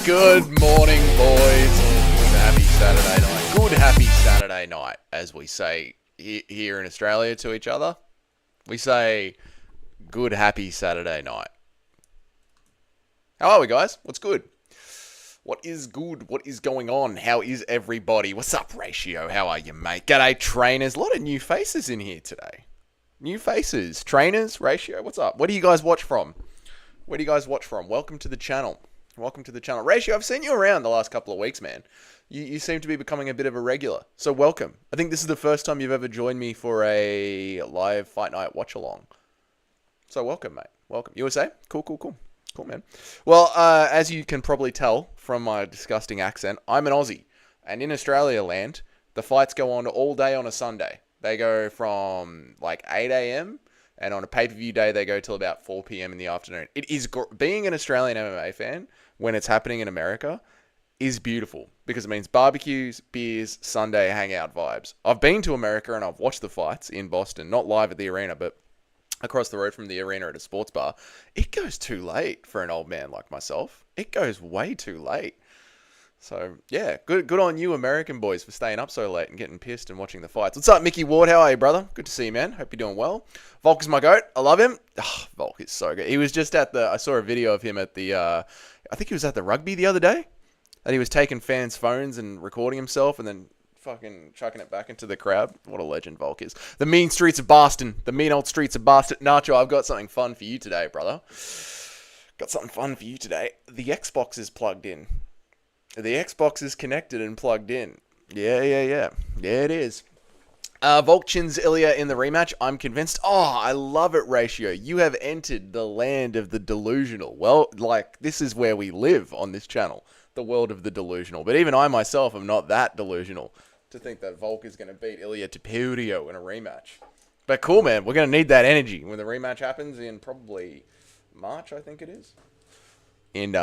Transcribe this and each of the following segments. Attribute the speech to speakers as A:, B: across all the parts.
A: Good morning, boys. Good happy Saturday night. Good happy Saturday night, as we say here in Australia to each other. We say good happy Saturday night. How are we, guys? What's good? What is good? What is going on? How is everybody? What's up, Ratio? How are you, mate? G'day, trainers. A lot of new faces in here today. New faces. Trainers, Ratio, what's up? Where do you guys watch from? Welcome to the channel. Ratio, I've seen you around the last couple of weeks, man. You seem to be becoming a bit of a regular. So welcome. I think this is the first time you've ever joined me for a live fight night watch-along. So welcome, mate. Welcome. USA? Cool. Cool, man. Well, as you can probably tell from my disgusting accent, I'm an Aussie. And in Australia land, the fights go on all day on a Sunday. They go from like 8 a.m. and on a pay-per-view day, they go till about 4 p.m. in the afternoon. It is being an Australian MMA fan when it's happening in America is beautiful because it means barbecues, beers, Sunday hangout vibes. I've been to America and I've watched the fights in Boston, not live at the arena, but across the road from the arena at a sports bar. It goes too late for an old man like myself. It goes way too late. So, yeah, good on you American boys for staying up so late and getting pissed and watching the fights. What's up, Mickey Ward? How are you, brother? Good to see you, man. Hope you're doing well. Volk is my goat. I love him. Oh, Volk is so good. He was just I saw a video of him at the, I think he was at the rugby the other day. And he was taking fans' phones and recording himself and then fucking chucking it back into the crowd. What a legend Volk is. The mean streets of Boston. The mean old streets of Boston. Nacho, I've got something fun for you today, brother. The Xbox is plugged in. The Xbox is connected and plugged in. Yeah. Yeah, it is. Volk chins Ilya in the rematch. I'm convinced. Oh, I love it, Ratio. You have entered the land of the delusional. Well, like, this is where we live on this channel. The world of the delusional. But even I myself am not that delusional to think that Volk is going to beat Ilya Topuria in a rematch. But cool, man. We're going to need that energy when the rematch happens in probably March, I think it is. In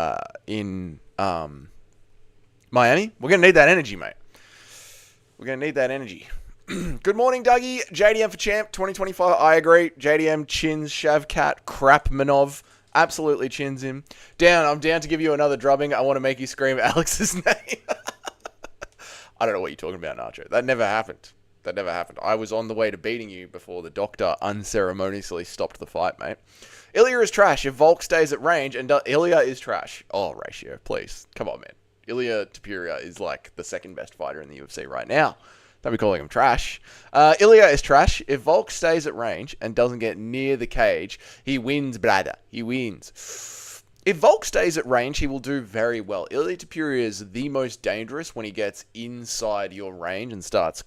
A: Miami. We're going to need that energy, mate. We're going to need that energy. Good morning, Dougie. JDM for champ 2025. I agree. JDM chins Shavkat Krapmanov. Absolutely chins him. I'm down to give you another drubbing. I want to make you scream Alex's name. I don't know what you're talking about, Nacho. That never happened. I was on the way to beating you before the doctor unceremoniously stopped the fight, mate. Ilya is trash. If Volk stays at range and Ilya is trash. Oh, Ratio, please. Come on, man. Ilya Topuria is like the second best fighter in the UFC right now. Don't be calling him trash. Ilya is trash. If Volk stays at range and doesn't get near the cage, he wins, brother. He wins. If Volk stays at range, he will do very well. Ilya Topuria is the most dangerous when he gets inside your range and starts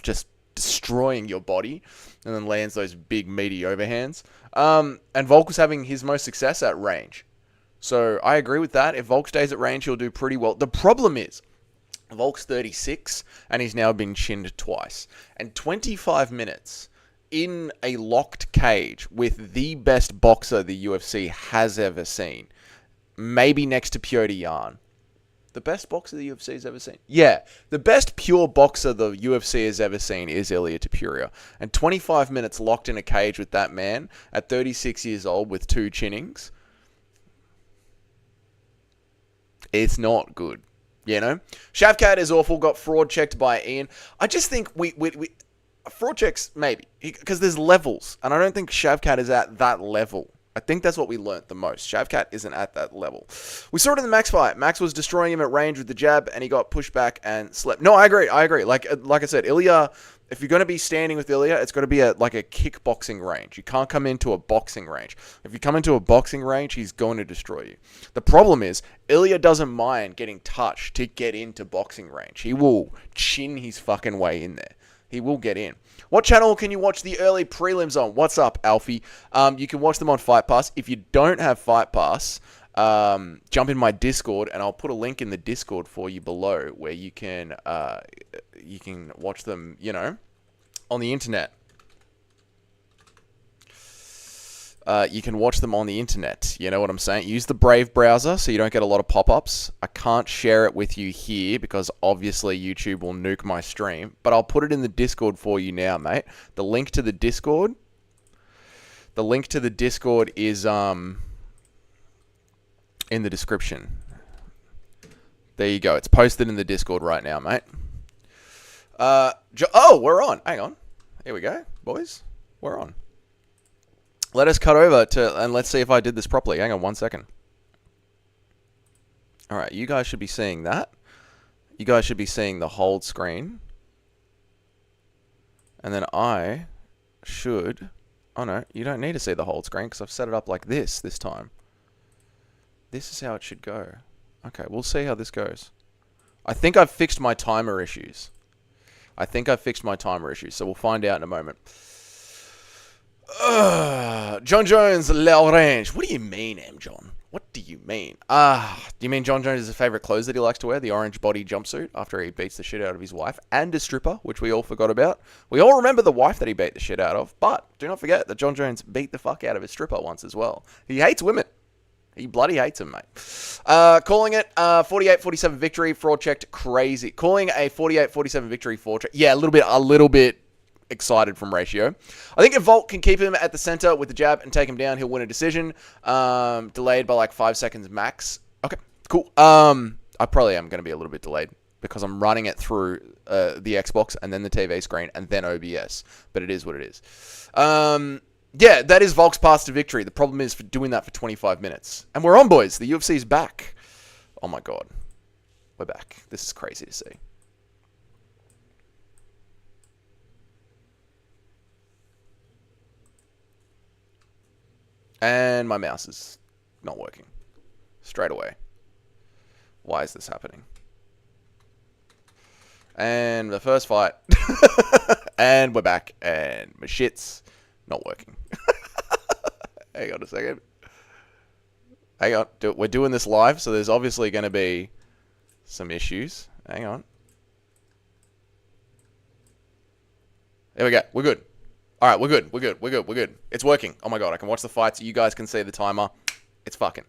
A: just destroying your body and then lands those big meaty overhands. And Volk was having his most success at range. So I agree with that. If Volk stays at range, he'll do pretty well. The problem is, Volk's 36, and he's now been chinned twice. And 25 minutes in a locked cage with the best boxer the UFC has ever seen. Maybe next to Petr Yan. The best boxer the UFC has ever seen? Yeah, the best pure boxer the UFC has ever seen is Ilya Topuria. And 25 minutes locked in a cage with that man at 36 years old with 2 chinnings. It's not good, you know? Shavkat is awful, got fraud checked by Ian. I just think we fraud checks, maybe, because there's levels, and I don't think Shavkat is at that level. I think that's what we learnt the most. Shavkat isn't at that level. We saw it in the Max fight. Max was destroying him at range with the jab, and he got pushed back and slept. No, I agree. Like I said, Ilya, if you're going to be standing with Ilya, it's got to be like a kickboxing range. You can't come into a boxing range. If you come into a boxing range, he's going to destroy you. The problem is, Ilya doesn't mind getting touched to get into boxing range. He will chin his fucking way in there. He will get in. What channel can you watch the early prelims on? What's up, Alfie? You can watch them on Fight Pass. If you don't have Fight Pass, jump in my Discord, and I'll put a link in the Discord for you below where you can watch them, you know, on the internet. You can watch them on the internet. You know what I'm saying? Use the Brave browser so you don't get a lot of pop-ups. I can't share it with you here because obviously YouTube will nuke my stream. But I'll put it in the Discord for you now, mate. The link to the Discord is in the description. There you go. It's posted in the Discord right now, mate. Oh, we're on. Hang on. Here we go, boys. We're on. Let us cut over and let's see if I did this properly. Hang on 1 second. All right, you guys should be seeing that. You guys should be seeing the hold screen. And then I should... Oh, no, you don't need to see the hold screen because I've set it up like this time. This is how it should go. Okay, we'll see how this goes. I think I've fixed my timer issues. So we'll find out in a moment. John Jones, L'Orange. What do you mean, M. John? What do you mean? Do you mean John Jones is a favourite clothes that he likes to wear? The orange body jumpsuit after he beats the shit out of his wife and a stripper, which we all forgot about. We all remember the wife that he beat the shit out of, but do not forget that John Jones beat the fuck out of his stripper once as well. He hates women. He bloody hates them, mate. Calling it 48-47 victory, fraud checked, crazy. Calling a 48-47 victory, fraud checked. Yeah, a little bit excited from Ratio. I think if Volk can keep him at the center with the jab and take him down, he'll win a decision. Delayed by like 5 seconds max. Okay, cool. I probably am going to be a little bit delayed because I'm running it through the Xbox and then the TV screen and then OBS. But it is what it is. Yeah, that is Volk's path to victory. The problem is for doing that for 25 minutes. And we're on, boys. The UFC is back. Oh my god. We're back. This is crazy to see. And my mouse is not working. Straight away. Why is this happening? And the first fight. And we're back. And my shit's not working. Hang on a second. Hang on. We're doing this live, so there's obviously going to be some issues. Hang on. There we go. We're good. All right, we're good. It's working. Oh my god, I can watch the fights. You guys can see the timer. It's fucking.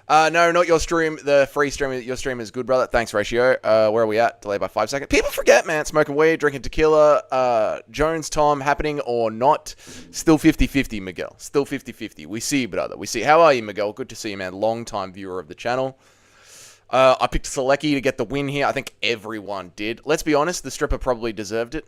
A: No, not your stream. The free stream. Your stream is good, brother. Thanks, Ratio. Where are we at? Delay by 5 seconds. People forget, man. Smoking weed, drinking tequila. Jones, Tom, happening or not. Still 50-50, Miguel. Still 50-50. We see you, brother. We see. How are you, Miguel? Good to see you, man. Long-time viewer of the channel. I picked Selecki to get the win here. I think everyone did. Let's be honest. The stripper probably deserved it.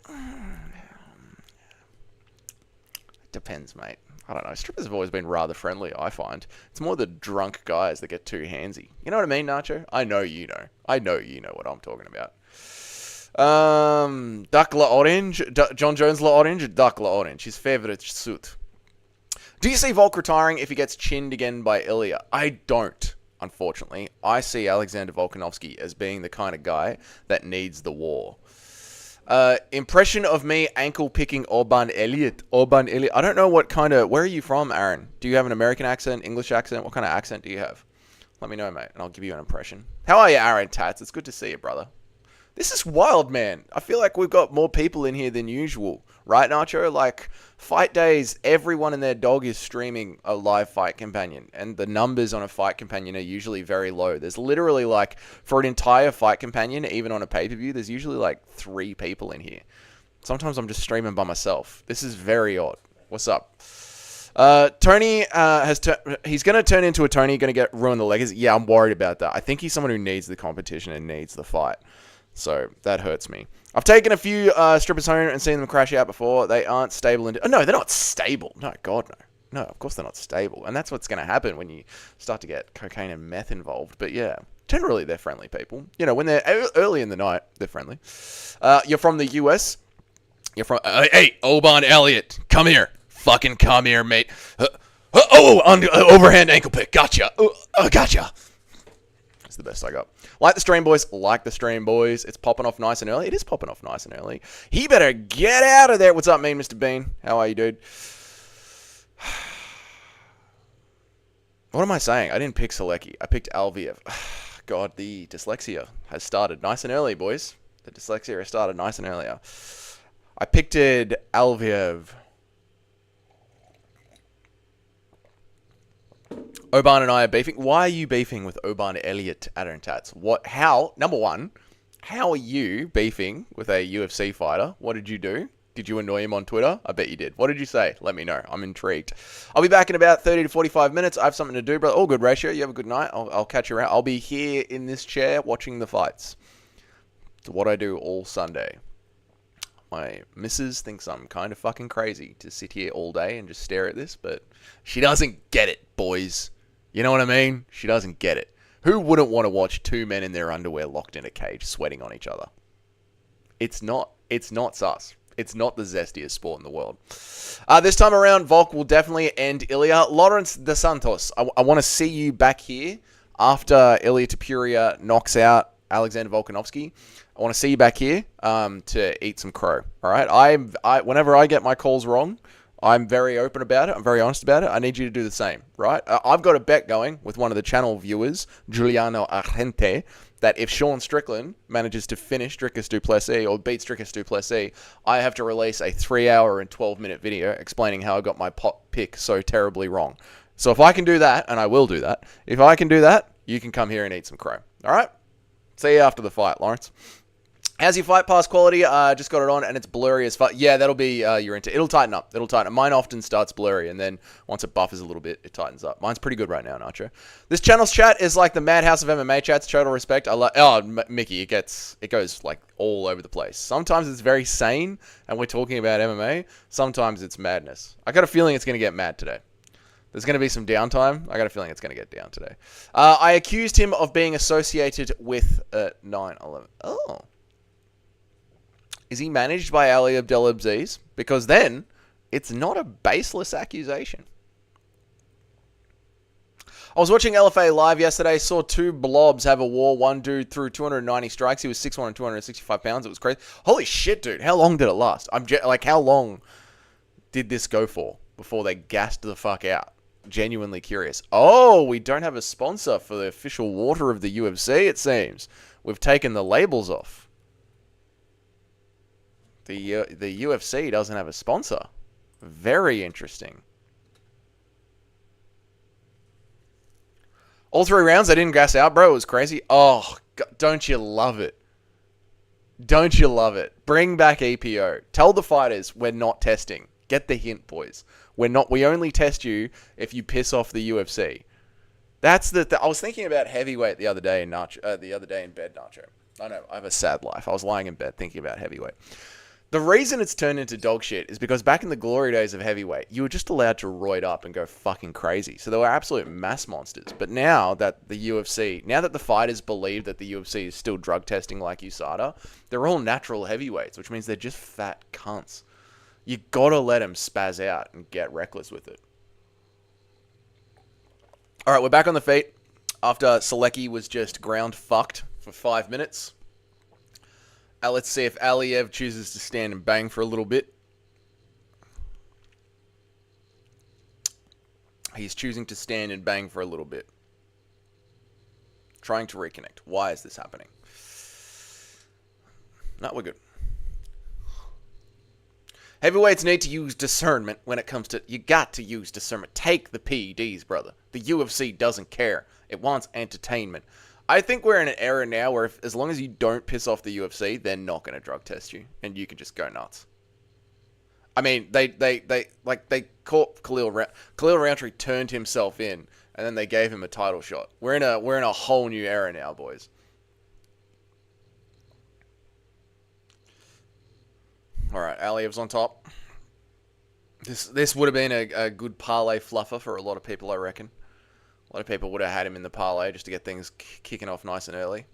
A: Depends, mate. I don't know. Strippers have always been rather friendly, I find. It's more the drunk guys that get too handsy. You know what I mean, Nacho? I know you know. I know you know what I'm talking about. Duck La Orange. John Jones La Orange. Duck La Orange. His favorite suit. Do you see Volk retiring if he gets chinned again by Ilya? I don't, unfortunately. I see Alexander Volkanovski as being the kind of guy that needs the war. Impression of me ankle picking Orban Elliott. I don't know what kind of... Where are you from, Aaron? Do you have an American accent, English accent? What kind of accent do you have? Let me know, mate, and I'll give you an impression. How are you, Aaron Tats? It's good to see you, brother. This is wild, man. I feel like we've got more people in here than usual. Right, Nacho? Like, fight days, everyone and their dog is streaming a live fight companion. And the numbers on a fight companion are usually very low. There's literally, like, for an entire fight companion, even on a pay-per-view, there's usually, like, 3 people in here. Sometimes I'm just streaming by myself. This is very odd. What's up? Tony he's going to turn into a Tony, going to ruin the legacy. Yeah, I'm worried about that. I think he's someone who needs the competition and needs the fight. So, that hurts me. I've taken a few strippers home and seen them crash out before. They aren't stable. Oh, no, they're not stable. No, God, no. No, of course they're not stable. And that's what's going to happen when you start to get cocaine and meth involved. But, yeah, generally they're friendly people. You know, when they're early in the night, they're friendly. You're from the US. You're from... hey, Oban Elliott, come here. Fucking come here, mate. Overhand ankle pick. Gotcha. Gotcha. That's the best I got. Like the stream, boys. Like the stream, boys. It's popping off nice and early. It is popping off nice and early. He better get out of there. What's up, mean Mr. Bean? How are you, dude? What am I saying? I didn't pick Selecki. I picked Alviev. God, the dyslexia has started nice and early, boys. The dyslexia has started nice and earlier. I picked Alviev. Oban and I are beefing. Why are you beefing with Oban Elliott, Aaron Tats? What? How? Number one, how are you beefing with a UFC fighter? What did you do? Did you annoy him on Twitter? I bet you did. What did you say? Let me know. I'm intrigued. I'll be back in about 30 to 45 minutes. I have something to do, brother. All good, Ratio. You have a good night. I'll catch you around. I'll be here in this chair watching the fights. It's what I do all Sunday. My missus thinks I'm kind of fucking crazy to sit here all day and just stare at this, but she doesn't get it, boys. You know what I mean? She doesn't get it. Who wouldn't want to watch two men in their underwear locked in a cage sweating on each other? It's not sus. It's not the zestiest sport in the world. This time around, Volk will definitely end Ilya. Lawrence De Santos, I want to see you back here after Ilya Topuria knocks out Alexander Volkanovski. I want to see you back here to eat some crow. All right? Whenever I get my calls wrong, I'm very open about it. I'm very honest about it. I need you to do the same, right? I've got a bet going with one of the channel viewers, Giuliano Argente, that if Sean Strickland manages to finish Dricus du Plessis or beats Dricus du Plessis, I have to release a 3-hour and 12-minute video explaining how I got my pick so terribly wrong. So if I can do that, and I will do that, if I can do that, you can come here and eat some crow. All right? See you after the fight, Lawrence. How's your fight pass quality? Just got it on and it's blurry as fuck. Yeah, that'll be your into. It'll tighten up. Mine often starts blurry and then once it buffers a little bit, it tightens up. Mine's pretty good right now, Nacho. This channel's chat is like the madhouse of MMA chats. Total respect. Mickey, it goes like all over the place. Sometimes it's very sane and we're talking about MMA. Sometimes it's madness. I got a feeling it's gonna get mad today. There's going to be some downtime. I got a feeling it's going to get down today. I accused him of being associated with 9/11. Oh. Is he managed by Ali Abdelaziz? Because then, it's not a baseless accusation. I was watching LFA live yesterday, saw two blobs have a war. One dude threw 290 strikes. He was 6'1" and 265 pounds. It was crazy. Holy shit, dude. How long did it last? How long did this go for before they gassed the fuck out? Genuinely curious. Oh, we don't have a sponsor for the official water of the UFC, it seems. We've taken the labels off. The UFC doesn't have a sponsor. Very interesting. All 3 rounds, they didn't gas out, bro. It was crazy. Oh, God, don't you love it? Don't you love it? Bring back EPO. Tell the fighters we're not testing. Get the hint, boys. We only test you if you piss off the UFC. That's I was thinking about heavyweight the other day in bed, Nacho. I know, I have a sad life. I was lying in bed thinking about heavyweight. The reason it's turned into dog shit is because back in the glory days of heavyweight, you were just allowed to roid up and go fucking crazy. So they were absolute mass monsters. But now that the fighters believe that the UFC is still drug testing like USADA, they're all natural heavyweights, which means they're just fat cunts. You gotta let them spaz out and get reckless with it. All right, we're back on the feet after Selecki was just ground fucked for 5 minutes. Let's see if Aliev chooses to stand and bang for a little bit. He's choosing to stand and bang for a little bit. Trying to reconnect. Why is this happening? No, we're good. Heavyweights need to use discernment when it comes to... You got to use discernment. Take the PEDs, brother. The UFC doesn't care. It wants entertainment. I think we're in an era now where as long as you don't piss off the UFC, they're not going to drug test you, and you can just go nuts. I mean, they caught Khalil Rountree turned himself in, and then they gave him a title shot. We're in a whole new era now, boys. All right, Aliev's on top. This would have been a good parlay fluffer for a lot of people, I reckon. A lot of people would have had him in the parlay just to get things kicking off nice and early.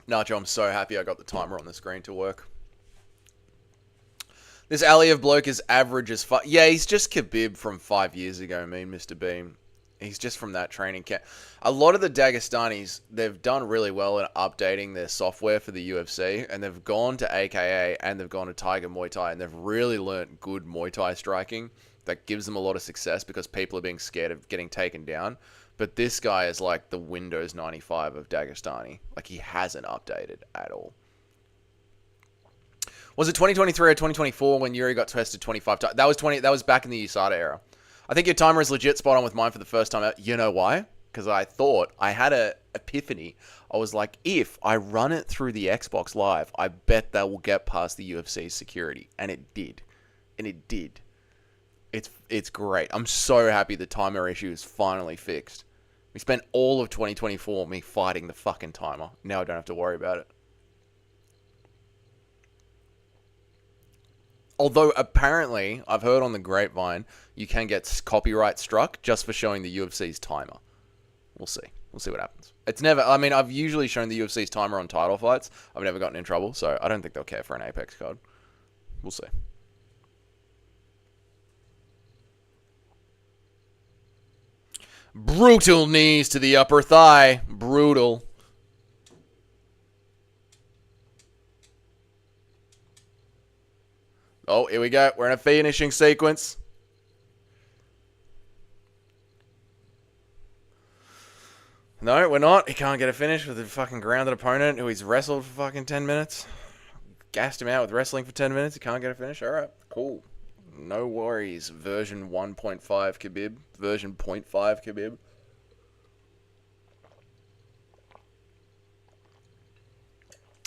A: Nacho, I'm so happy I got the timer on the screen to work. This Aliev bloke is average as fuck. Yeah, he's just Khabib from 5 years ago, Mr. Beam. He's just from that training camp. A lot of the Dagestanis, they've done really well in updating their software for the UFC, and they've gone to AKA and they've gone to Tiger Muay Thai, and they've really learnt good Muay Thai striking that gives them a lot of success because people are being scared of getting taken down. But this guy is like the Windows 95 of Dagestani. Like, he hasn't updated at all. Was it 2023 or 2024 when Yuri got tested 25 times? That was back in the USADA era. I think your timer is legit spot on with mine for the first time out. You know why? because I thought I had a epiphany. I was like, if I run it through the Xbox Live, I bet that will get past the UFC security. And it did. And it did. It's great. I'm so happy the timer issue is finally fixed. We spent all of 2024 me fighting the fucking timer. Now I don't have to worry about it. Although apparently, I've heard on the grapevine, you can get copyright struck just for showing the UFC's timer. We'll see. We'll see what happens. It's never... I mean, I've usually shown the UFC's timer on title fights. I've never gotten in trouble, so I don't think they'll care for an Apex card. We'll see. Brutal knees to the upper thigh. Brutal. Oh, here we go. We're in a finishing sequence. No, we're not. He can't get a finish with a fucking grounded opponent who he's wrestled for fucking 10 minutes. Gassed him out with wrestling for 10 minutes. He can't get a finish. All right, cool. No worries. Version 1.5 Khabib. Version 0.5 Khabib.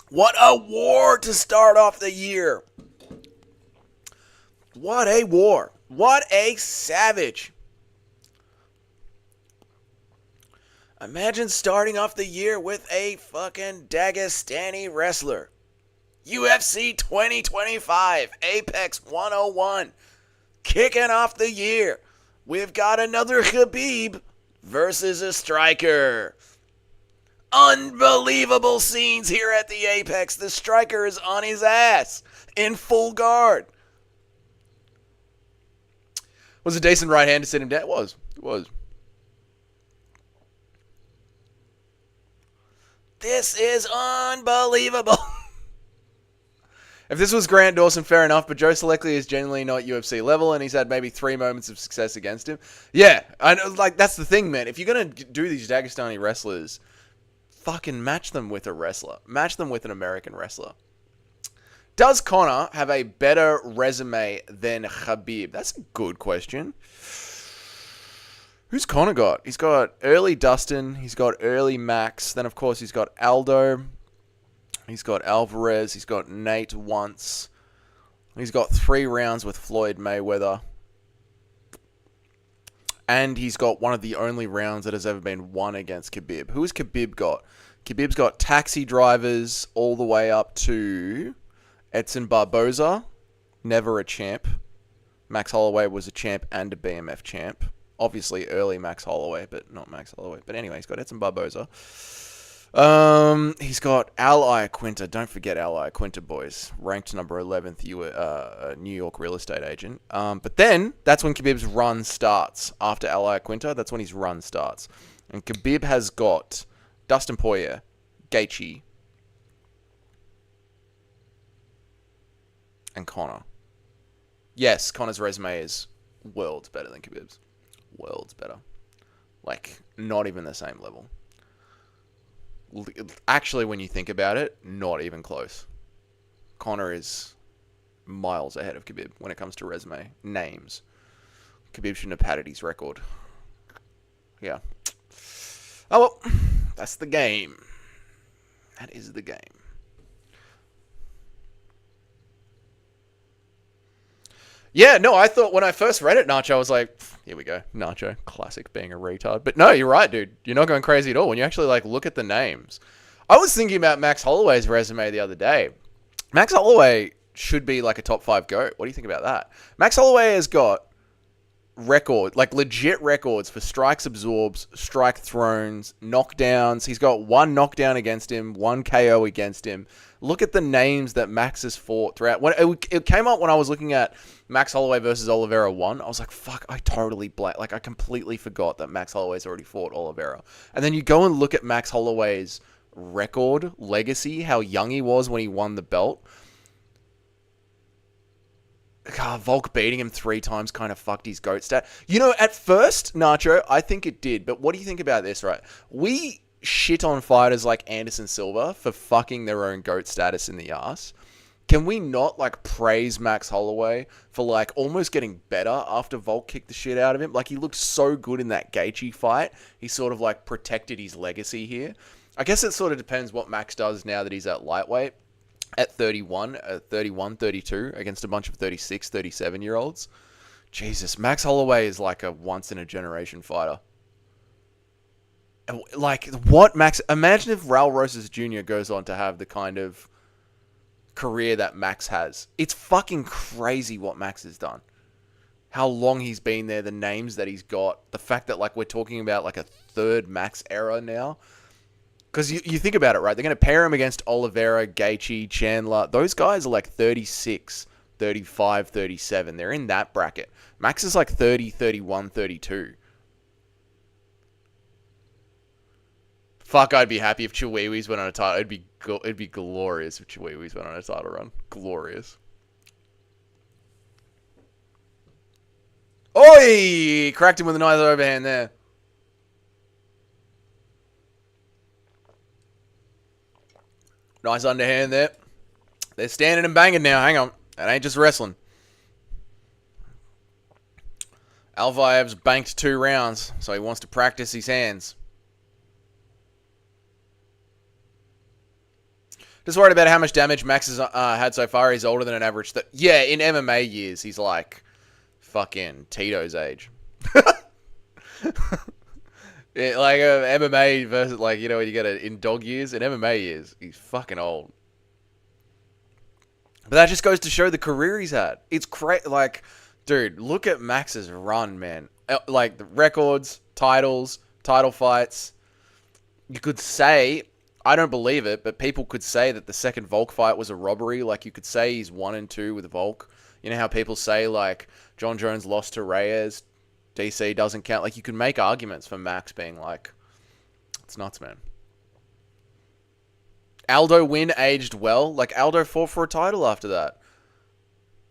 A: What a war to start off the year. What a war. What a savage. Imagine starting off the year with a fucking Dagestani wrestler. UFC 2025, Apex 101. Kicking off the year. We've got another Khabib versus a striker. Unbelievable scenes here at the Apex. The striker is on his ass in full guard. Was a decent right hand to sit him down? It was. This is unbelievable. If this was Grant Dawson, fair enough, but Joe Seleckley is genuinely not UFC level, and he's had maybe 3 moments of success against him. Yeah, I know, like, that's the thing, man. If you're going to do these Dagestani wrestlers, fucking match them with a wrestler. Match them with an American wrestler. Does Conor have a better resume than Khabib? That's a good question. Who's Conor got? He's got early Dustin. He's got early Max. Then, of course, he's got Aldo. He's got Alvarez. He's got Nate once. He's got 3 rounds with Floyd Mayweather. And he's got one of the only rounds that has ever been won against Khabib. Who has Khabib got? Khabib's got taxi drivers all the way up to Edson Barboza. Never a champ. Max Holloway was a champ and a BMF champ. Obviously early Max Holloway, but not Max Holloway. But anyway, he's got Edson Barboza. He's got Al Iaquinta. Don't forget Al Iaquinta, boys. Ranked number 11th New York real estate agent. But then, that's when Khabib's run starts. After Al Iaquinta, that's when his run starts. And Khabib has got Dustin Poirier, Gaethje, and Conor. Yes, Conor's resume is worlds better than Khabib's. Worlds better. Like, not even the same level. Actually, when you think about it, not even close. Conor is miles ahead of Khabib when it comes to resume. Names. Khabib shouldn't have padded his record. Yeah. Oh, well. That's the game. That is the game. Yeah, no, I thought when I first read it, Nacho, I was like, here we go. Nacho, classic being a retard. But no, you're right, dude. You're not going crazy at all when you actually like look at the names. I was thinking about Max Holloway's resume the other day. Max Holloway should be like a top 5 GOAT. What do you think about that? Max Holloway has got record, like legit records for strikes absorbs, strike thrones, knockdowns. He's got 1 knockdown against him, 1 KO against him. Look at the names that Max has fought throughout. When it came up when I was looking at Max Holloway versus Oliveira 1, I was like, fuck, I completely forgot that Max Holloway's already fought Oliveira. And then you go and look at Max Holloway's record, legacy, how young he was when he won the belt. God, Volk beating him 3 times kind of fucked his GOAT stat. You know, at first, Nacho, I think it did. But what do you think about this, right? We shit on fighters like Anderson Silva for fucking their own GOAT status in the ass. Can we not, like, praise Max Holloway for, like, almost getting better after Volk kicked the shit out of him? Like, he looked so good in that Gaethje fight. He sort of, like, protected his legacy here. I guess it sort of depends what Max does now that he's at lightweight. At 31, 32, against a bunch of 36, 37-year-olds. Jesus, Max Holloway is like a once-in-a-generation fighter. Like, what Max... Imagine if Raul Rosas Jr. goes on to have the kind of career that Max has. It's fucking crazy what Max has done. How long he's been there, the names that he's got, the fact that, like, we're talking about, like, a third Max era now. Because you think about it, right? They're going to pair him against Oliveira, Gaethje, Chandler. Those guys are like 36, 35, 37. They're in that bracket. Max is like 30, 31, 32. Fuck, I'd be happy if Chihuahuas went on a title. It'd be glorious if Chihuahuas went on a title run. Glorious. Oi! Cracked him with a nice overhand there. Nice underhand there. They're standing and banging now. Hang on. That ain't just wrestling. Alvaev's banked 2 rounds, so he wants to practice his hands. Just worried about how much damage Max has had so far. He's older than an average. Yeah, in MMA years, he's like fucking Tito's age. Yeah, like MMA versus, like, you know, when you get it in dog years, in MMA years, he's fucking old. But that just goes to show the career he's had. It's crazy. Like, dude, look at Max's run, man. Like, the records, titles, title fights. You could say, I don't believe it, but people could say that the second Volk fight was a robbery. Like, you could say he's 1-2 with Volk. You know how people say, like, John Jones lost to Reyes, DC doesn't count. Like, you can make arguments for Max being like, it's nuts, man. Aldo win aged well. Like, Aldo fought for a title after that.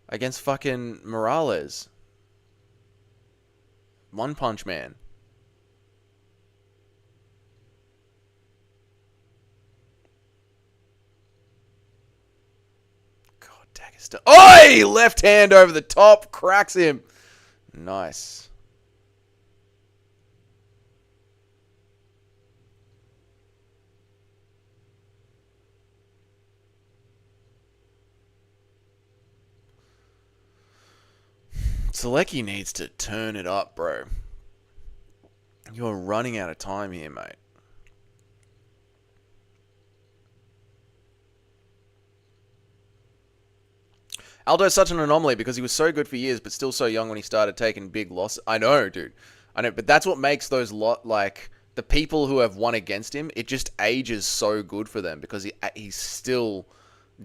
A: Against fucking Morales. One Punch Man. God, Dagger. Oi! Left hand over the top. Cracks him. Nice. Selecki needs to turn it up, bro. You're running out of time here, mate. Aldo's such an anomaly because he was so good for years, but still so young when he started taking big losses. I know, dude. I know, but that's what makes those like the people who have won against him. It just ages so good for them because he's still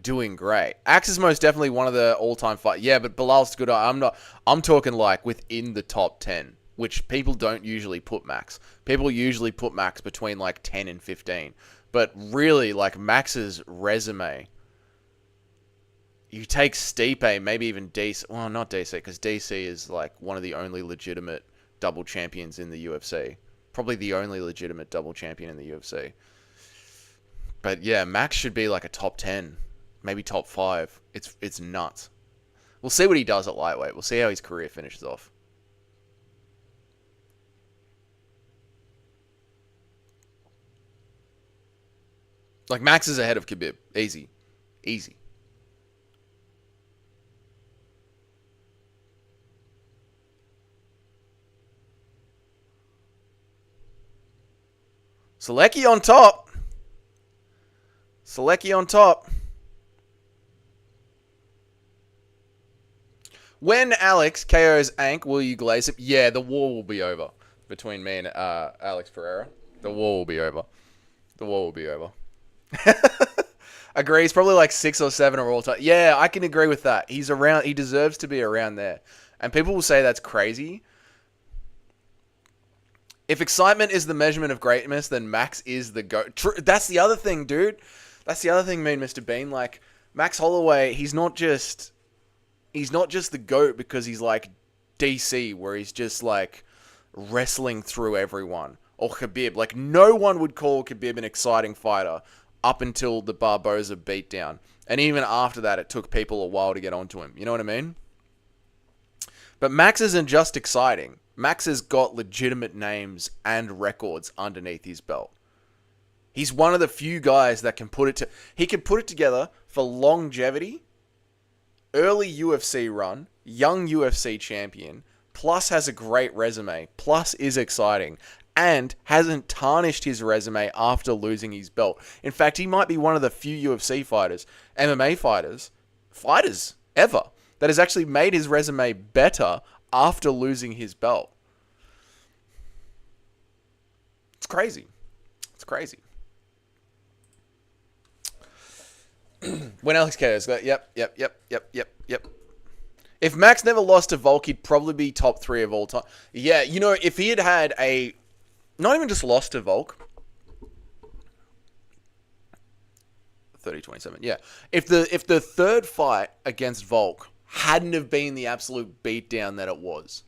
A: doing great. Axe is most definitely one of the all-time fight. Yeah, but Bilal's good. I'm talking like within the top 10, which people don't usually put Max. People usually put Max between like 10 and 15. But really, like, Max's resume, you take Stipe, maybe even DC. Well, not DC, because DC is like one of the only legitimate double champions in the UFC. Probably the only legitimate double champion in the UFC. But yeah, Max should be like a top 10. Maybe top 5. It's nuts. We'll see what he does at lightweight. We'll see how his career finishes off. Like, Max is ahead of Khabib. Easy. Easy. Selecki on top. Selecki on top. When Alex KO's Ank, will you glaze him? Yeah, the war will be over between me and Alex Pereira. The war will be over. The war will be over. Agrees. Probably like 6 or 7 are all time. Yeah, I can agree with that. He's around. He deserves to be around there. And people will say that's crazy. If excitement is the measurement of greatness, then Max is the GOAT. That's the other thing, dude. That's the other thing, mean Mr. Bean. Like, Max Holloway, he's not just the GOAT because he's like DC, where he's just like wrestling through everyone. Or Khabib. Like, no one would call Khabib an exciting fighter up until the Barboza beatdown. And even after that, it took people a while to get onto him. You know what I mean? But Max isn't just exciting. Max has got legitimate names and records underneath his belt. He's one of the few guys that can put it together for longevity, early UFC run, young UFC champion, plus has a great resume, plus is exciting, and hasn't tarnished his resume after losing his belt. In fact, he might be one of the few UFC fighters, MMA fighters ever, that has actually made his resume better after losing his belt. It's crazy. It's crazy. When Alex cares, yep. If Max never lost to Volk, he'd probably be top 3 of all time. Yeah, you know, if he had not even just lost to Volk. 30-27, yeah. If the third fight against Volk hadn't have been the absolute beatdown that it was,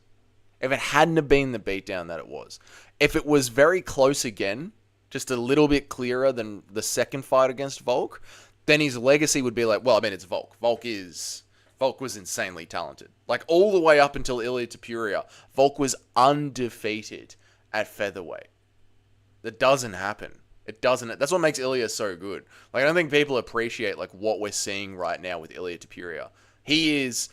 A: if it hadn't have been the beatdown that it was, if it was very close again, just a little bit clearer than the second fight against Volk, then his legacy would be like, well, I mean, it's Volk. Volk was insanely talented. Like, all the way up until Ilia Topuria, Volk was undefeated at featherweight. That doesn't happen. It doesn't. That's what makes Ilia so good. Like, I don't think people appreciate, like, what we're seeing right now with Ilia Topuria. He is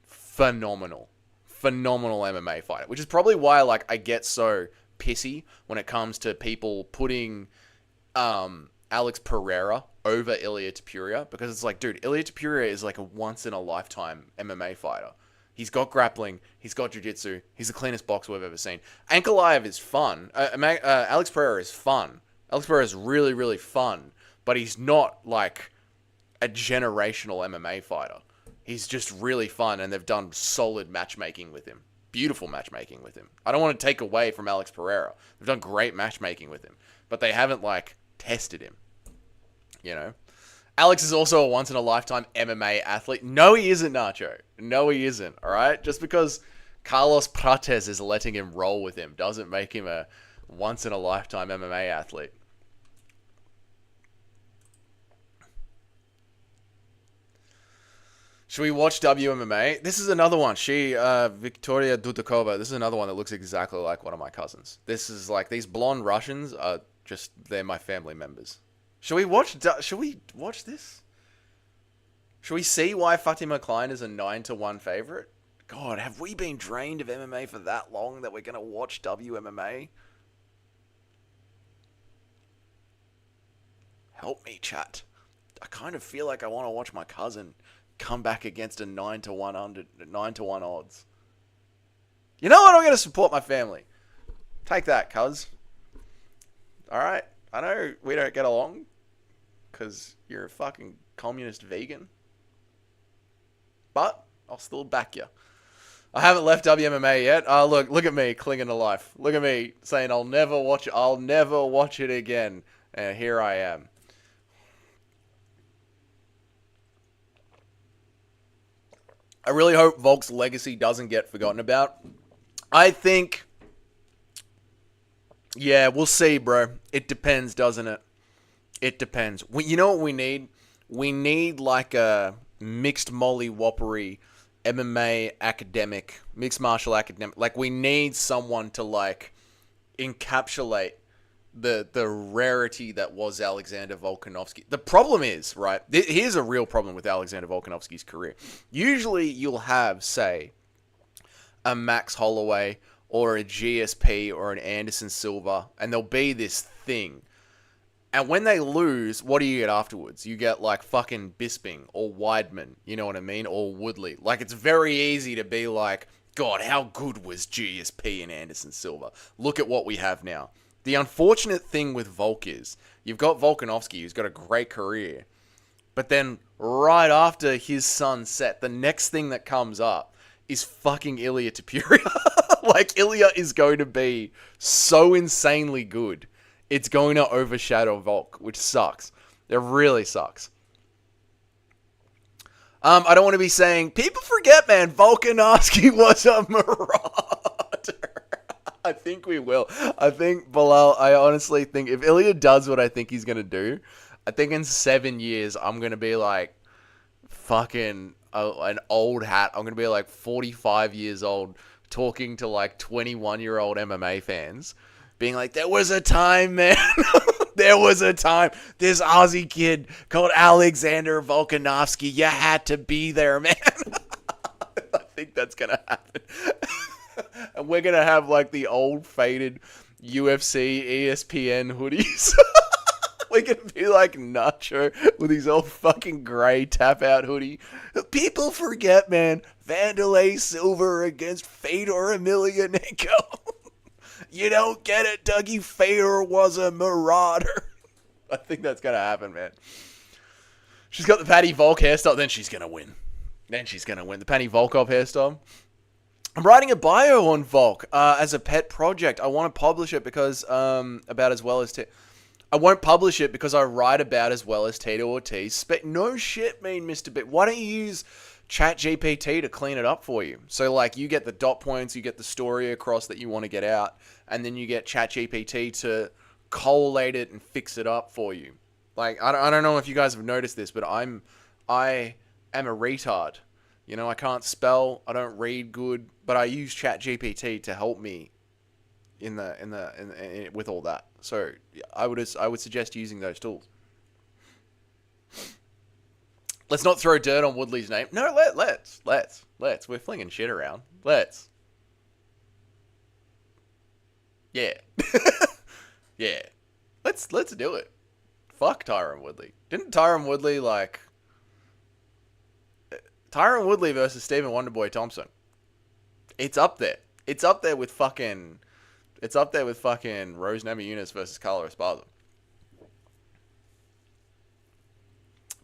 A: phenomenal. Phenomenal MMA fighter. Which is probably why, like, I get so pissy when it comes to people putting Alex Pereira over Ilia Topuria, because it's like, dude, Ilia Topuria is like a once-in-a-lifetime MMA fighter. He's got grappling, he's got jiu-jitsu, he's the cleanest boxer we've ever seen. Ankalaev is fun. Alex Pereira is fun. Alex Pereira is really, really fun, but he's not like a generational MMA fighter. He's just really fun, and they've done solid matchmaking with him. Beautiful matchmaking with him. I don't want to take away from Alex Pereira. They've done great matchmaking with him, but they haven't, like, tested him. You know? Alex is also a once-in-a-lifetime MMA athlete. No, he isn't, Nacho. No, he isn't, alright? Just because Carlos Prates is letting him roll with him doesn't make him a once-in-a-lifetime MMA athlete. Should we watch WMMA? This is another one. Victoria Dudakova. This is another one that looks exactly like one of my cousins. This is like, these blonde Russians are just, they're my family members. Should we watch this? Should we see why Fatima Klein is a 9-1 favorite? God, have we been drained of MMA for that long that we're going to watch WMMA? Help me, chat. I kind of feel like I want to watch my cousin come back against a 9-1 odds. You know what? I'm going to support my family. Take that, cuz. Alright. I know we don't get along because you're a fucking communist vegan. But I'll still back you. I haven't left WMMA yet. Oh, look at me clinging to life. Look at me saying I'll never watch it again. And here I am. I really hope Volk's legacy doesn't get forgotten about. I think, yeah, we'll see, bro. It depends, doesn't it? It depends. You know what we need? We need like a mixed molly-whoppery MMA academic, mixed martial academic. Like, we need someone to like encapsulate the rarity that was Alexander Volkanovski. The problem is, right, here's a real problem with Alexander Volkanovski's career. Usually you'll have, say, a Max Holloway or a GSP or an Anderson Silva, and there'll be this thing. And when they lose, what do you get afterwards? You get like fucking Bisping or Weidman, you know what I mean? Or Woodley. Like, it's very easy to be like, God, how good was GSP and Anderson Silva? Look at what we have now. The unfortunate thing with Volk is, you've got Volkanovski, who's got a great career, but then right after his sunset, the next thing that comes up is fucking Ilia Topuria. Like, Ilia is going to be so insanely good, it's going to overshadow Volk, which sucks. It really sucks. I don't want to be saying, people forget, man, Volkanovski was a marauder. I think we will. I think, Bilal, I honestly think if Ilia does what I think he's going to do, I think in 7 years, I'm going to be like fucking an old hat. I'm going to be like 45 years old talking to like 21-year-old MMA fans being like, there was a time, man. There was a time. This Aussie kid called Alexander Volkanovski. You had to be there, man. I think that's going to happen. And we're going to have like the old faded UFC ESPN hoodies. We're going to be like Nacho with his old fucking grey tap-out hoodie. People forget, man. Vanderlei Silva against Fedor Emelianenko. You don't get it, Dougie. Fedor was a marauder. I think that's going to happen, man. She's got the Patty Volk hairstyle. Then she's going to win. The Patty Volkov hairstyle. I'm writing a bio on Volk as a pet project. I want to publish it because about as well as... I won't publish it because I write about as well as Tito Ortiz. No shit, mean Mr. B. Why don't you use ChatGPT to clean it up for you? So, like, you get the dot points, you get the story across that you want to get out, and then you get ChatGPT to collate it and fix it up for you. Like, I don't know if you guys have noticed this, but I am a retard. You know, I can't spell, I don't read good, but I use ChatGPT to help me with all that. So I would suggest using those tools. Let's not throw dirt on Woodley's name. No, let's. We're flinging shit around. Let's. Yeah. Yeah. Let's do it. Fuck Tyron Woodley. Didn't Tyron Woodley Tyron Woodley versus Stephen Wonderboy Thompson? It's up there. It's up there with fucking Rose Namajunas versus Carla Esparza.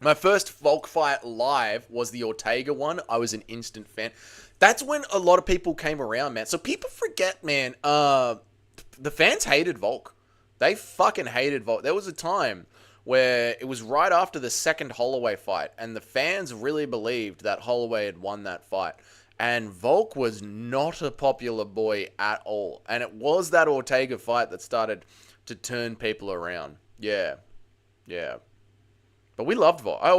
A: My first Volk fight live was the Ortega one. I was an instant fan. That's when a lot of people came around, man. So people forget, man, the fans hated Volk. They fucking hated Volk. There was a time where it was right after the second Holloway fight, and the fans really believed that Holloway had won that fight. And Volk was not a popular boy at all. And it was that Ortega fight that started to turn people around. Yeah. But we loved Volk. I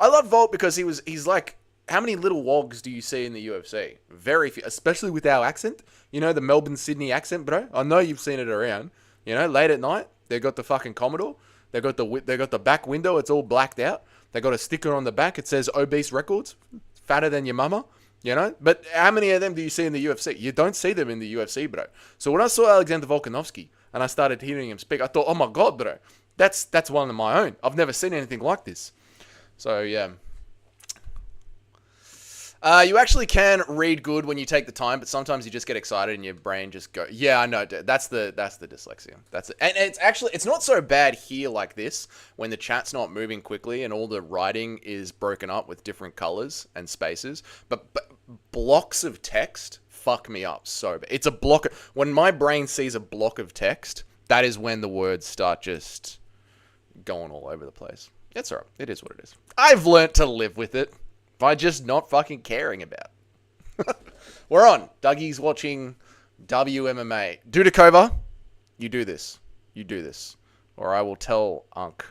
A: loved Volk because he's like, how many little wogs do you see in the UFC? Very few, especially with our accent. You know, the Melbourne, Sydney accent, bro. I know you've seen it around. You know, late at night, they got the fucking Commodore. They got the back window. It's all blacked out. They got a sticker on the back. It says Obese Records. Fatter than your mama. You know? But how many of them do you see in the UFC? You don't see them in the UFC, bro. So when I saw Alexander Volkanovski and I started hearing him speak, I thought, oh my God, bro. That's one of my own. I've never seen anything like this. So, yeah. You actually can read good when you take the time, but sometimes you just get excited and your brain just go, yeah, I know. That's the dyslexia. That's it. And it's not so bad here like this when the chat's not moving quickly and all the writing is broken up with different colors and spaces. But blocks of text fuck me up so bad. It's a block. When my brain sees a block of text, that is when the words start just going all over the place. It's alright. It is what it is. I've learnt to live with it by just not fucking caring about. We're on. Dougie's watching WMMA. Dudakova, you do this. Or I will tell Unc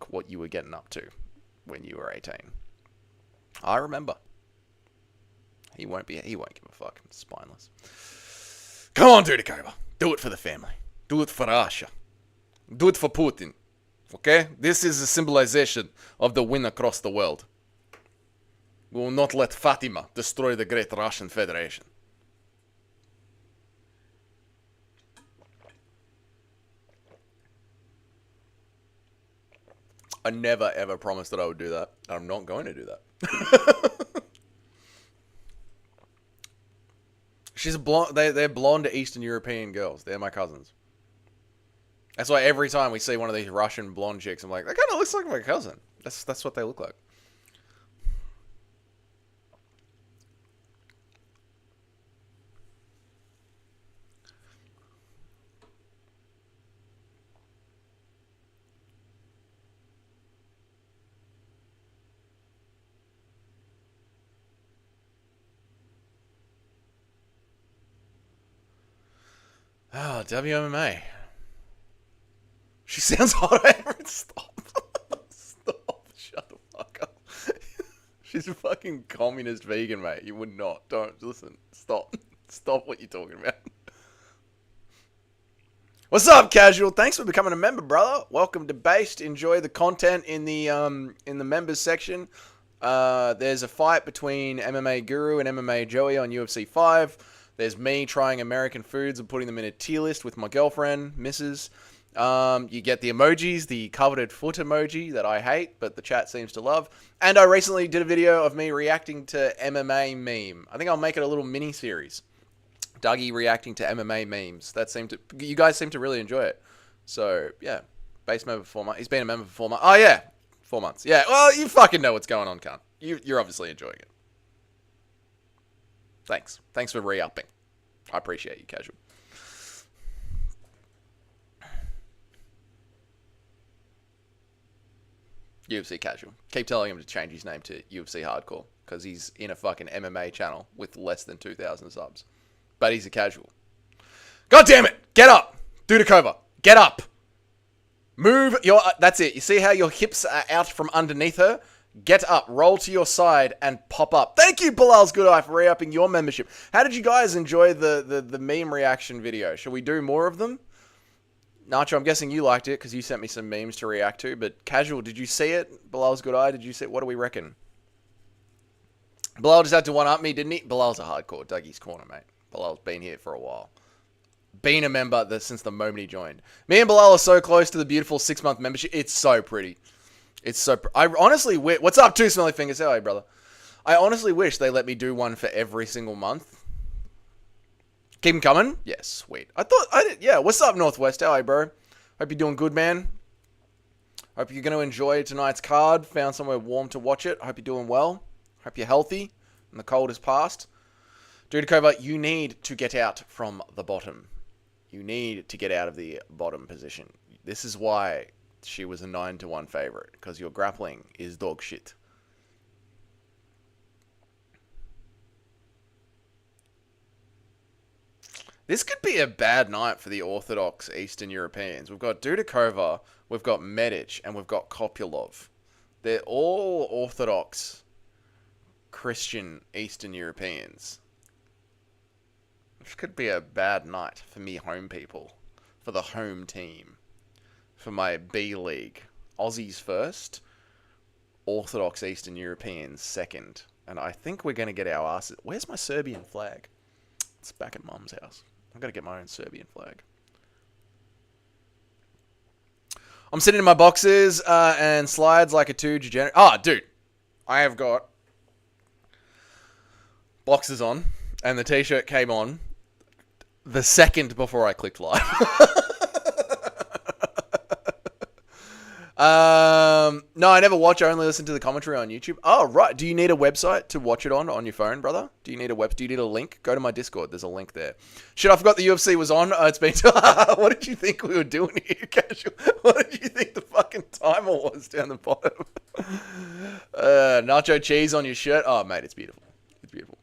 A: what you were getting up to when you were 18. I remember. He won't give a fuck. It's spineless. Come on, Dudakova. Do it for the family. Do it for Russia. Do it for Putin. Okay? This is a symbolization of the win across the world. We will not let Fatima destroy the great Russian Federation. I never ever promised that I would do that. I'm not going to do that. She's a blonde. They're blonde Eastern European girls. They're my cousins. That's why every time we see one of these Russian blonde chicks, I'm like, that kind of looks like my cousin. That's what they look like. Oh, WMMA. She sounds hot every Stop. Stop. Shut the fuck up. She's a fucking communist vegan, mate. You would not. Don't. Listen. Stop. Stop what you're talking about. What's up, Casual? Thanks for becoming a member, brother. Welcome to Based. Enjoy the content in the members section. There's a fight between MMA Guru and MMA Joey on UFC 5. There's me trying American foods and putting them in a tier list with my girlfriend, Mrs. You get the emojis, the coveted foot emoji that I hate, but the chat seems to love. And I recently did a video of me reacting to MMA meme. I think I'll make it a little mini series. Dougie reacting to MMA memes. You guys seem to really enjoy it. So, yeah. Base member for 4 months. He's been a member for 4 months. Oh, yeah. 4 months. Yeah, well, you fucking know what's going on, cunt. You're obviously enjoying it. Thanks. Thanks for re-upping. I appreciate you, Casual. UFC Casual. Keep telling him to change his name to UFC Hardcore, because he's in a fucking MMA channel with less than 2,000 subs. But he's a casual. God damn it! Get up! Dudakova, get up! Move your... that's it. You see how your hips are out from underneath her? Get up, roll to your side, and pop up. Thank you, Bilal's Good Eye, for re-upping your membership. How did you guys enjoy the meme reaction video? Shall we do more of them? Nacho, I'm guessing you liked it, because you sent me some memes to react to. But Casual, did you see it? Bilal's Good Eye, did you see it? What do we reckon? Bilal just had to one-up me, didn't he? Bilal's a hardcore. Dougie's Corner, mate. Bilal's been here for a while. Been a member since the moment he joined. Me and Bilal are so close to the beautiful 6-month membership. It's so pretty. It's so... I honestly wish... What's up, Two Smelly Fingers? How are you, brother? I honestly wish they let me do one for every single month. Keep them coming? Yes, sweet. Yeah, what's up, Northwest? How are you, bro? Hope you're doing good, man. Hope you're going to enjoy tonight's card. Found somewhere warm to watch it. Hope you're doing well. Hope you're healthy and the cold has passed. Dudakova, you need to get out from the bottom. You need to get out of the bottom position. This is why she was a 9-1 favorite, because your grappling is dog shit. This could be a bad night for the Orthodox Eastern Europeans. We've got Dudakova, we've got Medic, and we've got Kopylov. They're all Orthodox Christian Eastern Europeans. This could be a bad night for me home people. For the home team. For my B League. Aussies first. Orthodox Eastern Europeans second. And I think we're going to get our asses... Where's my Serbian flag? It's back at Mum's house. I've got to get my own Serbian flag. I'm sitting in my boxes and slides like a 2 degenerate... Oh, dude. I have got boxes on. And the t-shirt came on the second before I clicked live. No, I never watch. I only listen to the commentary on YouTube. Oh, right. Do you need a website to watch it on your phone, brother? Do you need a link? Go to my Discord. There's a link there. Shit, I forgot the UFC was on. It's been... What did you think we were doing here, Casual? What did you think the fucking timer was down the bottom? Nacho cheese on your shirt. Oh, mate, it's beautiful. It's beautiful.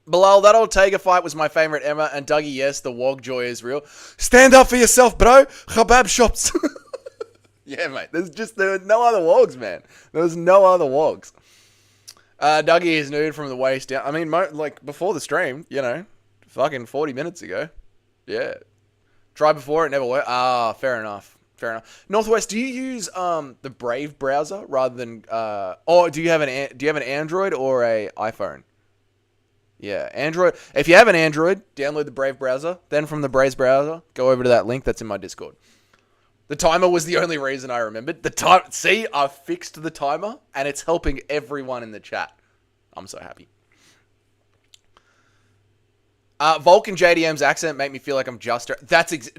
A: Bilal, that Ortega fight was my favorite ever. And Dougie, yes, the Wog joy is real. Stand up for yourself, bro. Kebab shops. Yeah, mate. There were no other Wogs, man. There was no other Wogs. Dougie is nude from the waist down. I mean, like, before the stream, you know, fucking 40 minutes ago. Yeah. Tried before, it never worked. Ah, fair enough. Fair enough. Northwest, do you use the Brave browser rather than... or do you have an Android or a iPhone? Yeah, Android. If you have an Android, download the Brave browser. Then from the Brave browser, go over to that link that's in my Discord. The timer was the only reason I remembered. See, I fixed the timer, and it's helping everyone in the chat. I'm so happy. Vulcan JDM's accent make me feel like I'm just...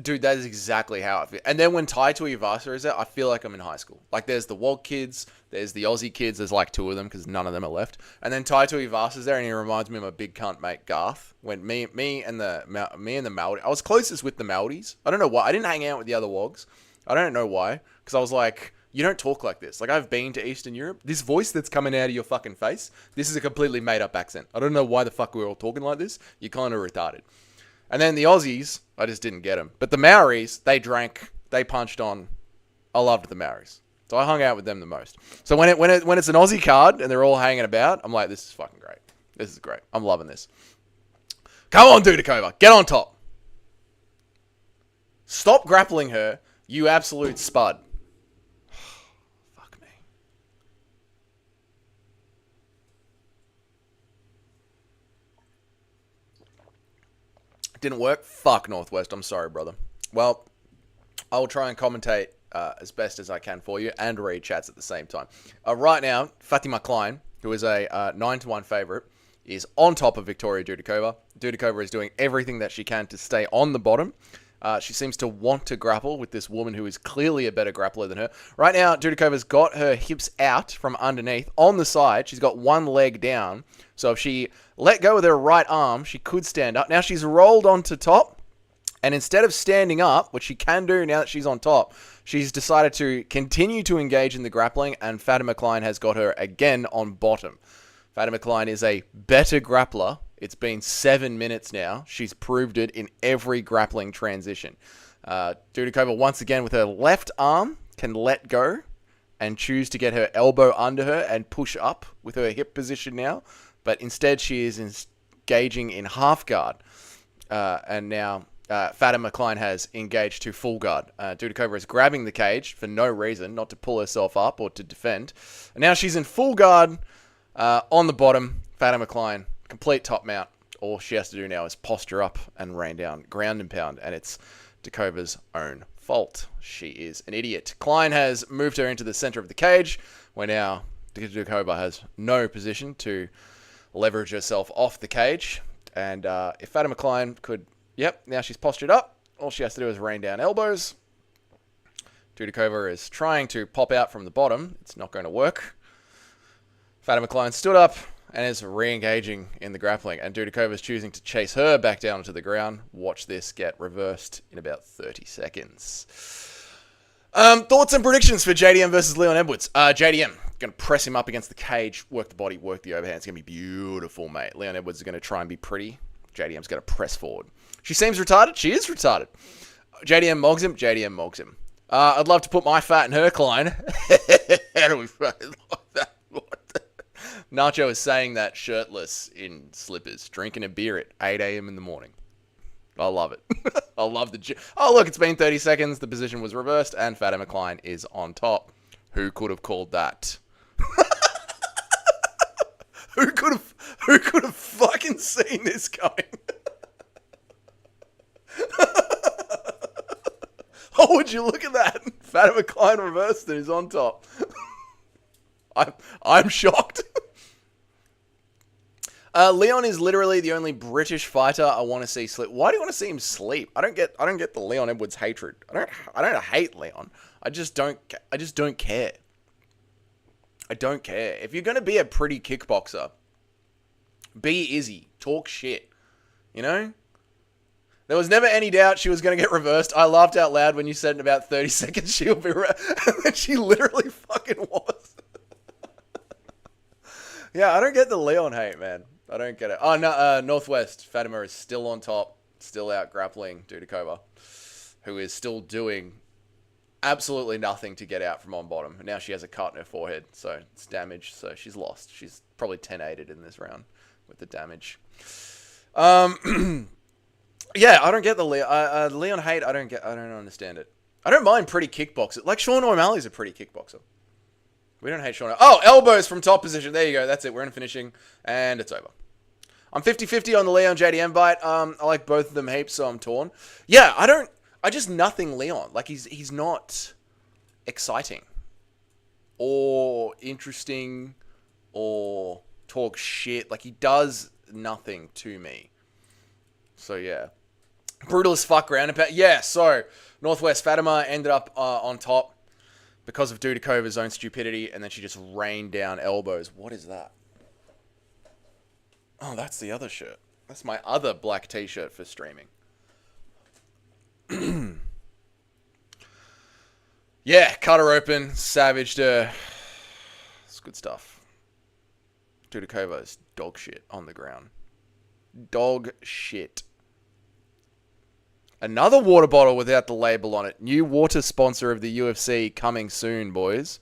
A: Dude, that is exactly how I feel. And then when Tai Tuivasa is there, I feel like I'm in high school. Like, there's the Wog kids, there's the Aussie kids, there's like 2 of them, because none of them are left. And then Tai Tuivasa's there, and he reminds me of my big cunt mate, Garth. When me and the Maori... I was closest with the Maoris. I don't know why. I didn't hang out with the other Wogs. I don't know why. Because I was like... You don't talk like this. Like, I've been to Eastern Europe. This voice that's coming out of your fucking face, this is a completely made-up accent. I don't know why the fuck we're all talking like this. You're kind of retarded. And then the Aussies, I just didn't get them. But the Maoris, they drank, they punched on. I loved the Maoris. So I hung out with them the most. So when it's an Aussie card and they're all hanging about, I'm like, this is fucking great. This is great. I'm loving this. Come on, Dudikova. Get on top. Stop grappling her, you absolute spud. Fuck me. Didn't work? Fuck Northwest. I'm sorry, brother. Well, I'll try and commentate as best as I can for you and read chats at the same time. Right now, Fatima Klein, who is a 9-1 favorite, is on top of Victoria Dudikova. Dudikova is doing everything that she can to stay on the bottom. She seems to want to grapple with this woman who is clearly a better grappler than her. Right now, Dudikova's got her hips out from underneath on the side. She's got one leg down. So if she let go with her right arm, she could stand up. Now she's rolled onto top. And instead of standing up, which she can do now that she's on top, she's decided to continue to engage in the grappling. And Fatima Klein has got her again on bottom. Fatima Klein is a better grappler. It's been 7 minutes now. She's proved it in every grappling transition. Dudikova, once again, with her left arm, can let go and choose to get her elbow under her and push up with her hip position now. But instead, she is engaging in half guard. And now Fatima Klein has engaged to full guard. Dudikova is grabbing the cage for no reason, not to pull herself up or to defend. And now she's in full guard on the bottom. Fatima Klein, complete top mount. All she has to do now is posture up and rain down ground and pound. And it's Dukova's own fault. She is an idiot. Klein has moved her into the center of the cage, where now Dudikova has no position to leverage herself off the cage. And if Fatima Klein could, now she's postured up. All she has to do is rain down elbows. Dudikova is trying to pop out from the bottom. It's not going to work. Fatima Klein stood up and is re-engaging in the grappling. And Dudikova is choosing to chase her back down to the ground. Watch this get reversed in about 30 seconds. Thoughts and predictions for JDM versus Leon Edwards. JDM, going to press him up against the cage, work the body, work the overhand. It's going to be beautiful, mate. Leon Edwards is going to try and be pretty. JDM's going to press forward. She seems retarded. She is retarded. JDM mogs him. JDM mogs him. I'd love to put my fat in her, Klein. How do we fucking like that? Nacho is saying that shirtless in slippers, drinking a beer at 8 a.m. in the morning. I love it. I love the... Oh, look, it's been 30 seconds. The position was reversed, and Fatima Klein is on top. Who could have called that? Who could have fucking seen this coming? Oh, would you look at that? Fatima Klein reversed and is on top. I'm shocked. Leon is literally the only British fighter I want to see sleep. Why do you want to see him sleep? I don't get the Leon Edwards hatred. I don't hate Leon. I just don't care. I don't care. If you're going to be a pretty kickboxer, be Izzy. Talk shit. You know? There was never any doubt she was going to get reversed. I laughed out loud when you said in about 30 seconds she'll be and then she literally fucking was. Yeah, I don't get the Leon hate, man. I don't get it. Oh, no, Northwest. Fatima is still on top. Still out grappling Dudikova, who is still doing absolutely nothing to get out from on bottom. Now she has a cut in her forehead, so it's damaged. So she's lost. She's probably 10-8'd in this round with the damage. Yeah, I don't get the Leon hate. I don't understand it. I don't mind pretty kickboxers. Like Sean O'Malley's a pretty kickboxer. We don't hate Sean. Oh, elbows from top position. There you go. That's it. We're in finishing, and it's over. I'm 50-50 on the Leon JDM fight. I like both of them heaps, so I'm torn. Yeah, I just nothing Leon. Like he's not exciting or interesting or talk shit. Like he does nothing to me. So yeah. Brutal as fuck ground and pound. Yeah, so Northwest Fatima ended up on top because of Dudikova's own stupidity, and then she just rained down elbows. What is that? Oh, that's the other shirt. That's my other black t-shirt for streaming. Yeah, cut her open, savaged her. It's good stuff. Dudikova's dog shit on the ground. Dog shit. Another water bottle without the label on it. New water sponsor of the UFC coming soon, boys.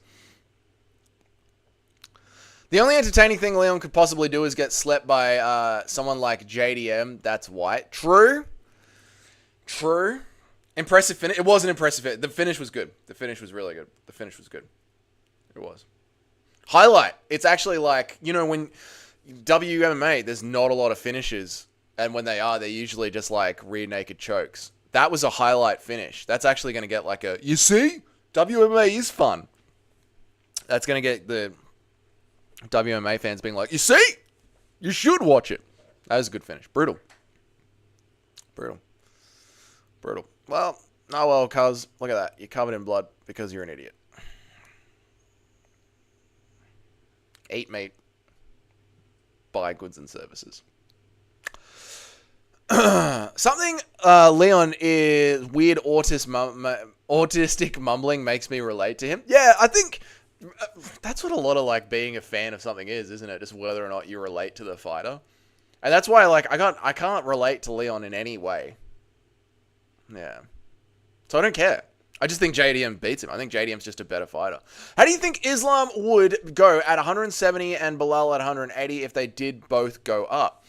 A: The only entertaining thing Leon could possibly do is get slept by someone like JDM. That's white. True. Impressive finish. It was an impressive finish. The finish was good. The finish was really good. The finish was good. It was. Highlight. It's actually like, when WMMA, there's not a lot of finishes. And when they are, they're usually just like rear naked chokes. That was a highlight finish. That's actually going to get like you see? WMMA is fun. That's going to get the WMA fans being like, you see? You should watch it. That was a good finish. Brutal. Well, cuz, look at that. You're covered in blood because you're an idiot. Eat meat. Buy goods and services. Something Leon is weird autistic mumbling makes me relate to him. Yeah, I think that's what a lot of like being a fan of something is, isn't it? Just whether or not you relate to the fighter. And that's why I can't relate to Leon in any way. Yeah. So I don't care. I just think JDM beats him. I think JDM's just a better fighter. How do you think Islam would go at 170 and Bilal at 180 if they did both go up?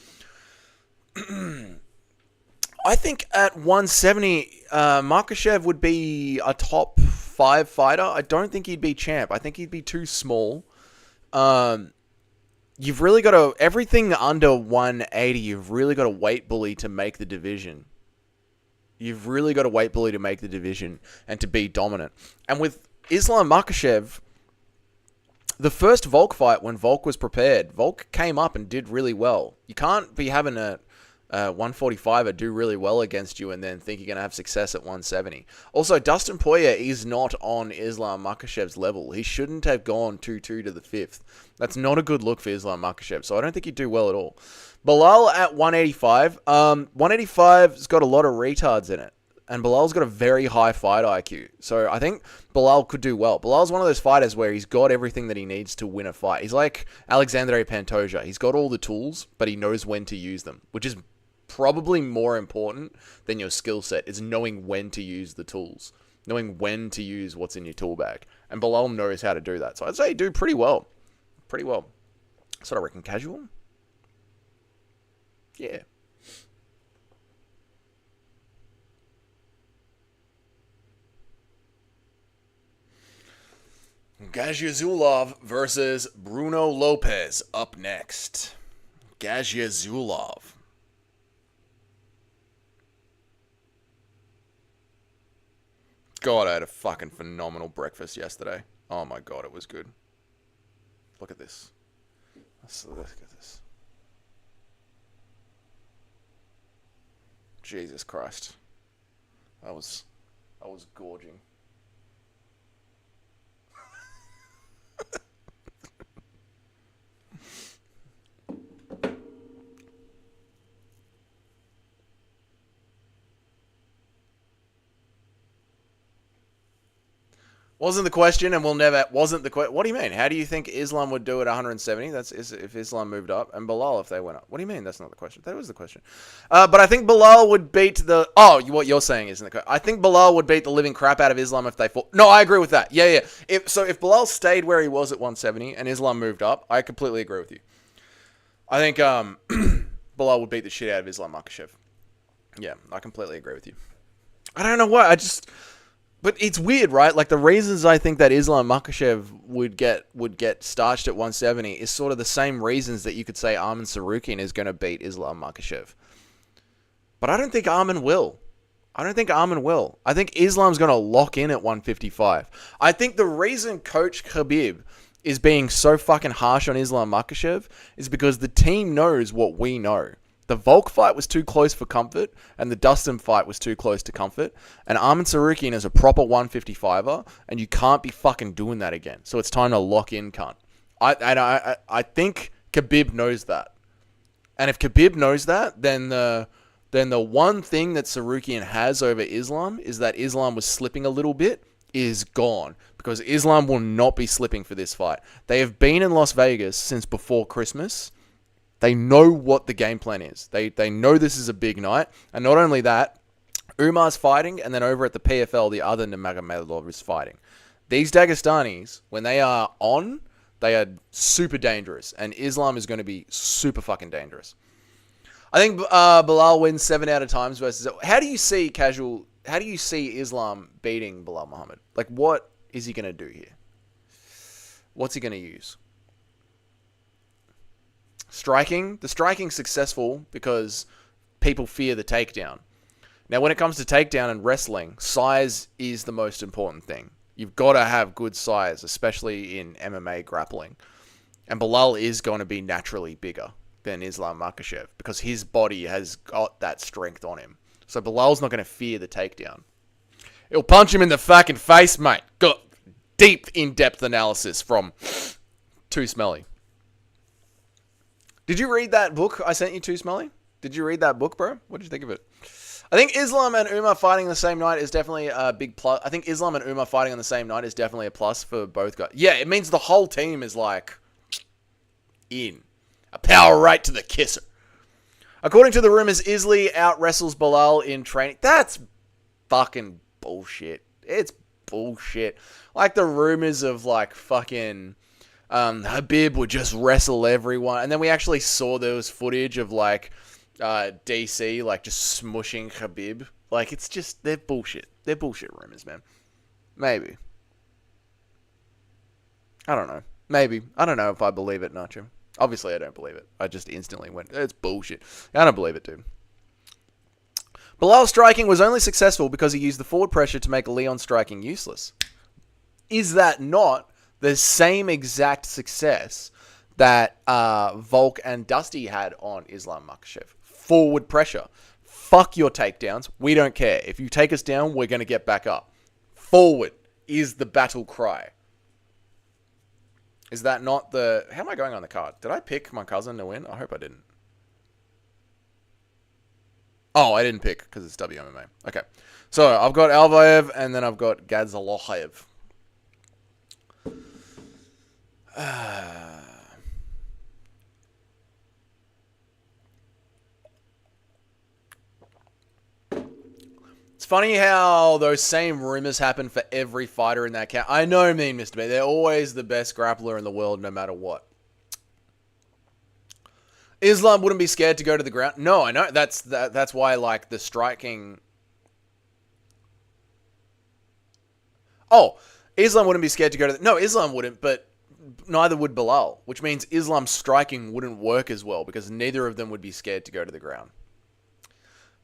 A: I think at 170, Makhachev would be a top 5 fighter. I don't think he'd be champ. I think he'd be too small. You've really got to... Everything under 180, you've really got to weight bully to make the division. You've really got to weight bully to make the division and to be dominant. And with Islam Makhachev, the first Volk fight, when Volk was prepared, Volk came up and did really well. You can't be having a 145er do really well against you and then think you're going to have success at 170. Also, Dustin Poirier is not on Islam Makhachev's level. He shouldn't have gone 2-2 to the 5th. That's not a good look for Islam Makhachev, so I don't think he'd do well at all. Bilal at 185. 185's got a lot of retards in it, and Bilal's got a very high fight IQ. So I think Bilal could do well. Bilal's one of those fighters where he's got everything that he needs to win a fight. He's like Alexandre Pantoja. He's got all the tools, but he knows when to use them, which is probably more important than your skill set, is knowing when to use the tools, knowing when to use what's in your tool bag. And Bilal knows how to do that. So I'd say he'd do pretty well. Pretty well. So I reckon casual. Yeah. Gaziazulov versus Bruno Lopez up next. Gaziazulov. God, I had a fucking phenomenal breakfast yesterday. Oh my God, it was good. Look at this. Let's look at this. Jesus Christ. I was gorging. Wasn't the question, and we'll never... Wasn't the question... What do you mean? How do you think Islam would do at 170? That's if Islam moved up, and Bilal if they went up. What do you mean? That's not the question. That was the question. But I think Bilal would beat the... Oh, what you're saying isn't the question. I think Bilal would beat the living crap out of Islam if they fought... No, I agree with that. Yeah. If Bilal stayed where he was at 170 and Islam moved up, I completely agree with you. I think Bilal would beat the shit out of Islam Makhachev. Yeah, I completely agree with you. I don't know why. But it's weird, right? Like, the reasons I think that Islam Makhachev would get starched at 170 is sort of the same reasons that you could say Arman Tsarukyan is going to beat Islam Makhachev. But I don't think Arman will. I think Islam's going to lock in at 155. I think the reason Coach Khabib is being so fucking harsh on Islam Makhachev is because the team knows what we know. The Volk fight was too close for comfort, and the Dustin fight was too close to comfort. And Arman Tsarukyan is a proper 155er, and you can't be fucking doing that again. So it's time to lock in, cunt. I think Khabib knows that. And if Khabib knows that, then the one thing that Tsarukyan has over Islam is that Islam was slipping a little bit is gone. Because Islam will not be slipping for this fight. They have been in Las Vegas since before Christmas. They know what the game plan is. They know this is a big night. And not only that, Umar's fighting, and then over at the PFL, the other Nurmagomedov is fighting. These Dagestanis, when they are on, they are super dangerous, and Islam is going to be super fucking dangerous. I think Bilal wins 7 out of times versus... How do you see Islam beating Bilal Muhammad? Like, what is he going to do here? What's he going to use? Striking? The striking's successful because people fear the takedown. Now, when it comes to takedown and wrestling, size is the most important thing. You've got to have good size, especially in MMA grappling. And Bilal is going to be naturally bigger than Islam Makhachev because his body has got that strength on him. So Bilal's not going to fear the takedown. He'll punch him in the fucking face, mate. Got deep, in-depth analysis from Too Smelly. Did you read that book I sent you, Too Smelly? Did you read that book, bro? What did you think of it? I think Islam and Umar fighting the same night is definitely a big plus. I think Islam and Umar fighting on the same night is definitely a plus for both guys. Yeah, it means the whole team is like in. A power right to the kisser. According to the rumors, Isley out-wrestles Bilal in training. That's fucking bullshit. It's bullshit. Like the rumors of like fucking Habib would just wrestle everyone. And then we actually saw there was footage of like DC like just smushing Habib. Like it's just, they're bullshit. They're bullshit rumors, man. Maybe. I don't know. Maybe. I don't know if I believe it, Nacho. Obviously, I don't believe it. I just instantly went, it's bullshit. I don't believe it, dude. Bilal's striking was only successful because he used the forward pressure to make Leon's striking useless. Is that not the same exact success that Volk and Dusty had on Islam Makhachev? Forward pressure. Fuck your takedowns. We don't care. If you take us down, we're going to get back up. Forward is the battle cry. Is that not the... How am I going on the card? Did I pick my cousin to win? I hope I didn't. Oh, I didn't pick because it's WMMA. Okay. So, I've got Alvaev and then I've got Gadzalohayev. It's funny how those same rumors happen for every fighter in that camp. I know, Mr. B. They're always the best grappler in the world, no matter what. Islam wouldn't be scared to go to the ground. No, I know. That's why, like, the striking... Oh, Islam wouldn't be scared to go to the... No, Islam wouldn't, but neither would Bilal. Which means Islam's striking wouldn't work as well, because neither of them would be scared to go to the ground.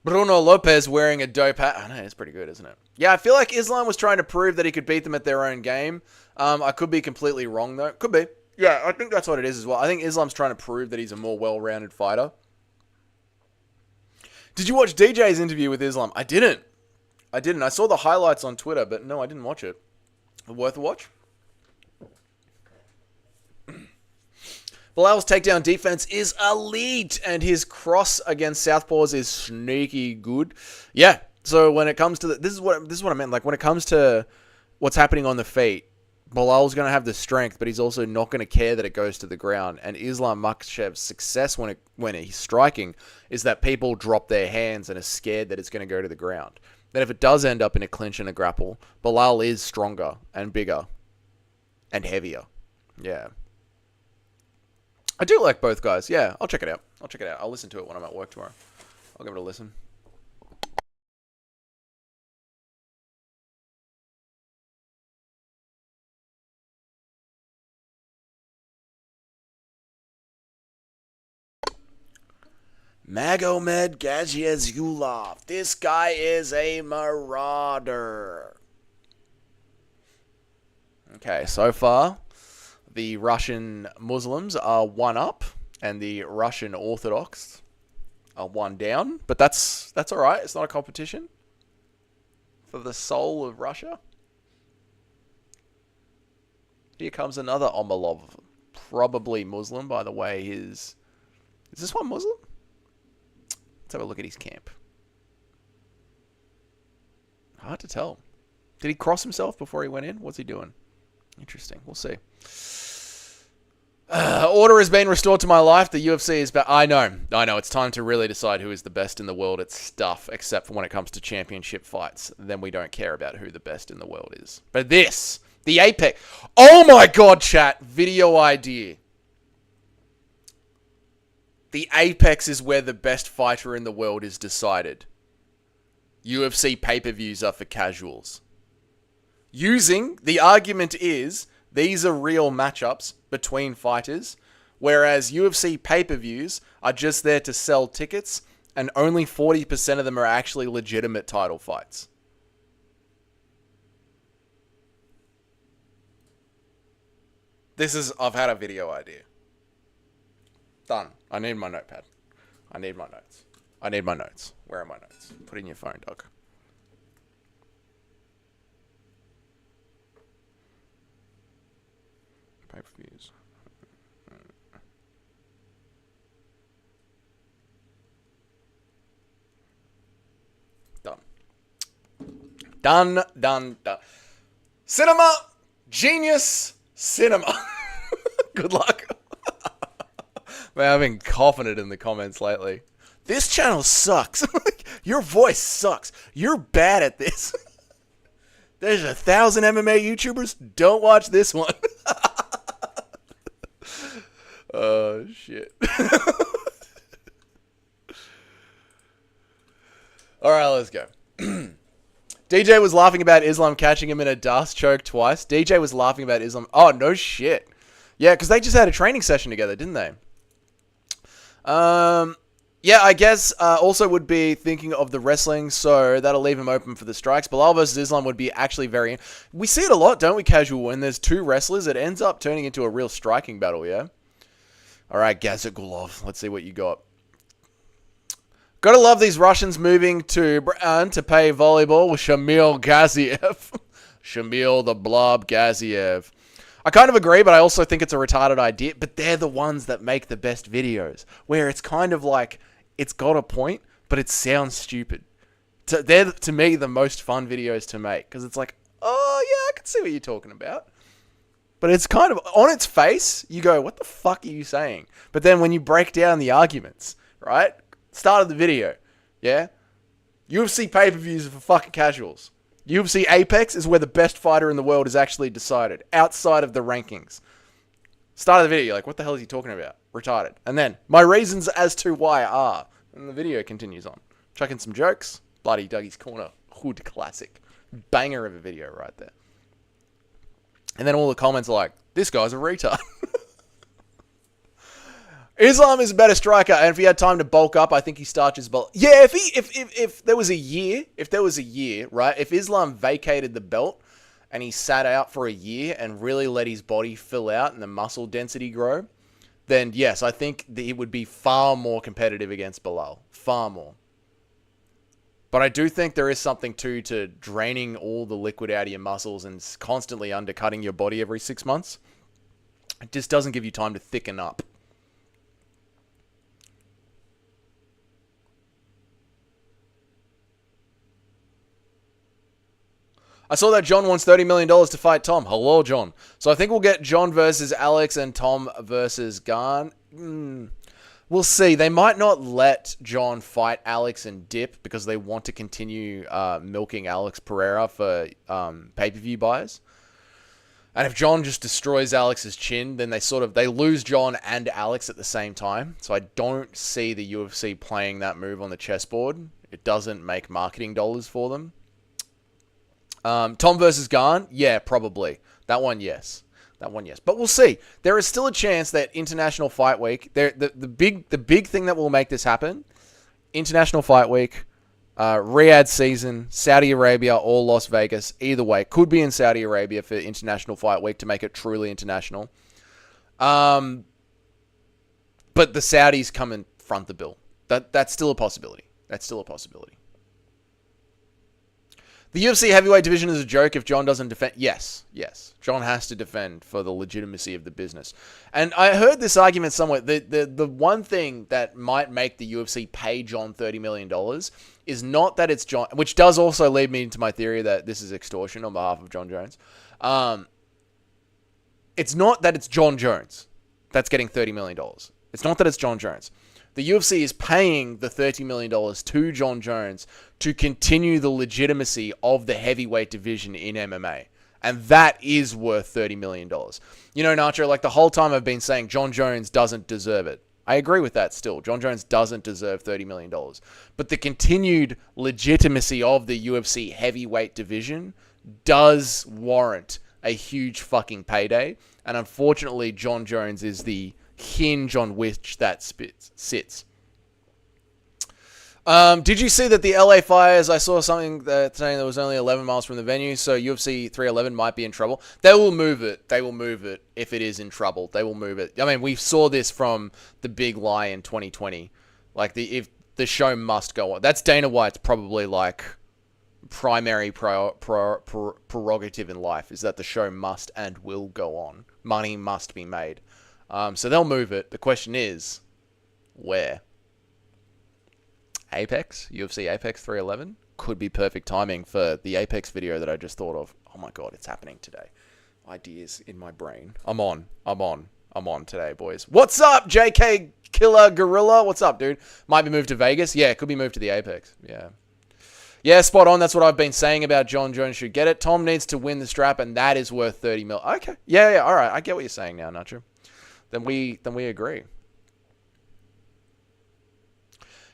A: Bruno Lopez wearing a dope hat. I know, it's pretty good, isn't it? Yeah, I feel like Islam was trying to prove that he could beat them at their own game. I could be completely wrong, though. Could be. Yeah, I think that's what it is as well. I think Islam's trying to prove that he's a more well-rounded fighter. Did you watch DJ's interview with Islam? I didn't. I saw the highlights on Twitter, but no, I didn't watch it. Worth a watch? Bilal's takedown defense is elite, and his cross against southpaws is sneaky good. Yeah, so when it comes to this is what I meant. Like when it comes to what's happening on the feet, Bilal's going to have the strength, but he's also not going to care that it goes to the ground. And Islam Makhachev's success when he's striking is that people drop their hands and are scared that it's going to go to the ground. Then if it does end up in a clinch and a grapple, Bilal is stronger and bigger and heavier. Yeah. I do like both guys. Yeah, I'll check it out. I'll listen to it when I'm at work tomorrow. I'll give it a listen. Magomed Gadzhiyazulov. This guy is a marauder. Okay, so far, the Russian Muslims are 1 up, and the Russian Orthodox are 1 down. But that's all right. It's not a competition for the soul of Russia. Here comes another Omalov, probably Muslim, by the way. Is this one Muslim? Let's have a look at his camp. Hard to tell. Did he cross himself before he went in? What's he doing? Interesting. We'll see. Order has been restored to my life. The UFC is back. I know. It's time to really decide who is the best in the world at stuff, except for when it comes to championship fights. Then we don't care about who the best in the world is. But this, the Apex. Oh my God, chat. Video idea. The Apex is where the best fighter in the world is decided. UFC pay-per-views are for casuals. The argument is, these are real matchups between fighters, whereas UFC pay-per-views are just there to sell tickets, and only 40% of them are actually legitimate title fights. I've had a video idea. Done. I need my notepad. I need my notes. Where are my notes? Put in your phone, dog. Pay-per-views. Done. Cinema! Genius! Cinema! Good luck. Man, I've been coughing it in the comments lately. This channel sucks. Your voice sucks. You're bad at this. There's 1,000 MMA YouTubers. Don't watch this one. Oh, shit. Alright, let's go. DJ was laughing about Islam catching him in a dust choke twice. DJ was laughing about Islam. Oh, no shit. Yeah, because they just had a training session together, didn't they? Yeah, I guess also would be thinking of the wrestling, so that'll leave him open for the strikes. Bilal versus Islam would be actually very... We see it a lot, don't we, casual? When there's two wrestlers, it ends up turning into a real striking battle, yeah? Alright, Gazagulov, let's see what you got. Gotta love these Russians moving to Britain to play volleyball with Shamil Gaziev. Shamil the Blob Gaziev. I kind of agree, but I also think it's a retarded idea. But they're the ones that make the best videos, where it's kind of like, it's got a point, but it sounds stupid. They're, to me, the most fun videos to make, because it's like, oh, yeah, I can see what you're talking about. But it's kind of, on its face, you go, what the fuck are you saying? But then when you break down the arguments, right? Start of the video, yeah? UFC pay-per-views are for fucking casuals. UFC Apex is where the best fighter in the world is actually decided, outside of the rankings. Start of the video, you're like, what the hell is he talking about? Retarded. And then, my reasons as to why are. And the video continues on. Chuck in some jokes. Bloody Dougie's Corner. Hood classic. Banger of a video right there. And then all the comments are like, this guy's a retard. Islam is a better striker, and if he had time to bulk up, I think he starches bulk. Yeah, if there was a year, right? If Islam vacated the belt and he sat out for a year and really let his body fill out and the muscle density grow, then yes, I think that he would be far more competitive against Bilal. Far more. But I do think there is something to draining all the liquid out of your muscles and constantly undercutting your body every 6 months. It just doesn't give you time to thicken up. I saw that John wants $30 million to fight Tom. Hello, John. So I think we'll get John versus Alex and Tom versus Garn. We'll see. They might not let John fight Alex and dip because they want to continue milking Alex Pereira for pay-per-view buys. And if John just destroys Alex's chin, then they lose John and Alex at the same time. So I don't see the UFC playing that move on the chessboard. It doesn't make marketing dollars for them. Tom versus Garn? Yeah, probably. That one, yes. But we'll see. There is still a chance that International Fight Week, the big thing that will make this happen, International Fight Week, Riyadh season, Saudi Arabia or Las Vegas, either way. Could be in Saudi Arabia for International Fight Week to make it truly international. But the Saudis come and front the bill. That's still a possibility. The UFC heavyweight division is a joke if John doesn't defend. Yes. John has to defend for the legitimacy of the business. And I heard this argument somewhere. The one thing that might make the UFC pay John $30 million is not that it's John, which does also lead me into my theory that this is extortion on behalf of John Jones. It's not that it's John Jones. that's getting $30 million. It's not that it's Jon Jones. The UFC is paying the $30 million to Jon Jones to continue the legitimacy of the heavyweight division in MMA. And that is worth $30 million. You know, Nacho, like the whole time I've been saying Jon Jones doesn't deserve it. I agree with that still. Jon Jones doesn't deserve $30 million. But the continued legitimacy of the UFC heavyweight division does warrant a huge fucking payday. And unfortunately, Jon Jones is the hinge on which that sits. Did you see that the LA Fires, I saw something that saying there was only 11 miles from the venue, so UFC 311 might be in trouble. They will move it. They will move it if it is in trouble. They will move it. I mean, we saw this from the big lie in 2020. Like, if the show must go on. That's Dana White's probably, like, primary prerogative in life, is that the show must and will go on. Money must be made. So they'll move it. The question is, where? Apex, UFC Apex 311 could be perfect timing for the Apex video that I just thought of. Oh my god, it's happening today. Ideas in my brain. I'm on today, boys. What's up, JK Killer Gorilla? What's up, dude? Might be moved to Vegas. Yeah, it could be moved to the Apex. Yeah, spot on. That's what I've been saying about Jon Jones should get it. Tom needs to win the strap, and that is worth 30 mil. Okay. Yeah, all right. I get what you're saying now, Nacho. Then we agree.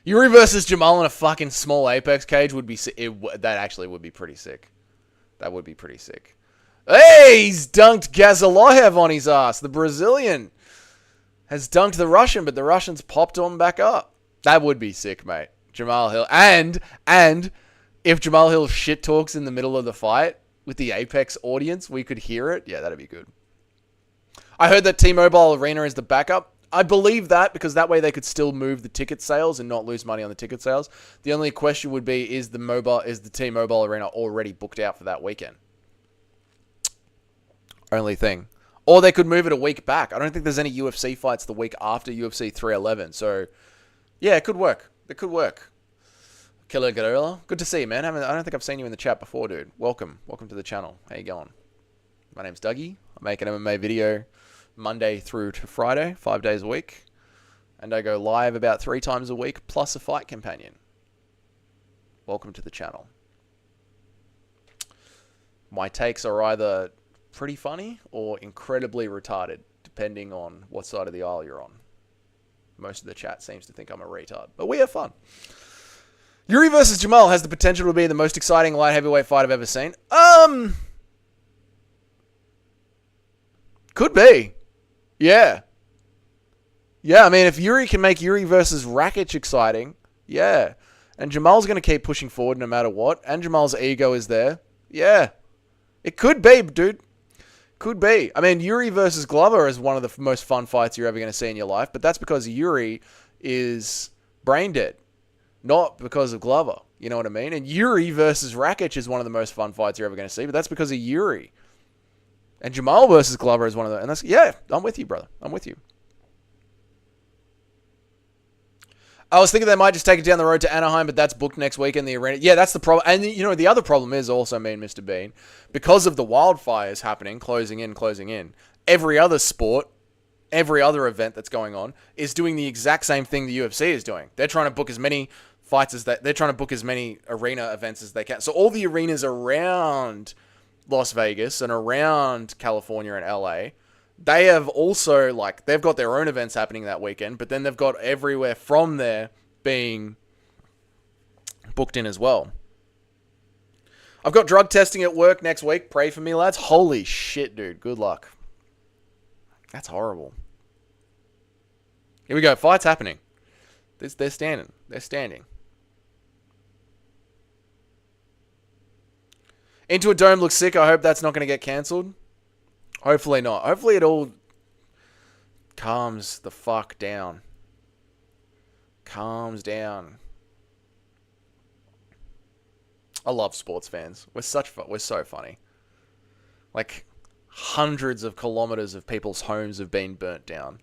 A: Yuri versus Jamal in a fucking small Apex cage would be that actually would be pretty sick. That would be pretty sick. Hey, he's dunked Gazaloyev on his ass. The Brazilian has dunked the Russian, but the Russian's popped him back up. That would be sick, mate. Jamal Hill. And if Jamal Hill shit talks in the middle of the fight with the Apex audience, we could hear it. Yeah, that'd be good. I heard that T-Mobile Arena is the backup. I believe that because that way they could still move the ticket sales and not lose money on the ticket sales. The only question would be, is the T-Mobile Arena already booked out for that weekend? Only thing. Or they could move it a week back. I don't think there's any UFC fights the week after UFC 311. So, yeah, it could work. It could work. Killer Gorilla, good to see you, man. I don't think I've seen you in the chat before, dude. Welcome to the channel. How you going? My name's Dougie. I make an MMA video Monday through to Friday, 5 days a week. And I go live about 3 times a week, plus a fight companion. Welcome to the channel. My takes are either pretty funny or incredibly retarded, depending on what side of the aisle you're on. Most of the chat seems to think I'm a retard, but we have fun. Yuri versus Jamal has the potential to be the most exciting light heavyweight fight I've ever seen. Could be. Yeah. Yeah, I mean, if Yuri can make Yuri versus Rakic exciting, yeah. And Jamal's going to keep pushing forward no matter what, and Jamal's ego is there, yeah. It could be, dude. Could be. I mean, Yuri versus Glover is one of the most fun fights you're ever going to see in your life, but that's because Yuri is brain dead, not because of Glover. You know what I mean? And Yuri versus Rakic is one of the most fun fights you're ever going to see, but that's because of Yuri. And Jamal versus Glover is one of the... And that's... Yeah, I'm with you, brother. I'm with you. I was thinking they might just take it down the road to Anaheim, but that's booked next week in the arena. Yeah, that's the problem. And, you know, the other problem is also, me and Mr. Bean, because of the wildfires happening, closing in, every other sport, every other event that's going on is doing the exact same thing the UFC is doing. They're trying to book as many fights as they're trying to book as many arena events as they can. So all the arenas around Las Vegas and around California and LA, they have also, like, they've got their own events happening that weekend, but then they've got everywhere from there being booked in as well. I've got drug testing at work next week. Pray for me, lads. Holy shit, dude. Good luck. That's horrible. Here we go. Fight's happening. They're standing. They're standing. Into a Dome looks sick. I hope that's not going to get cancelled. Hopefully not. Hopefully it all calms the fuck down. Calms down. I love sports fans. We're so funny. Like, hundreds of kilometers of people's homes have been burnt down.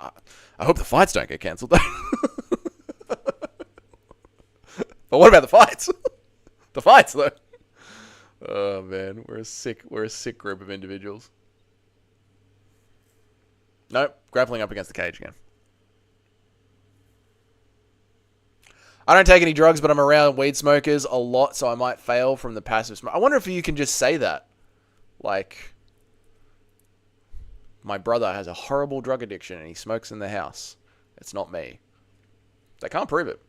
A: I hope the fights don't get cancelled though. But what about the fights? The fights though. Oh man, we're a sick group of individuals. Nope. Grappling up against the cage again. I don't take any drugs, but I'm around weed smokers a lot, so I might fail from the passive smoke. I wonder if you can just say that. Like, my brother has a horrible drug addiction and he smokes in the house. It's not me. They can't prove it.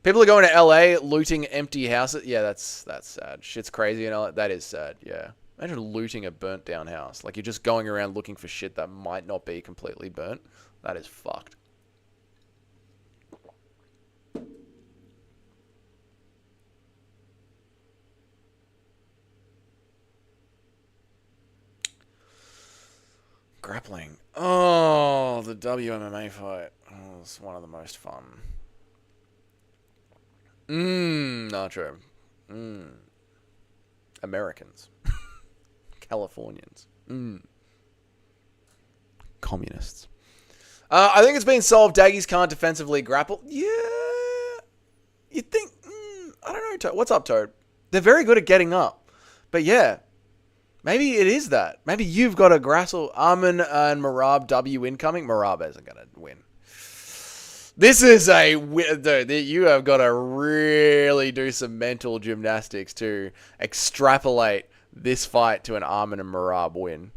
A: People are going to LA looting empty houses. Yeah, that's sad. Shit's crazy and all. That is sad, yeah. Imagine looting a burnt down house. Like, you're just going around looking for shit that might not be completely burnt. That is fucked. Grappling. Oh, the WMMA fight. Oh, it's one of the most fun. Nacho. Americans. Californians. Communists. I think it's been solved. Daggies can't defensively grapple. Yeah. You think... I don't know, Toad. What's up, Toad? They're very good at getting up. But yeah. Maybe it is that. Maybe you've got a grapple. Armin and Marab W incoming. Marab isn't going to win. This is a... Dude, you have got to really do some mental gymnastics to extrapolate this fight to an Armin and Marab win.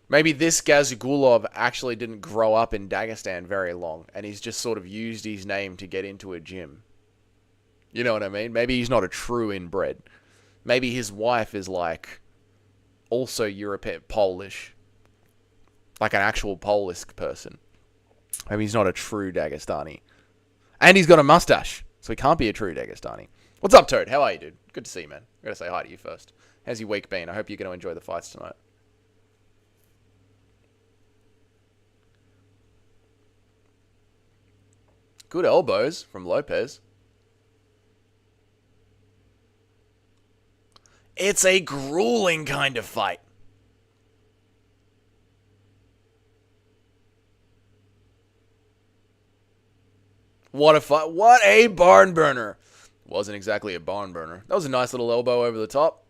A: Maybe this Gazgulov actually didn't grow up in Dagestan very long, and he's just sort of used his name to get into a gym. You know what I mean? Maybe he's not a true inbred. Maybe his wife is like... also European, Polish. Like an actual Polish person. Maybe he's not a true Dagestani. And he's got a mustache, so he can't be a true Dagestani. What's up, Toad? How are you, dude? Good to see you, man. I gotta say hi to you first. How's your week been? I hope you're going to enjoy the fights tonight. Good elbows from Lopez. It's a grueling kind of fight. What a fight. What a barn burner. Wasn't exactly a barn burner. That was a nice little elbow over the top.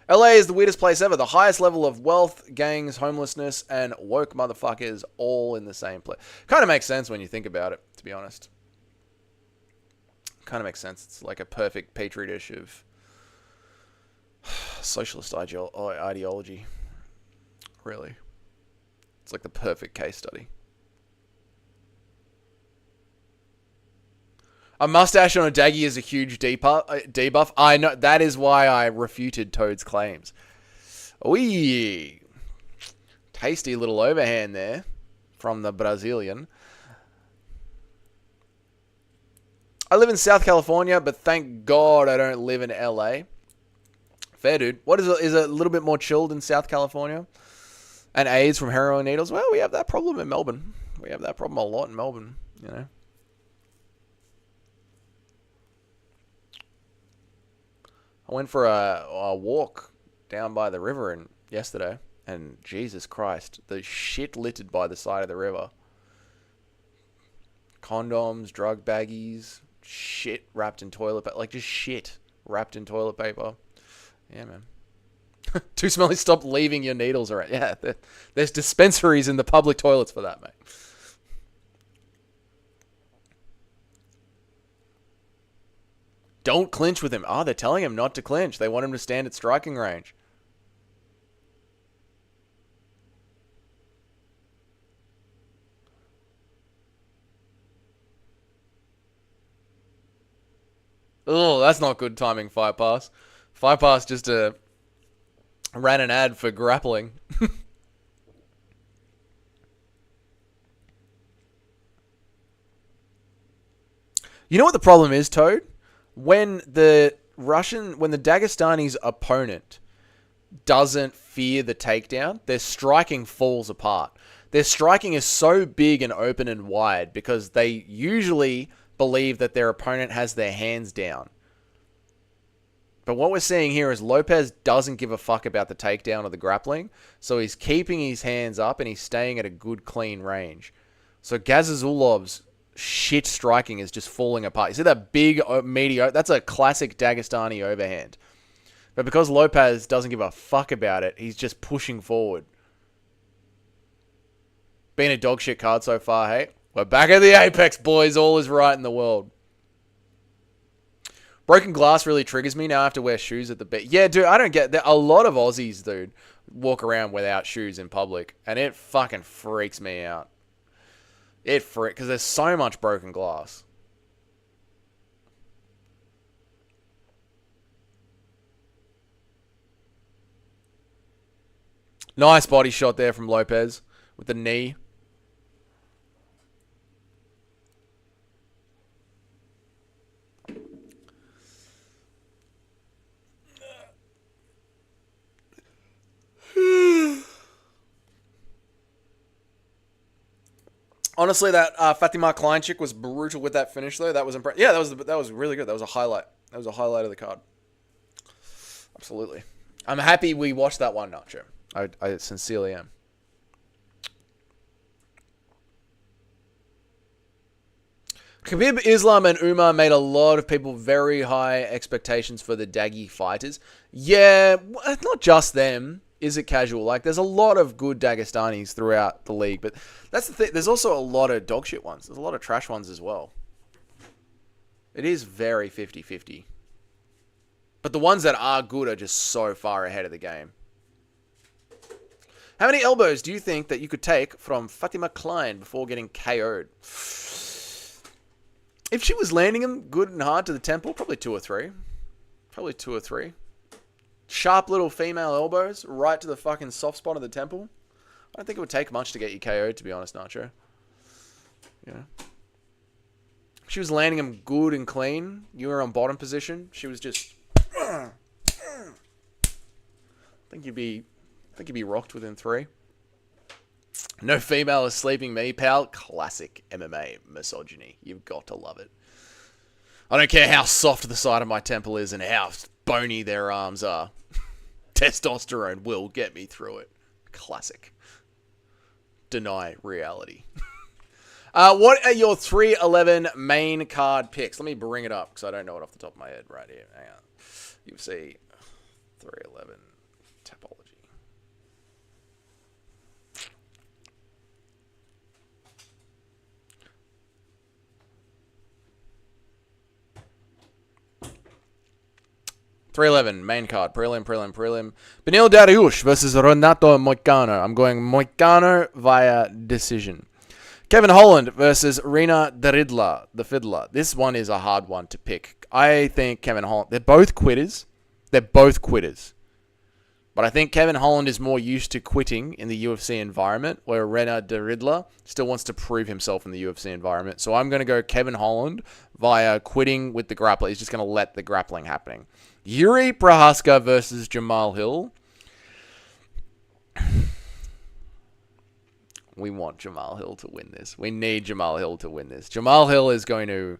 A: LA is the weirdest place ever. The highest level of wealth, gangs, homelessness, and woke motherfuckers all in the same place. Kind of makes sense when you think about it, to be honest. Kind of makes sense. It's like a perfect petri dish of socialist ideology. Really. It's like the perfect case study. A mustache on a daggy is a huge debuff. I know. That is why I refuted Toad's claims. Wee. Tasty little overhand there from the Brazilian. I live in South California, but thank God I don't live in LA. Fair, dude. What is it? Is it a little bit more chilled in South California? And AIDS from heroin needles? Well, we have that problem in Melbourne. We have that problem a lot in Melbourne, you know. I went for a walk down by the river yesterday, and Jesus Christ, the shit littered by the side of the river. Condoms, drug baggies, shit wrapped in toilet paper, like just shit wrapped in toilet paper. Yeah, man. Too smelly, stop leaving your needles around. Yeah, there's dispensaries in the public toilets for that, mate. Don't clinch with him. Oh, they're telling him not to clinch. They want him to stand at striking range. Oh, that's not good timing, Fight Pass. Fight Pass just ran an ad for grappling. You know what the problem is, Toad? When the Dagestani's opponent doesn't fear the takedown, their striking falls apart. Their striking is so big and open and wide because they usually believe that their opponent has their hands down. But what we're seeing here is Lopez doesn't give a fuck about the takedown or the grappling, so he's keeping his hands up and he's staying at a good, clean range. So Gazizulov's shit striking is just falling apart. You see that big, meaty... That's a classic Dagestani overhand. But because Lopez doesn't give a fuck about it, he's just pushing forward. Been a dog shit card so far, hey? We're back at the apex, boys. All is right in the world. Broken glass really triggers me. Now I have to wear shoes at the bet. Yeah, dude, I don't get that. A lot of Aussies, dude, walk around without shoes in public, and it fucking freaks me out. Because there's so much broken glass. Nice body shot there from Lopez with the knee. Honestly, that Fatima Klein chick was brutal with that finish, though. That was impressive. Yeah, that was really good. That was a highlight. That was a highlight of the card. Absolutely. I'm happy we watched that one, Nacho. I sincerely am. Khabib, Islam, and Umar made a lot of people very high expectations for the Daggy fighters. Yeah, not just them. Is it casual? Like, there's a lot of good Dagestanis throughout the league, but that's the thing. There's also a lot of dog shit ones. There's a lot of trash ones as well. It is very 50-50. But the ones that are good are just so far ahead of the game. How many elbows do you think that you could take from Fatima Klein before getting KO'd? If she was landing them good and hard to the temple, probably 2 or 3. Probably 2 or 3. Sharp little female elbows right to the fucking soft spot of the temple. I don't think it would take much to get you KO'd, to be honest, Nacho. You know? If she was landing them good and clean, you were on bottom position, she was just... I think you'd be rocked within 3. No female is sleeping me, pal. Classic MMA misogyny. You've got to love it. I don't care how soft the side of my temple is and how bony their arms are. Testosterone will get me through it. Classic. Deny reality. What are your 311 main card picks? Let me bring it up because I don't know it off the top of my head right here. Hang on. UFC 311 topology. .311 main card, prelim. Benil Dariush versus Renato Moicano. I'm going Moicano via decision. Kevin Holland versus Rina Daridla, the Fiddler. This one is a hard one to pick. I think Kevin Holland... They're both quitters. But I think Kevin Holland is more used to quitting in the UFC environment, where Rena Daridla still wants to prove himself in the UFC environment. So I'm going to go Kevin Holland via quitting with the grappler. He's just going to let the grappling happening. Yuri Prohaska versus Jamal Hill. We want Jamal Hill to win this. We need Jamal Hill to win this. Jamal Hill is going to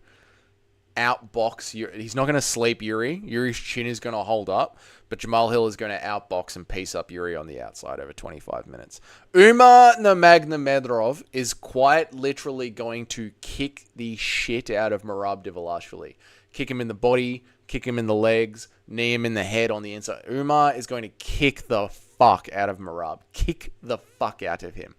A: outbox Yuri. He's not going to sleep Yuri. Yuri's chin is going to hold up, but Jamal Hill is going to outbox and piece up Yuri on the outside over 25 minutes. Umar Nurmagomedov is quite literally going to kick the shit out of Merab Dvalishvili. Kick him in the body, kick him in the legs, knee him in the head on the inside. Umar is going to kick the fuck out of Merab. Kick the fuck out of him.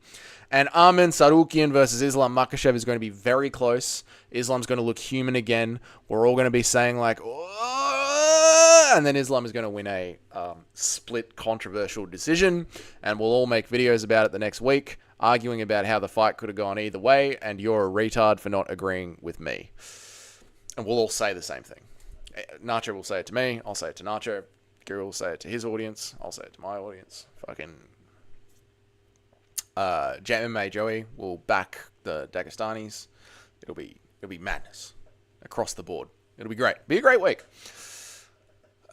A: And Armen Sarukian versus Islam Makhachev is going to be very close. Islam's going to look human again. We're all going to be saying like, oh! And then Islam is going to win a split controversial decision. And we'll all make videos about it the next week, arguing about how the fight could have gone either way. And you're a retard for not agreeing with me. And we'll all say the same thing. Nacho will say it to me. I'll say it to Nacho. Guru will say it to his audience. I'll say it to my audience. Fucking... MMA Joey will back the Dagestanis. It'll be madness across the board. It'll be great. Be a great week.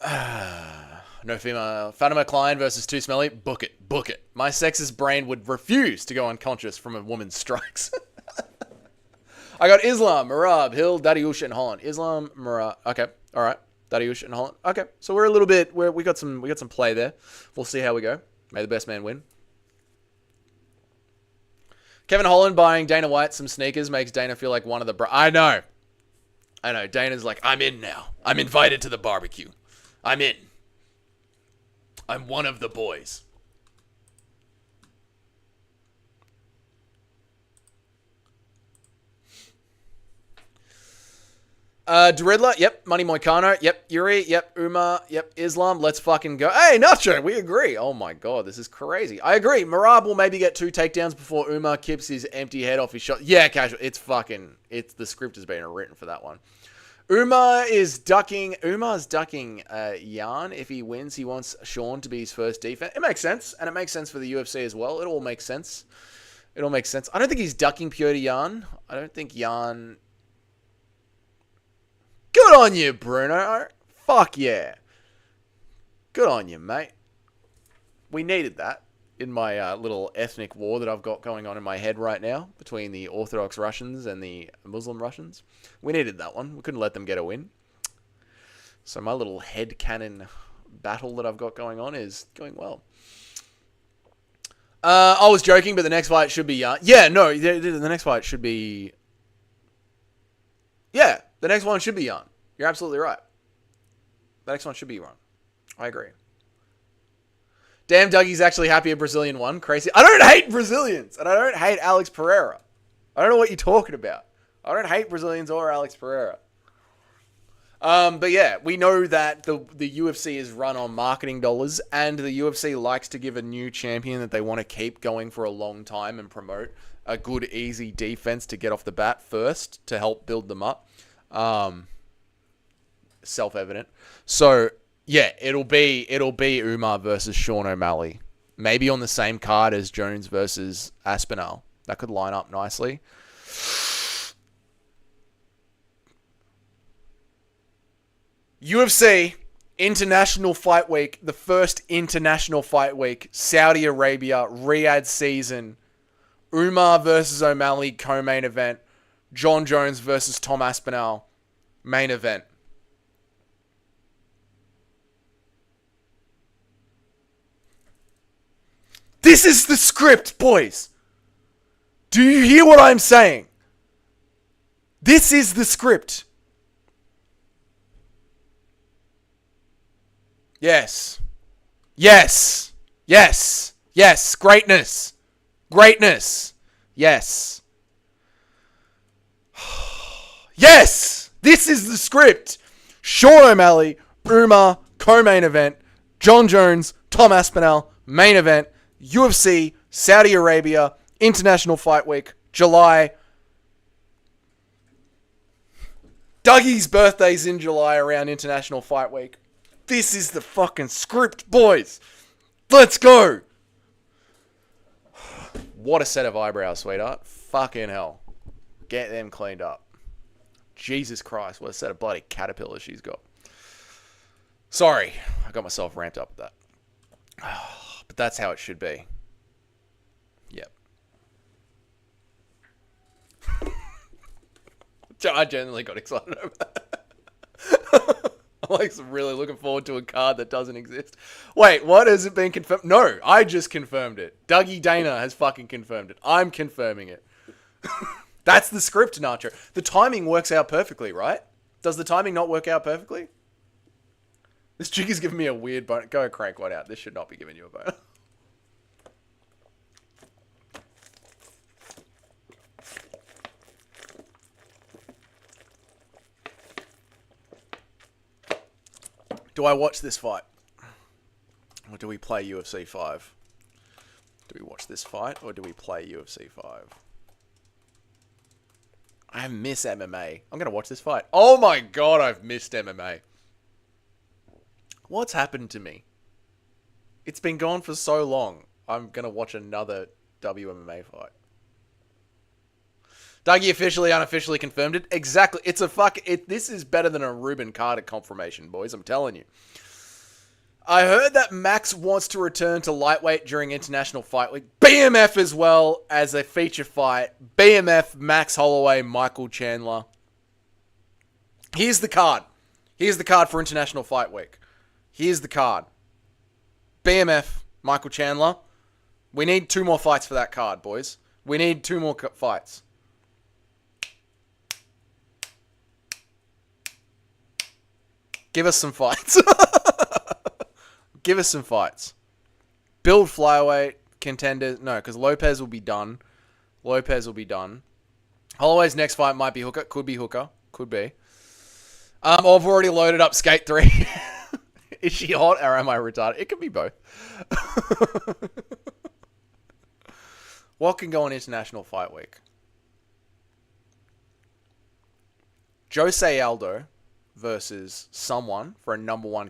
A: No female. Fatima Klein versus Too Smelly. Book it. My sexist brain would refuse to go unconscious from a woman's strikes. I got Islam, Merab, Hill, Dariush, and Holland. Islam, Merab. Okay, all right. Dariush and Holland. Okay, so we're a little bit. We got some play there. We'll see how we go. May the best man win. Kevin Holland buying Dana White some sneakers makes Dana feel like one of the... I know. Dana's like, I'm in now. I'm invited to the barbecue. I'm in. I'm one of the boys. Doridla, yep. Money Moicano, yep. Yuri, yep. Uma, yep. Islam, let's fucking go. Hey, Nacho, we agree. Oh my god, this is crazy. I agree. Marab will maybe get 2 takedowns before Uma kips his empty head off his shot. Yeah, casual. The script has been written for that one. Uma's ducking Jan. If he wins, he wants Sean to be his first defense. It makes sense, and it makes sense for the UFC as well. It all makes sense. I don't think he's ducking Petr Yan. I don't think Yan... Good on you, Bruno. Fuck yeah. Good on you, mate. We needed that in my little ethnic war that I've got going on in my head right now between the Orthodox Russians and the Muslim Russians. We needed that one. We couldn't let them get a win. So my little headcanon battle that I've got going on is going well. I was joking, but the next fight should be... yeah, no, the next fight should be... Yeah, the next one should be Jan. You're absolutely right. The next one should be Jan. I agree. Damn, Dougie's actually happy a Brazilian won. Crazy. I don't hate Brazilians, and I don't hate Alex Pereira. I don't know what you're talking about. I don't hate Brazilians or Alex Pereira. But yeah, we know that the UFC is run on marketing dollars, and the UFC likes to give a new champion that they want to keep going for a long time and promote a good, easy defense to get off the bat first to help build them up. Self-evident. So yeah, it'll be Umar versus Sean O'Malley, maybe on the same card as Jones versus Aspinall. That could line up nicely. UFC International Fight Week, the first International Fight Week, Saudi Arabia, Riyadh season. Umar versus O'Malley, co-main event. John Jones versus Tom Aspinall, main event. This is the script, boys. Do you hear what I'm saying? This is the script. Yes. Yes. Yes. Yes. Greatness. Greatness. Yes. Yes! This is the script. Sean O'Malley, Umar, co-main event. John Jones, Tom Aspinall, main event. UFC, Saudi Arabia, International Fight Week, July. Dougie's birthday's in July around International Fight Week. This is the fucking script, boys. Let's go. What a set of eyebrows, sweetheart. Fucking hell. Get them cleaned up. Jesus Christ, what a set of bloody caterpillars she's got. Sorry, I got myself ramped up with that. But that's how it should be. Yep. I genuinely got excited over that. I'm like really looking forward to a card that doesn't exist. Wait, what? Has it been confirmed? No, I just confirmed it. Dougie Dana has fucking confirmed it. I'm confirming it. That's the script, Nacho. The timing works out perfectly, right? Does the timing not work out perfectly? This chick is giving me a weird bonus. Go crank one out. This should not be giving you a bonus. Do I watch this fight? Or do we play UFC 5? Do we watch this fight or do we play UFC 5? I miss MMA. I'm going to watch this fight. Oh my god, I've missed MMA. What's happened to me? It's been gone for so long. I'm going to watch another WMMA fight. Dougie officially, unofficially confirmed it. Exactly. It's a this is better than a Ruben Carter confirmation, boys. I'm telling you. I heard that Max wants to return to lightweight during International Fight Week. BMF as well as a feature fight. BMF, Max Holloway, Michael Chandler. Here's the card. Here's the card for International Fight Week. Here's the card. BMF, Michael Chandler. We need 2 more fights for that card, boys. We need 2 more fights. Give us some fights. Give us some fights. Build flyweight contenders. No, because Lopez will be done. Holloway's next fight might be Hooker. Could be Hooker. Could be. I've already loaded up Skate 3. Is she hot or am I retarded? It could be both. What can go on International Fight Week? Jose Aldo versus someone for a number one.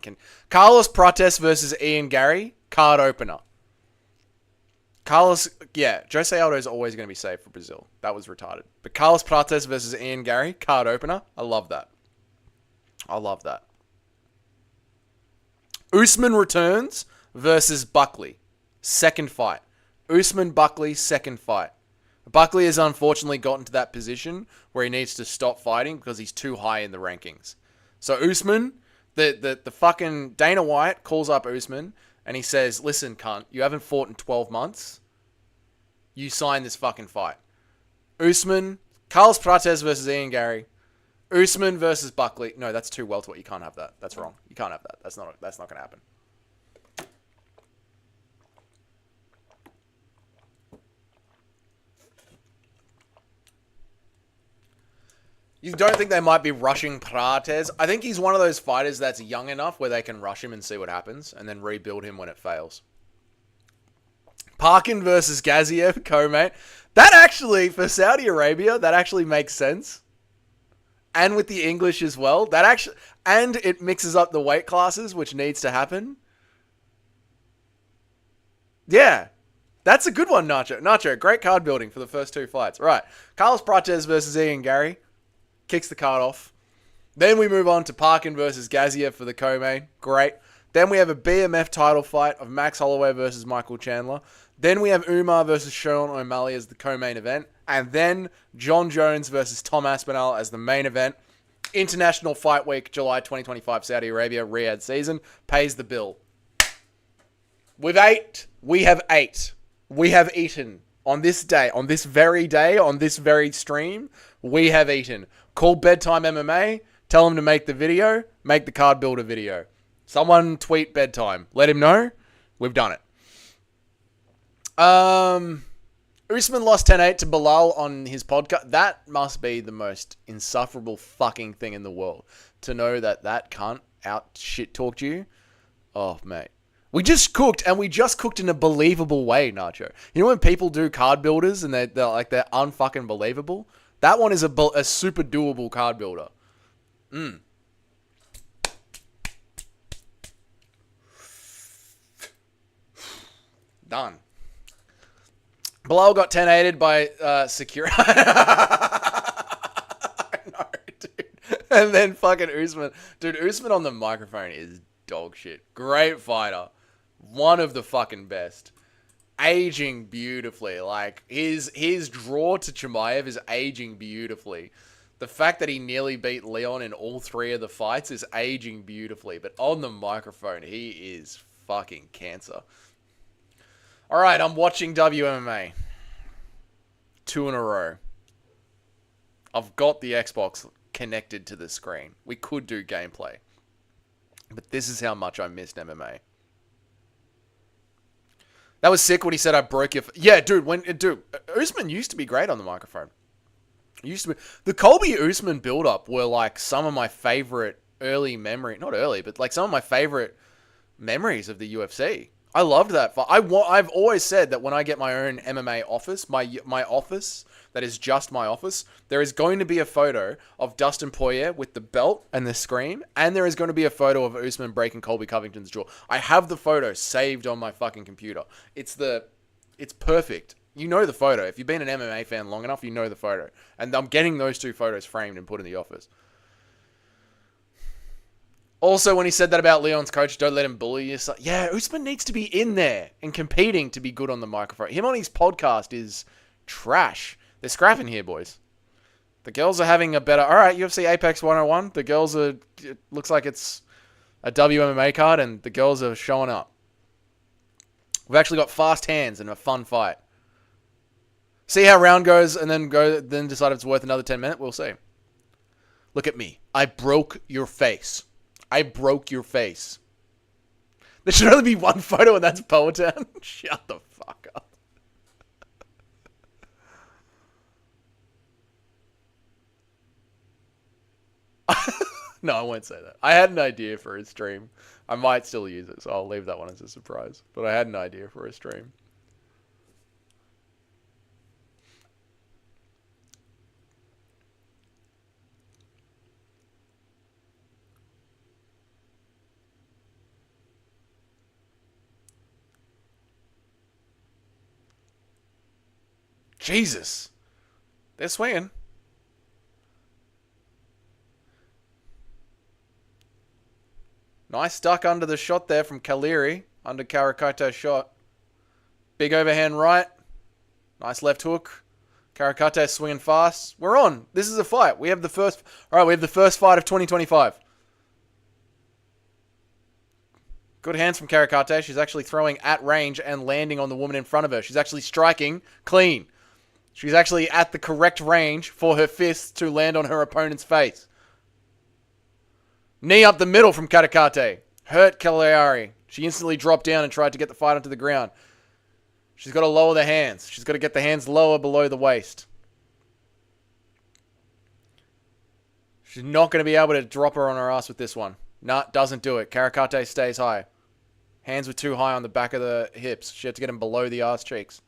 A: Carlos Prates versus Ian Gary. Card opener. Jose Aldo is always going to be safe for Brazil. That was retarded. But Carlos Prates versus Ian Gary. Card opener. I love that. Usman returns versus Buckley. Second fight. Usman Buckley, second fight. Buckley has unfortunately gotten to that position where he needs to stop fighting because he's too high in the rankings. So Usman, the fucking Dana White calls up Usman and he says, listen, cunt, you haven't fought in 12 months. You sign this fucking fight. Usman, Carlos Prates versus Ian Gary. Usman versus Buckley. No, that's too welterweight. You can't have that. That's wrong. You can't have that. That's not going to happen. You don't think they might be rushing Prates? I think he's one of those fighters that's young enough where they can rush him and see what happens and then rebuild him when it fails. Parkin versus Gaziev, co-main. That actually, for Saudi Arabia, that actually makes sense. And with the English as well. And it mixes up the weight classes, which needs to happen. Yeah. That's a good one, Nacho. Nacho, great card building for the first two fights. Right. Carlos Prates versus Ian Gary. Kicks the card off. Then we move on to Parkin versus Gaziev for the co-main. Great. Then we have a BMF title fight of Max Holloway versus Michael Chandler. Then we have Umar versus Sean O'Malley as the co-main event. And then John Jones versus Tom Aspinall as the main event. International Fight Week, July 2025, Saudi Arabia, Riyadh season. Pays the bill. We have eaten. On this day, on this very stream, we have eaten. Call Bedtime MMA. Tell him to make the video. Make the card builder video. Someone tweet Bedtime. Let him know. We've done it. Usman lost 10-8 to Bilal on his podcast. That must be the most insufferable fucking thing in the world. To know that cunt out shit talked you. Oh, mate. We just cooked in a believable way, Nacho. You know when people do card builders and they're unfucking believable? That one is a super doable card builder. Done. Bilal got 10-8'd by security. I know, dude. And then fucking Usman. Dude, Usman on the microphone is dog shit. Great fighter. One of the fucking best. Aging beautifully. Like, his draw to Chimaev is aging beautifully. The fact that he nearly beat Leon in all three of the fights is aging beautifully. But on the microphone, he is fucking cancer. Alright, I'm watching WMMA. 2 in a row. I've got the Xbox connected to the screen. We could do gameplay. But this is how much I missed MMA. That was sick when he said I broke your... Yeah, dude, Usman used to be great on the microphone. The Colby Usman build-up were like some of my favorite early memory... Not early, but like some of my favorite memories of the UFC. I loved that fight. I've always said that when I get my own MMA office, my office, that is just my office, there is going to be a photo of Dustin Poirier with the belt and the scream, and there is going to be a photo of Usman breaking Colby Covington's jaw. I have the photo saved on my fucking computer. It's perfect. You know the photo. If you've been an MMA fan long enough, you know the photo. And I'm getting those two photos framed and put in the office. Also, when he said that about Leon's coach, don't let him bully you. So, yeah, Usman needs to be in there and competing to be good on the microphone. Him on his podcast is trash. They're scrapping here, boys. The girls are having a better... All right, UFC Apex 101. The girls are... It looks like it's a WMMA card, and the girls are showing up. We've actually got fast hands and a fun fight. See how round goes, and then decide if it's worth another 10 minutes. We'll see. Look at me. I broke your face. I broke your face. There should only be one photo, and that's Poetown. Shut the fuck up. No, I won't say that. I had an idea for a stream. I might still use it, so I'll leave that one as a surprise. But I had an idea for a stream. Jesus. They're swinging. Nice duck under the shot there from Kaliri. Under Karakato's shot. Big overhand right. Nice left hook. Karakate swinging fast. We're on. This is a fight. We have the first... Alright, we have the first fight of 2025. Good hands from Karakate. She's actually throwing at range and landing on the woman in front of her. She's actually striking clean. She's actually at the correct range for her fists to land on her opponent's face. Knee up the middle from Karakate. Hurt Cagliari. She instantly dropped down and tried to get the fight onto the ground. She's got to lower the hands. She's got to get the hands lower below the waist. She's not going to be able to drop her on her ass with this one. Nah, doesn't do it. Karakate stays high. Hands were too high on the back of the hips. She had to get them below the ass cheeks.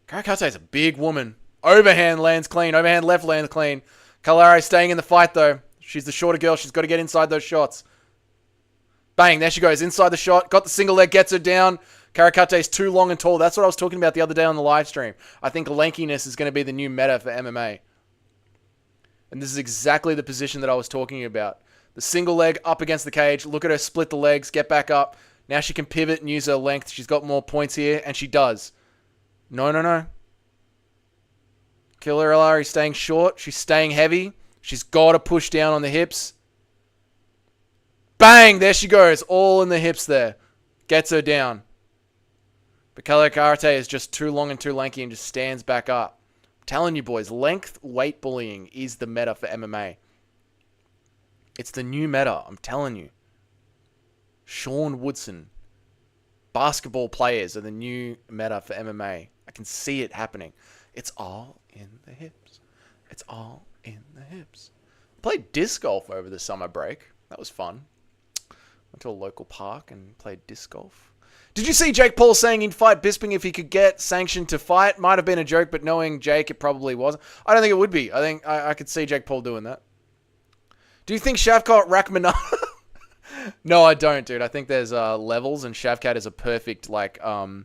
A: Karakate is a big woman. Overhand lands clean. Overhand left lands clean. Cagliari staying in the fight though. She's the shorter girl. She's got to get inside those shots. Bang. There she goes. Inside the shot. Got the single leg. Gets her down. Karakate's too long and tall. That's what I was talking about the other day on the live stream. I think lankiness is going to be the new meta for MMA. And this is exactly the position that I was talking about. The single leg up against the cage. Look at her split the legs. Get back up. Now she can pivot and use her length. She's got more points here. And she does. No. Cagliari staying short. She's staying heavy. She's got to push down on the hips. Bang! There she goes. All in the hips there. Gets her down. But Karakate is just too long and too lanky and just stands back up. I'm telling you boys, length weight bullying is the meta for MMA. It's the new meta. I'm telling you. Sean Woodson. Basketball players are the new meta for MMA. I can see it happening. It's all in the hips. It's all in the hips. Played disc golf over the summer break. That was fun. Went to a local park and played disc golf. Did you see Jake Paul saying he'd fight Bisping if he could get sanctioned to fight? Might have been a joke, but knowing Jake, it probably wasn't. I don't think it would be. I think I could see Jake Paul doing that. Do you think Shavkat Rakhmonov... No, I don't, dude. I think there's levels, and Shavkat is a perfect 15-7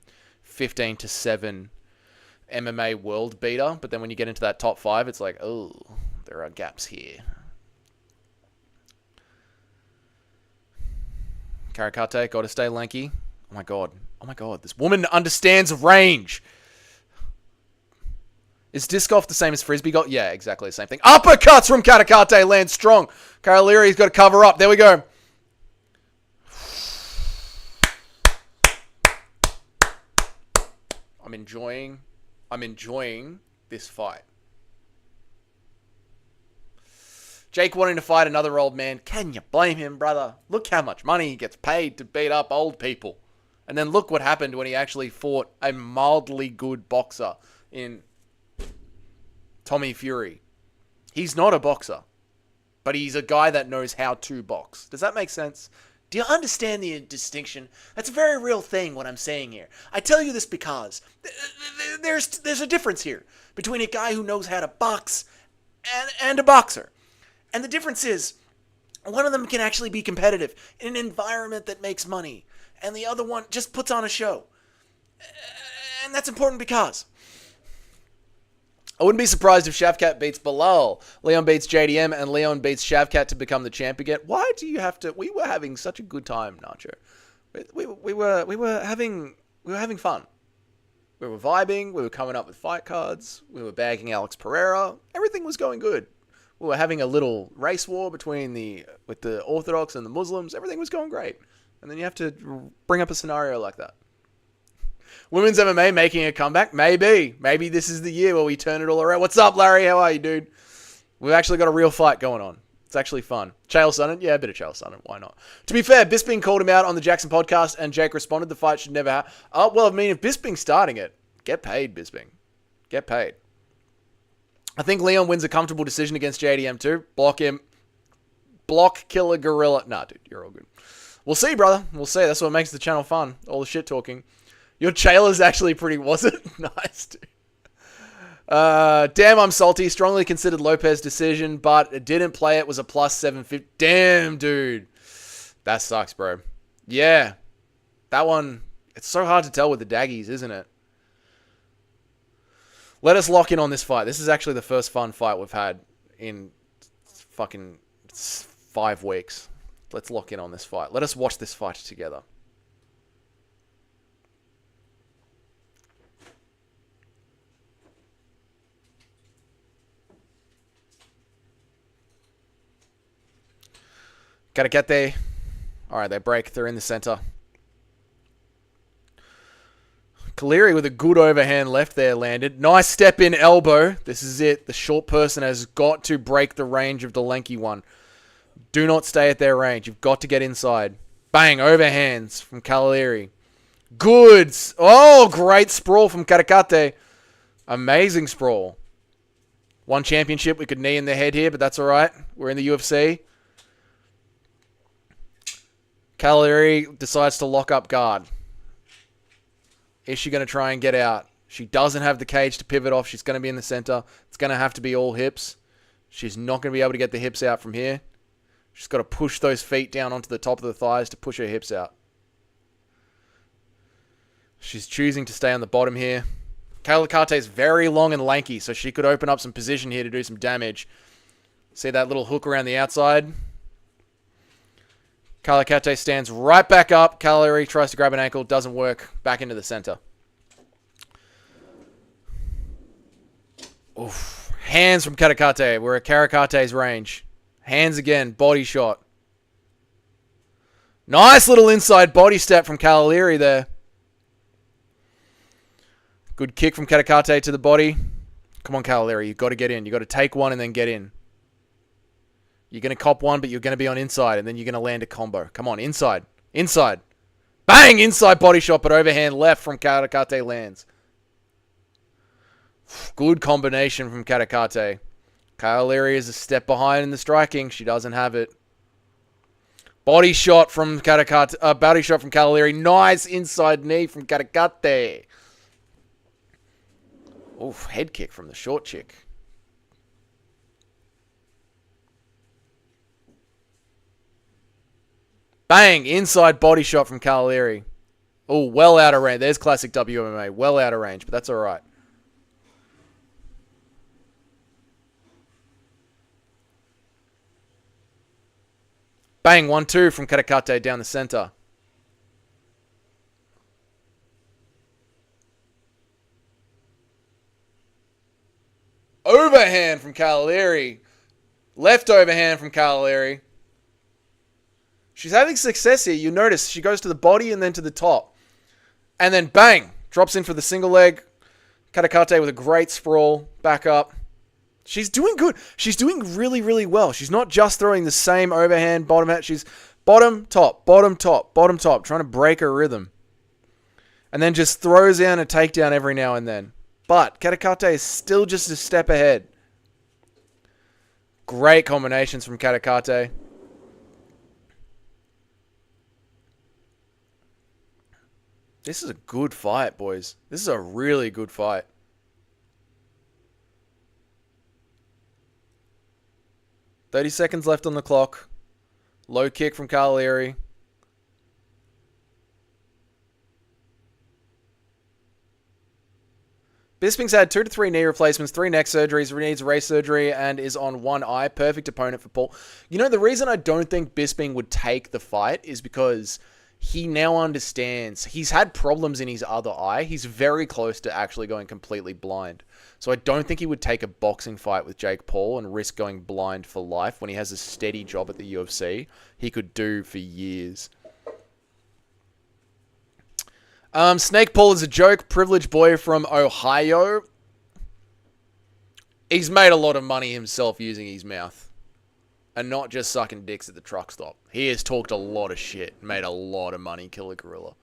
A: MMA world beater. But then when you get into that top 5, it's like, oh, there are gaps here. Karakate, got to stay lanky. Oh my god. This woman understands range. Is disc golf the same as frisbee golf? Yeah, exactly the same thing. Uppercuts from Karakate land strong. Cagliari's got to cover up. There we go. I'm enjoying this fight. Jake wanting to fight another old man. Can you blame him, brother? Look how much money he gets paid to beat up old people. And then look what happened when he actually fought a mildly good boxer in Tommy Fury. He's not a boxer, but he's a guy that knows how to box. Does that make sense? Do you understand the distinction? That's a very real thing, what I'm saying here. I tell you this because there's a difference here between a guy who knows how to box and a boxer. And the difference is, one of them can actually be competitive in an environment that makes money, and the other one just puts on a show. And that's important because I wouldn't be surprised if Shavkat beats Bilal, Leon beats JDM, and Leon beats Shavkat to become the champ again. Why do you have to... We were having such a good time, Nacho. We were having fun. We were vibing. We were coming up with fight cards. We were bagging Alex Pereira. Everything was going good. We were having a little race war between the Orthodox and the Muslims. Everything was going great. And then you have to bring up a scenario like that. Women's MMA making a comeback? Maybe. Maybe this is the year where we turn it all around. What's up, Larry? How are you, dude? We've actually got a real fight going on. It's actually fun. Chael Sonnen? Yeah, a bit of Chael Sonnen. Why not? To be fair, Bisping called him out on the Jackson podcast, and Jake responded, the fight should never happen. Oh, well, I mean, if Bisping's starting it, get paid, Bisping. Get paid. I think Leon wins a comfortable decision against JDM too. Block him. Block, killer, gorilla. Nah, dude, you're all good. We'll see, brother. We'll see. That's what makes the channel fun. All the shit talking. Your Chael is actually pretty... Was it? Nice, dude. Damn, I'm salty. Strongly considered Lopez decision, but it didn't play. It was a plus 750. Damn, dude. That sucks, bro. Yeah. That one, it's so hard to tell with the daggies, isn't it? Let us lock in on this fight. This is actually the first fun fight we've had in fucking 5 weeks. Let's lock in on this fight. Let us watch this fight together. Karakate. Alright, they break. They're in the center. Kaleri with a good overhand left there landed. Nice step in elbow. This is it. The short person has got to break the range of the lanky one. Do not stay at their range. You've got to get inside. Bang. Overhands from Kaleri. Good. Oh, great sprawl from Karakate. Amazing sprawl. One championship. We could knee in the head here, but that's alright. We're in the UFC. Kaleri decides to lock up guard. Is she going to try and get out? She doesn't have the cage to pivot off. She's going to be in the center. It's going to have to be all hips. She's not going to be able to get the hips out from here. She's got to push those feet down onto the top of the thighs to push her hips out. She's choosing to stay on the bottom here. Karakate is very long and lanky, so she could open up some position here to do some damage. See that little hook around the outside? Karakate stands right back up. Kaleri tries to grab an ankle. Doesn't work. Back into the center. Oof. Hands from Karakate. We're at Karakate's range. Hands again. Body shot. Nice little inside body step from Kaleri there. Good kick from Karakate to the body. Come on, Kaleri. You've got to get in. You've got to take one and then get in. You're going to cop one, but you're going to be on inside, and then you're going to land a combo. Come on, inside. Inside. Bang! Inside body shot, but overhand left from Karakate lands. Good combination from Karakate. Kaleri is a step behind in the striking. She doesn't have it. Body shot from Karakate. Body shot from Kaleri. Nice inside knee from Karakate. Oof, head kick from the short chick. Bang! Inside body shot from Kaleri. Oh, well out of range. There's classic WMMA. Well out of range, but that's alright. Bang! 1-2 from Karakate down the center. Overhand from Kaleri. Left overhand from Kaleri. She's having success here. You notice she goes to the body and then to the top. And then bang! Drops in for the single leg. Karakate with a great sprawl. Back up. She's doing good. She's doing really, really well. She's not just throwing the same overhand bottom hat. She's bottom, top, bottom, top, bottom, top. Trying to break her rhythm. And then just throws down a takedown every now and then. But Karakate is still just a step ahead. Great combinations from Karakate. This is a good fight, boys. This is a really good fight. $30 seconds left on the clock. Low kick from Kaleri. Bisping's had 2 to 3 knee replacements, 3 neck surgeries, needs race surgery, and is on one eye. Perfect opponent for Paul. You know, the reason I don't think Bisping would take the fight is because he now understands. He's had problems in his other eye. He's very close to actually going completely blind. So I don't think he would take a boxing fight with Jake Paul and risk going blind for life when he has a steady job at the UFC. He could do for years. Snake Paul is a joke. Privileged boy from Ohio. He's made a lot of money himself using his mouth. and not just sucking dicks at the truck stop. He has talked a lot of shit, made a lot of money, Killer Gorilla.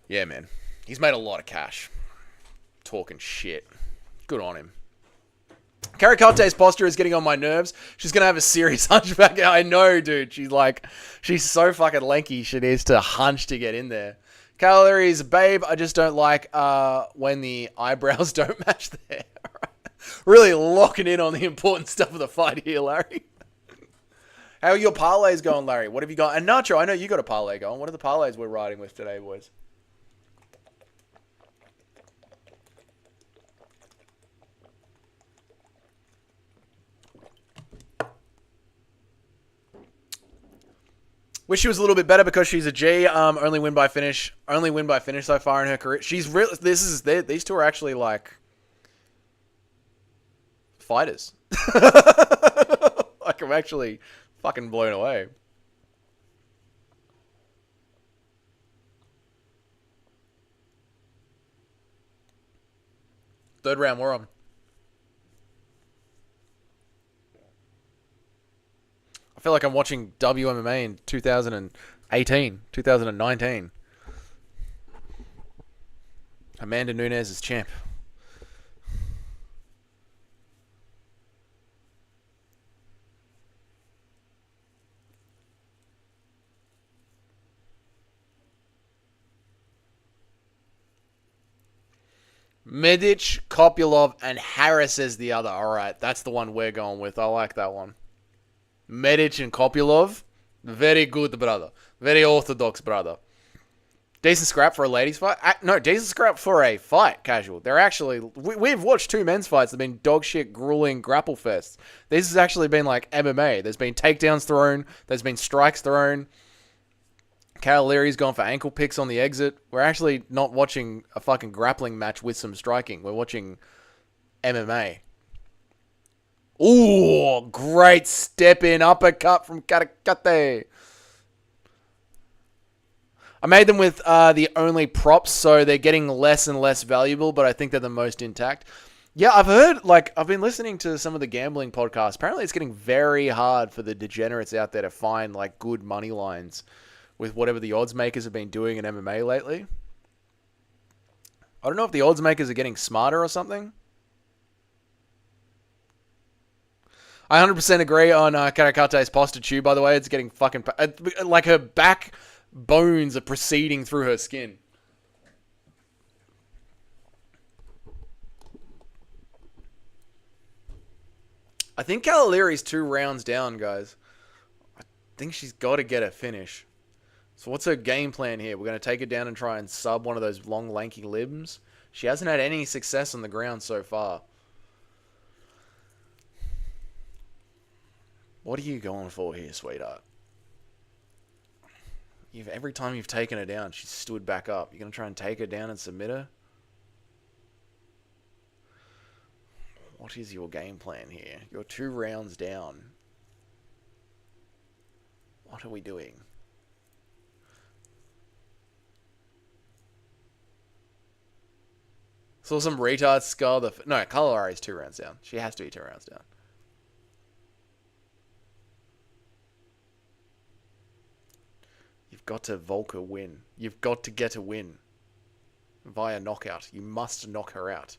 A: Yeah, man. He's made a lot of cash. Talking shit. Good on him. Karikate's posture is getting on my nerves. She's going to have a serious hunchback. I know, dude. She's so fucking lanky. She needs to hunch to get in there. Calories, babe, I just don't like when the eyebrows don't match the hair. Really locking in on the important stuff of the fight here, Larry. How are your parlays going, Larry? What have you got? And Nacho, I know you got a parlay going. What are the parlays we're riding with today, boys? Wish she was a little bit better because she's a G. Only win by finish so far in her career. She's real. These two are actually like fighters. Like I'm actually fucking blown away. Third round, we're on. I feel like I'm watching WMMA in 2018, 2019. Amanda Nunes is champ. Medic, Kopylov, and Harris is the other. All right, that's the one we're going with. I like that one. Medic and Kopylov, very good, brother. Very orthodox, brother. Decent scrap for a ladies fight? No, decent scrap for a fight, casual. They're actually... We've watched two men's fights that have been dog shit, grueling grapple fests. This has actually been like MMA. There's been takedowns thrown. There's been strikes thrown. Carol Leary's gone for ankle picks on the exit. We're actually not watching a fucking grappling match with some striking. We're watching MMA. Ooh, great step-in uppercut from Karikate. I made them with the only props, so they're getting less and less valuable, but I think they're the most intact. Yeah, I've been listening to some of the gambling podcasts. Apparently it's getting very hard for the degenerates out there to find, like, good money lines with whatever the odds makers have been doing in MMA lately. I don't know if the odds makers are getting smarter or something. I 100% agree on Karikate's posture too, by the way. It's getting fucking... like her back bones are proceeding through her skin. I think Calaliri's 2 rounds down, guys. I think she's got to get a finish. So what's her game plan here? We're going to take her down and try and sub one of those long, lanky limbs. She hasn't had any success on the ground so far. What are you going for here, sweetheart? Every time you've taken her down, she's stood back up. You're going to try and take her down and submit her? What is your game plan here? You're 2 rounds down. What are we doing? Saw some retard skull. No, Kalahari's 2 rounds down. She has to be 2 rounds down. You've got to Volker win. You've got to get a win. Via knockout. You must knock her out.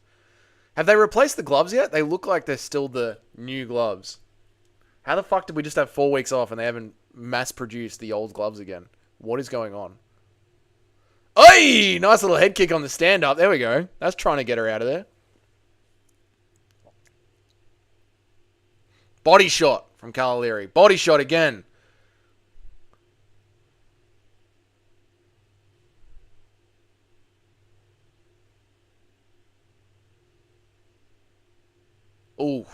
A: Have they replaced the gloves yet? They look like they're still the new gloves. How the fuck did we just have 4 weeks off and they haven't mass-produced the old gloves again? What is going on? Oi! Nice little head kick on the stand-up. There we go. That's trying to get her out of there. Body shot from Carl Leary. Body shot again. Ooh.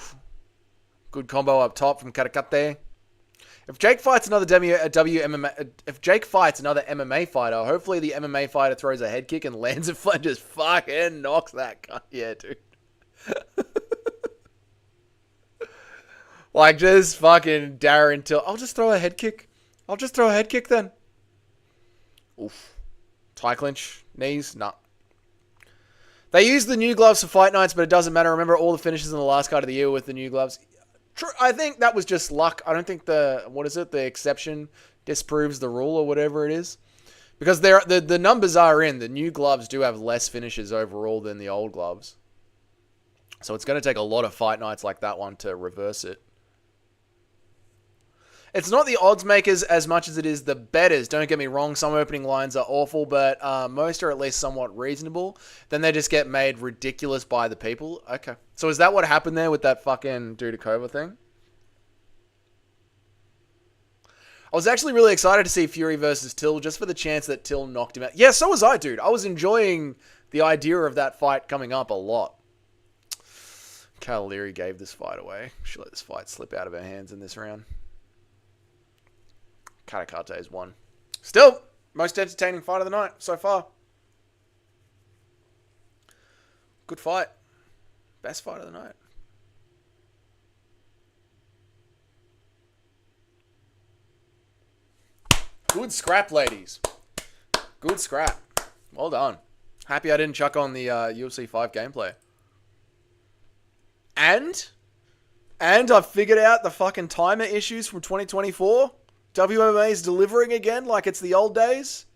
A: Good combo up top from Karikate. If Jake fights another if Jake fights another MMA fighter, hopefully the MMA fighter throws a head kick and lands it flat and just fucking knocks that guy. Yeah, dude. Like, just fucking Darren Till. I'll just throw a head kick. I'll just throw a head kick then. Oof. Tie clinch. Knees. Nah. They use the new gloves for fight nights, but it doesn't matter. Remember all the finishes in the last card of the year with the new gloves?
B: True. I think that was just luck. I don't think the exception disproves the rule or whatever it is. Because the numbers are in. The new gloves do have less finishes overall than the old gloves. So it's going to take a lot of fight nights like that one to reverse it. It's not the odds makers as much as it is the betters. Don't get me wrong, some opening lines are awful, but most are at least somewhat reasonable. Then they just get made ridiculous by the people. Okay. So is that what happened there with that fucking Dudakova thing? I was actually really excited to see Fury versus Till just for the chance that Till knocked him out. Yeah, so was I, dude. I was enjoying the idea of that fight coming up a lot. Cavalieri gave this fight away. She let this fight slip out of her hands in this round. Karakate's won. Still, most entertaining fight of the night so far. Good fight. Best fight of the night. Good scrap, ladies. Good scrap. Well done. Happy I didn't chuck on the UFC 5 gameplay. And I've figured out the fucking timer issues from 2024. WMA is delivering again like it's the old days.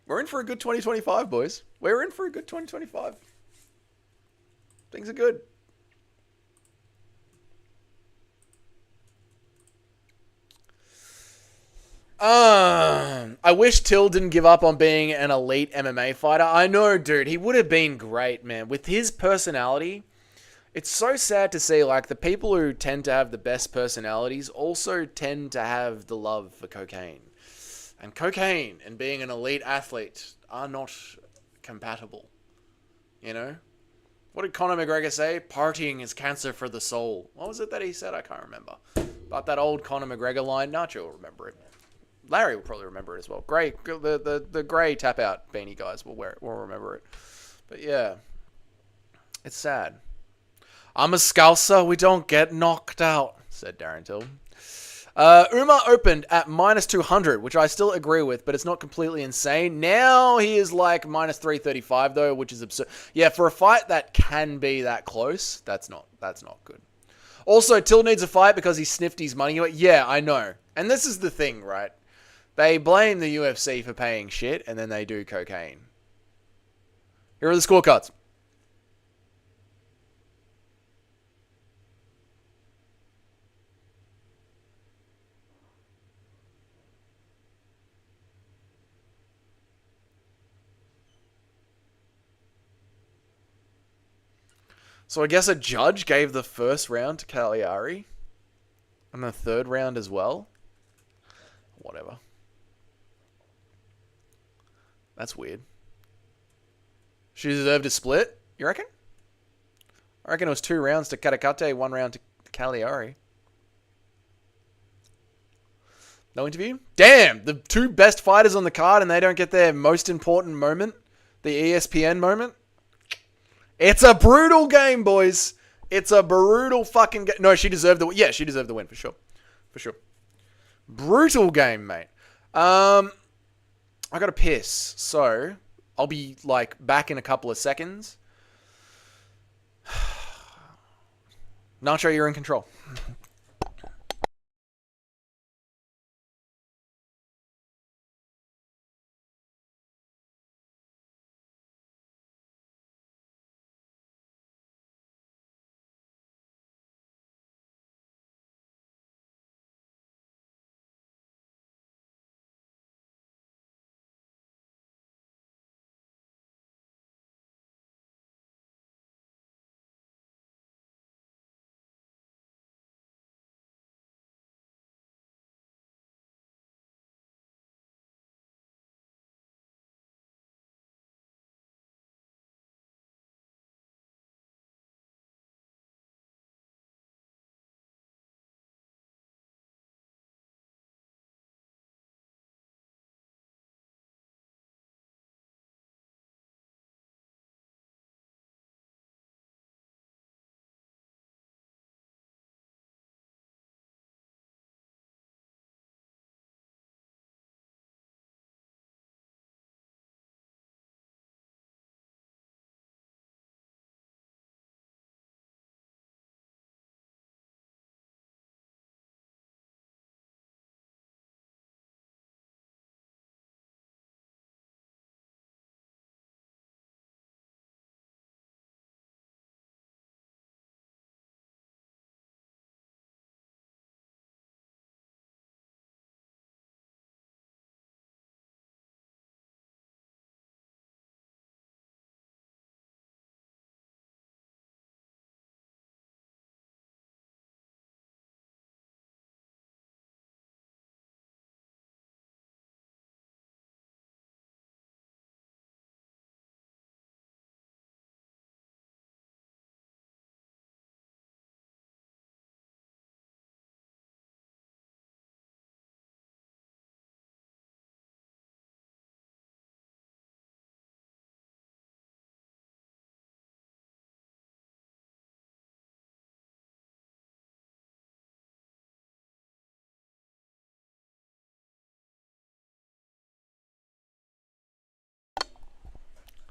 B: We're in for a good 2025, boys. We're in for a good 2025. Things are good. I wish Till didn't give up on being an elite MMA fighter. I know, dude. He would have been great, man. With his personality, it's so sad to see, like, the people who tend to have the best personalities also tend to have the love for cocaine. And cocaine and being an elite athlete are not compatible. You know? What did Conor McGregor say? Partying is cancer for the soul. What was it that he said? I can't remember. But that old Conor McGregor line, Nacho will remember it. Larry will probably remember it as well. Grey, the grey tap out beanie guys will remember it. But yeah, it's sad. I'm a scouser. We don't get knocked out, said Darren Till. Umar opened at minus 200, which I still agree with, but it's not completely insane. Now he is like minus 335 though, which is absurd. Yeah, for a fight that can be that close, that's not good. Also, Till needs a fight because he sniffed his money away. Yeah, I know. And this is the thing, right? They blame the UFC for paying shit, and then they do cocaine. Here are the scorecards. So I guess a judge gave the first round to Cagliari. And the third round as well. Whatever. That's weird. She deserved a split, you reckon? I reckon it was 2 rounds to Katakate, 1 round to Cagliari. No interview? Damn! The 2 best fighters on the card and they don't get their most important moment. The ESPN moment. It's a brutal game, boys. It's a brutal fucking game. No, she deserved the win. Yeah, she deserved the win, for sure. For sure. Brutal game, mate. I gotta piss, so I'll be like back in a couple of seconds. Nacho, you're in control.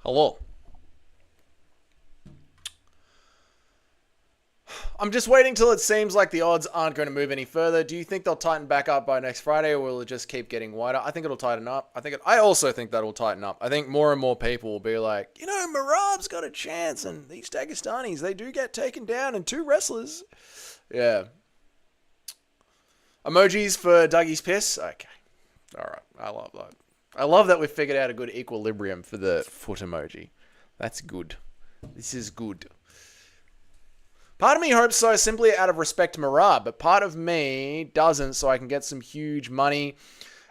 B: Hello. I'm just waiting till it seems like the odds aren't going to move any further. Do you think they'll tighten back up by next Friday, or will it just keep getting wider? I think it'll tighten up. I also think that will tighten up. I think more and more people will be like, Marab's got a chance, and these Dagestanis, they do get taken down, and 2 wrestlers. Yeah. Emojis for Dougie's piss? Okay. All right. I love that. I love that we've figured out a good equilibrium for the foot emoji. That's good. This is good. Part of me hopes so simply out of respect to Marab, but part of me doesn't, so I can get some huge money.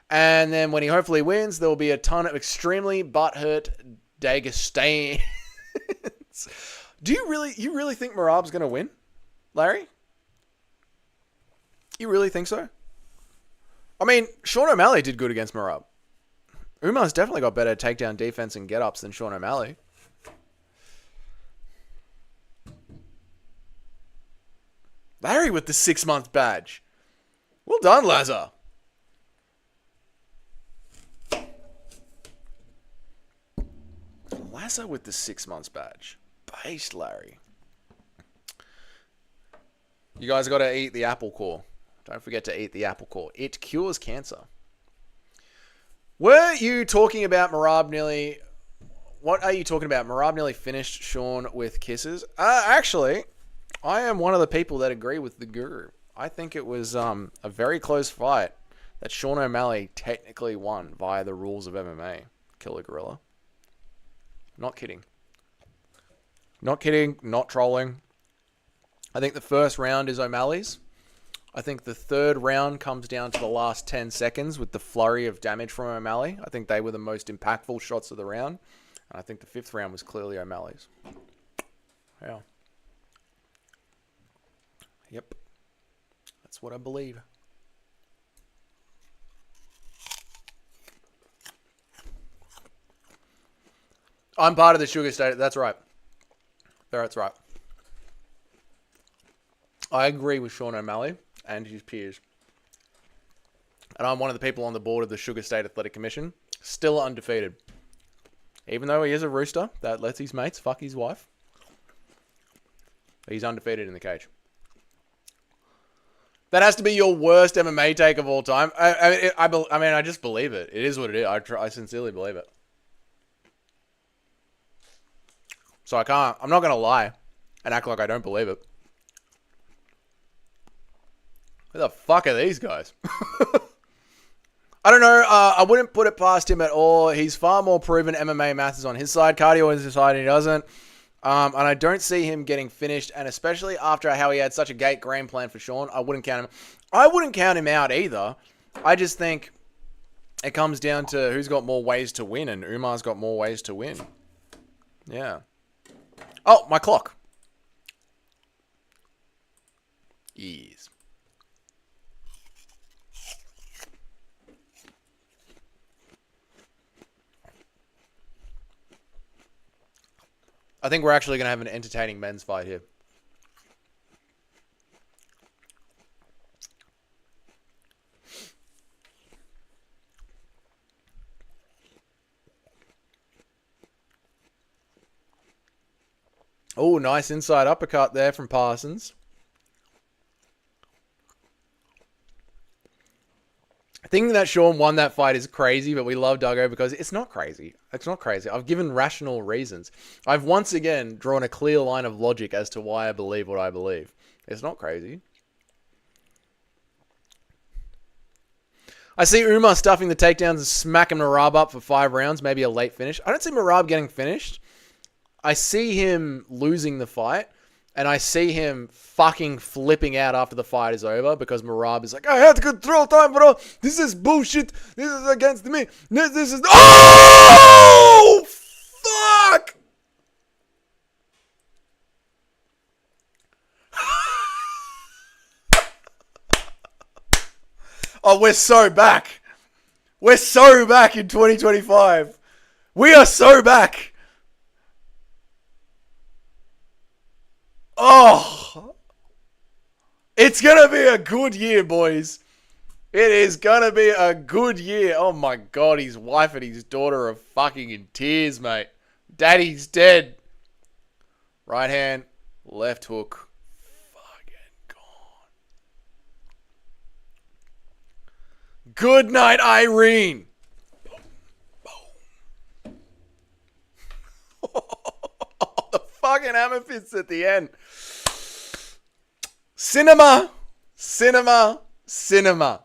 B: And then when he hopefully wins, there will be a ton of extremely butthurt Dagestanians. Do you really think Marab's going to win, Larry? You really think so? I mean, Sean O'Malley did good against Marab. Umar's definitely got better takedown defense and get-ups than Sean O'Malley. Larry with the 6-month badge. Well done, Lazar. Lazar with the 6 months badge. Based, Larry. You guys got to eat the apple core. Don't forget to eat the apple core. It cures cancer. Were you talking about Marab nearly... What are you talking about? Marab nearly finished Sean with kisses? Actually... I am one of the people that agree with the guru. I think it was a very close fight that Sean O'Malley technically won via the rules of MMA. Killer Gorilla. Not kidding. Not kidding. Not trolling. I think the first round is O'Malley's. I think the third round comes down to the last 10 seconds with the flurry of damage from O'Malley. I think they were the most impactful shots of the round. And I think the 5th round was clearly O'Malley's. Yeah. Yep. That's what I believe. I'm part of the Sugar State. That's right. That's right. I agree with Sean O'Malley and his peers. And I'm one of the people on the board of the Sugar State Athletic Commission. Still undefeated. Even though he is a rooster that lets his mates fuck his wife. He's undefeated in the cage. That has to be your worst MMA take of all time. I just believe it. It is what it is. I sincerely believe it. So I'm not going to lie and act like I don't believe it. Who the fuck are these guys? I don't know. I wouldn't put it past him at all. He's far more proven. MMA math is on his side. Cardio is his side and he doesn't. And I don't see him getting finished, and especially after how he had such a great game plan for Sean, I wouldn't count him. I wouldn't count him out either. I just think it comes down to who's got more ways to win, and Umar's got more ways to win. Yeah. Oh, my clock. Yes. I think we're actually going to have an entertaining men's fight here. Oh, nice inside uppercut there from Parsons. Thinking that Sean won that fight is crazy, but we love Duggo because it's not crazy. It's not crazy. I've given rational reasons. I've once again drawn a clear line of logic as to why I believe what I believe. It's not crazy. I see Umar stuffing the takedowns and smacking Marab up for 5 rounds, maybe a late finish. I don't see Marab getting finished. I see him losing the fight. And I see him fucking flipping out after the fight is over because Marab is like, I had control time, bro. This is bullshit. This is against me. This is... Oh! Fuck! Oh, we're so back. We're so back in 2025. We are so back. Oh, it's going to be a good year, boys. It is going to be a good year. Oh, my God. His wife and his daughter are fucking in tears, mate. Daddy's dead. Right hand, left hook. Fucking gone. Good night, Irene. The fucking hammer fists at the end. Cinema. Cinema. Cinema.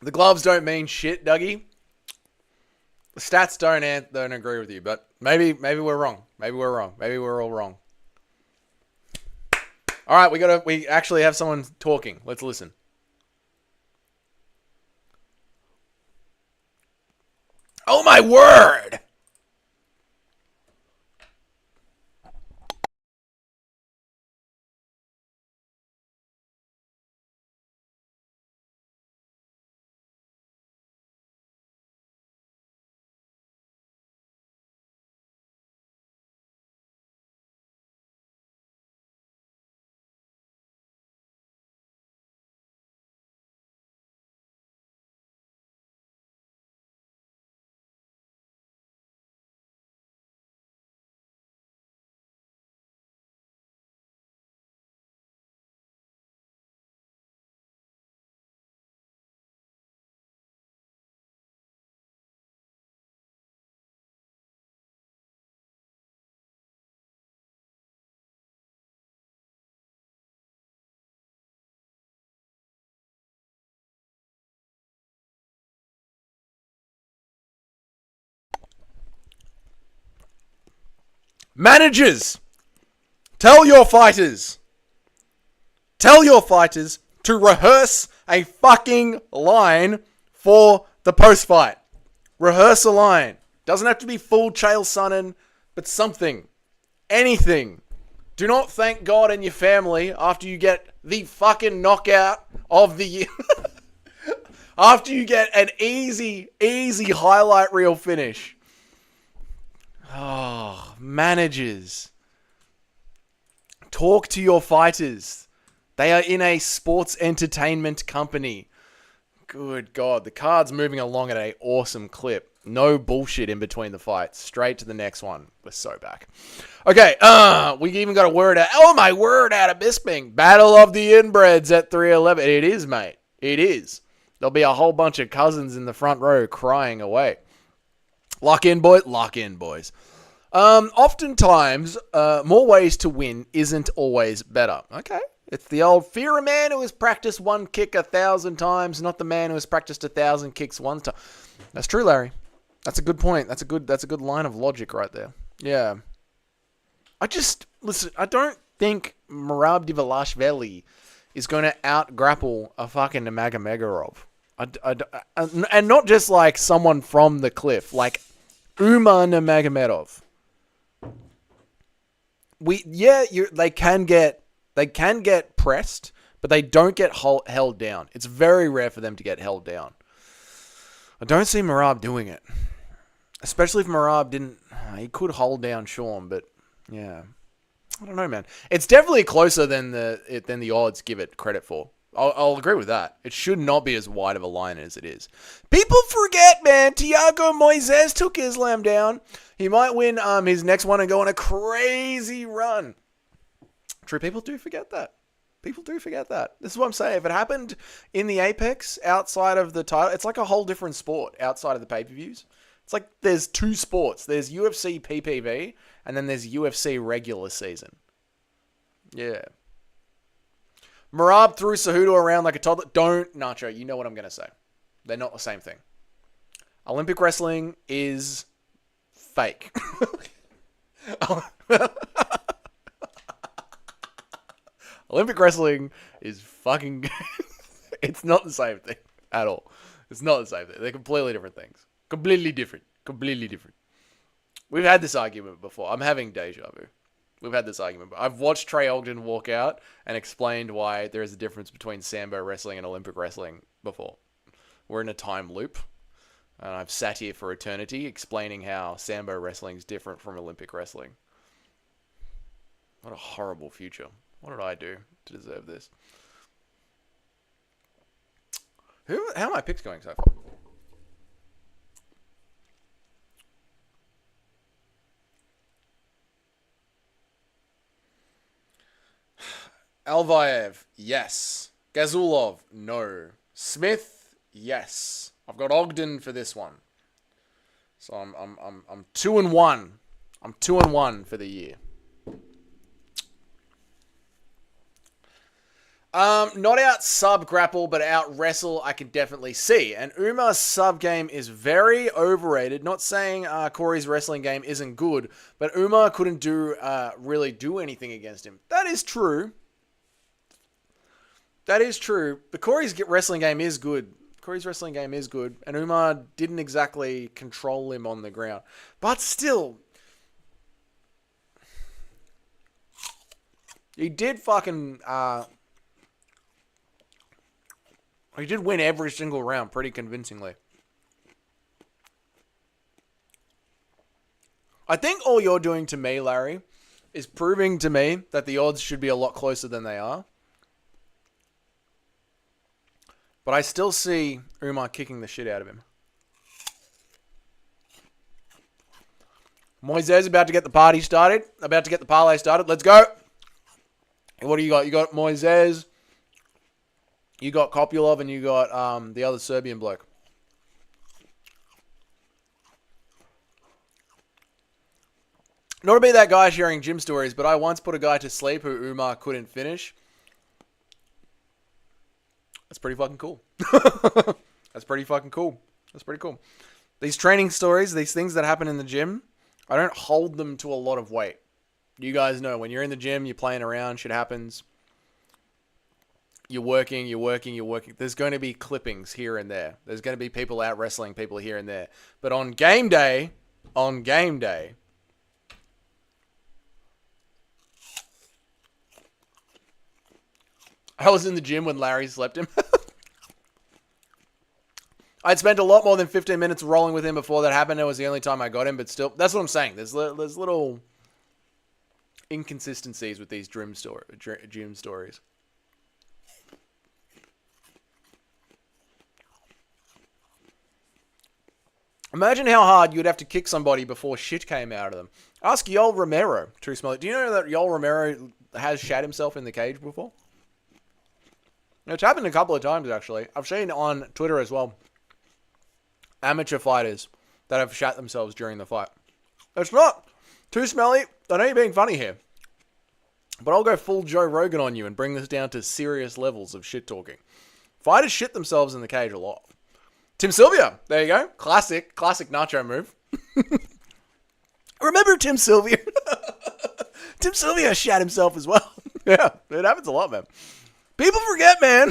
B: The gloves don't mean shit, Dougie. The stats don't agree with you, but maybe we're wrong. Maybe we're wrong. Maybe we're all wrong. All right, we actually have someone talking. Let's listen. Oh my word! Managers, tell your fighters to rehearse a fucking line for the post-fight. Rehearse a line. Doesn't have to be full Chael Sonnen, but something. Anything. Do not thank God and your family after you get the fucking knockout of the year. After you get an easy highlight reel finish. Oh, managers. Talk to your fighters. They are in a sports entertainment company. Good God. The card's moving along at an awesome clip. No bullshit in between the fights. Straight to the next one. We're so back. Okay, we even got a word out. Oh, my word out of Bisping. Battle of the inbreds at 311. It is, mate. It is. There'll be a whole bunch of cousins in the front row crying away. Lock in, boys. Lock in, boys. Oftentimes, more ways to win isn't always better. Okay. It's the old fear a man who has practiced one kick 1,000 times, not the man who has practiced 1,000 kicks one time. That's true, Larry. That's a good point. That's a good line of logic right there. Yeah. Listen, I don't think Merab Dvalishvili is going to out-grapple a fucking Nurmagomedov. And not just like someone from the cliff, like Umar Nurmagomedov. They can get pressed, but they don't get held down. It's very rare for them to get held down. I don't see Merab doing it. Especially if Merab didn't... He could hold down Sean, but... Yeah. I don't know, man. It's definitely closer than the odds give it credit for. I'll agree with that. It should not be as wide of a line as it is. People forget, man. Thiago Moises took Islam down. He might win his next one and go on a crazy run. True, people do forget that. People do forget that. This is what I'm saying. If it happened in the Apex outside of the title, it's like a whole different sport outside of the pay-per-views. It's like there's two sports. There's UFC PPV and then there's UFC regular season. Yeah. Merab threw Cejudo around like a toddler. Don't, Nacho. You know what I'm going to say. They're not the same thing. Olympic wrestling is fake. Olympic wrestling is fucking... It's not the same thing at all. It's not the same thing. They're completely different things. Completely different. We've had this argument before. I'm having deja vu. We've had this argument. I've watched Trey Ogden walk out and explained why there is a difference between Sambo wrestling and Olympic wrestling before. We're in a time loop. And I've sat here for eternity explaining how Sambo wrestling is different from Olympic wrestling. What a horrible future. What did I do to deserve this? How are my picks going so far? Alvaev, yes. Gazulov, no. Smith, yes. I've got Ogden for this one. So I'm 2-1. I'm 2-1 for the year. Not out sub grapple, but out wrestle, I can definitely see. And Umar's sub game is very overrated. Not saying Corey's wrestling game isn't good, but Umar couldn't really do anything against him. That is true. That is true. But Corey's wrestling game is good. And Umar didn't exactly control him on the ground. But still, he did fucking... he did win every single round pretty convincingly. I think all you're doing to me, Larry, is proving to me that the odds should be a lot closer than they are. But I still see Umar kicking the shit out of him. Moises about to get the party started. About to get the parlay started. Let's go. What do you got? You got Moises. You got Kopylov, and you got the other Serbian bloke. Not to be that guy sharing gym stories, but I once put a guy to sleep who Umar couldn't finish. That's pretty fucking cool. That's pretty fucking cool. That's pretty cool. These training stories, these things that happen in the gym, I don't hold them to a lot of weight. You guys know, when you're in the gym, you're playing around, shit happens. You're working. There's going to be clippings here and there. There's going to be people out wrestling people here and there. But on game day, I was in the gym when Larry slept him. I'd spent a lot more than 15 minutes rolling with him before that happened. It was the only time I got him, but still, that's what I'm saying. There's little inconsistencies with these gym stories. Imagine how hard you'd have to kick somebody before shit came out of them. Ask Yoel Romero, True Smelly. Do you know that Yoel Romero has shat himself in the cage before? It's happened a couple of times, actually. I've seen on Twitter as well amateur fighters that have shat themselves during the fight. It's not too smelly. I know you're being funny here. But I'll go full Joe Rogan on you and bring this down to serious levels of shit talking. Fighters shit themselves in the cage a lot. Tim Sylvia. There you go. Classic nacho move. Remember Tim Sylvia? Tim Sylvia shat himself as well. Yeah, it happens a lot, man. People forget, man.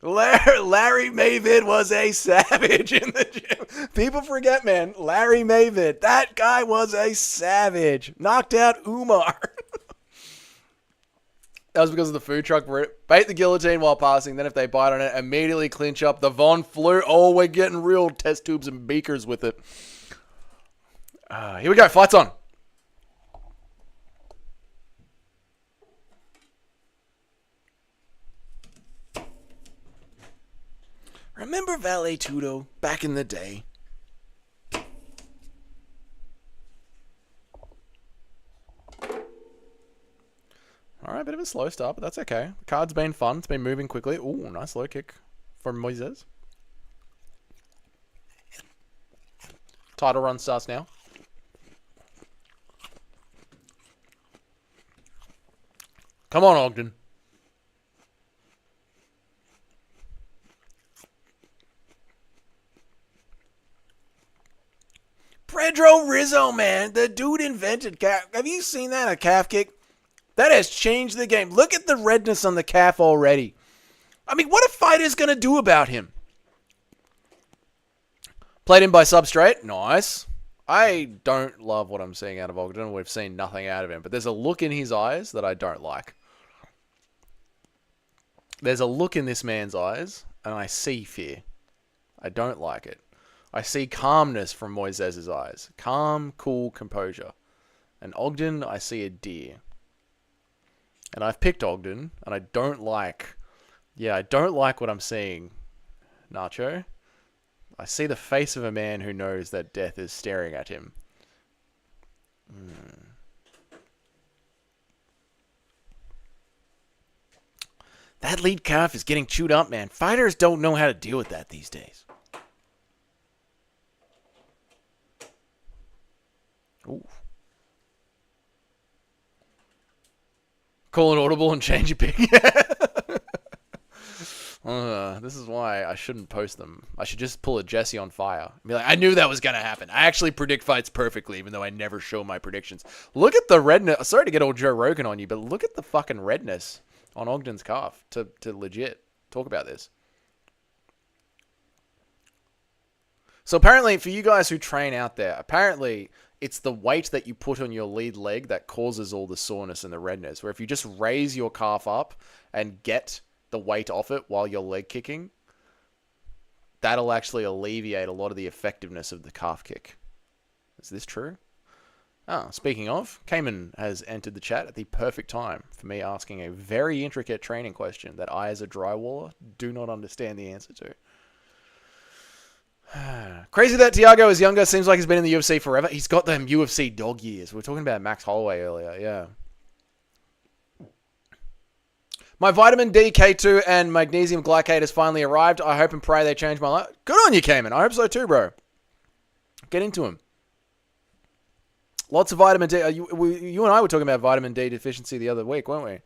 B: Larry Mavid was a savage in the gym. People forget, man. Larry Mavid. That guy was a savage. Knocked out Umar. That was because of the food truck. Bait the guillotine while passing. Then if they bite on it, immediately clinch up. The Von Flue. Oh, we're getting real test tubes and beakers with it. Here we go. Fight's on. Remember Valet Tudo back in the day? Alright, bit of a slow start, but that's okay. The card's been fun. It's been moving quickly. Ooh, nice low kick from Moises. Title run starts now. Come on, Ogden. Pedro Rizzo, man. The dude invented calf. Have you seen that? A calf kick? That has changed the game. Look at the redness on the calf already. I mean, what a fighter's going to do about him? Played in by substrate. Nice. I don't love what I'm seeing out of Ogden. We've seen nothing out of him. But there's a look in his eyes that I don't like. There's a look in this man's eyes, and I see fear. I don't like it. I see calmness from Moises's eyes. Calm, cool, composure. And Ogden, I see a deer. And I've picked Ogden, and I don't like... Yeah, I don't like what I'm seeing, Nacho. I see the face of a man who knows that death is staring at him. That lead calf is getting chewed up, man. Fighters don't know how to deal with that these days. Ooh. Call an audible and change your pick. This is why I shouldn't post them. I should just pull a Jesse on fire. And be like, I knew that was going to happen. I actually predict fights perfectly, even though I never show my predictions. Look at the redness. Sorry to get all Joe Rogan on you, but look at the fucking redness on Ogden's calf to legit talk about this. So apparently, for you guys who train out there, apparently it's the weight that you put on your lead leg that causes all the soreness and the redness. Where if you just raise your calf up and get the weight off it while you're leg kicking, that'll actually alleviate a lot of the effectiveness of the calf kick. Is this true? Oh, speaking of, Cayman has entered the chat at the perfect time for me asking a very intricate training question that I, as a drywaller, do not understand the answer to. Crazy that Tiago is younger. Seems like he's been in the UFC forever. He's got them UFC dog years. We were talking about Max Holloway earlier. Yeah. My vitamin D, K2, and magnesium glycate has finally arrived. I hope and pray they change my life. Good on you, Cayman. I hope so too, bro. Get into him. Lots of vitamin D. You and I were talking about vitamin D deficiency the other week, weren't we?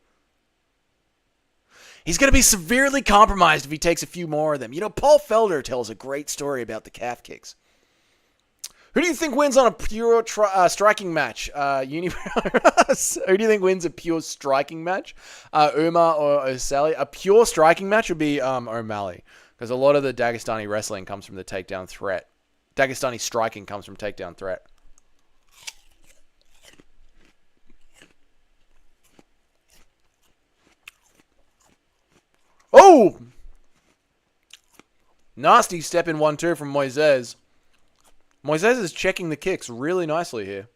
B: He's going to be severely compromised if he takes a few more of them. You know, Paul Felder tells a great story about the calf kicks. Who do you think wins on a pure striking match? Who do you think wins a pure striking match? Umar or O'Sally? A pure striking match would be O'Malley. Because a lot of the Dagestani wrestling comes from the takedown threat. Dagestani striking comes from takedown threat. Oh! Nasty step in 1-2 from Moises. Moises is checking the kicks really nicely here.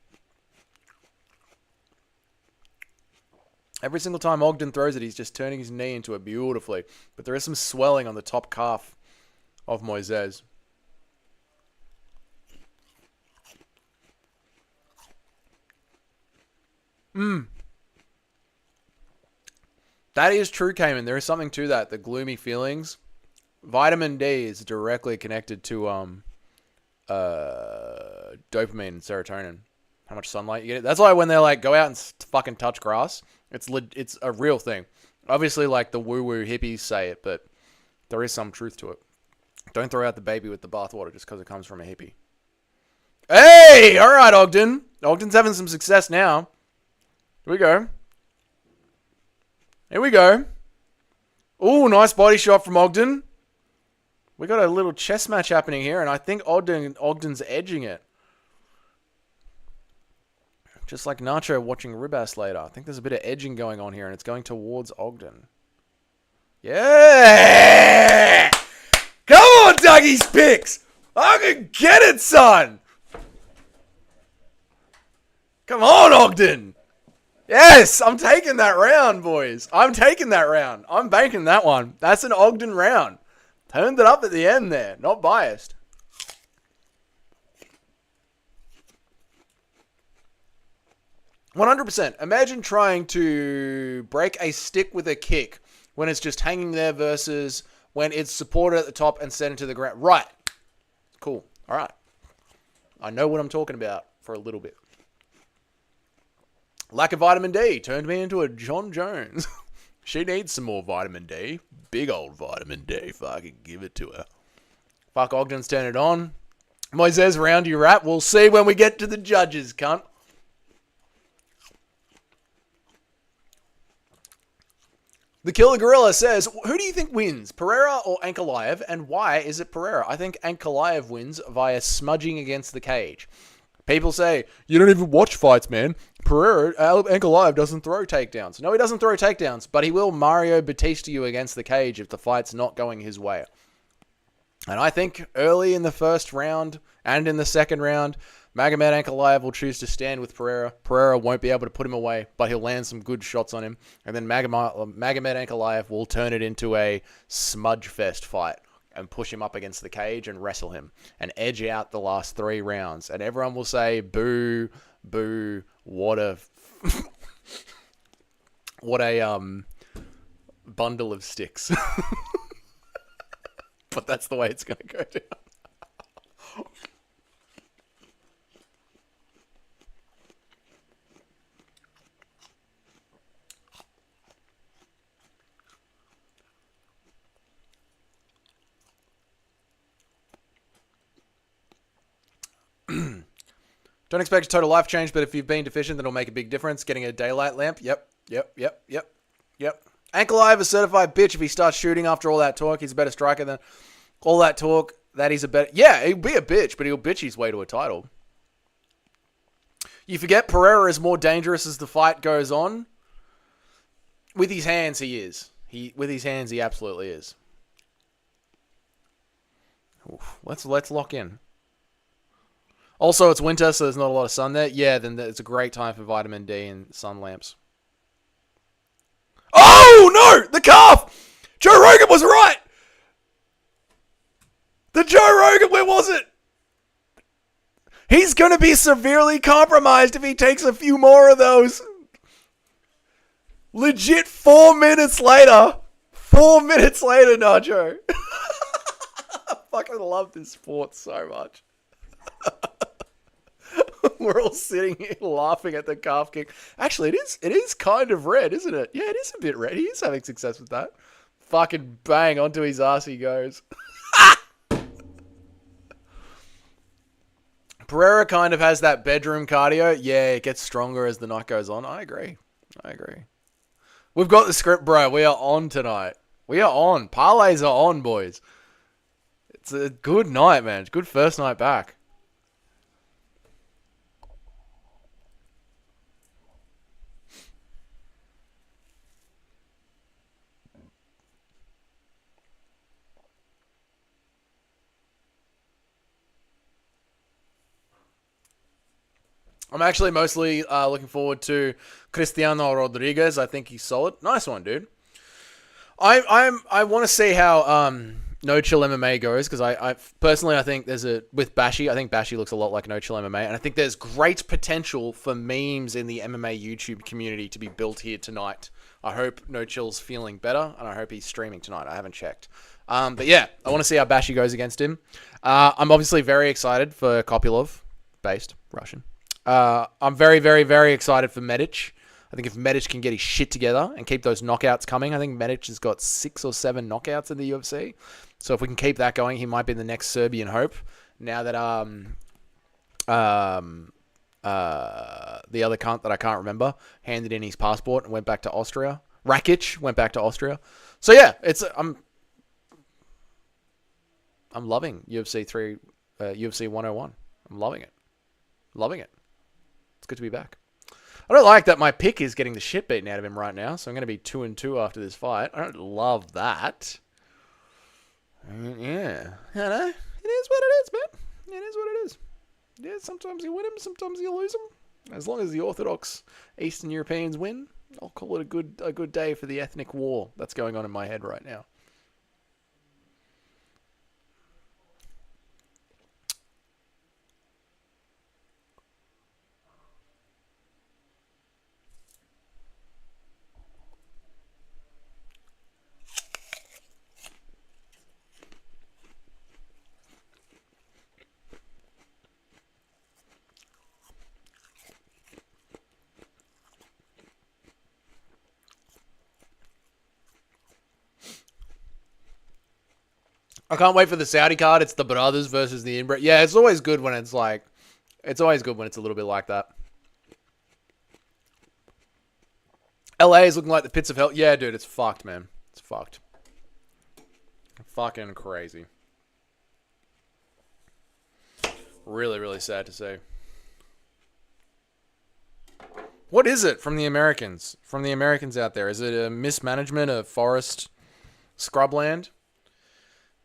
B: Every single time Ogden throws it, he's just turning his knee into it beautifully. But there is some swelling on the top calf of Moises. That is true, Cayman. There is something to that. The gloomy feelings. Vitamin D is directly connected to dopamine and serotonin. How much sunlight you get. That's why when they're like, go out and fucking touch grass, it's a real thing. Obviously, like the woo-woo hippies say it, but there is some truth to it. Don't throw out the baby with the bathwater just because it comes from a hippie. Hey! All right, Ogden. Ogden's having some success now. Here we go. Here we go. Ooh, nice body shot from Ogden. We got a little chess match happening here, and I think Ogden's edging it. Just like Nacho watching Ribas later. I think there's a bit of edging going on here, and it's going towards Ogden. Yeah! Come on, Dougie's picks! I can get it, son! Come on, Ogden! Yes, I'm taking that round, boys. I'm taking that round. I'm banking that one. That's an Ogden round. Turned it up at the end there. Not biased. $100%. Imagine trying to break a stick with a kick when it's just hanging there versus when it's supported at the top and sent into the ground. Right. Cool. All right. I know what I'm talking about for a little bit. Lack of vitamin D turned me into a John Jones. She needs some more vitamin D. Big old vitamin D, if I could give it to her. Fuck, Ogden's turn it on. Moises, round you rap. We'll see when we get to the judges, cunt. The Killer Gorilla says, who do you think wins, Pereira or Ankalaev, and why is it Pereira? I think Ankalaev wins via smudging against the cage. People say, you don't even watch fights, man. Pereira, Ankalaev doesn't throw takedowns. No, he doesn't throw takedowns, but he will Mario Batista you against the cage if the fight's not going his way. And I think early in the first round and in the second round, Magomed Ankalaev will choose to stand with Pereira. Pereira won't be able to put him away, but he'll land some good shots on him. And then Magomed Ankalaev will turn it into a smudge fest fight and push him up against the cage and wrestle him and edge out the last 3 rounds. And everyone will say, boo, boo, what a bundle of sticks. But that's the way it's going to go down. Don't expect a total life change, but if you've been deficient, then it'll make a big difference. Getting a daylight lamp. Yep. Ankalaev a certified bitch if he starts shooting after all that talk. He's a better striker than all that talk. That he's a better... Yeah, he'll be a bitch, but he'll bitch his way to a title. You forget Pereira is more dangerous as the fight goes on. With his hands, he is. With his hands, he absolutely is. Oof, let's lock in. Also, it's winter, so there's not a lot of sun there. Yeah, then it's a great time for vitamin D and sun lamps. Oh, no! The calf! Joe Rogan was right! The Joe Rogan, where was it? He's going to be severely compromised if he takes a few more of those. Legit 4 minutes later. 4 minutes later, Nacho. I fucking love this sport so much. We're all sitting here laughing at the calf kick. Actually, it is kind of red, isn't it? Yeah, it is a bit red. He is having success with that. Fucking bang, onto his ass he goes. Pereira kind of has that bedroom cardio. Yeah, it gets stronger as the night goes on. I agree. We've got the script, bro. We are on tonight. We are on. Parlays are on, boys. It's a good night, man. It's a good first night back. I'm actually mostly looking forward to Cristiano Rodriguez. I think he's solid. Nice one, dude. I want to see how No Chill MMA goes because I personally think there's with Bashi. I think Bashi looks a lot like No Chill MMA, and I think there's great potential for memes in the MMA YouTube community to be built here tonight. I hope No Chill's feeling better, and I hope he's streaming tonight. I haven't checked. But yeah, I want to see how Bashi goes against him. I'm obviously very excited for Kopylov, based Russian. I'm very, very, very excited for Medic. I think if Medic can get his shit together and keep those knockouts coming, I think Medic has got 6 or 7 knockouts in the UFC. So if we can keep that going, he might be the next Serbian hope. Now that the other cunt that I can't remember handed in his passport and went back to Austria. Rakic went back to Austria. So yeah, I'm loving UFC 101. I'm loving it. It's good to be back. I don't like that my pick is getting the shit beaten out of him right now, so I'm going to be 2-2 after this fight. I don't love that. Yeah. I know. It is what it is, man. It is what it is. Yeah, sometimes you win him, sometimes you lose him. As long as the Orthodox Eastern Europeans win, I'll call it a good day for the ethnic war that's going on in my head right now. I can't wait for the Saudi card. It's the brothers versus the inbred. Yeah, it's always good when it's like... It's always good when it's a little bit like that. LA is looking like the pits of hell. Yeah, dude, it's fucked, man. It's fucked. Fucking crazy. Really, really sad to see. What is it from the Americans? From the Americans out there? Is it a mismanagement of forest scrubland?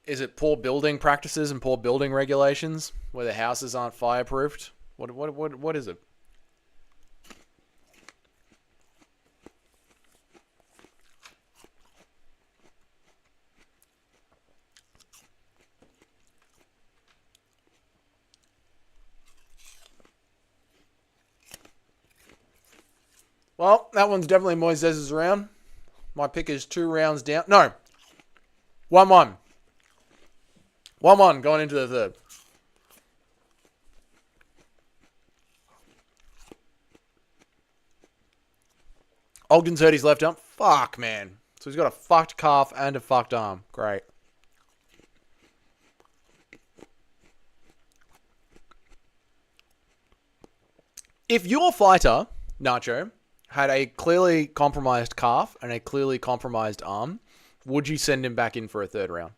B: Is it poor building practices and poor building regulations where the houses aren't fireproofed? What is it? Well, that one's definitely Moises' round. My pick is 2 rounds down. No. 1-1. 1-1 going into the third. Ogden's hurt his left arm. Fuck, man. So he's got a fucked calf and a fucked arm. Great. If your fighter, Nacho, had a clearly compromised calf and a clearly compromised arm, would you send him back in for a third round?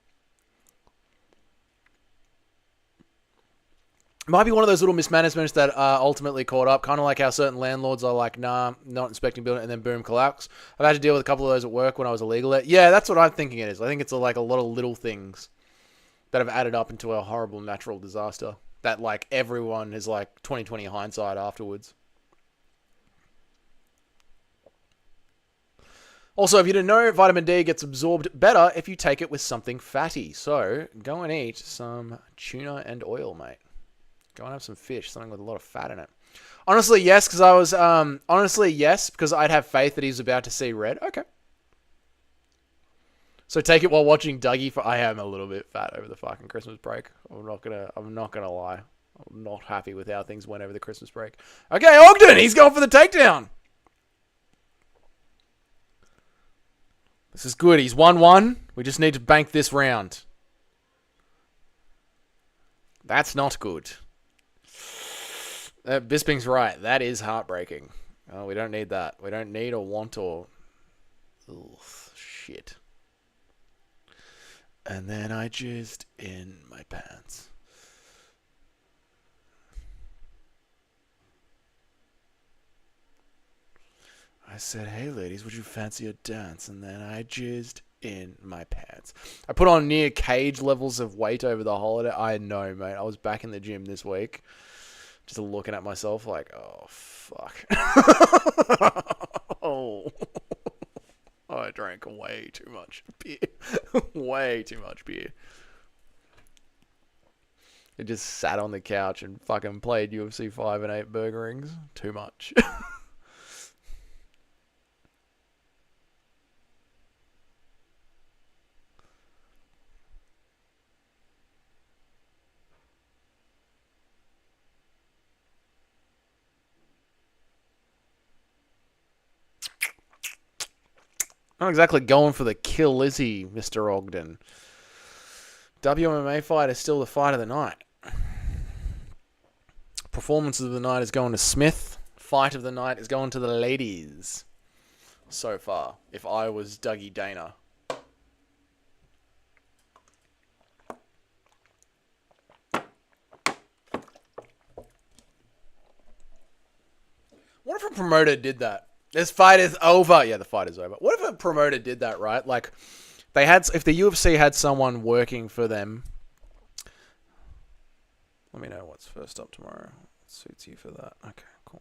B: It might be one of those little mismanagements that are ultimately caught up, kind of like how certain landlords are like, nah, not inspecting building, and then boom, collapse. I've had to deal with a couple of those at work when I was illegal there. Yeah, that's what I'm thinking it is. I think it's like a lot of little things that have added up into a horrible natural disaster that like everyone is like 2020 hindsight afterwards. Also, if you didn't know, vitamin D gets absorbed better if you take it with something fatty. So, go and eat some tuna and oil, mate. Go and have some fish, something with a lot of fat in it. Honestly, yes, because I was... honestly, yes, because I'd have faith that he's about to see red. Okay. So take it while watching Dougie for... I am a little bit fat over the fucking Christmas break. I'm not gonna lie. I'm not happy with how things went over the Christmas break. Okay, Ogden! He's going for the takedown! This is good. He's 1-1. We just need to bank this round. That's not good. Bisping's right. That is heartbreaking. Oh, we don't need that. We don't need or want or... Ugh, shit. And then I jizzed in my pants. I said, hey ladies, would you fancy a dance? And then I jizzed in my pants. I put on near cage levels of weight over the holiday. I know, mate. I was back in the gym this week. Just looking at myself like, oh, fuck. Oh. I drank way too much beer. Way too much beer. I just sat on the couch and fucking played UFC 5 and ate burger rings. Too much. Not exactly going for the kill, is he, Mr. Ogden? WMMA fight is still the fight of the night. Performance of the night is going to Smith. Fight of the night is going to the ladies. So far, if I was Dougie Dana. What if a promoter did that? This fight is over. Yeah, the fight is over. What if a promoter did that, right? Like, they had, if the UFC had someone working for them. Let me know what's first up tomorrow. Suits you for that. Okay, cool.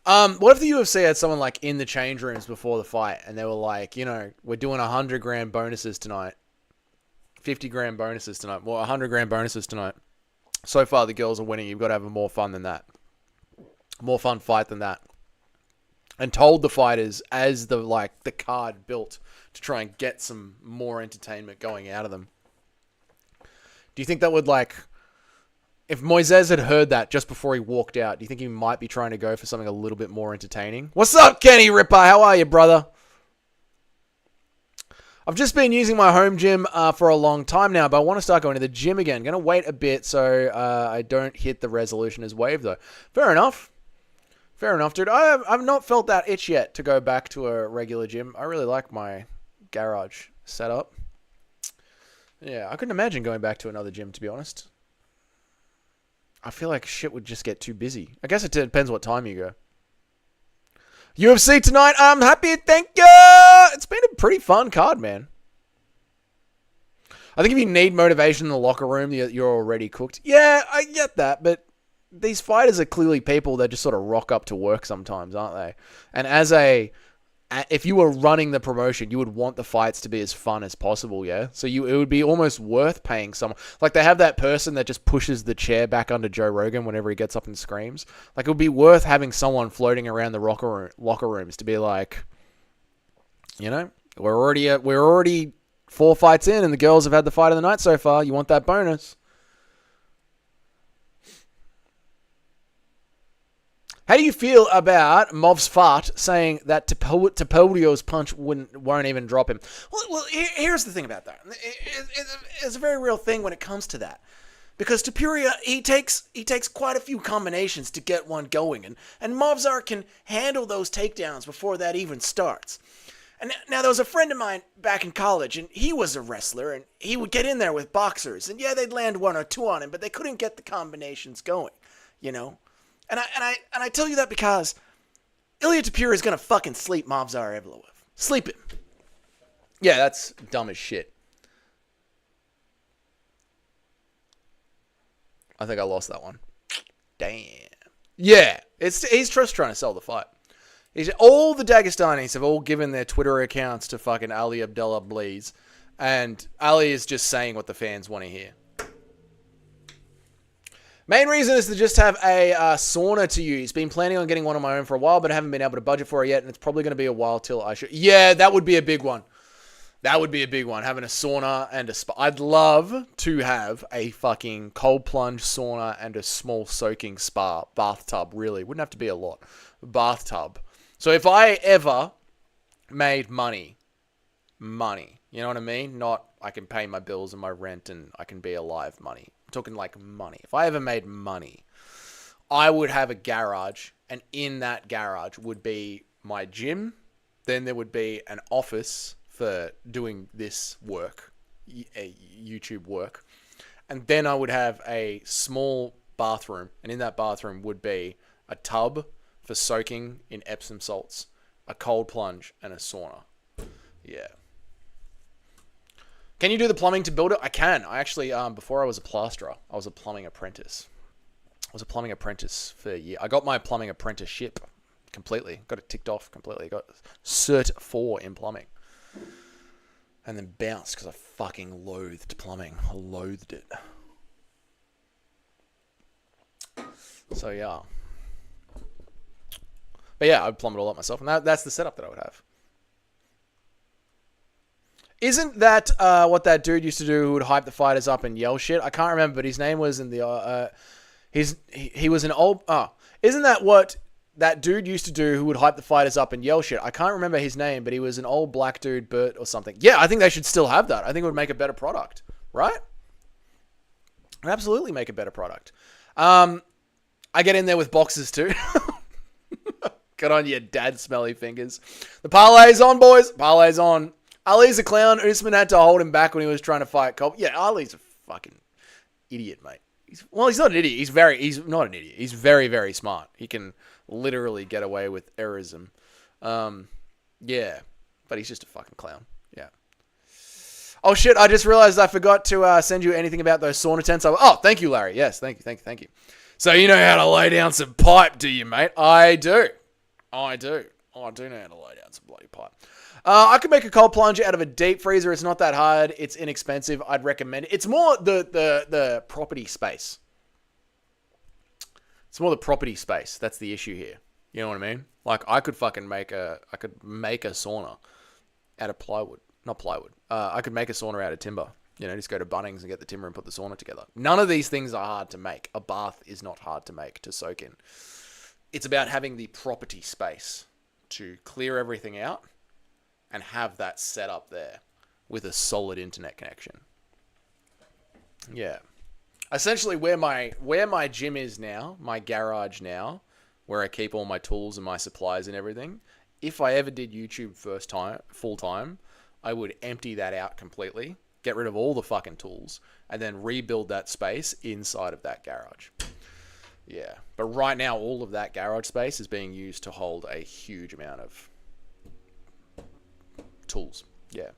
B: What if the UFC had someone like in the change rooms before the fight, and they were like, you know, we're doing 100 grand bonuses tonight, 50 grand bonuses tonight, well, 100 grand bonuses tonight. So far, the girls are winning. You've got to have more fun than that, more fun fight than that. And told the fighters as the card built to try and get some more entertainment going out of them. Do you think that would if Moises had heard that just before he walked out, do you think he might be trying to go for something a little bit more entertaining? What's up, Kenny Ripper? How are you, brother? I've just been using my home gym for a long time now, but I want to start going to the gym again. Going to wait a bit so I don't hit the resolution as wave, though. Fair enough. Fair enough, dude. I've not felt that itch yet to go back to a regular gym. I really like my garage setup. Yeah, I couldn't imagine going back to another gym, to be honest. I feel like shit would just get too busy. I guess it depends what time you go. UFC tonight. I'm happy. Thank you. It's been a pretty fun card, man. I think if you need motivation in the locker room, you're already cooked. Yeah, I get that, but these fighters are clearly people that just sort of rock up to work sometimes, aren't they? And if you were running the promotion, you would want the fights to be as fun as possible, yeah? So it would be almost worth paying someone. Like, they have that person that just pushes the chair back under Joe Rogan whenever he gets up and screams. Like, it would be worth having someone floating around the locker rooms to be like, you know, we're already 4 fights in, and the girls have had the fight of the night so far. You want that bonus? How do you feel about Mov's fart saying that Tapodio's punch won't even drop him? Well, here's the thing about that. It's a very real thing when it comes to that. Because Tapuria, he takes quite a few combinations to get one going. And Movzar can handle those takedowns before that even starts. And now, there was a friend of mine back in college, and he was a wrestler, and he would get in there with boxers. And yeah, they'd land 1 or 2 on him, but they couldn't get the combinations going, you know? And I tell you that because Ilia Topuria is going to fucking sleep Movzar Evloev. Sleep him. Yeah, that's dumb as shit. I think I lost that one. Damn. Yeah, he's just trying to sell the fight. All the Dagestanis have all given their Twitter accounts to fucking Ali Abdullah Bleez, and Ali is just saying what the fans want to hear. Main reason is to just have a sauna to use. Been planning on getting one on my own for a while, but I haven't been able to budget for it yet, and it's probably going to be a while till I should. Yeah, that would be a big one. That would be a big one, having a sauna and a spa. I'd love to have a fucking cold plunge sauna and a small soaking spa bathtub, really. Wouldn't have to be a lot. Bathtub. So if I ever made money, you know what I mean? Not I can pay my bills and my rent and I can be alive money. I'm talking like money. If I ever made money, I would have a garage, and in that garage would be my gym. Then there would be an office for doing this work, YouTube work. And then I would have a small bathroom, and in that bathroom would be a tub for soaking in Epsom salts, a cold plunge, and a sauna. Yeah. Can you do the plumbing to build it? I can. I actually, before I was a plasterer, I was a plumbing apprentice. I was a plumbing apprentice for a year. I got my plumbing apprenticeship completely. Got it ticked off completely. Got Cert 4 in plumbing. And then bounced because I fucking loathed plumbing. I loathed it. So, yeah. But yeah, I'd plumb it all up myself. And that's the setup that I would have. Isn't that what that dude used to do who would hype the fighters up and yell shit? I can't remember, but his name was in the... he was an old... isn't that what that dude used to do who would hype the fighters up and yell shit? I can't remember his name, but he was an old black dude, Bert or something. Yeah, I think they should still have that. I think it would make a better product. Right? It would absolutely make a better product. I get in there with boxes too. Get on your dad smelly fingers. The parlay's on, boys. Parlay's on. Ali's a clown. Usman had to hold him back when he was trying to fight Cobb. Yeah, Ali's a fucking idiot, mate. He's not an idiot. He's not an idiot. He's very, very smart. He can literally get away with errorism. Yeah, but he's just a fucking clown. Yeah. Oh shit! I just realized I forgot to send you anything about those sauna tents. Oh, thank you, Larry. Yes, thank you. So you know how to lay down some pipe, do you, mate? I do. I do know how to lay down some bloody pipe. I could make a cold plunge out of a deep freezer. It's not that hard. It's inexpensive. I'd recommend it. It's more the property space. It's more the property space. That's the issue here. You know what I mean? Like, I could make a sauna out of plywood. Not plywood. I could make a sauna out of timber. You know, just go to Bunnings and get the timber and put the sauna together. None of these things are hard to make. A bath is not hard to make, to soak in. It's about having the property space to clear everything out and have that set up there with a solid internet connection. Yeah. Essentially, where my gym is now, my garage now, where I keep all my tools and my supplies and everything, if I ever did YouTube full time, I would empty that out completely, get rid of all the fucking tools, and then rebuild that space inside of that garage. Yeah. But right now, all of that garage space is being used to hold a huge amount of tools. Yeah.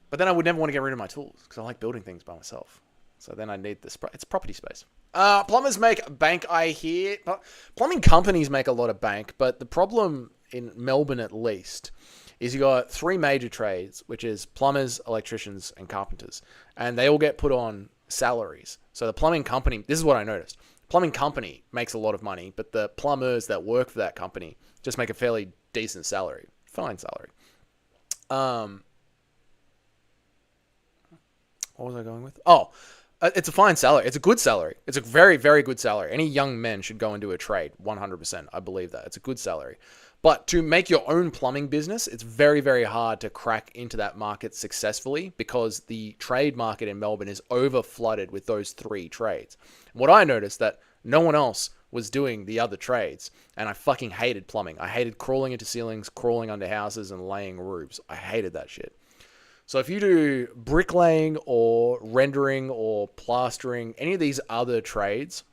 B: But then I would never want to get rid of my tools because I like building things by myself. So then I need this. It's property space. Plumbers make bank, I hear. Plumbing companies make a lot of bank, but the problem in Melbourne, at least, is you got 3 major trades, which is plumbers, electricians, and carpenters. And they all get put on salaries. So the plumbing company, this is what I noticed. Plumbing company makes a lot of money, but the plumbers that work for that company just make a fairly decent salary. Fine salary. What was I going with? Oh, it's a fine salary. It's a good salary. It's a very, very good salary. Any young men should go and do a trade. 100%. I believe that. It's a good salary. But to make your own plumbing business, it's very, very hard to crack into that market successfully because the trade market in Melbourne is over flooded with those 3 trades. What I noticed that no one else was doing the other trades, and I fucking hated plumbing. I hated crawling into ceilings, crawling under houses, and laying roofs. I hated that shit. So if you do bricklaying or rendering or plastering, any of these other trades,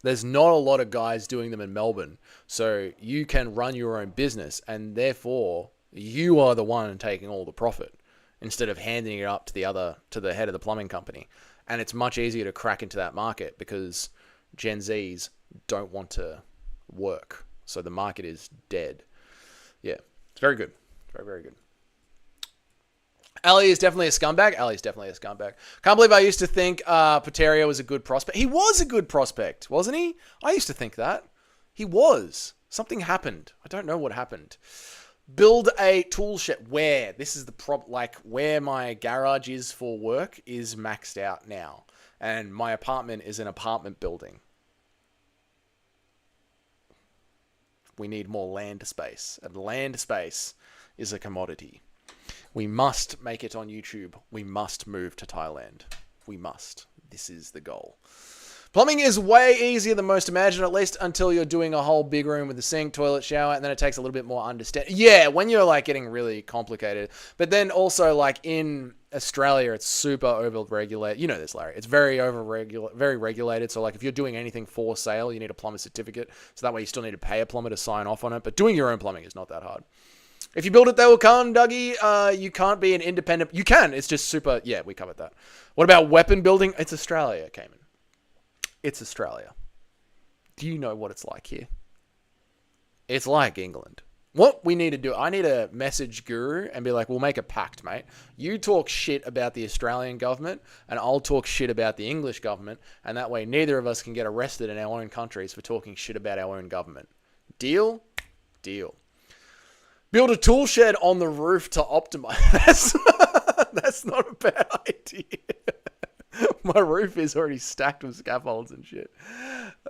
B: there's not a lot of guys doing them in Melbourne. So you can run your own business, and therefore you are the one taking all the profit instead of handing it up to the head of the plumbing company. And it's much easier to crack into that market because Gen Zs don't want to work. So the market is dead. Yeah, it's very good. Very, very good. Ali is definitely a scumbag. Ali's definitely a scumbag. Can't believe I used to think Pateria was a good prospect. He was a good prospect, wasn't he? I used to think that. He was. Something happened. I don't know what happened. Build a tool shed. Where? This is the where my garage is for work is maxed out now. And my apartment is an apartment building. We need more land space. And land space is a commodity. We must make it on YouTube. We must move to Thailand. We must. This is the goal. Plumbing is way easier than most imagine, at least until you're doing a whole big room with a sink, toilet, shower, and then it takes a little bit more understanding. Yeah, when you're like getting really complicated. But then also like in Australia, it's super over-regulated. You know this, Larry. It's very regulated. So like if you're doing anything for sale, you need a plumber certificate. So that way you still need to pay a plumber to sign off on it. But doing your own plumbing is not that hard. If you build it, they will come, Dougie. You can't be an independent... You can. It's just super... Yeah, we covered that. What about weapon building? It's Australia, Cayman. It's Australia. Do you know what it's like here? It's like England. What we need to do... I need to message Guru and be like, we'll make a pact, mate. You talk shit about the Australian government, and I'll talk shit about the English government, and that way neither of us can get arrested in our own countries for talking shit about our own government. Deal? Deal. Build a tool shed on the roof to optimize. That's not a bad idea. My roof is already stacked with scaffolds and shit.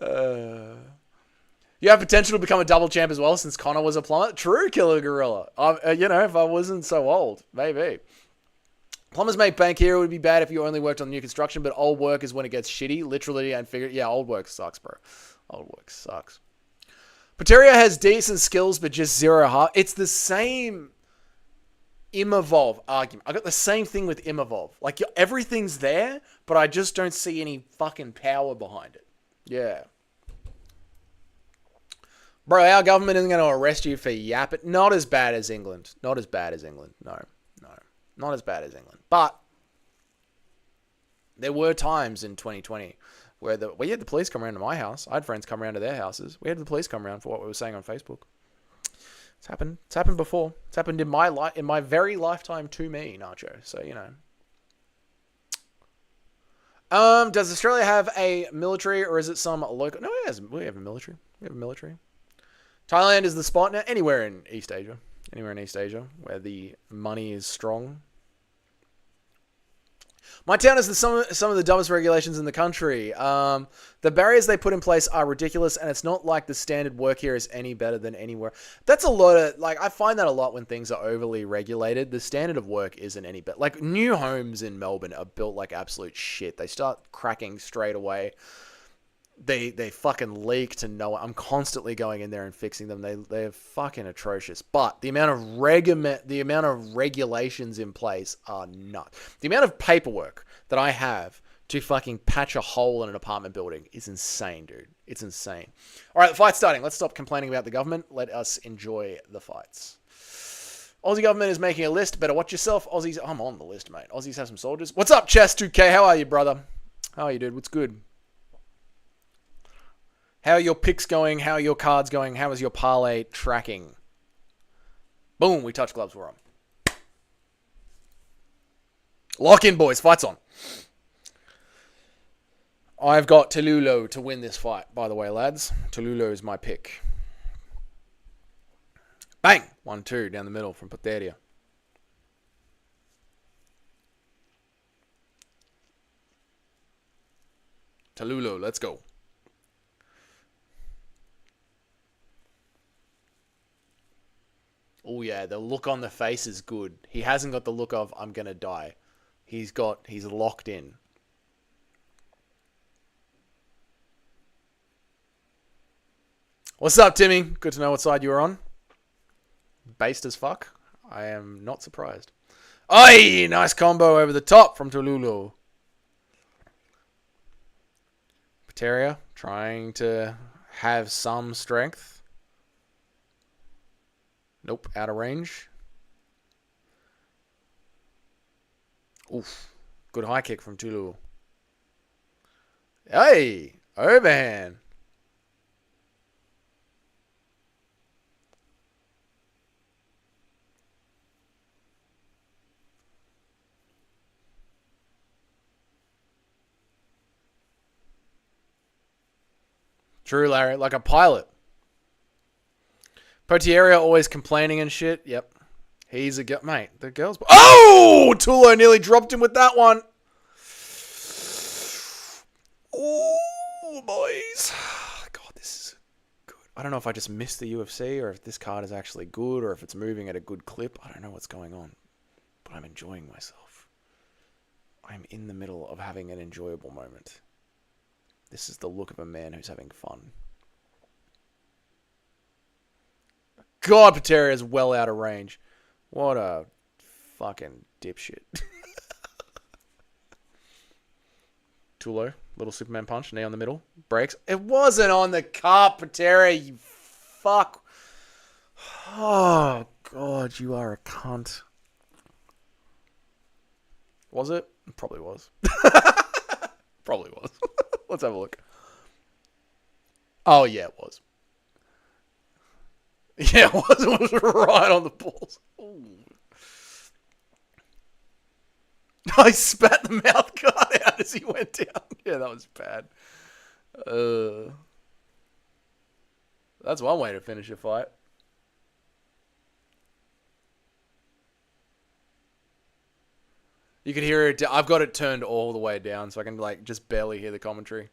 B: You have potential to become a double champ as well since Connor was a plumber. True, Killer Gorilla. If I wasn't so old, maybe. Plumbers make bank here. It would be bad if you only worked on new construction, but old work is when it gets shitty, literally, and figure. Yeah, old work sucks, bro. Old work sucks. Pateria has decent skills, but just zero heart. It's the same Imevolve argument. I got the same thing with Imevolve. Like, everything's there, but I just don't see any fucking power behind it. Yeah. Bro, our government isn't going to arrest you for yapping. Not as bad as England. Not as bad as England. No. Not as bad as England. But there were times in 2020 where we had the police come around to my house. I had friends come around to their houses. We had the police come around for what we were saying on Facebook. It's happened. It's happened before. It's happened in my very lifetime to me, Nacho. So, you know. Does Australia have a military or is it some local? No, we have a military. We have a military. Thailand is the spot now. Anywhere in East Asia. Anywhere in East Asia where the money is strong. My town has some of the dumbest regulations in the country. The barriers they put in place are ridiculous, and it's not like the standard work here is any better than anywhere. That's a lot of, I find that a lot when things are overly regulated. The standard of work isn't any better. Like, new homes in Melbourne are built like absolute shit. They start cracking straight away. They fucking leak to nowhere. I'm constantly going in there and fixing them. They're fucking atrocious. But the amount of regulations in place are nuts. The amount of paperwork that I have to fucking patch a hole in an apartment building is insane, dude. It's insane. All right, the fight's starting. Let's stop complaining about the government. Let us enjoy the fights. Aussie government is making a list. Better watch yourself. Aussies, I'm on the list, mate. Aussies have some soldiers. What's up, Chess 2K? How are you, brother? How are you, dude? What's good? How are your picks going? How are your cards going? How is your parlay tracking? Boom, we touch gloves. We're on. Lock in, boys. Fight's on. I've got Tolulo to win this fight, by the way, lads. Tolulo is my pick. Bang! 1-2 down the middle from Puteria. Tolulo, let's go. Oh yeah, the look on the face is good. He hasn't got the look of, I'm going to die. He's locked in. What's up, Timmy? Good to know what side you were on. Based as fuck. I am not surprised. Oi! Nice combo over the top from Tolulo. Puteria trying to have some strength. Nope, out of range. Oof. Good high kick from Tolulo. Hey! Overhand. True, Larry. Like a pilot. Potiera always complaining and shit. Yep. He's a girl. Mate, the girl's... Oh! Tulo nearly dropped him with that one. Oh, boys. God, this is good. I don't know if I just missed the UFC or if this card is actually good or if it's moving at a good clip. I don't know what's going on. But I'm enjoying myself. I'm in the middle of having an enjoyable moment. This is the look of a man who's having fun. God, Pateria is well out of range. What a fucking dipshit. Tulo, little Superman punch, knee on the middle, breaks. It wasn't on the cup, Pateria, you fuck. Oh, God, you are a cunt. Was it? It probably was. Probably was. Let's have a look. Oh, yeah, it was. Yeah, it was. It was right on the balls. Ooh. I spat the mouth guard out as he went down. Yeah, that was bad. That's one way to finish a fight. You could hear it. I've got it turned all the way down, so I can like just barely hear the commentary.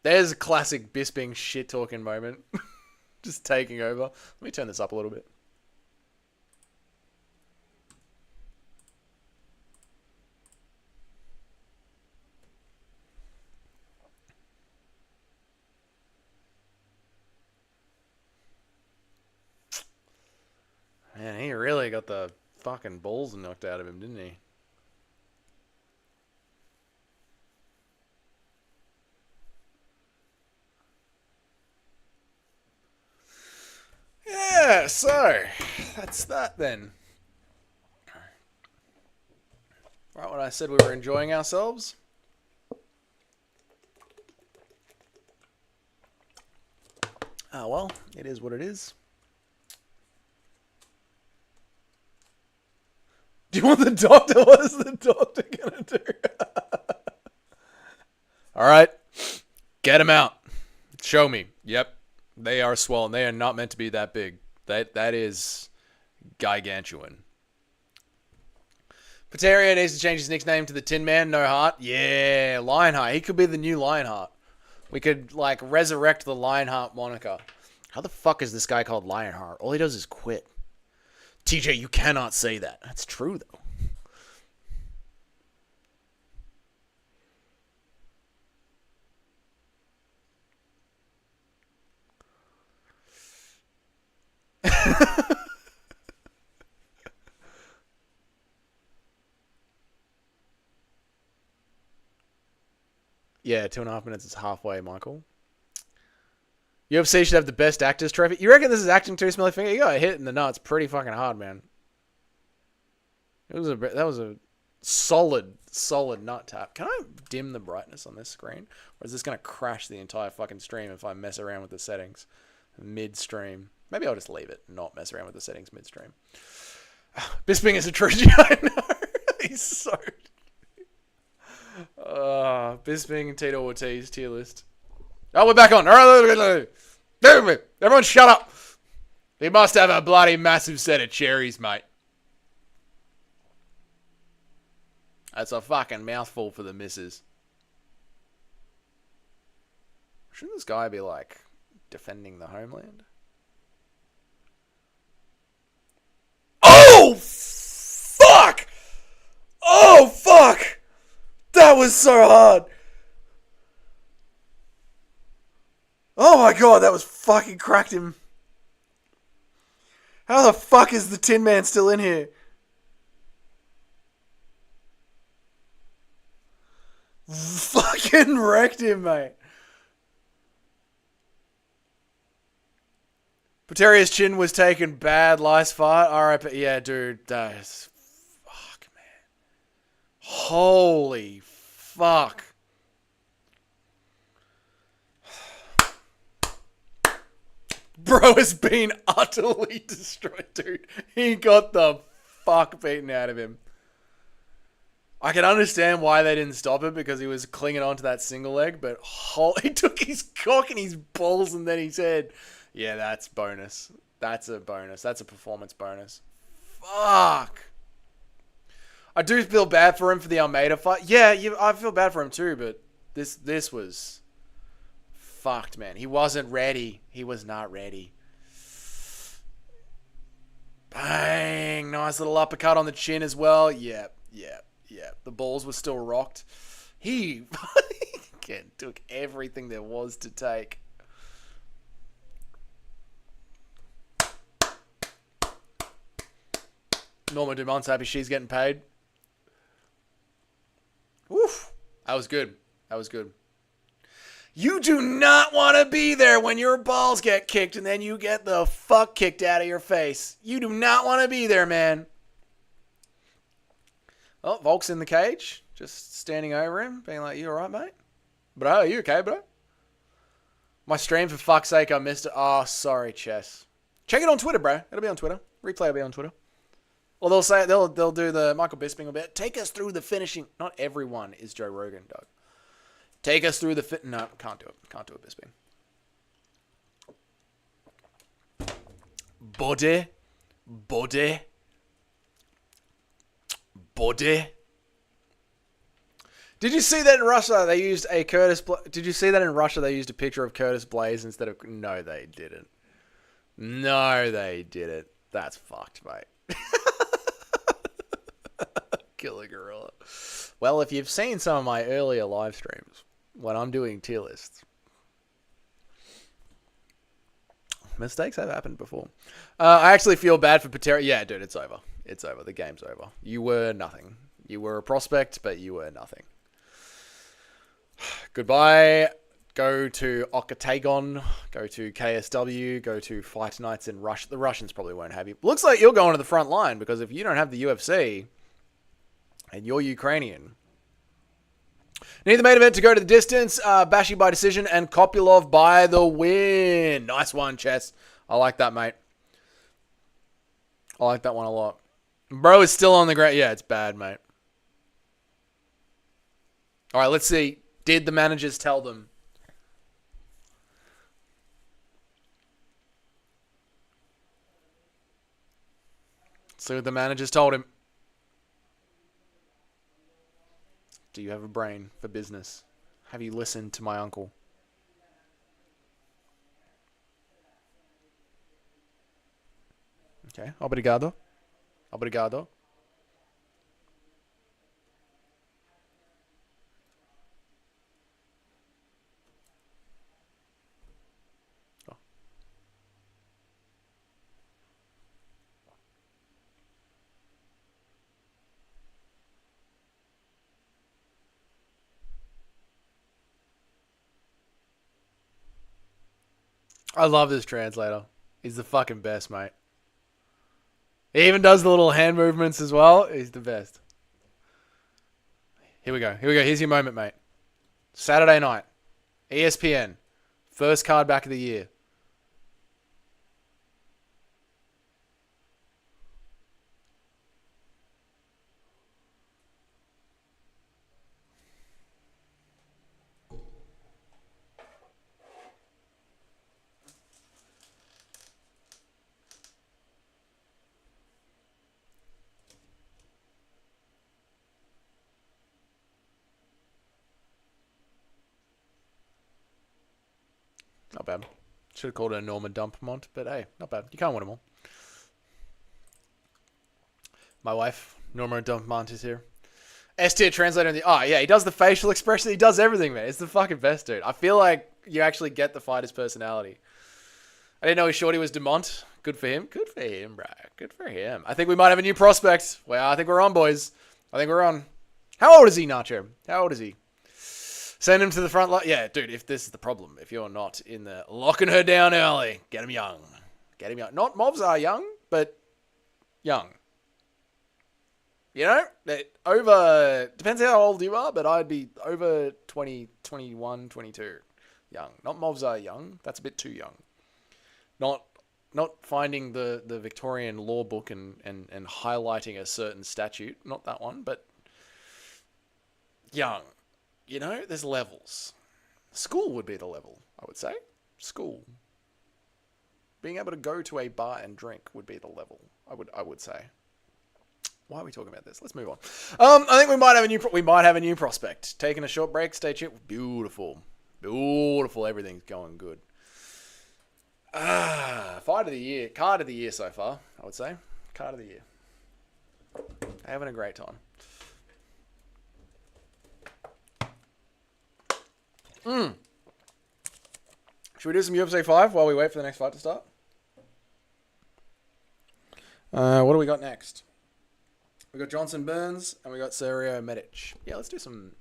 B: There's a classic Bisping shit-talking moment. Just taking over. Let me turn this up a little bit. Man, he really got the fucking balls knocked out of him, didn't he? Yeah, so that's that then. Right when I said we were enjoying ourselves. Oh well, it is what it is. Do you want the doctor? What is the doctor gonna do? Alright. Get him out. Show me. Yep. They are swollen. They are not meant to be that big. That is gigantuan. Pateria needs to change his nickname to the Tin Man, no heart. Yeah, Lionheart. He could be the new Lionheart. We could, like, resurrect the Lionheart moniker. How the fuck is this guy called Lionheart? All he does is quit. TJ, you cannot say that. That's true, though. Yeah, 2.5 minutes is halfway, Michael. UFC should have the best actors trophy. You reckon this is acting too smelly finger? You got hit in the nuts pretty fucking hard, man. That was a solid nut tap. Can I dim the brightness on this screen? Or is this going to crash the entire fucking stream if I mess around with the settings midstream? Maybe I'll just leave it and not mess around with the settings midstream. Bisping is a trilogy, I know. He's so... Bisping and Tito Ortiz tier list. Oh, we're back on. All right, everyone shut up. He must have a bloody massive set of cherries, mate. That's a fucking mouthful for the missus. Shouldn't this guy be, like, defending the homeland? Oh, fuck! Oh, fuck! That was so hard. Oh my god, that was fucking cracked him. How the fuck is the Tin Man still in here? Fucking wrecked him, mate. Pateria's chin was taken bad last fight. Alright, yeah, dude. That is... Fuck, man. Holy fuck. Bro has been utterly destroyed, dude. He got the fuck beaten out of him. I can understand why they didn't stop it because he was clinging onto that single leg, but he took his cock and his balls and then his head. Yeah, that's bonus. That's a bonus. That's a performance bonus. Fuck. I do feel bad for him for the Almeida fight. Yeah, I feel bad for him too, but this was fucked, man. He wasn't ready. He was not ready. Bang. Nice little uppercut on the chin as well. Yep. The balls were still rocked. He took everything there was to take. Norma Dumont's happy she's getting paid. Woof. That was good. You do not want to be there when your balls get kicked and then you get the fuck kicked out of your face. You do not want to be there, man. Oh, Volk's in the cage. Just standing over him, being like, you alright, mate? Bro, are you okay, bro? My stream, for fuck's sake, I missed it. Oh, sorry, Chess. Check it on Twitter, bro. It'll be on Twitter. Replay will be on Twitter. Well, they'll do the Michael Bisping a bit. Take us through the finishing. Not everyone is Joe Rogan, Doug. Take us through the No, can't do it. Can't do it, Bisping. Body. Did you see that in Russia they used a Did you see that in Russia they used a picture of Curtis Blaze instead of... No, they didn't. That's fucked, mate. Killer gorilla. Well, if you've seen some of my earlier live streams when I'm doing tier lists, mistakes have happened before. I actually feel bad for Patera. Yeah, dude, it's over. It's over. The game's over. You were nothing. You were a prospect, but you were nothing. Goodbye. Go to Octagon. Go to KSW. Go to Fight Nights in Russia. The Russians probably won't have you. Looks like you're going to the front line because if you don't have the UFC and you're Ukrainian, need the main event to go to the distance. Bashi by decision and Kopylov by the win. Nice one, Chess. I like that, mate. I like that one a lot. Bro is still on the ground. Yeah, it's bad, mate. All right, let's see. Did the managers tell them? Let's see what the managers told him. Do you have a brain for business? Have you listened to my uncle? Okay. Obrigado. Obrigado. I love this translator. He's the fucking best, mate. He even does the little hand movements as well. He's the best. Here we go. Here we go. Here's your moment, mate. Saturday night. ESPN. First card back of the year. Not bad. Should have called it a Norman Dumpmont, but hey, not bad. You can't win them all. My wife, Norma Dumpmont, is here. S-tier translator. Oh, yeah, he does the facial expression. He does everything, man. It's the fucking best, dude. I feel like you actually get the fighter's personality. I didn't know his shorty was Dumont. Good for him. Good for him, bro. Good for him. I think we might have a new prospect. Well, I think we're on, boys. I think we're on. How old is he, Nacho? How old is he? Send him to the front line. Yeah, dude, if this is the problem, if you're not in the locking her down early, get him young. Get him young. Not mobs are young, but young. You know, over, depends how old you are, but I'd be over 20, 21, 22. Young. Not mobs are young. That's a bit too young. Not finding the Victorian law book and highlighting a certain statute. Not that one, but young. You know, there's levels. School would be the level, I would say. School. Being able to go to a bar and drink would be the level, I would say. Why are we talking about this? Let's move on. I think we might have a new prospect. Taking a short break. Stay tuned. Beautiful. Beautiful. Everything's going good. Fight of the year. Card of the year so far, I would say. Card of the year. Having a great time. Should we do some UFC 5 while we wait for the next fight to start? What do we got next? We got Johnson Burns and we got Sergio Medic. Yeah, let's do some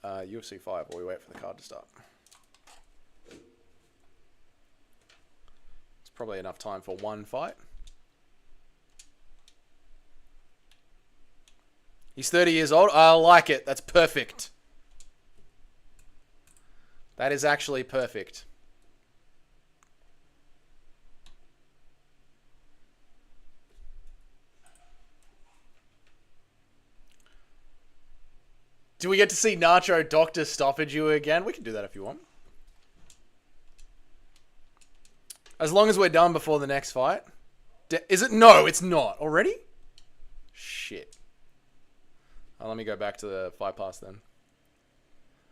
B: UFC 5 while we wait for the card to start. It's probably enough time for one fight. He's 30 years old. I like it. That's perfect. That is actually perfect. Do we get to see Nacho Doctor stoppage you again? We can do that if you want. As long as we're done before the next fight. Is it? No, it's not. Already? Shit. Let me go back to the fight pass then.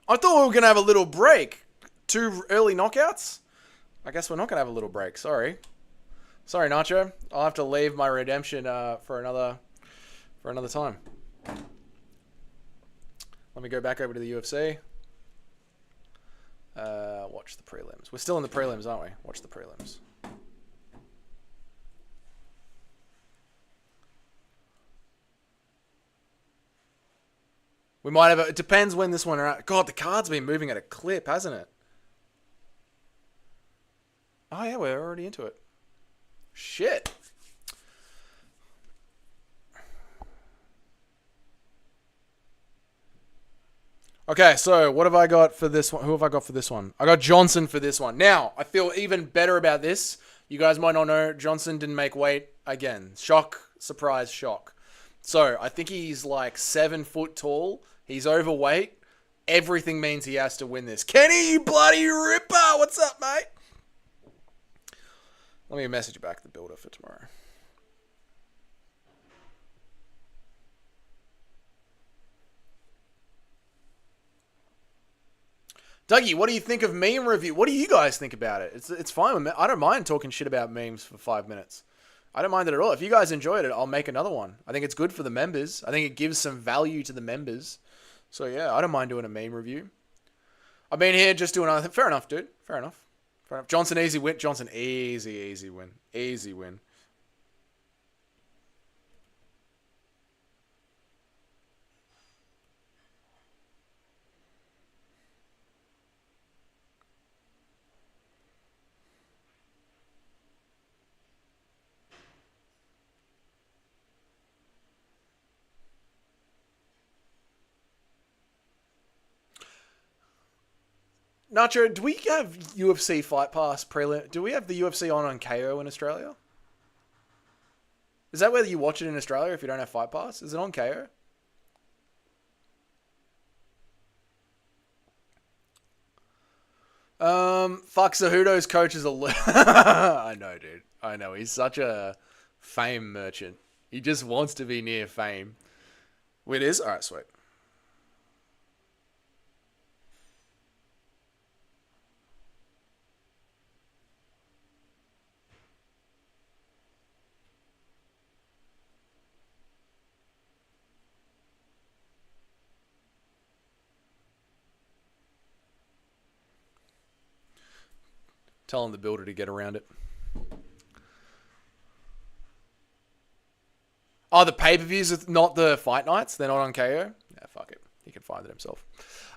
B: I thought we were going to have a little break. 2 early knockouts? I guess we're not going to have a little break. Sorry. Sorry, Nacho. I'll have to leave my redemption for another time. Let me go back over to the UFC. Watch the prelims. We're still in the prelims, aren't we? Watch the prelims. We might have it depends when this one are. God, the card's been moving at a clip, hasn't it? Oh yeah, we're already into it. Shit. Okay, so what have I got for this one? Who have I got for this one? I got Johnson for this one. Now, I feel even better about this. You guys might not know, Johnson didn't make weight again. Shock, surprise, shock. So, I think he's like 7 foot tall. He's overweight. Everything means he has to win this. Kenny, you bloody ripper! What's up, mate? Let me message you back the builder for tomorrow. Dougie, what do you think of meme review? What do you guys think about it? It's fine. I don't mind talking shit about memes for 5 minutes. I don't mind it at all. If you guys enjoyed it, I'll make another one. I think it's good for the members. I think it gives some value to the members. So yeah, I don't mind doing a meme review. I've been here just doing anything. Fair enough, dude. Fair enough. Fair enough. Johnson, easy win. Johnson, easy win. Easy win. Nacho, do we have UFC Fight Pass prelim? Do we have the UFC on KO in Australia? Is that whether you watch it in Australia if you don't have Fight Pass? Is it on KO? Fuck, Cejudo's coach is a... I know, dude. I know. He's such a fame merchant. He just wants to be near fame. It is? Alright, sweet. Telling the builder to get around it. Oh, the pay-per-views are not the fight nights? They're not on KO? Yeah, fuck it. He can find it himself.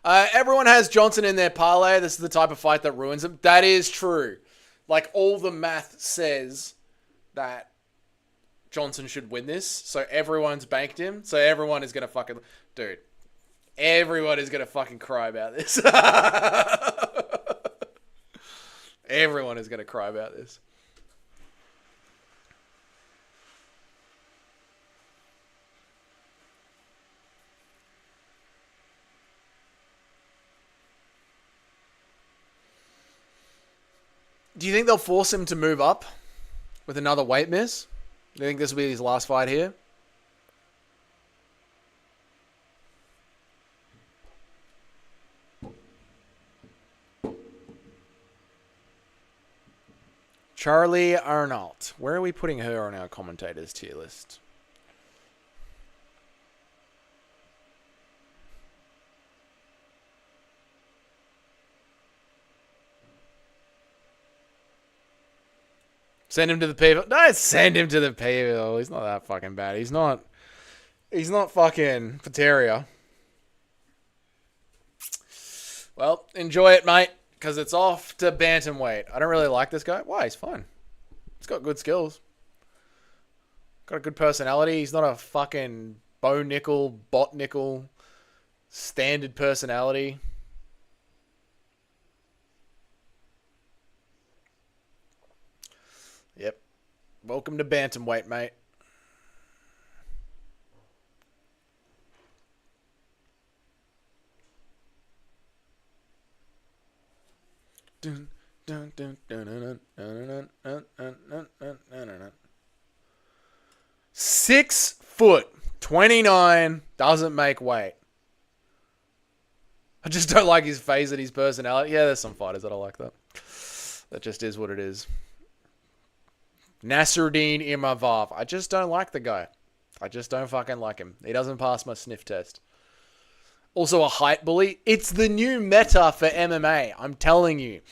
B: Everyone has Johnson in their parlay. This is the type of fight that ruins him. That is true. Like, all the math says that Johnson should win this. So everyone's banked him. So everyone is going to fucking... Dude. Everyone is going to fucking cry about this. Everyone is going to cry about this. Do you think they'll force him to move up with another weight miss? Do you think this will be his last fight here? Charlie Arnault. Where are we putting her on our commentators tier list? Send him to the people. No, send him to the people. He's not that fucking bad. He's not fucking Pateria. Well, enjoy it, mate. Because it's off to bantamweight. I don't really like this guy. Why? He's fine. He's got good skills. Got a good personality. He's not a fucking bow nickel, bot nickel, standard personality. Yep. Welcome to bantamweight, mate. Dun, dun, dun, dun, dun, dun, dun, dun, dun, dun. 6 foot 29 doesn't make weight. I just don't like his face and his personality. Yeah, there's some fighters that I like that. That just is what it is. Nasruddin Imavov. I just don't like the guy. I just don't fucking like him. He doesn't pass my sniff test. Also a height bully. It's the new meta for MMA. I'm telling you.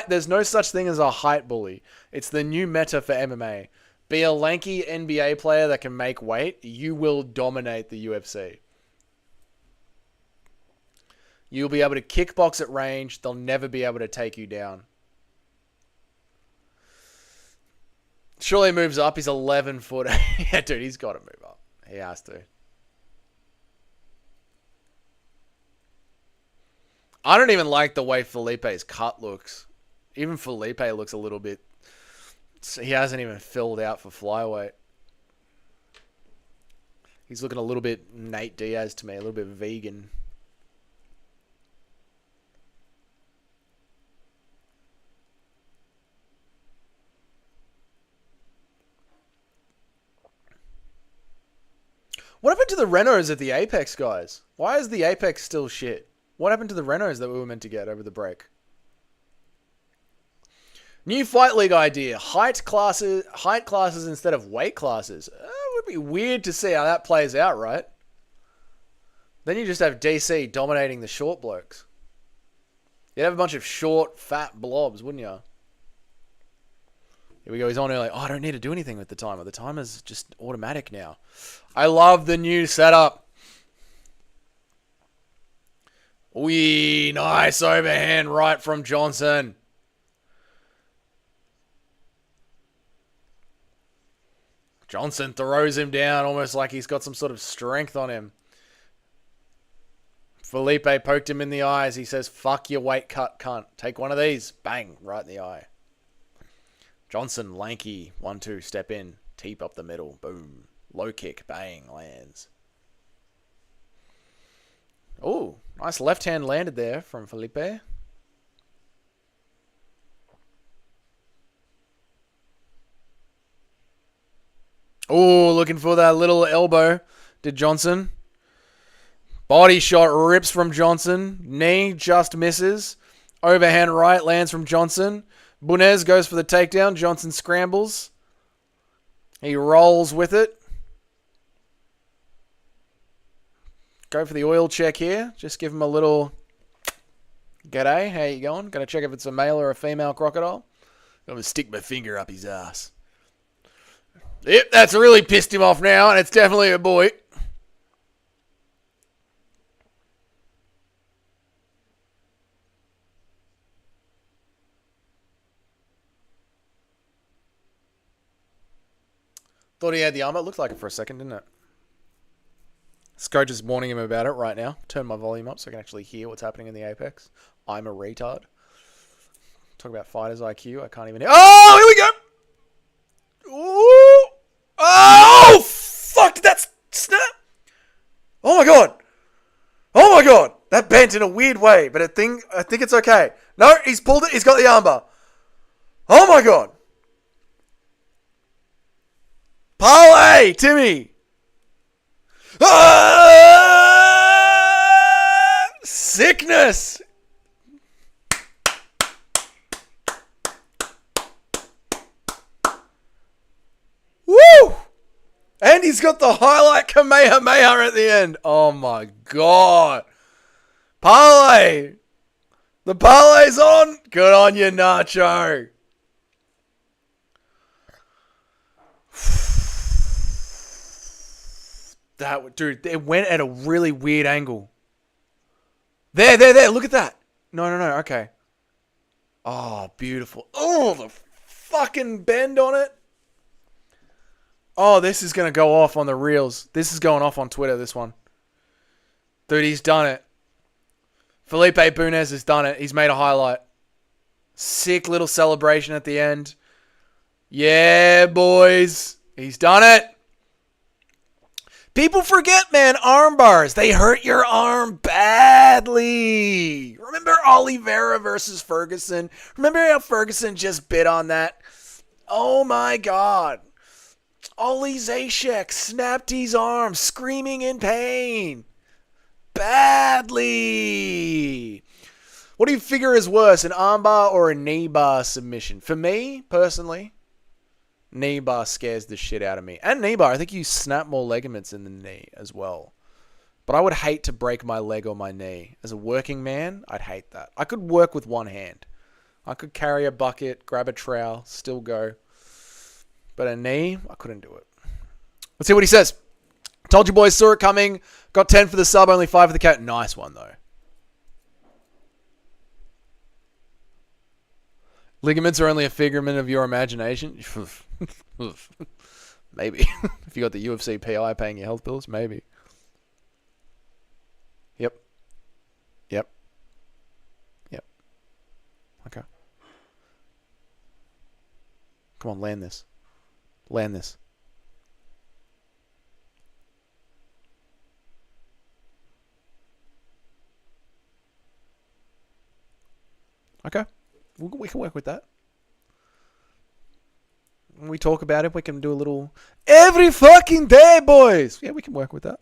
B: There's no such thing as a height bully. It's the new meta for MMA. Be a lanky NBA player that can make weight. You will dominate the UFC. You'll be able to kickbox at range. They'll never be able to take you down. Surely moves up. He's 11 foot. Yeah, dude, he's got to move up. He has to. I don't even like the way Felipe's cut looks. Even Felipe looks a little bit... He hasn't even filled out for flyweight. He's looking a little bit Nate Diaz to me. A little bit vegan. What happened to the Renos at the Apex, guys? Why is the Apex still shit? What happened to the Renos that we were meant to get over the break? New fight league idea. Height classes instead of weight classes. It would be weird to see how that plays out, right? Then you just have DC dominating the short blokes. You'd have a bunch of short, fat blobs, wouldn't you? Here we go. He's on early. Oh, I don't need to do anything with the timer. The timer's just automatic now. I love the new setup. Wee, nice overhand right from Johnson. Johnson throws him down almost like he's got some sort of strength on him. Felipe poked him in the eyes. He says, fuck your weight cut, cunt. Take one of these. Bang, right in the eye. Johnson, lanky, 1-2, step in. Teep up the middle. Boom. Low kick, bang, lands. Oh, nice left hand landed there from Felipe. Oh, looking for that little elbow. Did Johnson. Body shot rips from Johnson. Knee just misses. Overhand right lands from Johnson. Bunez goes for the takedown. Johnson scrambles. He rolls with it. Go for the oil check here. Just give him a little g'day. How you going? Gotta check if it's a male or a female crocodile. I'm gonna stick my finger up his ass. Yep, that's really pissed him off now, and it's definitely a boy. Thought he had the armor. It looked like it for a second, didn't it? This coach is warning him about it right now. Turn my volume up so I can actually hear what's happening in the Apex. I'm a retard. Talk about fighters IQ. I can't even hear. Oh, here we go. Ooh. Oh, fuck. Did that snap? Oh, my God. Oh, my God. That bent in a weird way, but I think it's okay. No, he's pulled it. He's got the armbar. Oh, my God. Parlay, Timmy. Ah! Sickness. Woo! And he's got the highlight Kamehameha at the end. Oh my God. Parlay. The parlay's on. Good on you, Nacho. That dude, it went at a really weird angle. There. Look at that. No. Okay. Oh, beautiful. Oh, the fucking bend on it. Oh, this is going to go off on the reels. This is going off on Twitter, this one. Dude, he's done it. Felipe Bunez has done it. He's made a highlight. Sick little celebration at the end. Yeah, boys. He's done it. People forget, man, arm bars. They hurt your arm badly. Remember Oliveira versus Ferguson? Remember how Ferguson just bit on that? Oh, my God. Ollie Zacic snapped his arm, screaming in pain. Badly. What do you figure is worse, an armbar or a knee bar submission? For me, personally, knee bar scares the shit out of me. And knee bar, I think you snap more ligaments in the knee as well. But I would hate to break my leg or my knee. As a working man, I'd hate that. I could work with one hand. I could carry a bucket, grab a trowel, still go. But a knee, I couldn't do it. Let's see what he says. Told you boys, saw it coming. Got 10 for the sub, only 5 for the cat. Nice one, though. Ligaments are only a figment of your imagination. Maybe. If you got the UFC PI paying your health bills, maybe. Yep. Okay. Come on, land this. Land this. Okay. We can work with that. When we talk about it, we can do a little every fucking day, boys. Yeah, we can work with that.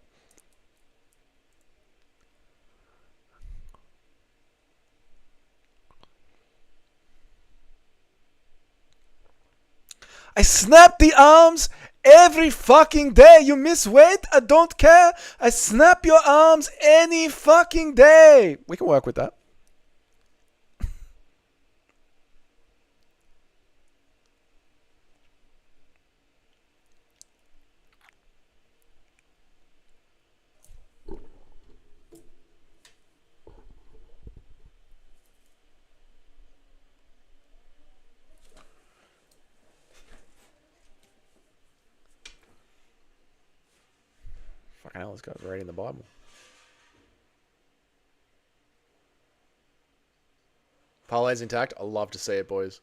B: I snap the arms every fucking day. You miss weight? I don't care. I snap your arms any fucking day. We can work with that. Fucking hell, this guy's reading the Bible. Parlay's intact. I love to see it, boys.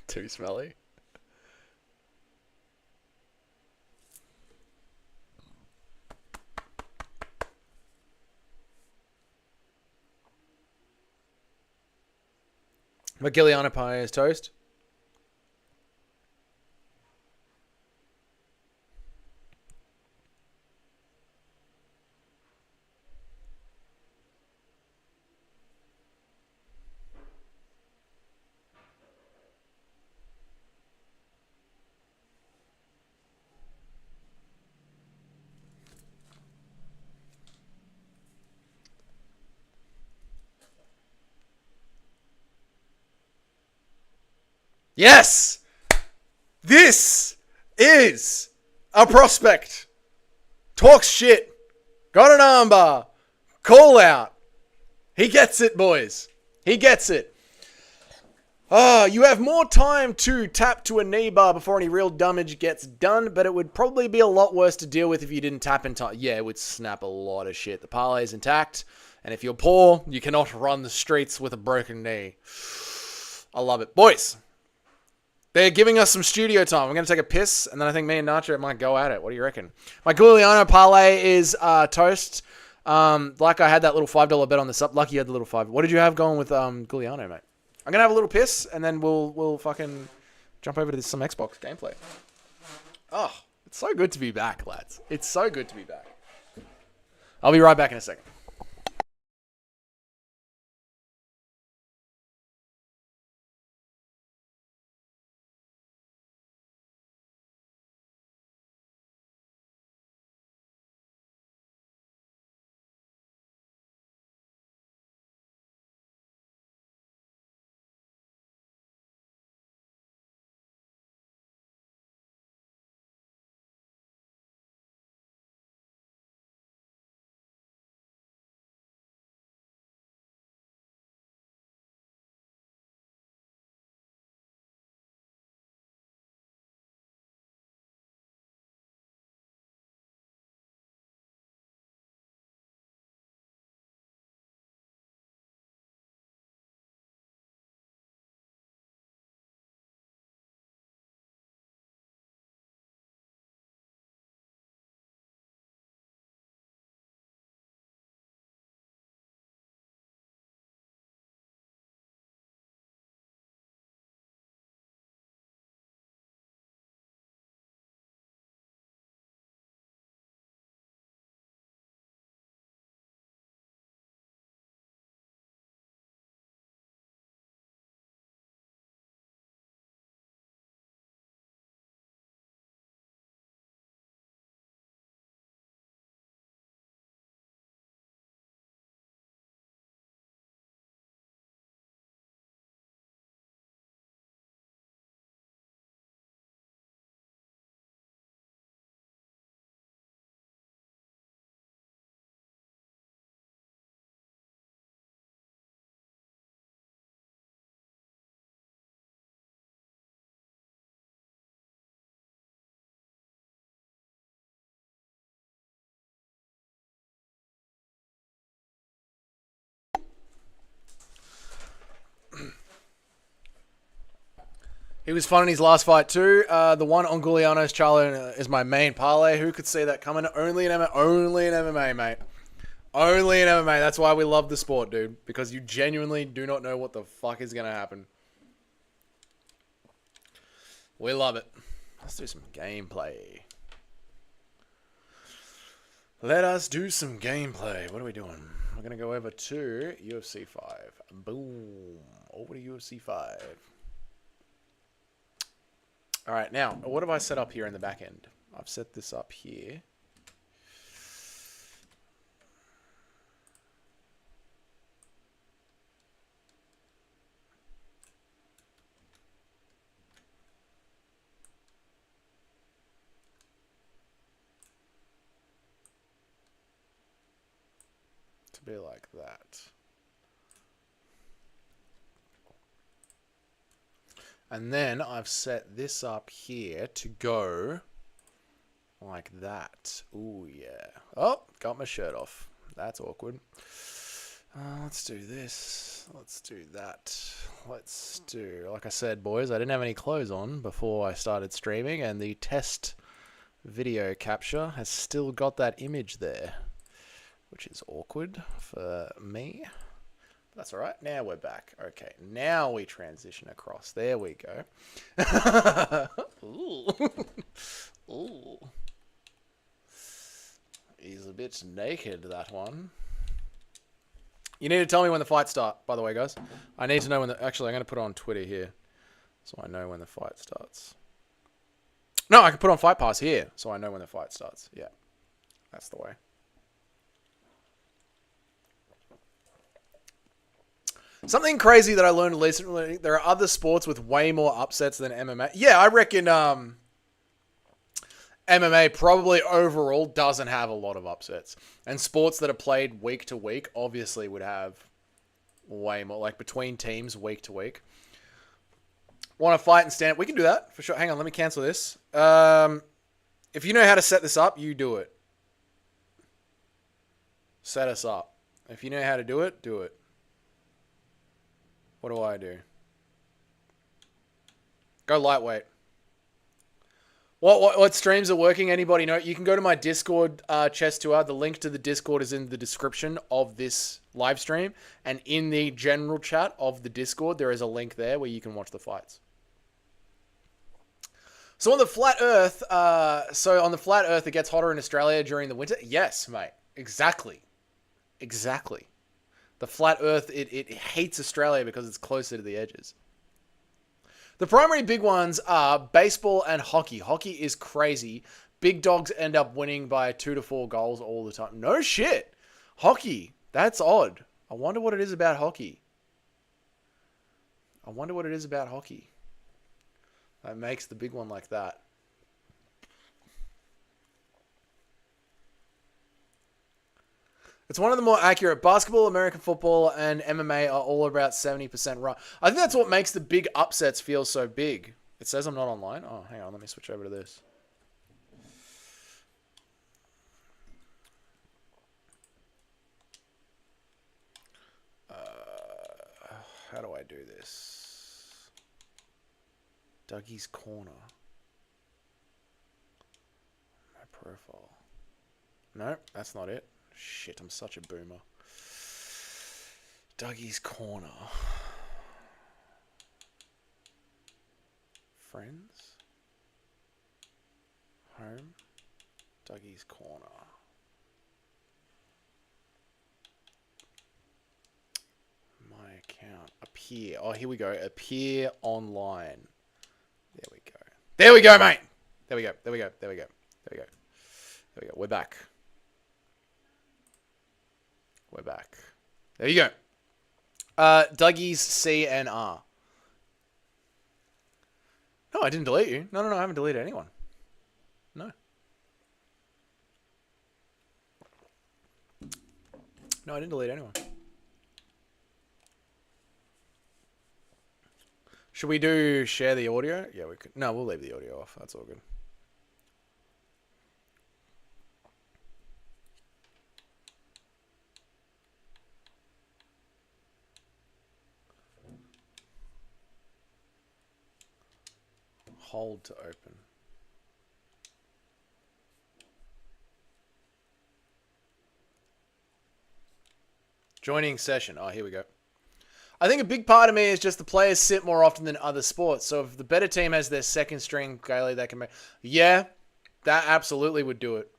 B: Too smelly. Maguiliano pie is toast. Yes! This is a prospect. Talks shit. Got an armbar. Call out. He gets it, boys. He gets it. You have more time to tap to a knee bar before any real damage gets done, but it would probably be a lot worse to deal with if you didn't tap in time. Yeah, it would snap a lot of shit. The parlay is intact, and if you're poor, you cannot run the streets with a broken knee. I love it. Boys, they're giving us some studio time. We're going to take a piss, and then I think me and Nacho might go at it. What do you reckon? My Giuliano parlay is toast. Like I had that little $5 bet on the sub. Lucky you had the little 5. What did you have going with Giuliano, mate? I'm going to have a little piss, and then we'll fucking jump over to some Xbox gameplay. Oh, it's so good to be back, lads. It's so good to be back. I'll be right back in a second. He was fun in his last fight too. The one on Giuliano's Charlo is my main parlay. Who could see that coming? Only in MMA, mate. Only in MMA. That's why we love the sport, dude. Because you genuinely do not know what the fuck is going to happen. We love it. Let's do some gameplay. Let us do some gameplay. What are we doing? We're going to go over to UFC 5. Boom. Over to UFC 5. All right, now, what have I set up here in the back end? I've set this up here. To be like that. And then I've set this up here to go like that. Ooh, yeah. Oh, got my shirt off. That's awkward. Let's do this. Let's do that. Let's do... Like I said, boys, I didn't have any clothes on before I started streaming, and the test video capture has still got that image there, which is awkward for me. That's all right. Now we're back. Okay, now we transition across. There we go. Ooh. Ooh. He's a bit naked, that one. You need to tell me when the fights start, by the way, guys. I need to know when the... Actually, I'm going to put it on Twitter here, so I know when the fight starts. No, I can put on Fight Pass here, so I know when the fight starts. Yeah, that's the way. Something crazy that I learned recently, there are other sports with way more upsets than MMA. Yeah, I reckon MMA probably overall doesn't have a lot of upsets. And sports that are played week to week obviously would have way more, like between teams week to week. Want to fight and stand? We can do that for sure. Hang on, let me cancel this. If you know how to set this up, you do it. Set us up. If you know how to do it, do it. What do I do? Go lightweight. What streams are working? Anybody know? You can go to my Discord chess tour. The link to the Discord is in the description of this live stream. And in the general chat of the Discord, there is a link there where you can watch the fights. So on the flat Earth, it gets hotter in Australia during the winter. Yes, mate. Exactly. Exactly. The flat Earth, it hates Australia because it's closer to the edges. The primary big ones are baseball and hockey. Hockey is crazy. Big dogs end up winning by 2 to 4 goals all the time. No shit. Hockey. That's odd. I wonder what it is about hockey. That makes the big one like that. It's one of the more accurate. Basketball, American football, and MMA are all about 70% right. I think that's what makes the big upsets feel so big. It says I'm not online. Oh, hang on. Let me switch over to this. How do I do this? Dougie's Corner. My profile. No, that's not it. Shit, I'm such a boomer. Dougie's Corner. Friends. Home. Dougie's Corner. My account. Appear. Oh, here we go. Appear online. There we go. There we go, mate. There we go. We're back. We're back. There you go. Dougie's CNR. No, I didn't delete you. No, I haven't deleted anyone. No. No, I didn't delete anyone. Should we do share the audio? Yeah, we could. No, we'll leave the audio off. That's all good. Hold to open. Joining session. Oh, here we go. I think a big part of me is just the players sit more often than other sports. So if the better team has their second string Gailey, they can make... Yeah, that absolutely would do it.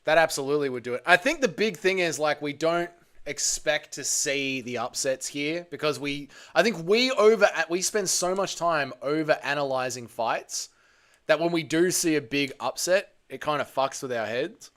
B: That absolutely would do it. I think the big thing is, like, we don't expect to see the upsets here because we spend so much time over analyzing fights that when we do see a big upset, it kind of fucks with our heads.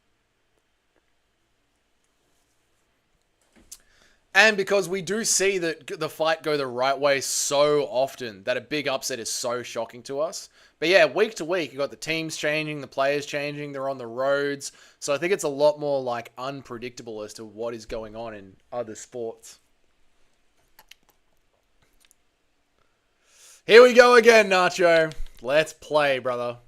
B: And because we do see that the fight go the right way so often that a big upset is so shocking to us. But yeah, week to week, you got the teams changing, the players changing, they're on the roads. So I think it's a lot more like unpredictable as to what is going on in other sports. Here we go again, Nacho. Let's play, brother.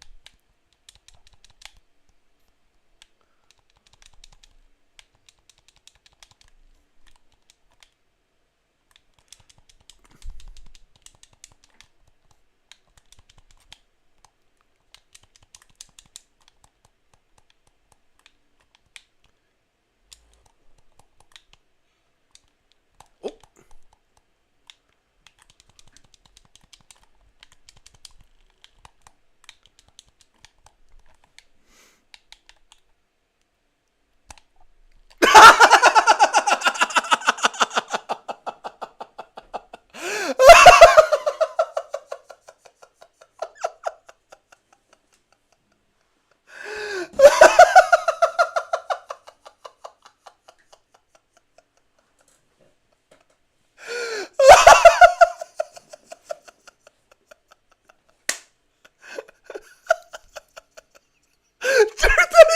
B: Oh.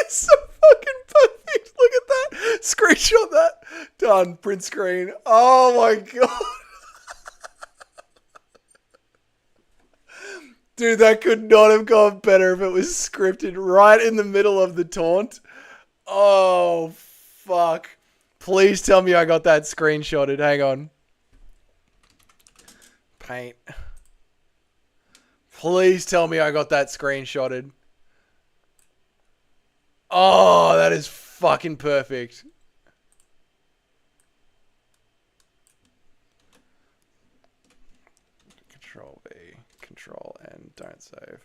B: So fucking perfect. Look at that. Screenshot that. Done. Print screen. Oh my god. Dude, that could not have gone better if it was scripted right in the middle of the taunt. Oh, fuck. Please tell me I got that screenshotted. Hang on. Paint. Please tell me I got that screenshotted. Oh, that is fucking perfect. Control V, Control N, don't save.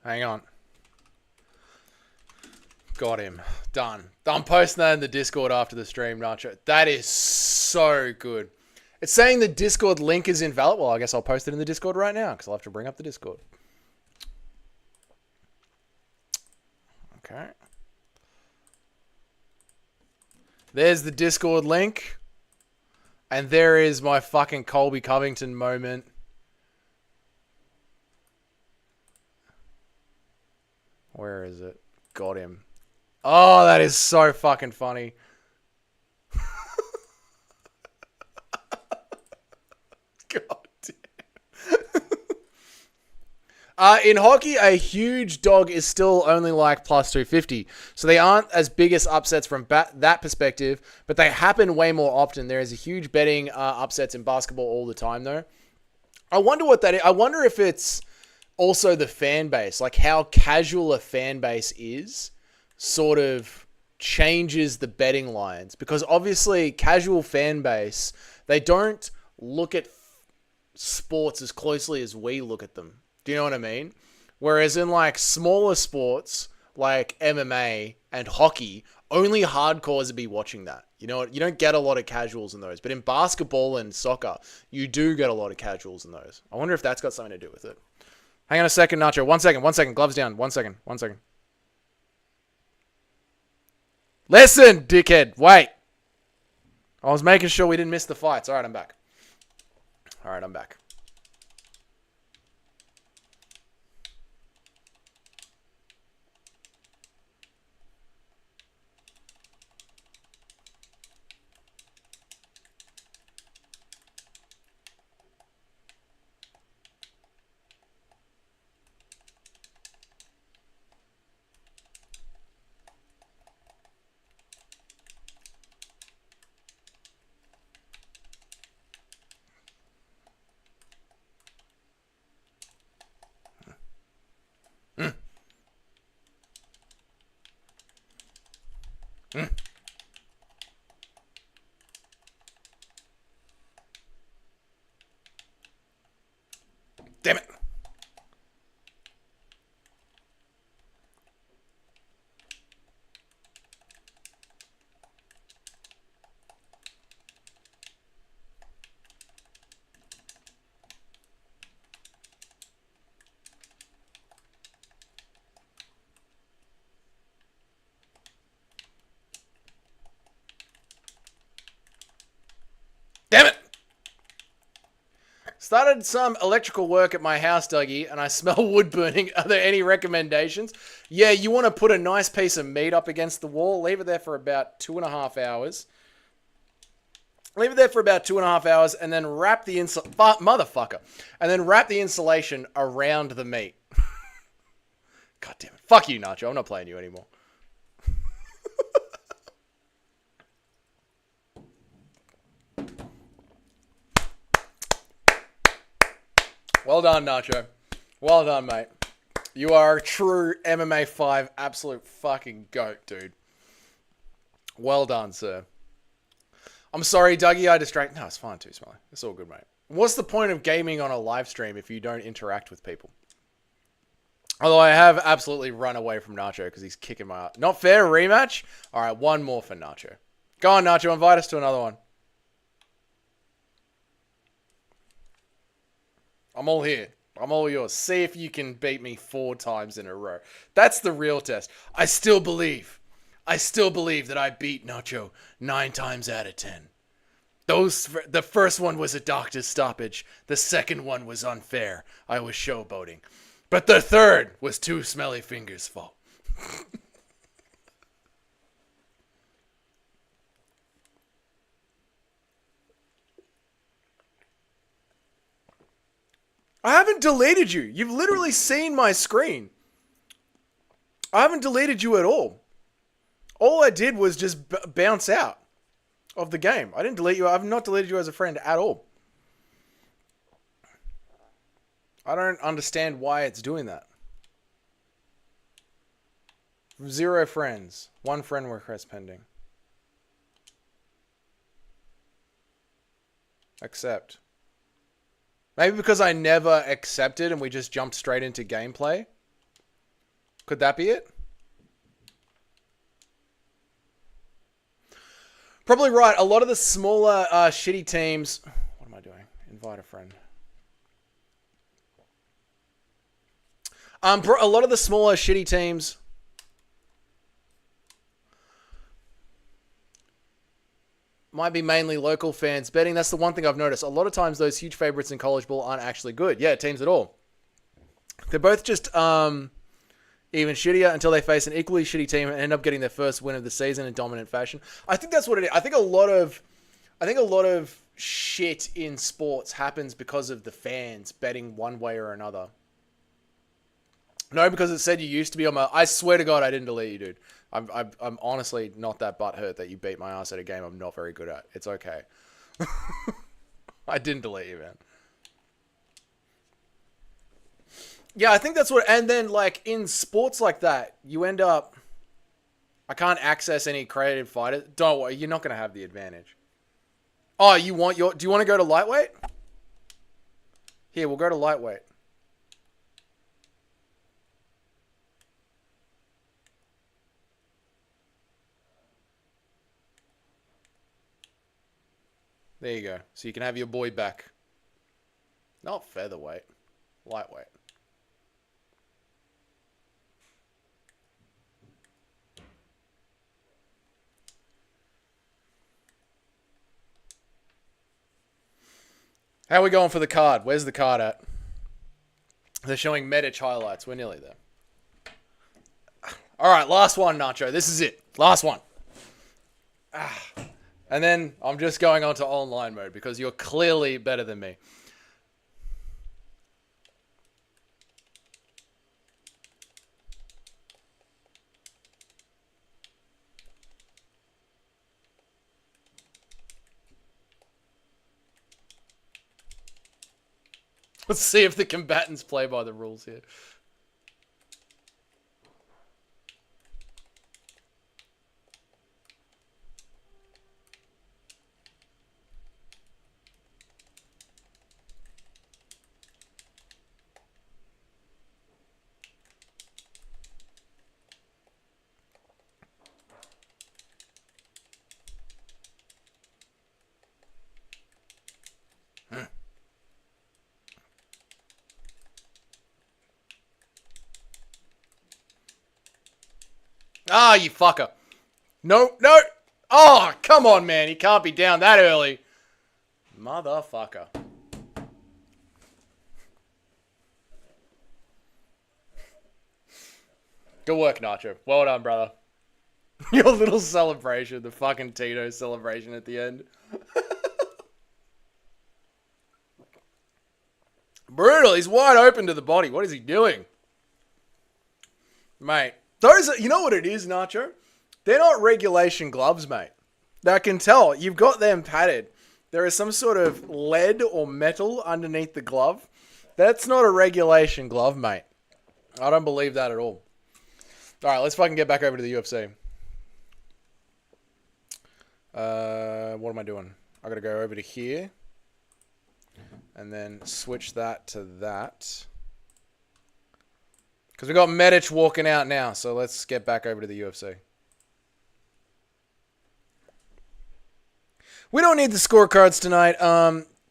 B: Hang on. Got him. Done. I'm posting that in the Discord after the stream, Nacho. That is so good. It's saying the Discord link is invalid. Well, I guess I'll post it in the Discord right now because I'll have to bring up the Discord. Okay. There's the Discord link. And there is my fucking Colby Covington moment. Where is it? Got him. Oh, that is so fucking funny. God damn. In hockey, a huge dog is still only like plus 250. So they aren't as big as upsets from that perspective, but they happen way more often. There is a huge betting upsets in basketball all the time, though. I wonder what that is. I wonder if it's also the fan base, like how casual a fan base is, sort of changes the betting lines. Because obviously, casual fan base, they don't look at sports as closely as we look at them. Do you know what I mean? Whereas in like smaller sports like MMA and hockey, only hardcores would be watching that. You know what? You don't get a lot of casuals in those. But in basketball and soccer, you do get a lot of casuals in those. I wonder if that's got something to do with it. Hang on a second, Nacho. 1 second. 1 second. Gloves down. 1 second. 1 second. Listen, dickhead. Wait. I was making sure we didn't miss the fights. All right, I'm back. All right, I'm back. Damn it. Started some electrical work at my house, Dougie, and I smell wood burning. Are there any recommendations? Yeah, you want to put a nice piece of meat up against the wall. Leave it there for about 2.5 hours. Leave it there for about 2.5 hours, and then wrap the motherfucker. And then wrap the insulation around the meat. God damn it. Fuck you, Nacho. I'm not playing you anymore. Well done, Nacho. Well done, mate. You are a true MMA 5 absolute fucking goat, dude. Well done, sir. I'm sorry, Dougie, I distract. No, it's fine too, Smelly. It's all good, mate. What's the point of gaming on a live stream if you don't interact with people? Although I have absolutely run away from Nacho because he's kicking my ass. Not fair, rematch? All right, one more for Nacho. Go on, Nacho, invite us to another one. I'm all here. I'm all yours. See if you can beat me 4 times in a row. That's the real test. I still believe that I beat Nacho 9 times out of 10. The first one was a doctor's stoppage. The second one was unfair. I was showboating. But the third was 2 smelly fingers' fault. I haven't deleted you. You've literally seen my screen. I haven't deleted you at all. All I did was just bounce out of the game. I didn't delete you. I've not deleted you as a friend at all. I don't understand why it's doing that. 0 friends. 1 friend request pending. Accept. Maybe because I never accepted and we just jumped straight into gameplay. Could that be it? Probably right. A lot of the smaller shitty teams... What am I doing? Invite a friend. A lot of the smaller shitty teams... might be mainly local fans betting. That's the one thing I've noticed. A lot of times those huge favorites in college ball aren't actually good. Yeah, teams at all. They're both just even shittier until they face an equally shitty team and end up getting their first win of the season in dominant fashion. I think that's what it is. I think a lot of shit in sports happens because of the fans betting one way or another. No, because it said you used to be on my... I swear to God I didn't delete you, dude. I'm honestly not that butthurt that you beat my ass at a game I'm not very good at. It's okay. I didn't delete you, man. Yeah, I think that's what... And then, like, in sports like that, you end up... I can't access any creative fighters. Don't worry, you're not going to have the advantage. Oh, you want your... Do you want to go to lightweight? Here, we'll go to lightweight. There you go. So you can have your boy back. Not featherweight. Lightweight. How are we going for the card? Where's the card at? They're showing Medic highlights. We're nearly there. All right, last one, Nacho. This is it. Last one. And then I'm just going on to online mode because you're clearly better than me. Let's see if the combatants play by the rules here. Ah, you fucker. No, no. Oh, come on, man. He can't be down that early. Motherfucker. Good work, Nacho. Well done, brother. Your little celebration, the fucking Tito celebration at the end. Brutal. He's wide open to the body. What is he doing? Mate, you know what it is, Nacho? They're not regulation gloves, mate. I can tell. You've got them padded. There is some sort of lead or metal underneath the glove. That's not a regulation glove, mate. I don't believe that at all. All right, let's fucking get back over to the UFC. What am I doing? I gotta go over to here. And then switch that to that. Because we got Medic walking out now. So let's get back over to the UFC. We don't need the scorecards tonight.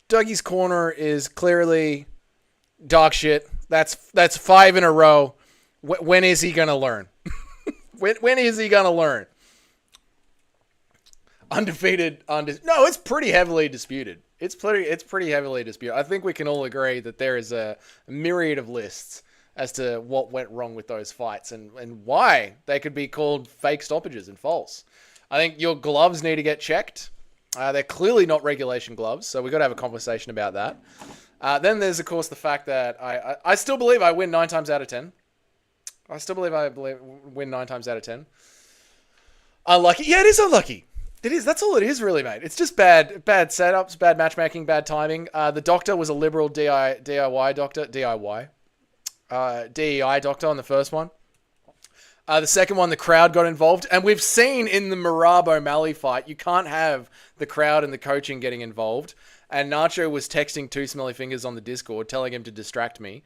B: Dougie's corner is clearly dog shit. That's 5 in a row. When is he gonna learn? when is he gonna learn? Undefeated. No, it's pretty heavily disputed. It's pretty heavily disputed. I think we can all agree that there is a myriad of lists as to what went wrong with those fights and why they could be called fake stoppages and false. I think your gloves need to get checked. They're clearly not regulation gloves, so we've got to have a conversation about that. Then there's, of course, the fact that I still believe I win 9 times out of 10. I still believe I win 9 times out of 10. Unlucky. Yeah, it is unlucky. It is. That's all it is, really, mate. It's just bad setups, bad matchmaking, bad timing. The doctor was a liberal DIY doctor. DEI doctor on the first one. The second one, the crowd got involved. And we've seen in the Merab O'Malley fight, you can't have the crowd and the coaching getting involved. And Nacho was texting Two Smelly Fingers on the Discord, telling him to distract me.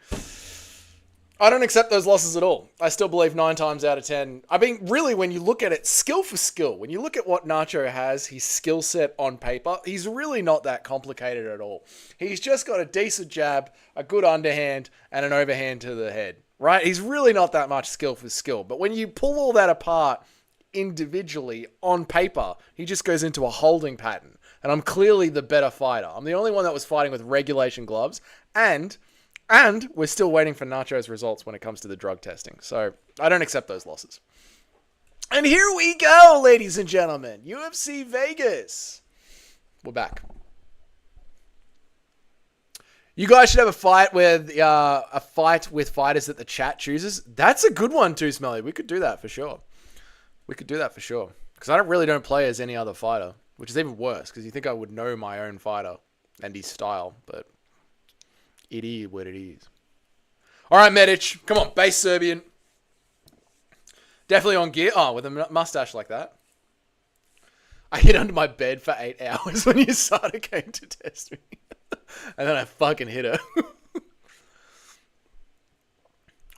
B: I don't accept those losses at all. I still believe 9 times out of 10. I mean, really, when you look at it, skill for skill, when you look at what Nacho has, his skill set on paper, he's really not that complicated at all. He's just got a decent jab, a good underhand, and an overhand to the head, right? He's really not that much skill for skill. But when you pull all that apart individually on paper, he just goes into a holding pattern. And I'm clearly the better fighter. I'm the only one that was fighting with regulation gloves, and we're still waiting for Nacho's results when it comes to the drug testing. So I don't accept those losses. And here we go, ladies and gentlemen. UFC Vegas. We're back. You guys should have a fight with fighters that the chat chooses. That's a good one too, Smelly. We could do that for sure. Because I don't play as any other fighter, which is even worse because you think I would know my own fighter and his style, but it is what it is. All right, Medic. Come on, base Serbian. Definitely on gear. Oh, with a mustache like that. I hid under my bed for 8 hours when USADA came to test me. And then I fucking hit her.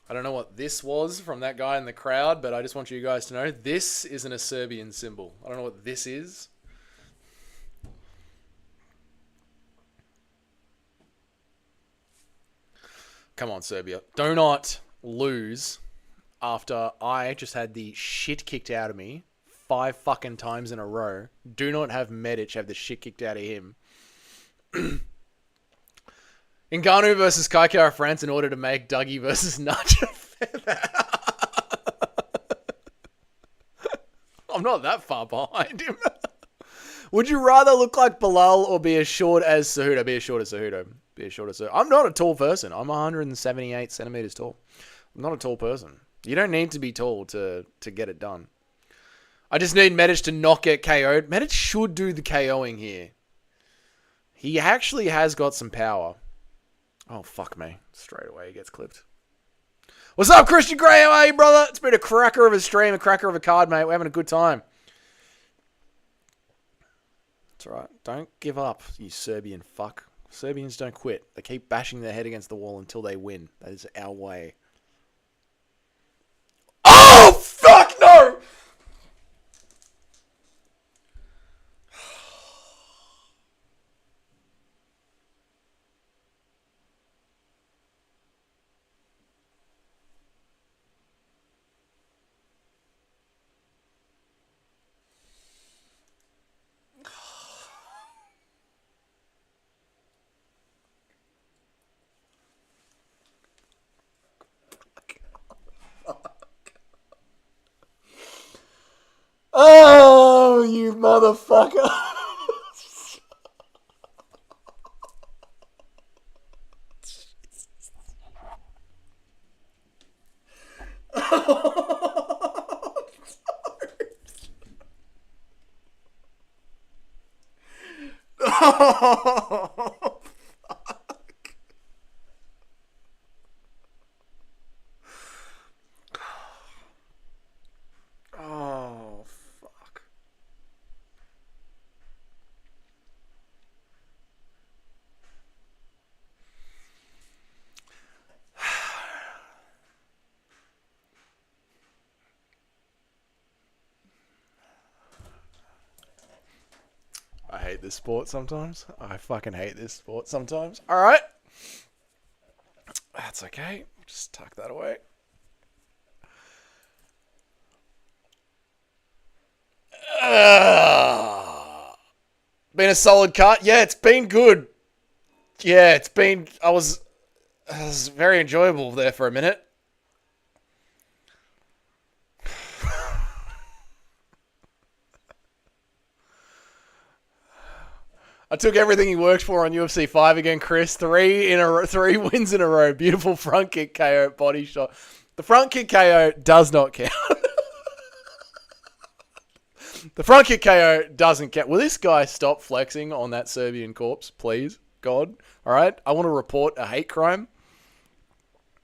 B: I don't know what this was from that guy in the crowd, but I just want you guys to know this isn't a Serbian symbol. I don't know what this is. Come on, Serbia. Do not lose after I just had the shit kicked out of me 5 fucking times in a row. Do not have Medic have the shit kicked out of him. Ngannou versus Kai Kara France in order to make Dougie versus Nacho I'm not that far behind him. Would you rather look like Bilal or be as short as Cejudo? Be as short as Cejudo. I'm not a tall person. I'm 178 centimeters tall. I'm not a tall person. You don't need to be tall to get it done. I just need Medic to not get KO'd. Medic should do the KOing here. He actually has got some power. Oh, fuck me. Straight away he gets clipped. What's up, Christian Gray? How are you, brother? It's been a cracker of a stream, a cracker of a card, mate. We're having a good time. It's alright. Don't give up, you Serbian fuck. Serbians don't quit. They keep bashing their head against the wall until they win. That is our way. Oh, fuck no! motherfucker. Oh, fuck. Oh, fuck. I hate this sport sometimes. I fucking hate this sport sometimes. All right. That's okay. Just tuck that away. Been a solid cut. Yeah, it's been good. Yeah, it's been. It was very enjoyable there for a minute. I took everything he worked for on UFC 5 again, Chris. Three wins in a row. Beautiful front kick KO, body shot. The front kick KO does not count. The front kick KO doesn't count. Will this guy stop flexing on that Serbian corpse, please? God. All right? I want to report a hate crime.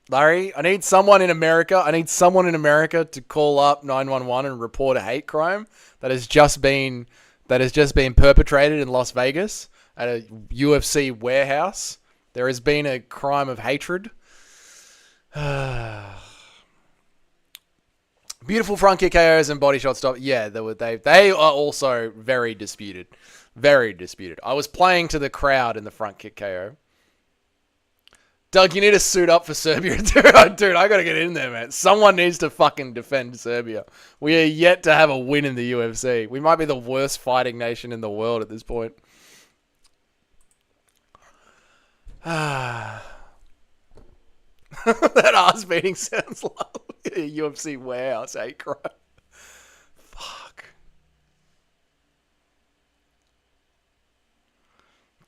B: Larry, I need someone in America. To call up 911 and report a hate crime that has just been perpetrated in Las Vegas at a UFC warehouse. There has been a crime of hatred. Beautiful front kick KOs and body shot stop. Yeah, they are also very disputed. Very disputed. I was playing to the crowd in the front kick KO. Doug, you need to suit up for Serbia. Dude, I gotta get in there, man. Someone needs to fucking defend Serbia. We are yet to have a win in the UFC. We might be the worst fighting nation in the world at this point. That ass beating sounds like a UFC warehouse hate crime. Fuck.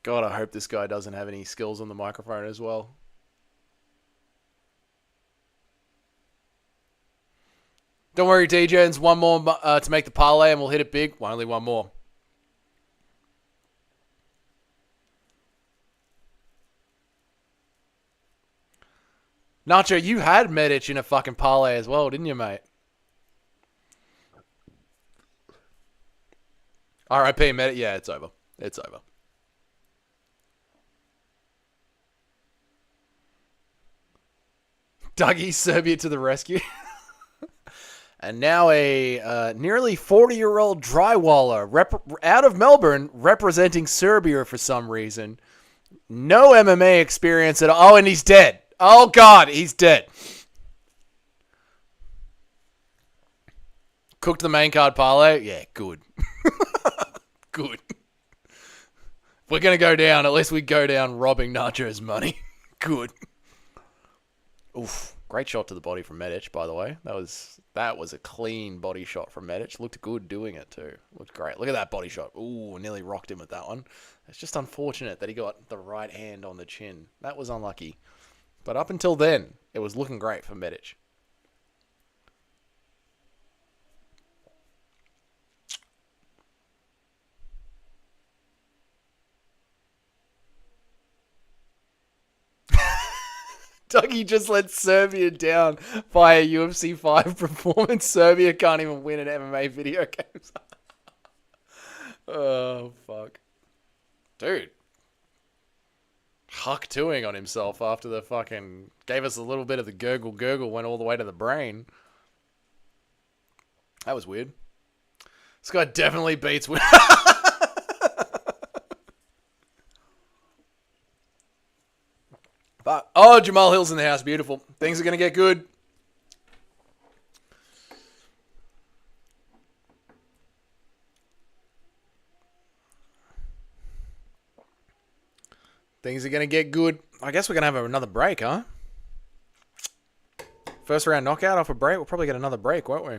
B: God, I hope this guy doesn't have any skills on the microphone as well. Don't worry, DJs. One more to make the parlay and we'll hit it big. Only one more. Nacho, you had Medic in a fucking parlay as well, didn't you, mate? RIP Medic. Yeah, it's over. It's over. Dougie, Serbia to the rescue. And now a nearly 40-year-old drywaller out of Melbourne representing Serbia for some reason. No MMA experience at all. Oh, and he's dead. Oh, God, he's dead. Cooked the main card parlay? Yeah, good. Good. If we're going to go down, at least we go down robbing Nacho's money. Good. Oof. Great shot to the body from Medic, by the way. That was a clean body shot from Medic. Looked good doing it, too. Looked great. Look at that body shot. Ooh, nearly rocked him with that one. It's just unfortunate that he got the right hand on the chin. That was unlucky. But up until then, it was looking great for Medic. Dougie just let Serbia down by a UFC 5 performance. Serbia can't even win an MMA video games. Oh, fuck. Dude. Huck toing on himself after the fucking... Gave us a little bit of the gurgle, went all the way to the brain. That was weird. This guy definitely beats... But, oh, Jamal Hill's in the house. Beautiful. Things are going to get good. Things are going to get good. I guess we're going to have another break, huh? First round knockout off a break. We'll probably get another break, won't we?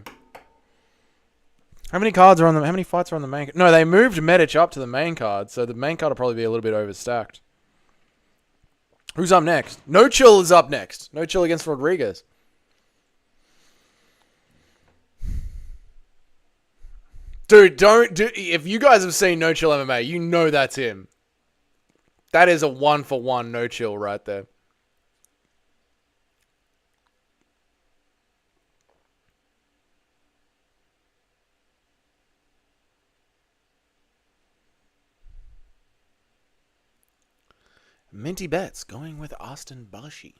B: How many cards are on the? How many fights are on the main? No, they moved Medic up to the main card, so the main card will probably be a little bit overstacked. Who's up next? No Chill is up next. No Chill against Rodriguez. Dude, if you guys have seen No Chill MMA, you know that's him. That is a 1-for-1 No Chill right there. Minty Bets going with Austin Bashi.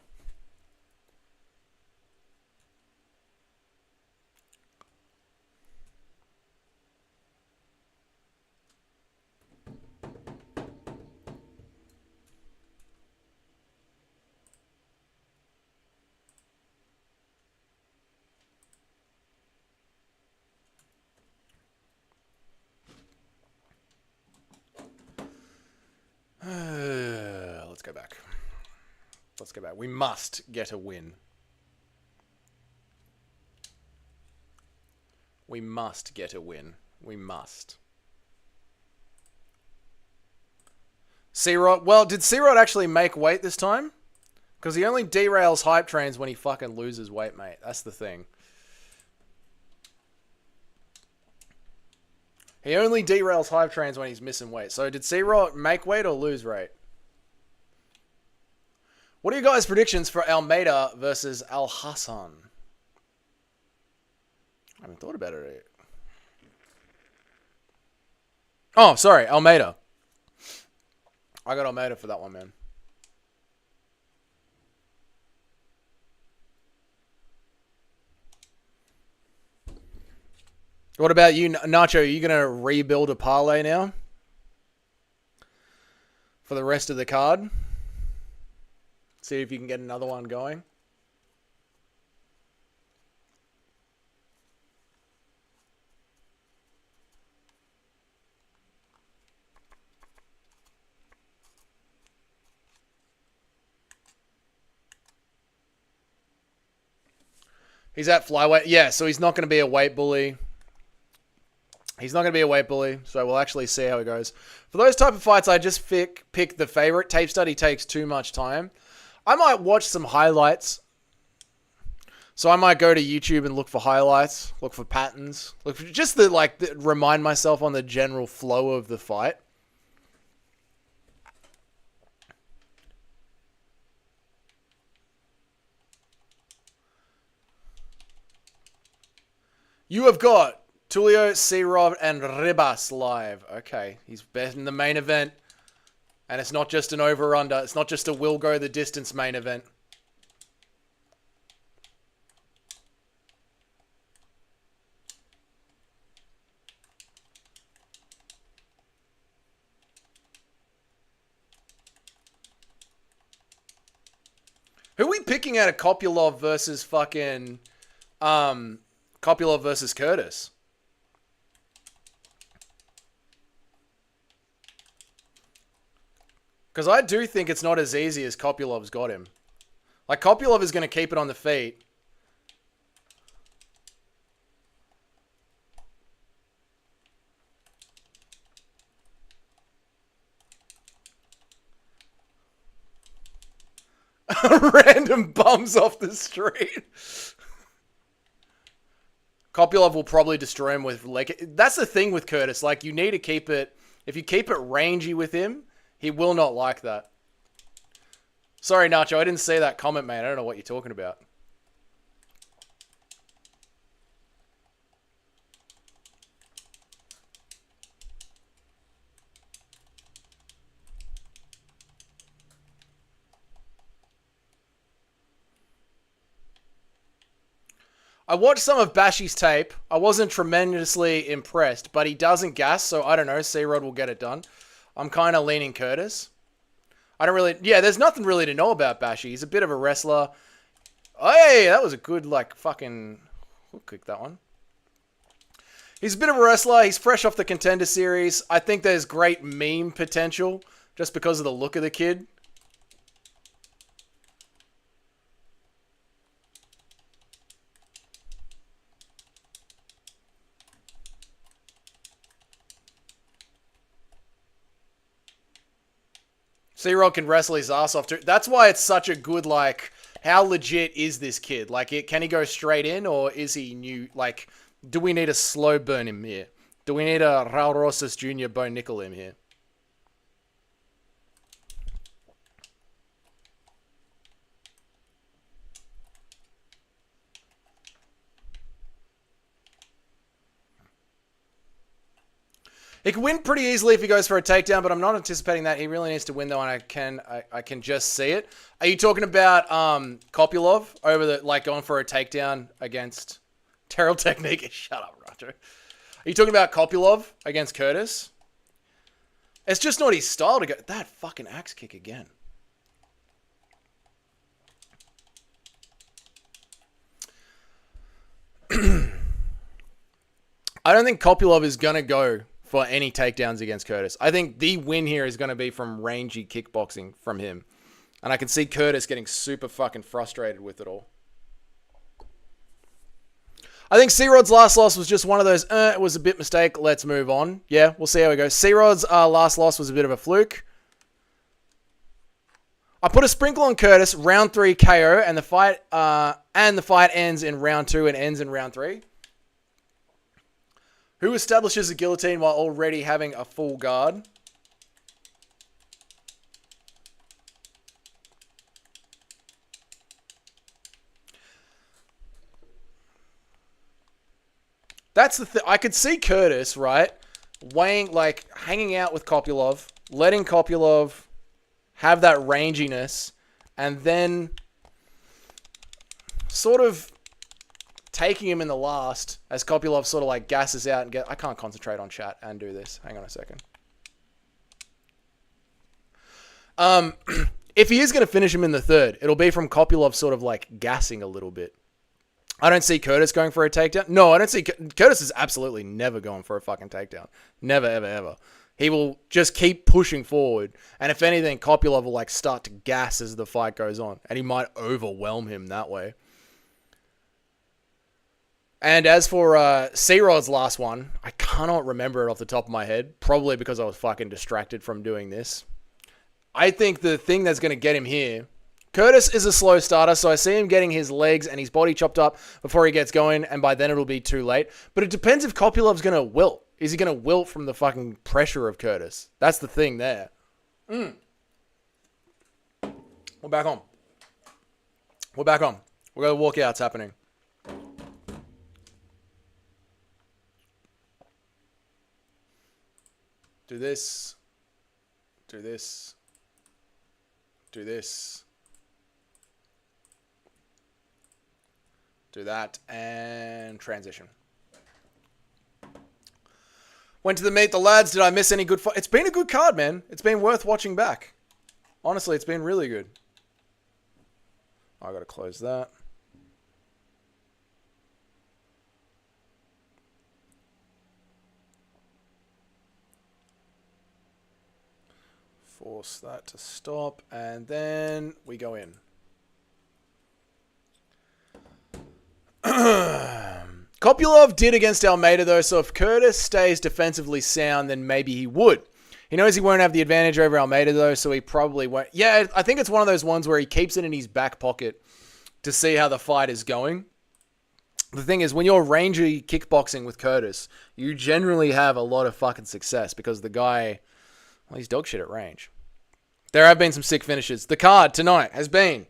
B: Let's go back. Let's go back. We must get a win. We must get a win. We must. C-Rod. Well, did C-Rod actually make weight this time? Because he only derails hype trains when he fucking loses weight, mate. That's the thing. He only derails hype trains when he's missing weight. So did C-Rod make weight or lose weight? What are you guys' predictions for Almeida versus Al Hassan? I haven't thought about it yet. Oh, sorry, Almeida. I got Almeida for that one, man. What about you, Nacho? Are you going to rebuild a parlay now? For the rest of the card? See if you can get another one going. He's at flyweight. Yeah, so he's not going to be a weight bully. He's not going to be a weight bully, so we'll actually see how it goes. For those type of fights, I just pick the favorite. Tape study takes too much time. I might watch some highlights. So I might go to YouTube and look for highlights, look for patterns, look for just remind myself on the general flow of the fight. You have got Tulio, C-Rod, and Ribas live. Okay, he's bet in the main event. And it's not just an over-under. It's not just a will go the distance main event. Who are we picking out of Kopylov versus fucking... Kopylov versus Curtis? Because I do think it's not as easy as Kopylov's got him. Like, Kopylov is going to keep it on the feet. Random bums off the street. Kopylov will probably destroy him with... That's the thing with Curtis. Like, you need to keep it... If you keep it rangy with him... He will not like that. Sorry, Nacho. I didn't see that comment, man. I don't know what you're talking about. I watched some of Bashi's tape. I wasn't tremendously impressed, but he doesn't gas, so I don't know. C-Rod will get it done. I'm kind of leaning Curtis. I don't really... Yeah, there's nothing really to know about Bashi. He's a bit of a wrestler. Hey, that was a good, fucking... We'll kick that one. He's a bit of a wrestler. He's fresh off the Contender Series. I think there's great meme potential just because of the look of the kid. C-Rod can wrestle his ass off too. That's why it's such a good, like, how legit is this kid? Like, can he go straight in, or is he new? Like, do we need a slow burn him here? Do we need a Raul Rosas Jr. Bo Nickel him here? He can win pretty easily if he goes for a takedown, but I'm not anticipating that. He really needs to win, though, and I can just see it. Are you talking about Kopylov over the, like, going for a takedown against Terrell Technique? Shut up, Roger. Are you talking about Kopylov against Curtis? It's just not his style to go. That fucking axe kick again. I don't think Kopylov is going to go for any takedowns against Curtis. I think the win here is going to be from rangy kickboxing from him. And I can see Curtis getting super fucking frustrated with it all. I think C-Rod's last loss was just one of those, it was a bit mistake, let's move on. Yeah, we'll see how it goes. C-Rod's last loss was a bit of a fluke. I put a sprinkle on Curtis, round 3 KO, and the fight ends in round 2 and ends in round 3. Who establishes a guillotine while already having a full guard? That's the thing. I could see Curtis, right, hanging out with Kopylov, letting Kopylov have that ranginess, and then sort of taking him in the last as Kopylov sort of like gasses out and I can't concentrate on chat and do this. Hang on a second. If he is going to finish him in the third, it'll be from Kopylov sort of like gassing a little bit. I don't see Curtis going for a takedown. No, I don't see... Curtis is absolutely never going for a fucking takedown. Never, ever, ever. He will just keep pushing forward. And if anything, Kopylov will like start to gas as the fight goes on. And he might overwhelm him that way. And as for C-Rod's last one, I cannot remember it off the top of my head. Probably because I was fucking distracted from doing this. I think the thing that's going to get him here... Curtis is a slow starter, so I see him getting his legs and his body chopped up before he gets going, and by then it'll be too late. But it depends if Kopylov's going to wilt. Is he going to wilt from the fucking pressure of Curtis? That's the thing there. We're back on. We're back on. We've got walkouts happening. Do this. Do this. Do this. Do that, and transition. Went to the meet the lads. Did I miss any good fight? It's been a good card, man. It's been worth watching back. Honestly, it's been really good. I gotta close that. Force that to stop, and then we go in. Kopylov did against Almeida, though, so if Curtis stays defensively sound, then maybe he would. He knows he won't have the advantage over Almeida, though, so he probably won't. Yeah, I think it's one of those ones where he keeps it in his back pocket to see how the fight is going. The thing is, when you're rangy kickboxing with Curtis, you generally have a lot of fucking success because the guy, well, he's dog shit at range. There have been some sick finishes. The card tonight has been...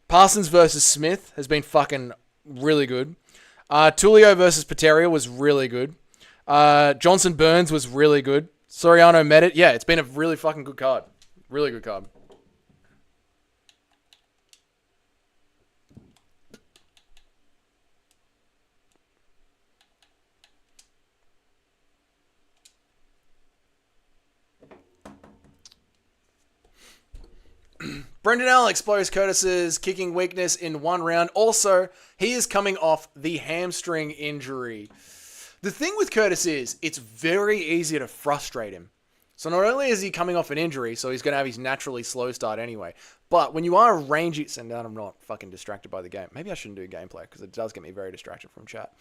B: Parsons versus Smith has been fucking really good. Tulio versus Pateria was really good. Johnson Burns was really good. Soriano met it. Yeah, it's been a really fucking good card. Really good card. Brendan L exposed Curtis's kicking weakness in one round. Also, he is coming off the hamstring injury. The thing with Curtis is, it's very easy to frustrate him. So not only is he coming off an injury, so he's going to have his naturally slow start anyway, but when you are rangy... And now I'm not fucking distracted by the game. Maybe I shouldn't do gameplay, because it does get me very distracted from chat.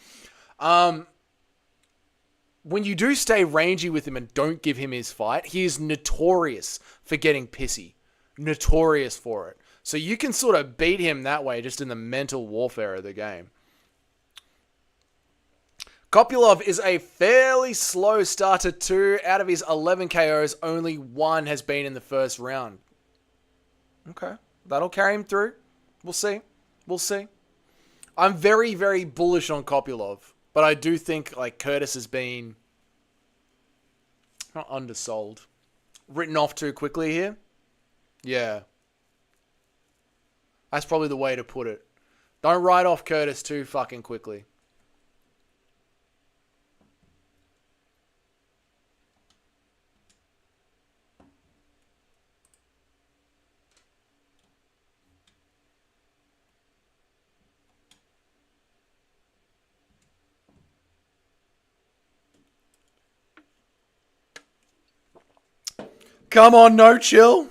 B: when you do stay rangy with him and don't give him his fight, he is notorious for getting pissy. Notorious for it. So you can sort of beat him that way just in the mental warfare of the game. Kopylov is a fairly slow starter too. Out of his 11 KOs, only 1 has been in the first round. Okay. That'll carry him through. We'll see. We'll see. I'm very, very bullish on Kopylov. But I do think like Curtis has been not undersold. Written off too quickly here. Yeah. That's probably the way to put it. Don't write off Curtis too fucking quickly. Come on, no chill.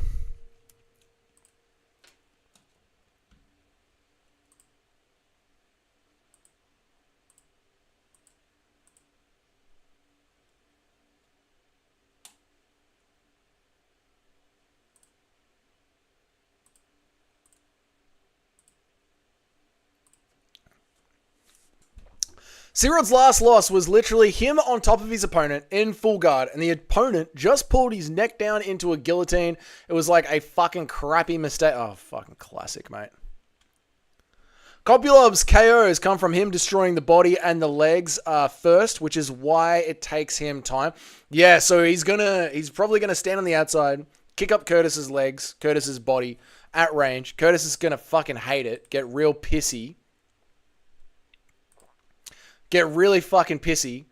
B: C-Rod's last loss was literally him on top of his opponent in full guard, and the opponent just pulled his neck down into a guillotine. It was like a fucking crappy mistake. Oh, fucking classic, mate. Kopylov's KOs come from him destroying the body and the legs first, which is why it takes him time. Yeah, so he's probably gonna stand on the outside, kick up Curtis's legs, Curtis's body at range. Curtis is gonna fucking hate it, get real pissy. Get really fucking pissy,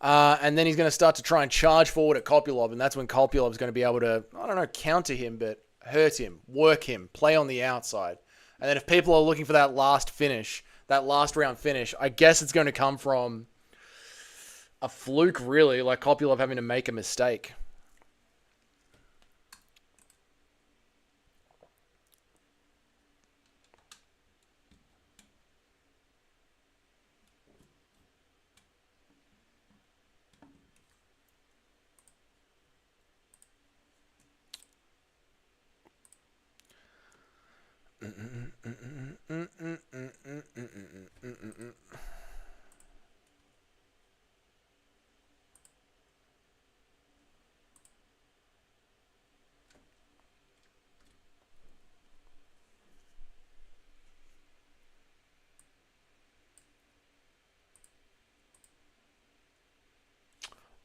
B: and then he's going to start to try and charge forward at Kopylov, and that's when Kopylov's going to be able to, I don't know, counter him, but hurt him, work him, play on the outside. And then if people are looking for that last finish, that last round finish, I guess it's going to come from a fluke, really, like Kopylov having to make a mistake.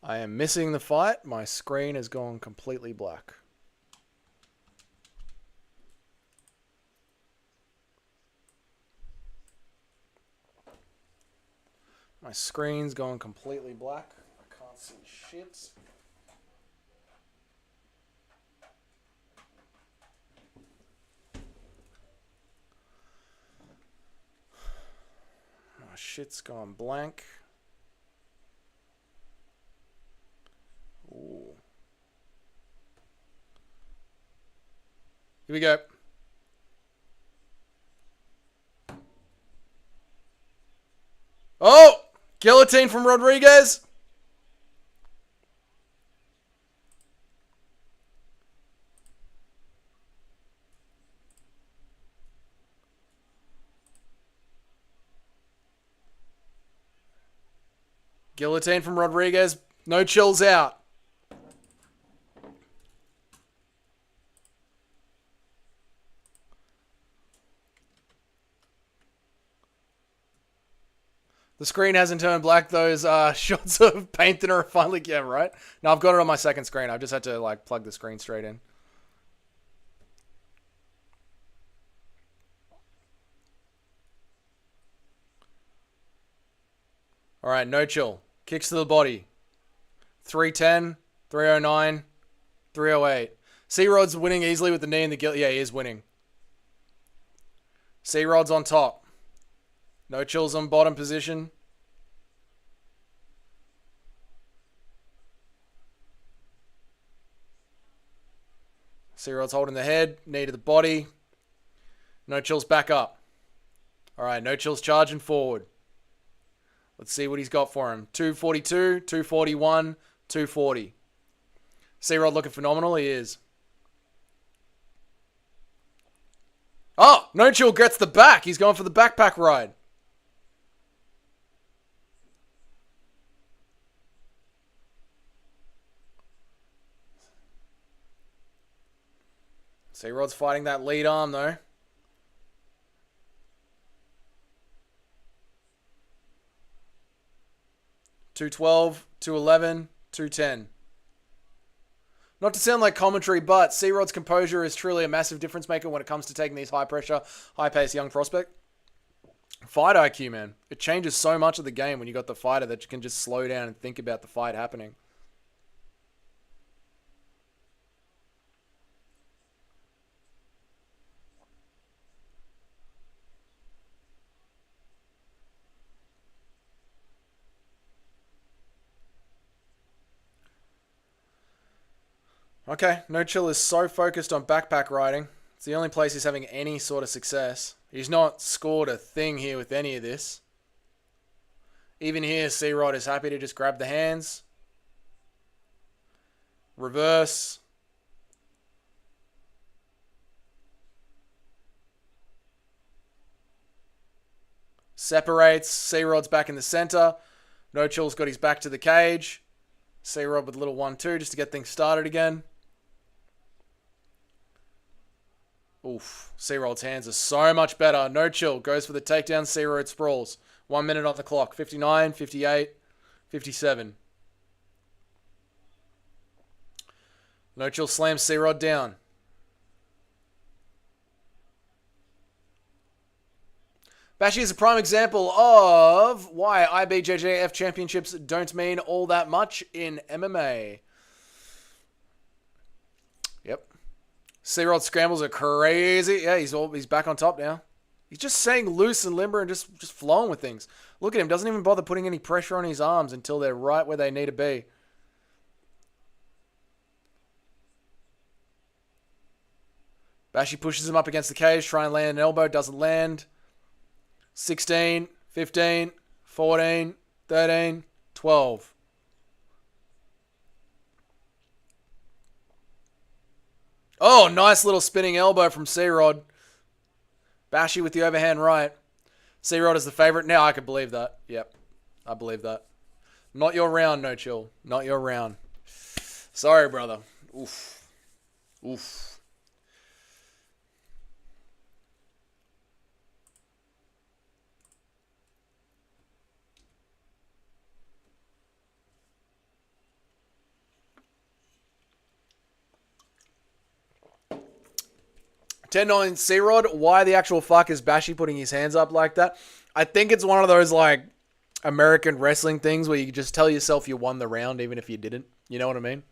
B: I am missing the fight. My screen has gone completely black. My screen's gone completely black. I can't see shit. My shit's gone blank. Ooh. Here we go. Oh! Guillotine from Rodriguez. Guillotine from Rodriguez. No chills out. The screen hasn't turned black. Those shots of paint thinner are finally... Yeah, right? No, I've got it on my second screen. I've just had to like plug the screen straight in. All right, no chill. Kicks to the body. 310, 309, 308. C-Rod's winning easily with the knee and the guilt. Yeah, he is winning. C-Rod's on top. No chills on bottom position. C-Rod's holding the head. Knee to the body. No chills back up. All right, no chills charging forward. Let's see what he's got for him. 242, 241, 240. C-Rod looking phenomenal. He is. Oh, No Chill gets the back. He's going for the backpack ride. C-Rod's fighting that lead arm, though. $212, $211, $210. Not to sound like commentary, but C-Rod's composure is truly a massive difference maker when it comes to taking these high-pressure, high-paced young prospect. Fight IQ, man. It changes so much of the game when you got the fighter that you can just slow down and think about the fight happening. Okay, No Chill is so focused on backpack riding. It's the only place he's having any sort of success. He's not scored a thing here with any of this. Even here, C-Rod is happy to just grab the hands. Reverse. Separates. C-Rod's back in the center. No Chill's got his back to the cage. C-Rod with a little 1-2 just to get things started again. Oof. C-Rod's hands are so much better. No Chill goes for the takedown. C-Rod sprawls. 1 minute on the clock. 59, 58, 57. No Chill slams C-Rod down. Bashi is a prime example of why IBJJF championships don't mean all that much in MMA. Yep. C-Rod scrambles are crazy. Yeah, he's back on top now. He's just staying loose and limber and just flowing with things. Look at him. Doesn't even bother putting any pressure on his arms until they're right where they need to be. Bashi pushes him up against the cage. Try and land an elbow. Doesn't land. 16, 15, 14, 13, 12. Oh, nice little spinning elbow from C-Rod. Bashi with the overhand right. C-Rod is the favorite. Now I can believe that. Yep, I believe that. Not your round, No Chill. Not your round. Sorry, brother. Oof. Oof. $10 C-Rod, why the actual fuck is Bashi putting his hands up like that? I think it's one of those, like, American wrestling things where you just tell yourself you won the round even if you didn't. You know what I mean?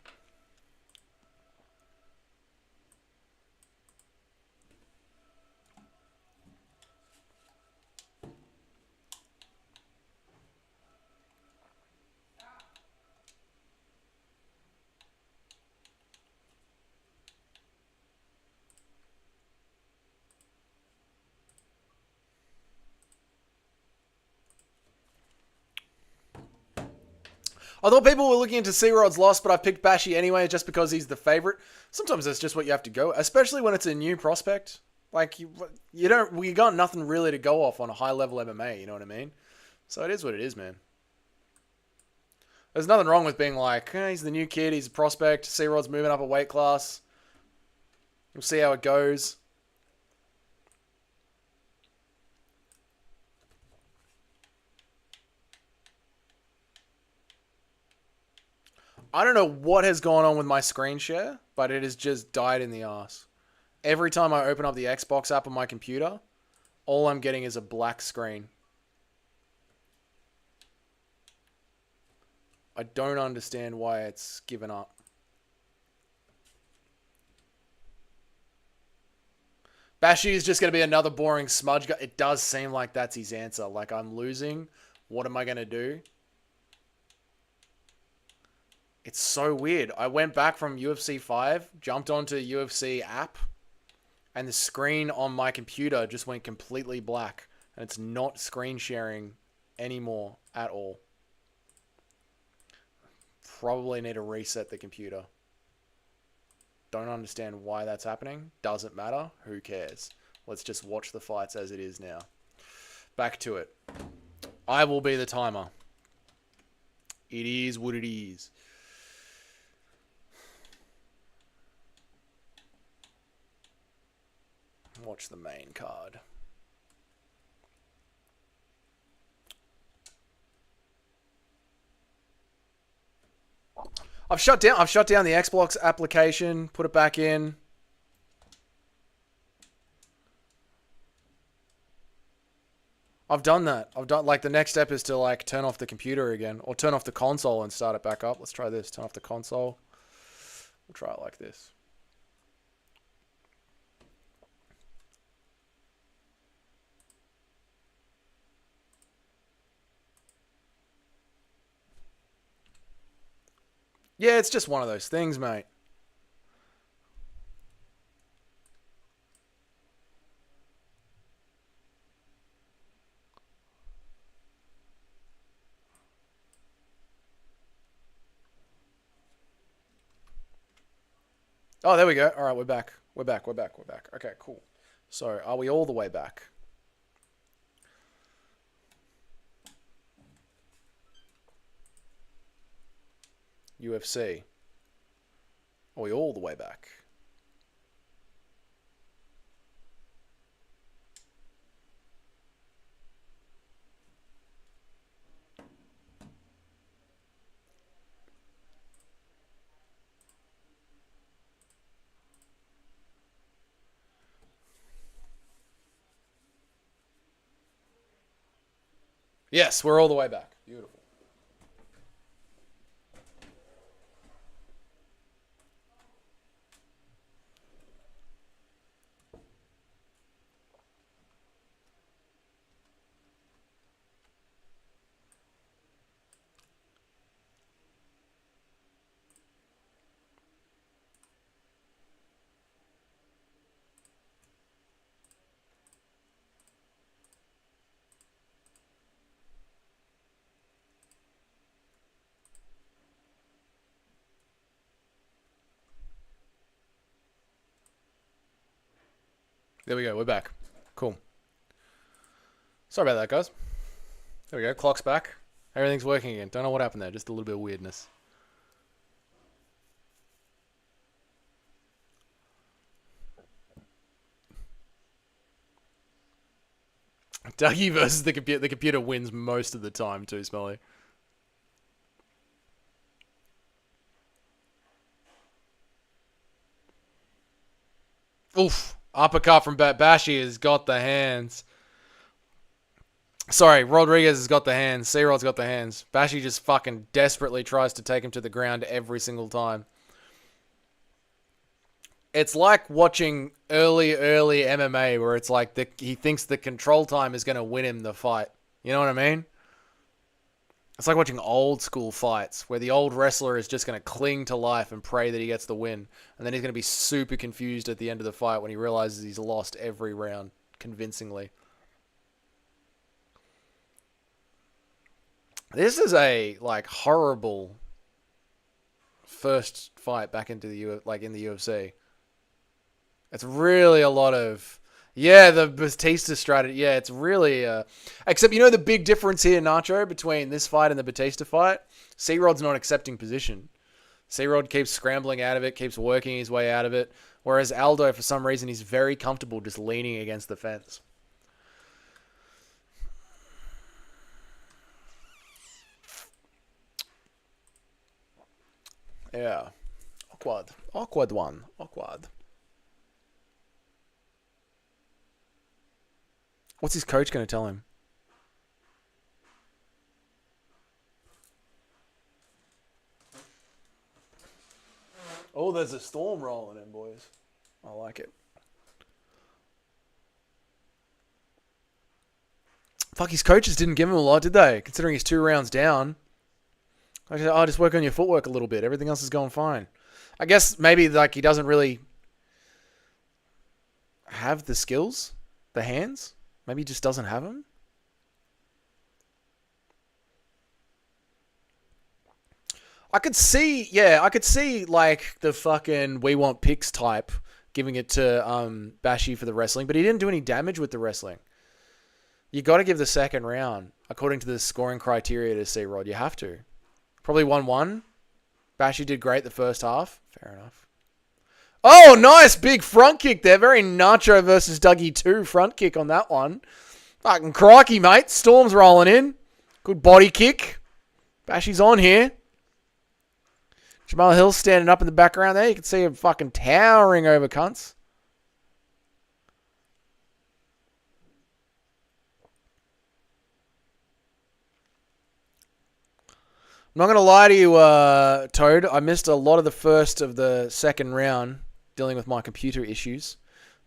B: I thought people were looking into C-Rod's loss, but I picked Bashi anyway just because he's the favorite. Sometimes that's just what you have to go, especially when it's a new prospect. Like, we got nothing really to go off on a high-level MMA, you know what I mean? So it is what it is, man. There's nothing wrong with being like, he's the new kid, he's a prospect, C-Rod's moving up a weight class. We'll see how it goes. I don't know what has gone on with my screen share, but it has just died in the ass. Every time I open up the Xbox app on my computer, all I'm getting is a black screen. I don't understand why it's given up. Bashi is just going to be another boring smudge guy. It does seem like that's his answer. Like, I'm losing. What am I going to do? It's so weird. I went back from UFC 5, jumped onto UFC app, and the screen on my computer just went completely black. And it's not screen sharing anymore at all. Probably need to reset the computer. Don't understand why that's happening. Doesn't matter. Who cares? Let's just watch the fights as it is now. Back to it. I will be the timer. It is what it is. Watch the main card. I've shut down the Xbox application, put it back in. I've done that. Like the next step is to like turn off the computer again or turn off the console and start it back up. Let's try this. Turn off the console. We'll try it like this. Yeah, it's just one of those things, mate. Oh, there we go. All right, we're back. We're back. Okay, cool. So, are we all the way back? UFC. Are we all the way back? Yes, we're all the way back. Beautiful. There we go. We're back. Cool. Sorry about that, guys. There we go. Clock's back. Everything's working again. Don't know what happened there. Just a little bit of weirdness. Dougie versus the computer. The computer wins most of the time too, Smelly. Oof. Uppercut from Bashi has got the hands. Sorry, Rodriguez has got the hands. C-Rod's got the hands. Bashi just fucking desperately tries to take him to the ground every single time. It's like watching early MMA where it's like he thinks the control time is going to win him the fight. You know what I mean? It's like watching old school fights where the old wrestler is just going to cling to life and pray that he gets the win. And then he's going to be super confused at the end of the fight when he realizes he's lost every round convincingly. This is a like horrible first fight back into the in the UFC. It's really a lot of the Batista strategy. Yeah, it's really except you know the big difference here, Nacho, between this fight and the Batista fight. C-Rod's not accepting position. C-Rod keeps scrambling out of it, keeps working his way out of it, whereas Aldo, for some reason, he's very comfortable just leaning against the fence. Yeah. Awkward one. What's his coach going to tell him? Oh, there's a storm rolling in, boys. I like it. Fuck, his coaches didn't give him a lot, did they? Considering he's 2 rounds down. I said, just work on your footwork a little bit. Everything else is going fine. I guess maybe like he doesn't really have the skills, the hands. Maybe he just doesn't have them. I could see, like the fucking we want picks type giving it to Bashi for the wrestling, but he didn't do any damage with the wrestling. You got to give the second round according to the scoring criteria to C-Rod. You have to. Probably 1-1. Bashi did great the first half. Fair enough. Oh, nice big front kick there. Very Nacho versus Dougie 2 front kick on that one. Fucking crikey, mate. Storm's rolling in. Good body kick. Bashi's on here. Jamal Hill standing up in the background there. You can see him fucking towering over cunts. I'm not going to lie to you, Toad. I missed a lot of the first of the second round dealing with my computer issues.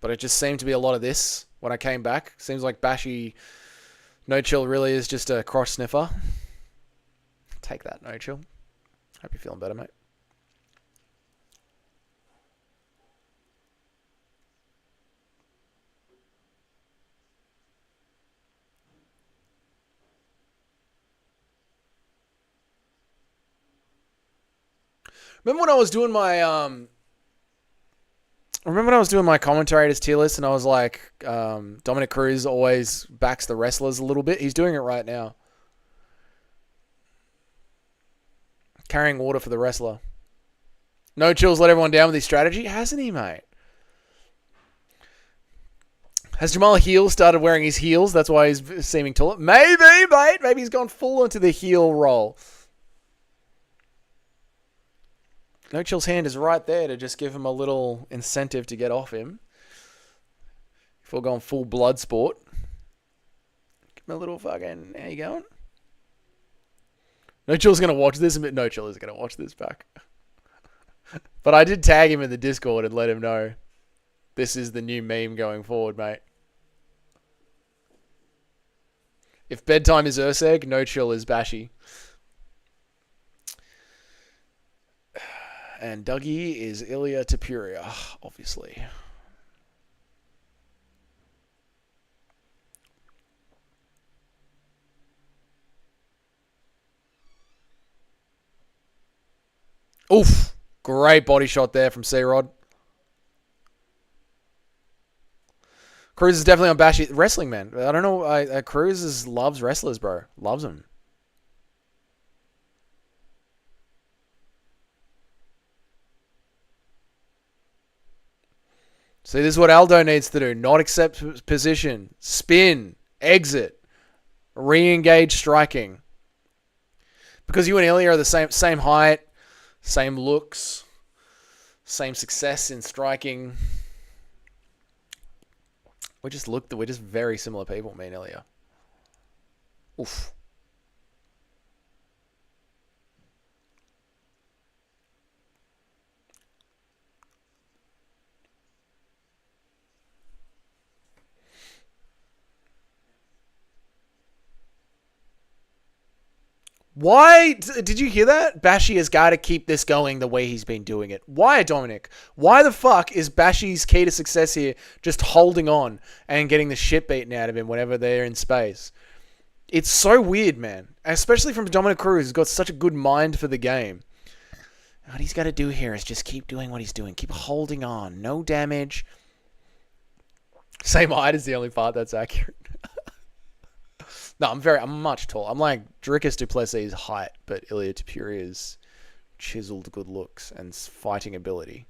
B: But it just seemed to be a lot of this when I came back. Seems like Bashi No Chill really is just a cross sniffer. Take that, No Chill. Hope you're feeling better, mate. Remember when I was doing my commentators tier list and I was like, Dominic Cruz always backs the wrestlers a little bit. He's doing it right now. Carrying water for the wrestler. No Chill's let everyone down with his strategy. Hasn't he, mate? Has Jamal Heel started wearing his heels? That's why he's seeming taller. Maybe, mate. Maybe he's gone full into the heel role. No Chill's hand is right there to just give him a little incentive to get off him. Before going full blood sport. Give him a little fucking... How you going? No Chill's going to watch this. No Chill is going to watch this back. But I did tag him in the Discord and let him know. This is the new meme going forward, mate. If bedtime is Urseg, No Chill is Bashi. And Dougie is Ilya Tapuria, obviously. Oof. Great body shot there from C-Rod. Cruz is definitely on Bashi. Wrestling, man. I don't know. Cruz loves wrestlers, bro. Loves them. See, this is what Aldo needs to do. Not accept position. Spin. Exit. Re-engage striking. Because you and Ilya are the same height, same looks, same success in striking. We're just very similar people, me and Ilya. Oof. Why did you hear that? Bashi has got to keep this going the way he's been doing it. Why, Dominic? Why the fuck is Bashi's key to success here just holding on and getting the shit beaten out of him whenever they're in space? It's so weird, man. Especially from Dominic Cruz, who's got such a good mind for the game. What he's got to do here is just keep doing what he's doing. Keep holding on. No damage. Same height is the only part that's accurate. No, I'm much taller. I'm like Dricus Duplessis' height, but Ilya Tapuria's chiseled good looks and fighting ability.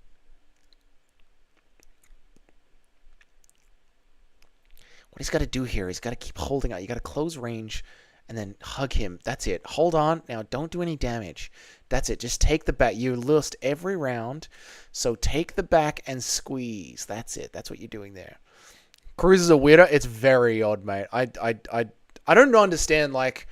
B: What he's got to do here, he's got to keep holding out. You got to close range and then hug him. That's it. Hold on. Now, don't do any damage. That's it. Just take the back. You lost every round, so take the back and squeeze. That's it. That's what you're doing there. Cruz is a weirdo. It's very odd, mate. I don't understand, like,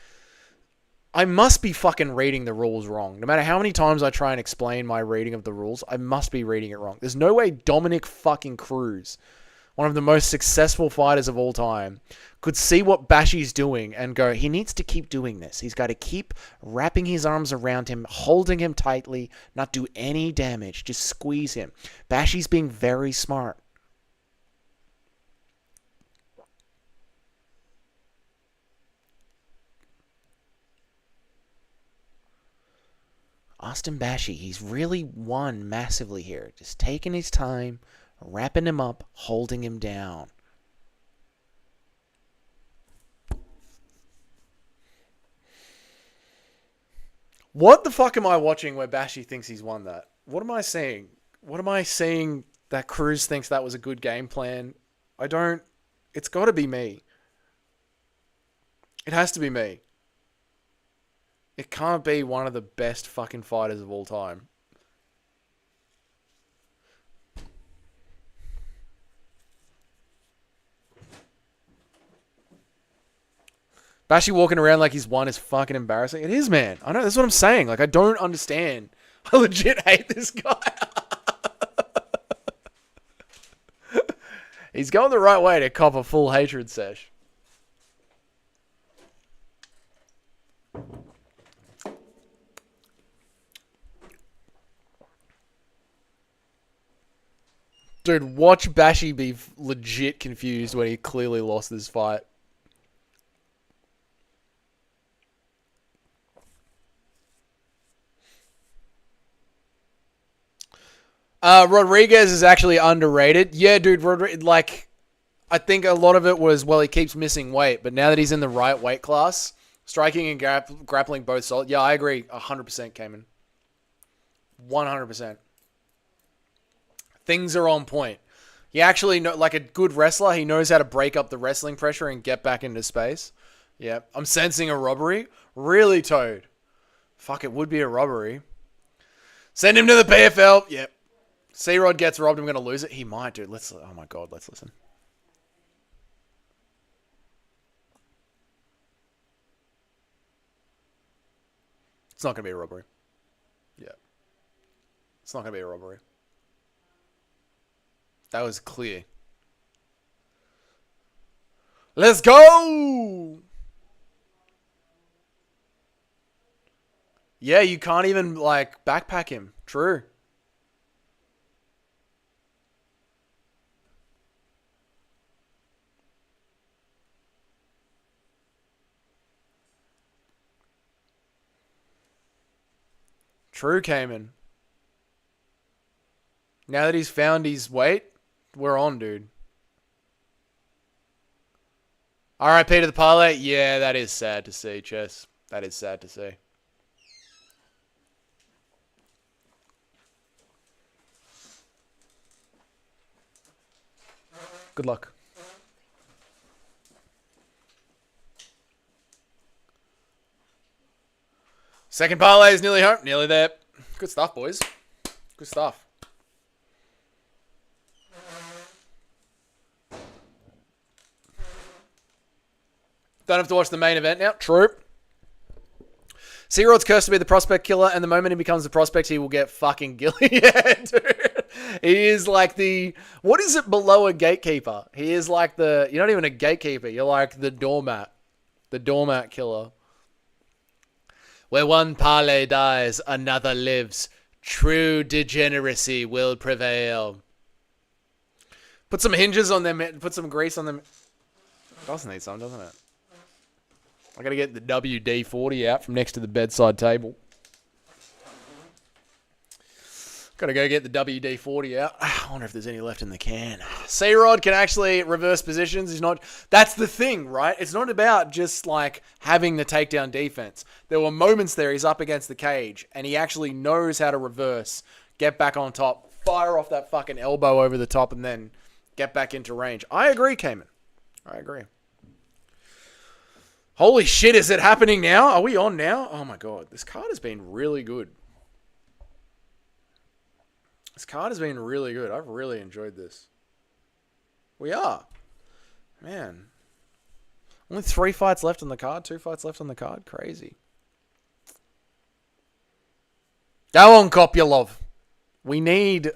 B: I must be fucking reading the rules wrong. No matter how many times I try and explain my reading of the rules, I must be reading it wrong. There's no way Dominic fucking Cruz, one of the most successful fighters of all time, could see what Bashi's doing and go, he needs to keep doing this. He's got to keep wrapping his arms around him, holding him tightly, not do any damage, just squeeze him. Bashi's being very smart. Austin Bashi, he's really won massively here. Just taking his time, wrapping him up, holding him down. What the fuck am I watching where Bashi thinks he's won that? What am I seeing? What am I seeing that Cruz thinks that was a good game plan? I don't... It's got to be me. It has to be me. It can't be one of the best fucking fighters of all time. Bashi walking around like he's won is fucking embarrassing. It is, man. I know. That's what I'm saying. Like, I don't understand. I legit hate this guy. He's going the right way to cop a full hatred sesh. Dude, watch Bashi be legit confused when he clearly lost this fight. Rodriguez is actually underrated. Yeah, dude, I think a lot of it was, well, he keeps missing weight, but now that he's in the right weight class, striking and grappling both solid. Yeah, I agree. 100% Cayman. 100%. Things are on point. He actually, like a good wrestler, he knows how to break up the wrestling pressure and get back into space. Yeah, I'm sensing a robbery. Really, Toad? Fuck, it would be a robbery. Send him to the PFL. Yep. C-Rod gets robbed. I'm going to lose it. He might, dude. Oh my God, let's listen. It's not going to be a robbery. Yeah. It's not going to be a robbery. That was clear. Let's go! Yeah, you can't even, like, backpack him. True. True, Cayman. Now that he's found his weight, we're on, dude. RIP to the parlay. Yeah, that is sad to see, Chess. That is sad to see. Good luck. Second parlay is nearly home. Nearly there. Good stuff, boys. Good stuff. Don't have to watch the main event now. True. C-Rod's cursed to be the prospect killer, and the moment he becomes the prospect, he will get fucking gilly. Yeah, dude. He is like the... What is it below a gatekeeper? He is like the... You're not even a gatekeeper. You're like the doormat. The doormat killer. Where one parlay dies, another lives. True degeneracy will prevail. Put some hinges on them. Put some grease on them. It does need some, doesn't it? I gotta get the WD-40 out from next to the bedside table. Gotta go get the WD-40 out. I wonder if there's any left in the can. C-Rod can actually reverse positions. He's not... That's the thing, right? It's not about just, like, having the takedown defense. There were moments there he's up against the cage, and he actually knows how to reverse, get back on top, fire off that fucking elbow over the top, and then get back into range. I agree, Cayman. I agree. Holy shit, is it happening now? Are we on now? Oh my God. This card has been really good. This card has been really good. I've really enjoyed this. We are. Man. Only 3 fights left on the card. 2 fights left on the card. Crazy. Go on, Kopylov. We need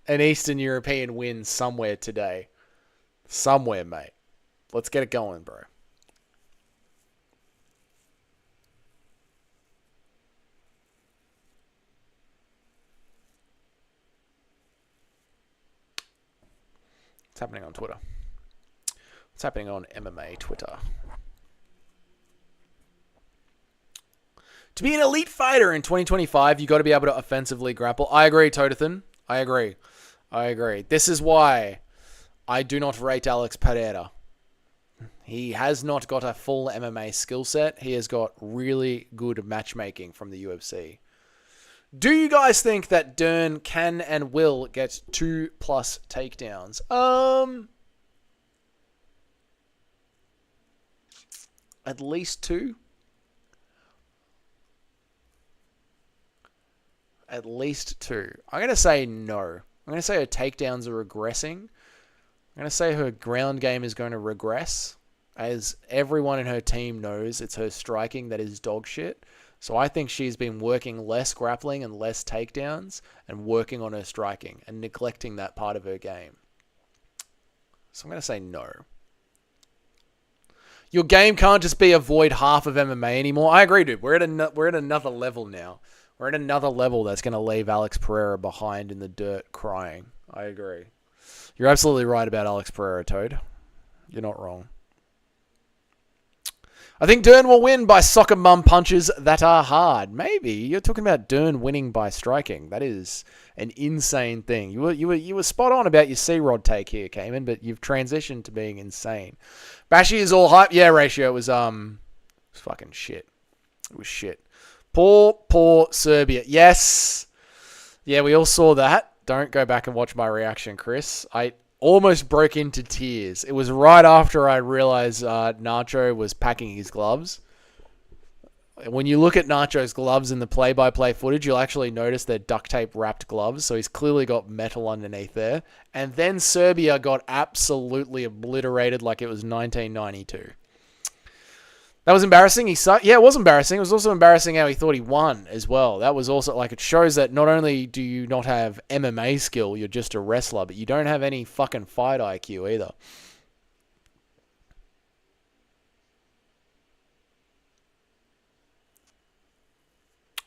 B: an Eastern European win somewhere today. Somewhere, mate. Let's get it going, bro. What's happening on Twitter? What's happening on MMA Twitter? To be an elite fighter in 2025, you got to be able to offensively grapple. I agree, Todathan. I agree. This is why I do not rate Alex Pereira. He has not got a full MMA skill set. He has got really good matchmaking from the UFC. Do you guys think that Dern can and will get 2+ takedowns? At least 2. At least 2. I'm going to say no. I'm going to say her takedowns are regressing. I'm going to say her ground game is going to regress. As everyone in her team knows, it's her striking that is dog shit. So I think she's been working less grappling and less takedowns and working on her striking and neglecting that part of her game. So I'm going to say no. Your game can't just be avoid half of MMA anymore. I agree, dude. We're at another level now. We're at another level that's going to leave Alex Pereira behind in the dirt crying. I agree. You're absolutely right about Alex Pereira, Toad. You're not wrong. I think Dern will win by soccer mum punches that are hard. Maybe. You're talking about Dern winning by striking. That is an insane thing. You were spot on about your C-Rod take here, Cayman, but you've transitioned to being insane. Bashi is all hype. Yeah, Ratio was fucking shit. It was shit. Poor Serbia. Yes. Yeah, we all saw that. Don't go back and watch my reaction, Chris. I almost broke into tears. It was right after I realized Nacho was packing his gloves. When you look at Nacho's gloves in the play-by-play footage, you'll actually notice they're duct tape wrapped gloves, so he's clearly got metal underneath there. And then Serbia got absolutely obliterated like it was 1992. That was embarrassing. Yeah, it was embarrassing. It was also embarrassing how he thought he won as well. That was also, like, it shows that not only do you not have MMA skill, you're just a wrestler, but you don't have any fucking fight IQ either.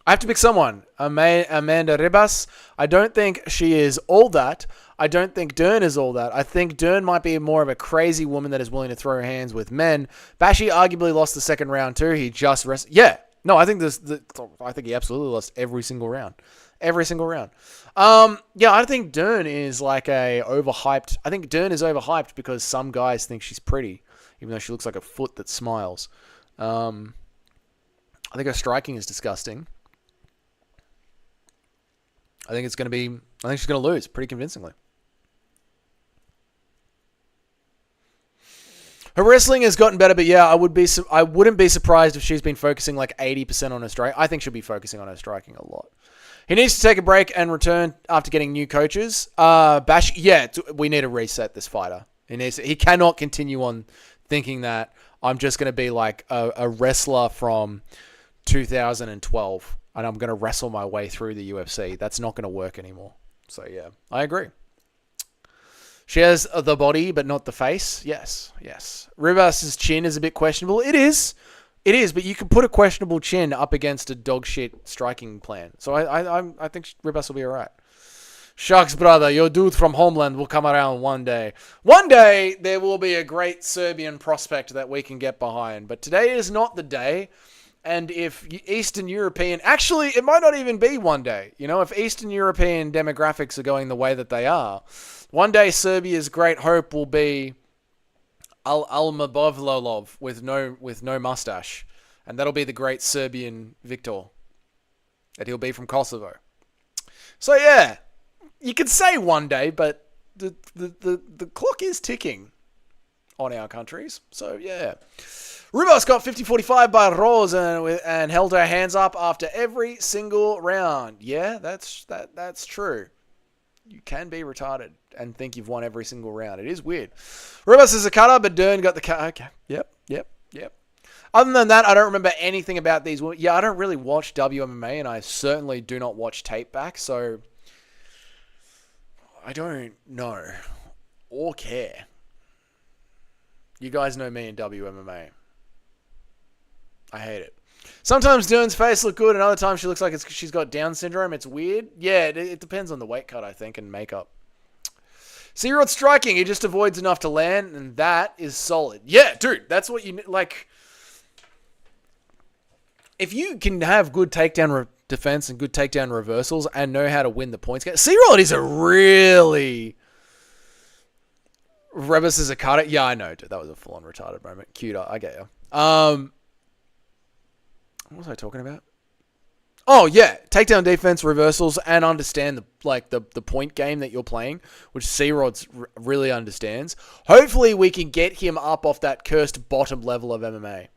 B: I have to pick someone. Amanda Ribas. I don't think she is all that. I don't think Dern is all that. I think Dern might be more of a crazy woman that is willing to throw her hands with men. Bashi arguably lost the second round too. He just Yeah. No, I think I think he absolutely lost every single round. Every single round. Yeah, I think Dern is like overhyped. I think Dern is overhyped because some guys think she's pretty, even though she looks like a foot that smiles. I think her striking is disgusting. I think she's going to lose pretty convincingly. Her wrestling has gotten better, but yeah, I wouldn't be surprised if she's been focusing like 80% on her strike. I think she'll be focusing on her striking a lot. He needs to take a break and return after getting new coaches. We need to reset this fighter. He cannot continue on thinking that I'm just going to be like a wrestler from 2012 and I'm going to wrestle my way through the UFC. That's not going to work anymore. So yeah, I agree. She has the body, but not the face. Yes. Ribas's chin is a bit questionable. It is, but you can put a questionable chin up against a dog shit striking plan. So I think Ribas will be alright. Shucks, brother, your dude from Homeland will come around one day. One day, there will be a great Serbian prospect that we can get behind. But today is not the day. And if Eastern European... Actually, it might not even be one day. You know, if Eastern European demographics are going the way that they are, one day Serbia's great hope will be Almabovlolov with no mustache. And that'll be the great Serbian victor. And he'll be from Kosovo. So, yeah. You could say one day, but the clock is ticking on our countries. So, yeah. Rubos got 50-45 by Rose and held her hands up after every single round. Yeah, that's true. You can be retarded and think you've won every single round. It is weird. Rubos is a cutter, but Dern got the cut. Okay. Yep. Other than that, I don't remember anything about these. Yeah, I don't really watch WMMA, and I certainly do not watch tape back, so I don't know or care. You guys know me in WMMA. I hate it. Sometimes Dern's face look good, and other times she looks like she's got Down syndrome. It's weird. Yeah, it depends on the weight cut, I think, and makeup. C-Rod striking, he just avoids enough to land, and that is solid. Yeah, dude, that's what you like. if you can have good takedown defense and good takedown reversals and know how to win the points game, C-Rod is a really... Rebus is a cutter. Yeah, I know, dude. That was a full-on retarded moment. Cute. I get you. What was I talking about? Oh, yeah. Takedown defense, reversals, and understand the point game that you're playing, which C-Rod really understands. Hopefully, we can get him up off that cursed bottom level of MMA.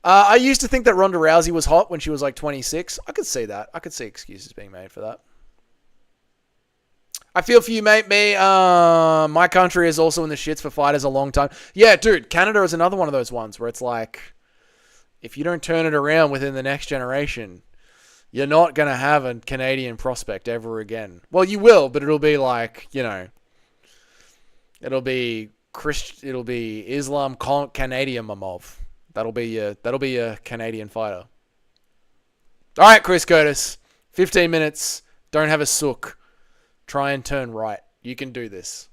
B: I used to think that Ronda Rousey was hot when she was like 26. I could see that. I could see excuses being made for that. I feel for you, mate. My country is also in the shits for fighters a long time. Yeah, dude, Canada is another one of those ones where it's like, if you don't turn it around within the next generation, you're not going to have a Canadian prospect ever again. Well, you will, but it'll be like, it'll be Islam Canadian Mamov. That'll be a Canadian fighter. All right, Chris Curtis. 15 minutes. Don't have a sook. Try and turn right. You can do this.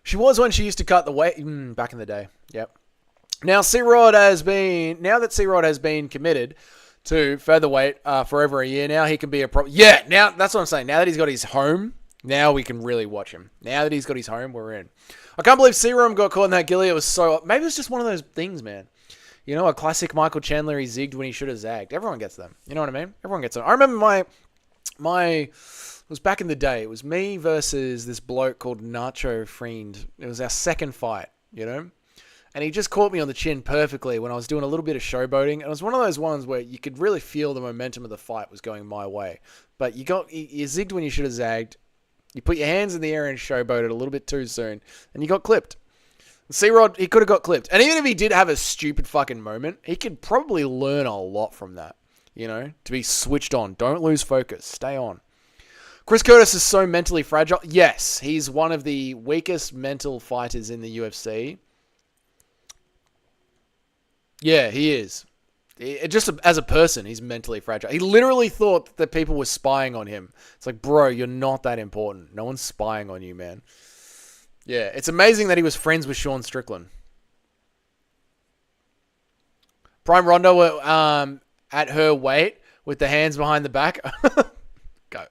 B: She was when she used to cut the weight back in the day. Yep. Now that C-Rod has been committed to featherweight for over a year now, he can be a pro. Yeah, now that's what I'm saying. Now that he's got his home, now we can really watch him. Now that he's got his home, we're in. I can't believe C-Rom got caught in that gilly. It was so... Maybe it was just one of those things, man. A classic Michael Chandler, he zigged when he should have zagged. Everyone gets them. You know what I mean? Everyone gets them. I remember it was back in the day. It was me versus this bloke called Nacho Friend. It was our second fight, And he just caught me on the chin perfectly when I was doing a little bit of showboating. And it was one of those ones where you could really feel the momentum of the fight was going my way. But you zigged when you should have zagged. You put your hands in the air and showboated a little bit too soon. And you got clipped. C-Rod, he could have got clipped. And even if he did have a stupid fucking moment, he could probably learn a lot from that. To be switched on. Don't lose focus. Stay on. Chris Curtis is so mentally fragile. Yes, he's one of the weakest mental fighters in the UFC. Yeah, he is. Just as a person, he's mentally fragile. He literally thought that people were spying on him. It's like, bro, you're not that important. No one's spying on you, man. Yeah, it's amazing that he was friends with Sean Strickland. Prime Rondo at her weight with the hands behind the back.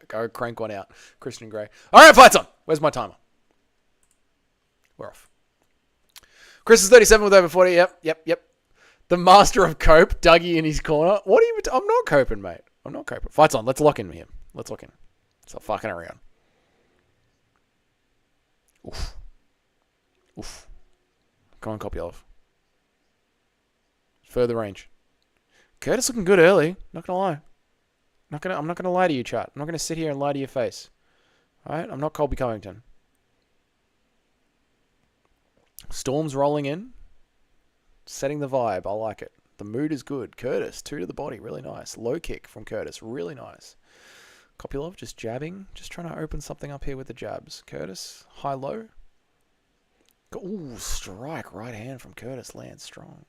B: Go crank one out. Christian Grey. All right, fight's on. Where's my timer? We're off. Chris is 37 with over 40. Yep. The master of cope, Dougie in his corner. What are you... I'm not coping, mate. I'm not coping. Fight's on. Let's lock in with him. Let's lock in. Stop fucking around. Oof. Come on, Kopylov. Further range. Curtis looking good early. Not gonna lie. I'm not gonna lie to you, chat. I'm not gonna sit here and lie to your face. Alright? I'm not Colby Covington. Storm's rolling in. Setting the vibe. I like it. The mood is good. Curtis, 2 to the body. Really nice. Low kick from Curtis. Really nice. Kopylov just jabbing. Just trying to open something up here with the jabs. Curtis, high-low. Ooh, strike. Right hand from Curtis. Lands strong.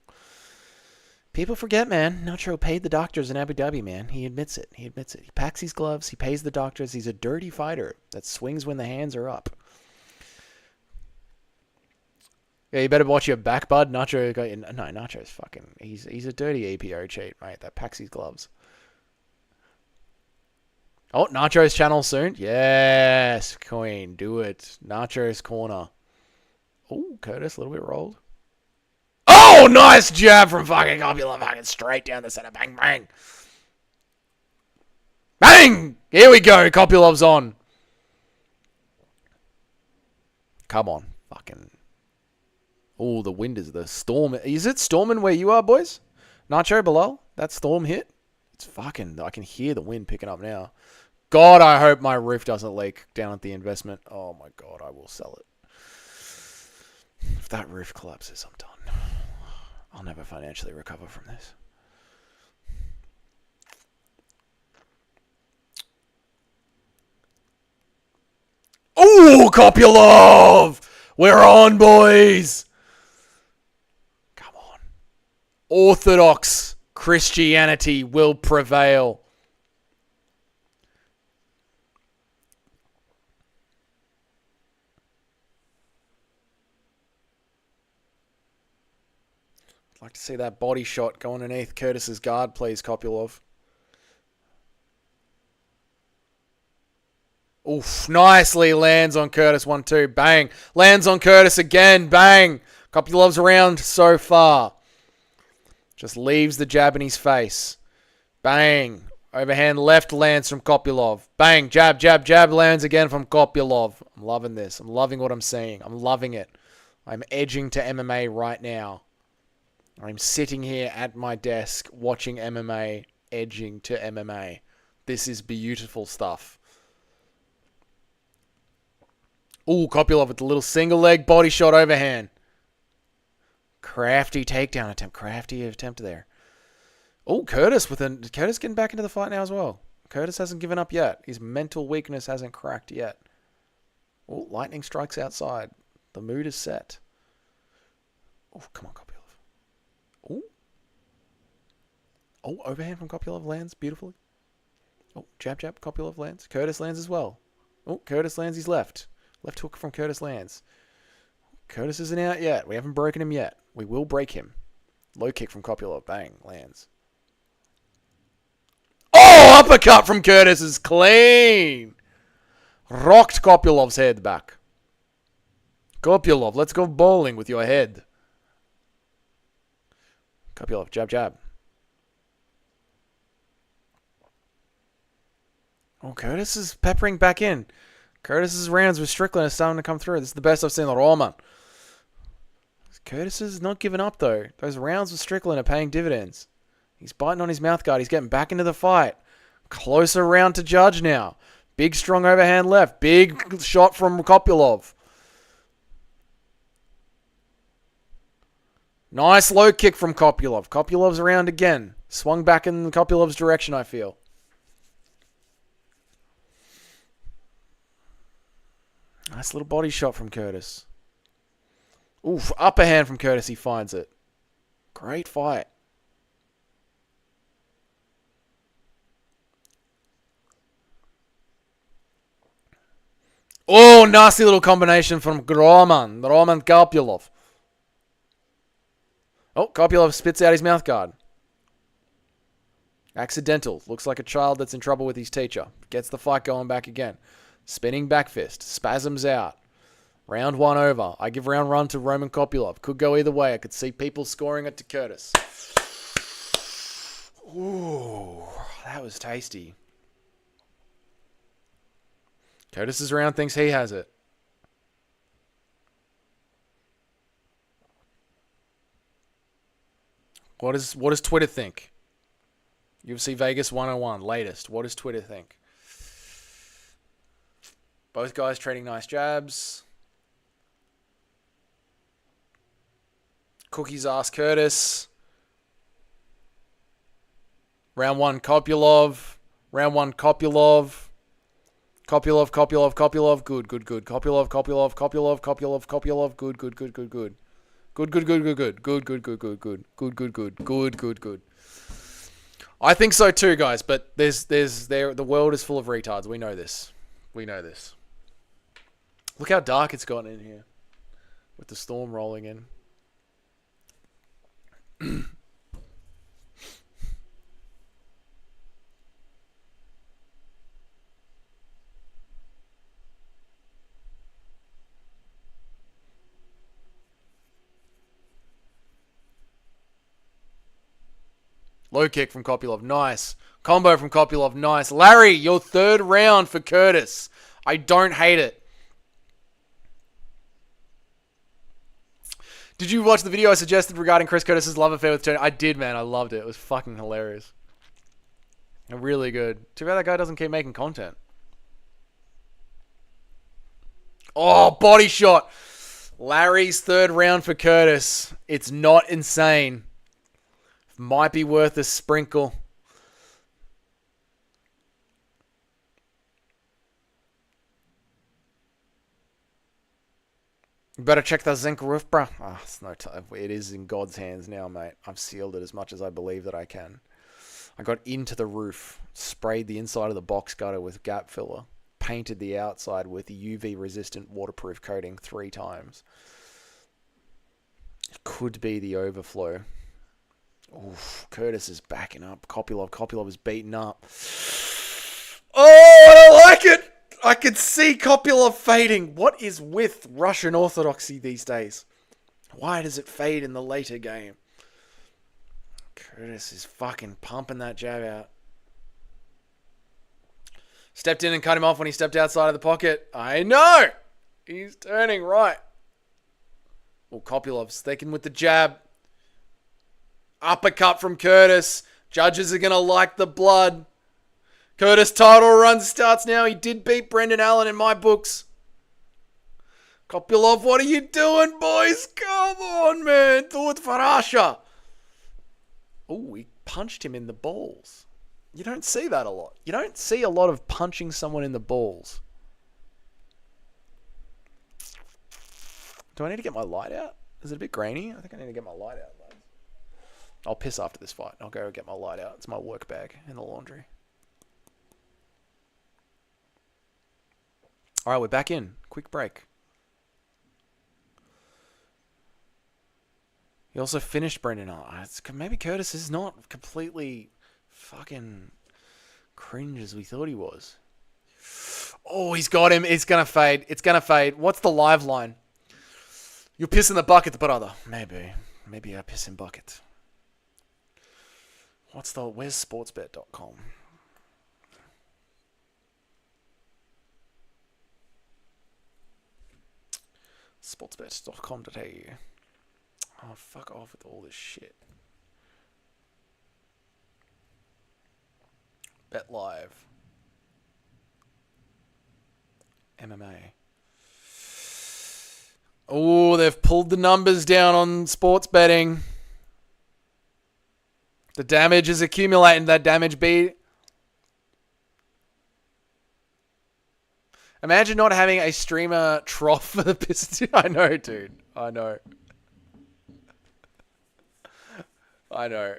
B: People forget, man. Nacho paid the doctors in Abu Dhabi, man. He admits it. He packs his gloves. He pays the doctors. He's a dirty fighter that swings when the hands are up. Yeah, you better watch your back, bud. Nacho's fucking... He's a dirty APO cheat, mate. That packs his gloves. Oh, Nacho's channel soon. Yes, Queen. Do it. Nacho's corner. Oh, Curtis, a little bit rolled. Oh, nice jab from fucking Kopylov. Fucking straight down the center. Bang, bang. Bang! Here we go. Kopylov's on. Come on. Fucking... Oh, the wind is the storm. Is it storming where you are, boys? Nacho, Bilal? That storm hit? It's fucking... I can hear the wind picking up now. God, I hope my roof doesn't leak down at the investment. Oh my God, I will sell it. If that roof collapses, I'm done. I'll never financially recover from this. Kopylov! We're on, boys! Come on. Orthodox Christianity will prevail. I'd like to see that body shot go underneath Curtis's guard, please, Kopylov. Oof, nicely lands on Curtis. 1-2. Bang. Lands on Curtis again. Bang. Kopylov's around so far. Just leaves the jab in his face. Bang. Overhand left lands from Kopylov. Bang. Jab, jab, jab lands again from Kopylov. I'm loving this. I'm loving what I'm seeing. I'm loving it. I'm edging to MMA right now. I'm sitting here at my desk watching MMA, edging to MMA. This is beautiful stuff. Ooh, Kopylov with the little single leg body shot overhand. Crafty takedown attempt. Crafty attempt there. Oh, Curtis getting back into the fight now as well. Curtis hasn't given up yet. His mental weakness hasn't cracked yet. Oh, lightning strikes outside. The mood is set. Oh, come on, Kopylov. Oh. Oh, overhand from Kopylov lands beautifully. Oh, jab, jab, Kopylov lands. Curtis lands as well. Oh, Curtis lands his left. Left hook from Curtis lands. Curtis isn't out yet. We haven't broken him yet. We will break him. Low kick from Kopylov. Bang. Lands. Oh! Uppercut from Curtis is clean. Rocked Kopylov's head back. Kopylov, let's go bowling with your head. Kopylov, jab, jab. Oh, Curtis is peppering back in. Curtis's rounds with Strickland are starting to come through. This is the best I've seen the Roman. Curtis is not giving up, though. Those rounds with Strickland are paying dividends. He's biting on his mouth guard. He's getting back into the fight. Closer round to judge now. Big, strong overhand left. Big shot from Kopylov. Nice low kick from Kopylov. Kopylov's around again. Swung back in Kopylov's direction, I feel. Nice little body shot from Curtis. Oof, upper hand from Curtis. He finds it. Great fight. Oh, nasty little combination from Roman Kopylov. Oh, Kopylov spits out his mouth guard. Accidental. Looks like a child that's in trouble with his teacher. Gets the fight going back again. Spinning back fist. Spasms out. Round one over. I give round one to Roman Kopylov. Could go either way. I could see people scoring it to Curtis. Ooh, that was tasty. Curtis's round thinks he has it. What does Twitter think? UFC Vegas 101, latest. What does Twitter think? Both guys trading nice jabs. Cookies ask Curtis. Round one, Kopylov. Round one, Kopylov. Kopylov. Good. Kopylov. Good. I think so too, guys. But the world is full of retards. We know this. Look how dark it's gotten in here, with the storm rolling in. Low kick from Kopylov. Nice. Combo from Kopylov. Nice. Larry, your third round for Curtis. I don't hate it. Did you watch the video I suggested regarding Chris Curtis's love affair with Tony? I did, man. I loved it. It was fucking hilarious. Really good. Too bad that guy doesn't keep making content. Oh, body shot. Larry's third round for Curtis. It's not insane. Might be worth a sprinkle. You better check the zinc roof, bro. It's no time. It is in God's hands now, mate. I've sealed it as much as I believe that I can. I got into the roof, sprayed the inside of the box gutter with gap filler, painted the outside with UV-resistant waterproof coating 3 times. It could be the overflow. Oof, Curtis is backing up. Kopylov is beaten up. Oh, I don't like it! I can see Kopylov fading. What is with Russian orthodoxy these days? Why does it fade in the later game? Curtis is fucking pumping that jab out. Stepped in and cut him off when he stepped outside of the pocket. I know! He's turning right. Well, Kopylov's sticking with the jab. Uppercut from Curtis. Judges are going to like the blood. Curtis title run starts now. He did beat Brendan Allen in my books. Kopylov, what are you doing, boys? Come on, man. Do it for Russia. Oh, he punched him in the balls. You don't see that a lot. You don't see a lot of punching someone in the balls. Do I need to get my light out? Is it a bit grainy? I think I need to get my light out, lads. I'll piss after this fight. I'll go get my light out. It's my work bag in the laundry. All right, we're back in. Quick break. He also finished Brendan. Maybe Curtis is not completely fucking cringe as we thought he was. Oh, he's got him. It's going to fade. It's going to fade. What's the live line? You piss in the bucket, brother. Maybe I piss in bucket. Where's sportsbet.com? Sportsbet.com.au. Oh, fuck off with all this shit. Bet Live. MMA. Oh, they've pulled the numbers down on sports betting. The damage is accumulating. That damage beat. Imagine not having a streamer trough for the Pistons. I know, dude. I know. I know.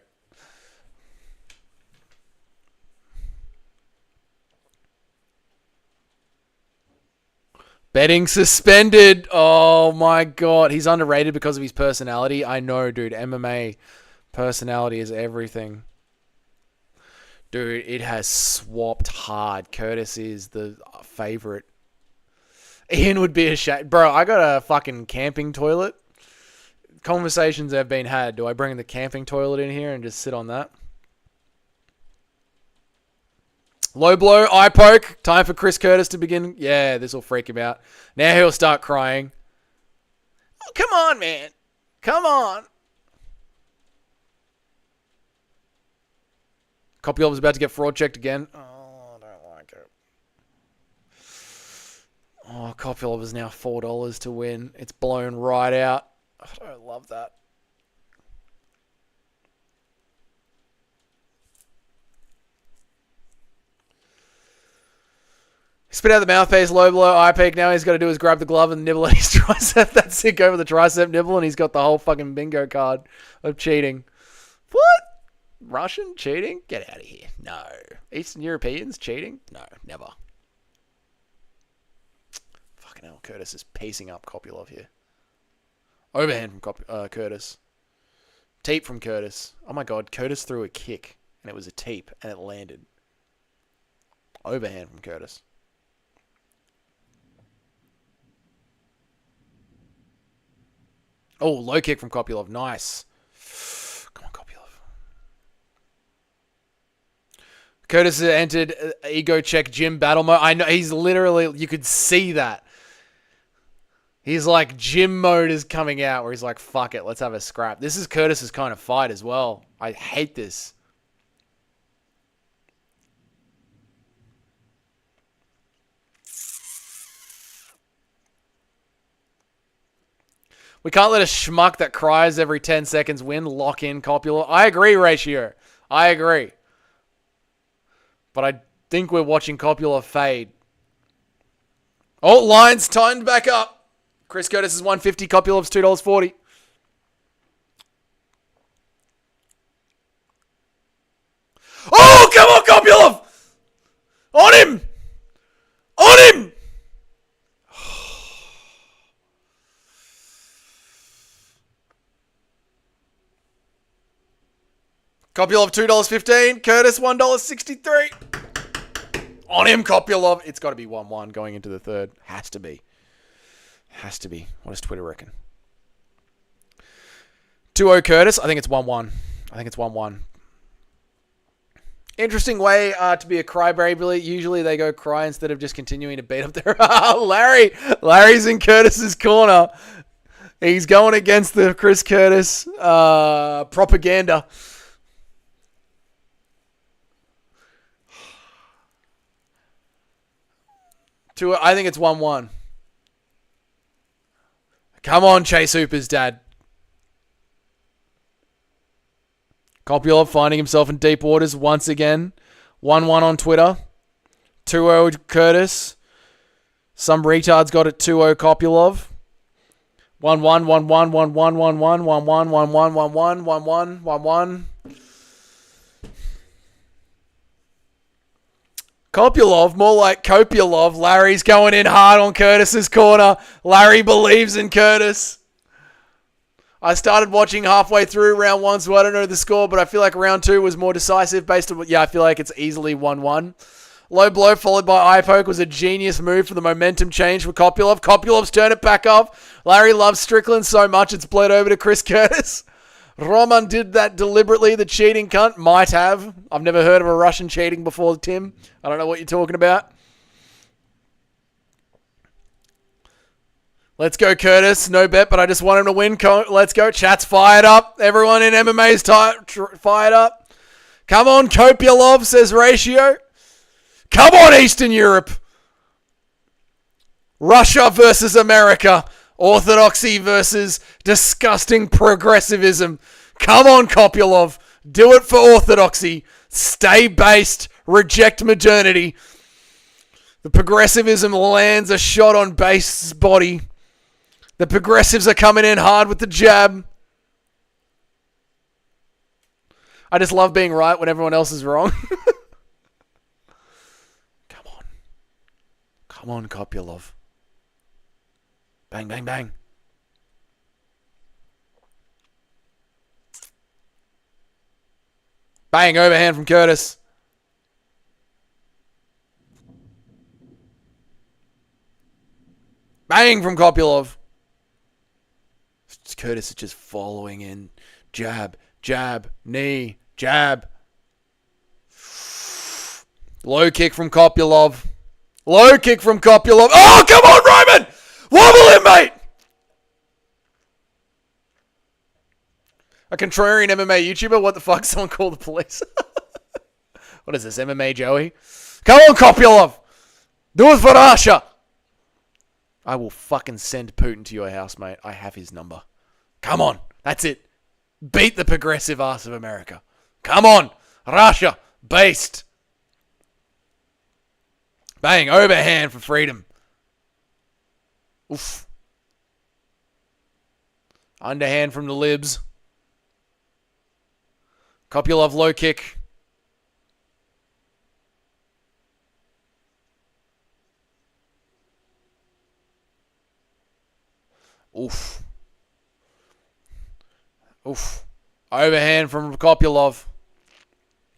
B: Betting suspended. Oh my god. He's underrated because of his personality. I know, dude. MMA personality is everything. Dude, it has swapped hard. Curtis is the favorite. Ian would be ashamed. Bro, I got a fucking camping toilet. Conversations have been had. Do I bring the camping toilet in here and just sit on that? Low blow, eye poke. Time for Chris Curtis to begin. Yeah, this will freak him out. Now he'll start crying. Oh, come on, man. Come on. Kopylov is about to get fraud checked again. Oh, I don't like it. Oh, Kopylov is now $4 to win. It's blown right out. I don't love that. Spit out the mouthpiece, low blow, eye peak. Now he's got to do is grab the glove and nibble at his tricep. That's it. Go for the tricep nibble, and he's got the whole fucking bingo card of cheating. What? Russian cheating? Get out of here. No. Eastern Europeans cheating? No, never. Fucking hell, Curtis is piecing up Kopylov here. Overhand from Curtis. Teep from Curtis. Oh my god, Curtis threw a kick, and it was a teep, and it landed. Overhand from Curtis. Oh, low kick from Kopylov. Nice. Come on, Kopylov. Curtis has entered ego check gym battle mode. I know, he's literally, you could see that. He's like, gym mode is coming out where he's like, fuck it, let's have a scrap. This is Curtis's kind of fight as well. I hate this. We can't let a schmuck that cries every 10 seconds win lock in Kopylov. I agree, Ratio. I agree. But I think we're watching Kopylov fade. Oh, line's timed back up. Chris Curtis is $1.50. Kopulov's $2.40. Oh, come on, Kopylov! On him! On him! Kopylov $2.15. Curtis $1.63. On him, Kopylov. It's got to be 1-1 going into the third. Has to be. Has to be. What does Twitter reckon? 2-0 Curtis. I think it's 1-1. I think it's 1-1. Interesting way to be a crybaby. Usually they go cry instead of just continuing to beat up their... Larry! Larry's in Curtis's corner. He's going against the Chris Curtis propaganda. I think it's 1-1. Come on, Chase Hooper's dad. Kopylov finding himself in deep waters once again. 1-1 on Twitter. 2-0 Curtis. Some retards got it 2-0 Kopylov. 1-1, 1-1, 1-1, 1-1, 1-1, 1-1, 1-1, 1-1, 1-1. Kopylov, more like Kopylov. Larry's going in hard on Curtis's corner. Larry believes in Curtis. I started watching halfway through round 1, so I don't know the score, but I feel like round 2 was more decisive based on... Yeah, I feel like it's easily 1-1. Low blow followed by eye poke was a genius move for the momentum change for Kopylov. Kopylov's turned it back up. Larry loves Strickland so much it's bled over to Chris Curtis. Roman did that deliberately, the cheating cunt. Might have. I've never heard of a Russian cheating before, Tim. I don't know what you're talking about. Let's go, Curtis. No bet, but I just want him to win. Let's go. Chat's fired up. Everyone in MMA's fired up. Come on, Kopylov, says Ratio. Come on, Eastern Europe. Russia versus America. Orthodoxy versus disgusting progressivism. Come on, Kopylov. Do it for orthodoxy. Stay based. Reject modernity. The progressivism lands a shot on Base's body. The progressives are coming in hard with the jab. I just love being right when everyone else is wrong. Come on. Come on, Kopylov. Bang, bang, bang. Bang, overhand from Curtis. Bang from Kopylov. Curtis is just following in. Jab, jab, knee, jab. Low kick from Kopylov. Low kick from Kopylov. Oh, come on, Roman! Wobble him, mate! A contrarian MMA YouTuber? What the fuck? Someone call the police. What is this, MMA Joey? Come on, Kopylov! Do it for Russia! I will fucking send Putin to your house, mate. I have his number. Come on. That's it. Beat the progressive ass of America. Come on. Russia. Based. Bang. Overhand for freedom. Oof. Underhand from the libs. Kopylov low kick. Oof. Oof. Overhand from Kopylov.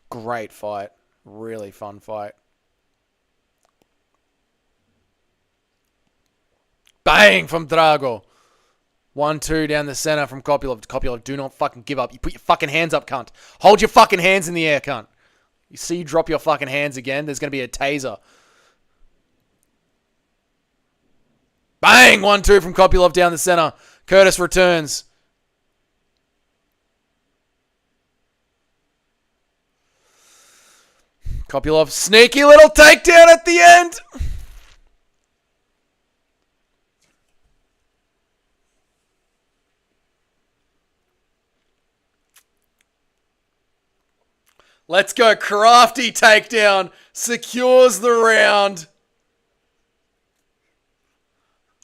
B: Great fight. Really fun fight. Bang from Drago. 1-2 down the center from Kopylov. Kopylov, do not fucking give up. You put your fucking hands up, cunt. Hold your fucking hands in the air, cunt. You see you drop your fucking hands again, there's going to be a taser. Bang! 1-2 from Kopylov down the center. Curtis returns. Kopylov, sneaky little takedown at the end. Let's go. Crafty takedown. Secures the round.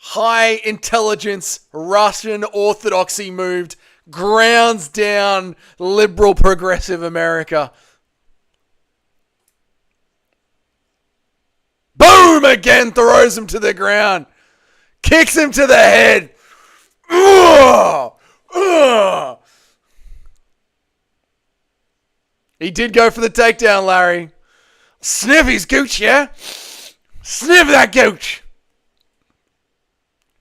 B: high intelligence Russian orthodoxy moved, grounds down liberal progressive America. Boom! Again, throws him to the ground. Kicks him to the head. Ugh! Ugh! He did go for the takedown, Larry. Sniff his gooch, yeah? Sniff that gooch.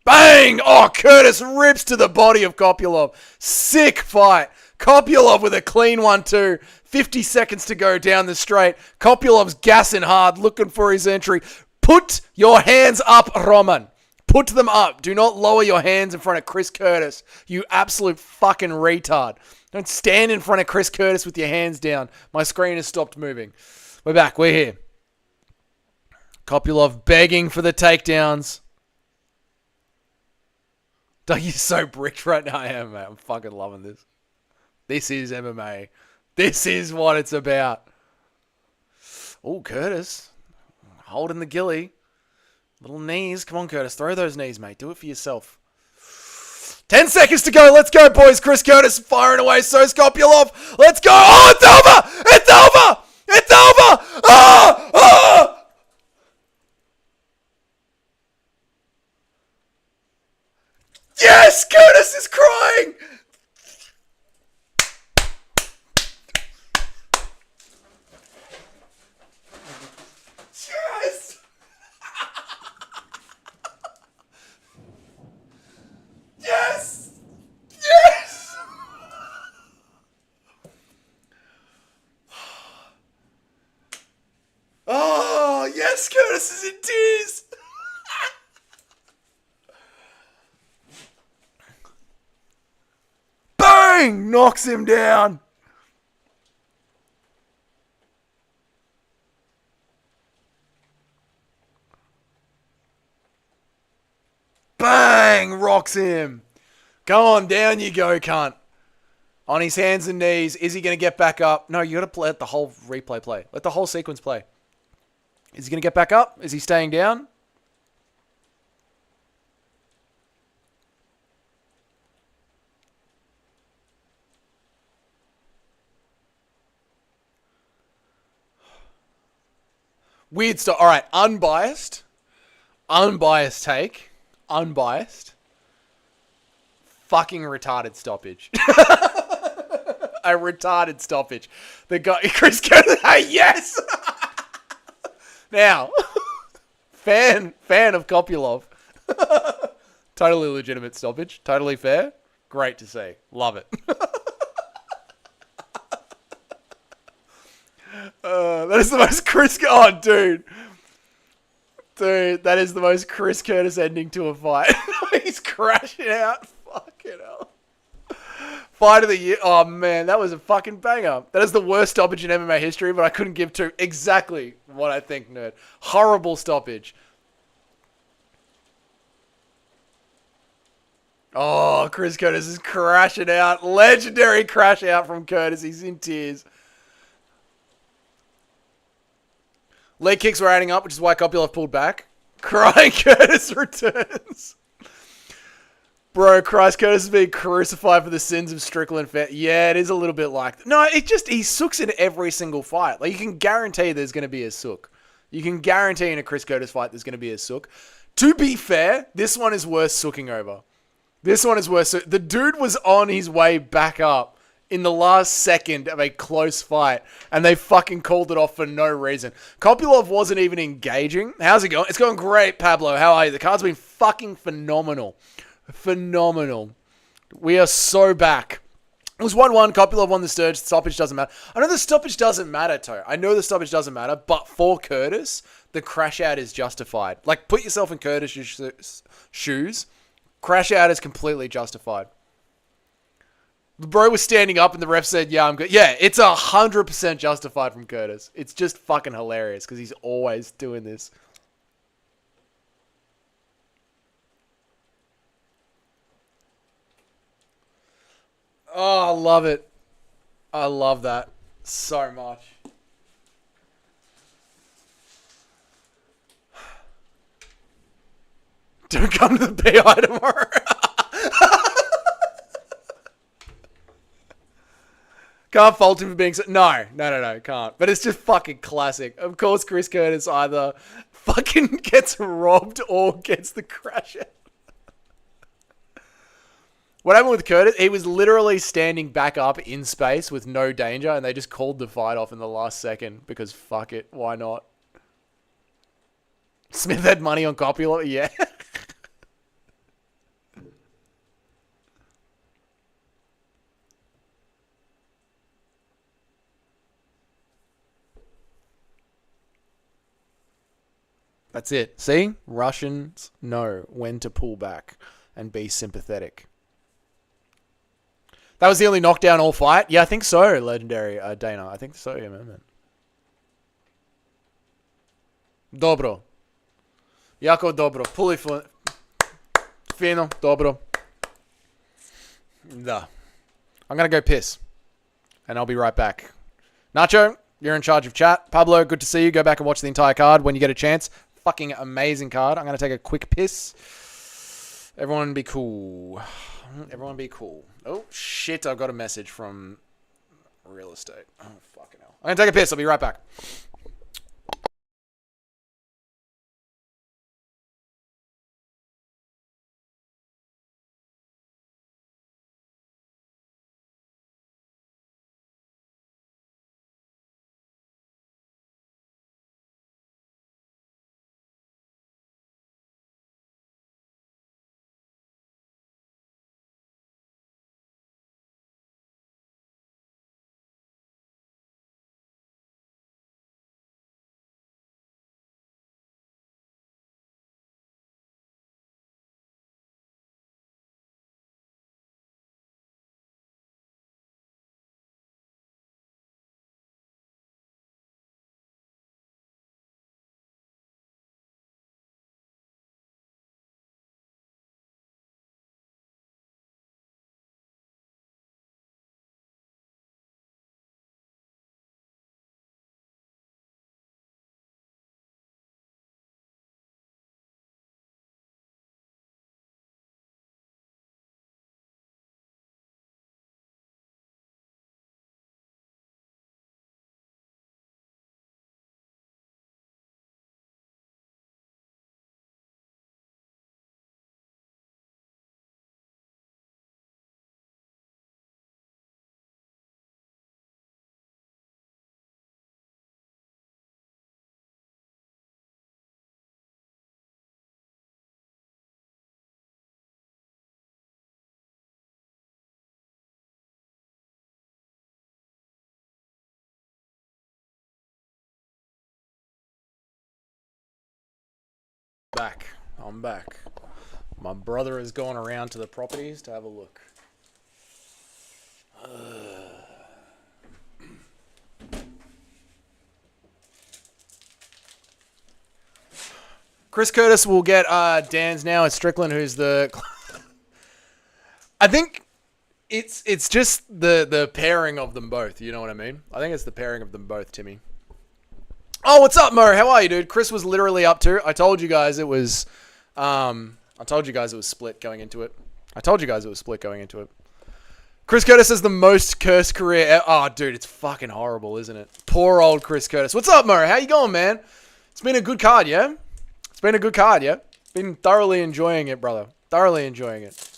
B: Bang! Oh, Curtis rips to the body of Kopylov. Sick fight. Kopylov with a clean 1-2. 50 seconds to go down the straight. Kopylov's gassing hard, looking for his entry. Put your hands up, Roman. Put them up. Do not lower your hands in front of Chris Curtis. You absolute fucking retard. Don't stand in front of Chris Curtis with your hands down. My screen has stopped moving. We're back. We're here. Kopylov begging for the takedowns. Doug, you're so bricked right now. I am, mate. I'm fucking loving this. This is MMA. This is what it's about. Oh, Curtis. Holding the gilly. Little knees. Come on, Curtis. Throw those knees, mate. Do it for yourself. 10 seconds to go. Let's go, boys. Chris Curtis firing away. So's Kopylov. Let's go. Oh, it's over. It's over. It's over. Oh, oh. Yes, Curtis is crying. Yes. Yes. Yes. Oh, yes, Curtis is in tears. Bang! Knocks him down. Bang! Rocks him. Go on, down you go, cunt. On his hands and knees. Is he going to get back up? No, you got to let the whole replay play. Let the whole sequence play. Is he going to get back up? Is he staying down? Weird stuff. All right, unbiased. Unbiased take. Unbiased. Fucking retarded stoppage. A retarded stoppage. The guy, Chris Curtis, yes! Now, fan of Kopylov. Totally legitimate stoppage. Totally fair. Great to see. Love it. That is the most Chris... Oh, dude. Dude, that is the most Chris Curtis ending to a fight. He's crashing out. Fucking hell. Fight of the year. Oh, man, that was a fucking banger. That is the worst stoppage in MMA history, but I couldn't give to exactly what I think, nerd. Horrible stoppage. Oh, Chris Curtis is crashing out. Legendary crash out from Curtis. He's in tears. Leg kicks were adding up, which is why Kopylov pulled back. Crying Curtis returns. Bro, Christ, Curtis is being crucified for the sins of Strickland. Yeah, it is a little bit like that. No, it just, he sooks in every single fight. Like, you can guarantee there's going to be a sook. You can guarantee in a Chris Curtis fight there's going to be a sook. To be fair, this one is worth sooking over. This one is worth... The dude was on his way back up in the last second of a close fight, and they fucking called it off for no reason. Kopylov wasn't even engaging. How's it going? It's going great, Pablo. How are you? The card's been fucking phenomenal. Phenomenal. We are so back. It was 1-1. Kopylov won the Sturge. The stoppage doesn't matter. I know the stoppage doesn't matter, Toe. I know the stoppage doesn't matter, but for Curtis, the crash out is justified. Like, put yourself in Curtis' shoes. Crash out is completely justified. The bro was standing up and the ref said, yeah, I'm good. Yeah, it's 100% justified from Curtis. It's just fucking hilarious because he's always doing this. Oh, I love it. I love that so much. Don't come to the PI tomorrow. Can't fault him for being so... No, can't. But it's just fucking classic. Of course, Chris Curtis either fucking gets robbed or gets the crash out. What happened with Curtis? He was literally standing back up in space with no danger, and they just called the fight off in the last second because fuck it, why not? Smith had money on Coppola, yeah. That's it. See? Russians know when to pull back and be sympathetic. That was the only knockdown all fight? Yeah, I think so, legendary Dana. I think so, yeah, man. Dobro. Jako dobro. Puli fino. Dobro. Da. I'm going to go piss. And I'll be right back. Nacho, you're in charge of chat. Pablo, good to see you. Go back and watch the entire card when you get a chance. Fucking amazing card. I'm going to take a quick piss. Everyone be cool. Everyone be cool. Oh, shit. I've got a message from real estate. Oh, fucking hell. I'm going to take a piss. I'll be right back. Back. I'm back. My brother has gone around to the properties to have a look. Chris Curtis will get Dan's now. It's Strickland who's the... I think it's just the pairing of them both. You know what I mean? I think it's the pairing of them both, Timmy. Oh, what's up, Mo? How are you, dude? Chris was literally up to. I told you guys it was. Split going into it. Chris Curtis has the most cursed career. Oh, dude, it's fucking horrible, isn't it? Poor old Chris Curtis. What's up, Mo? How you going, man? It's been a good card, yeah? Been thoroughly enjoying it, brother. Thoroughly enjoying it.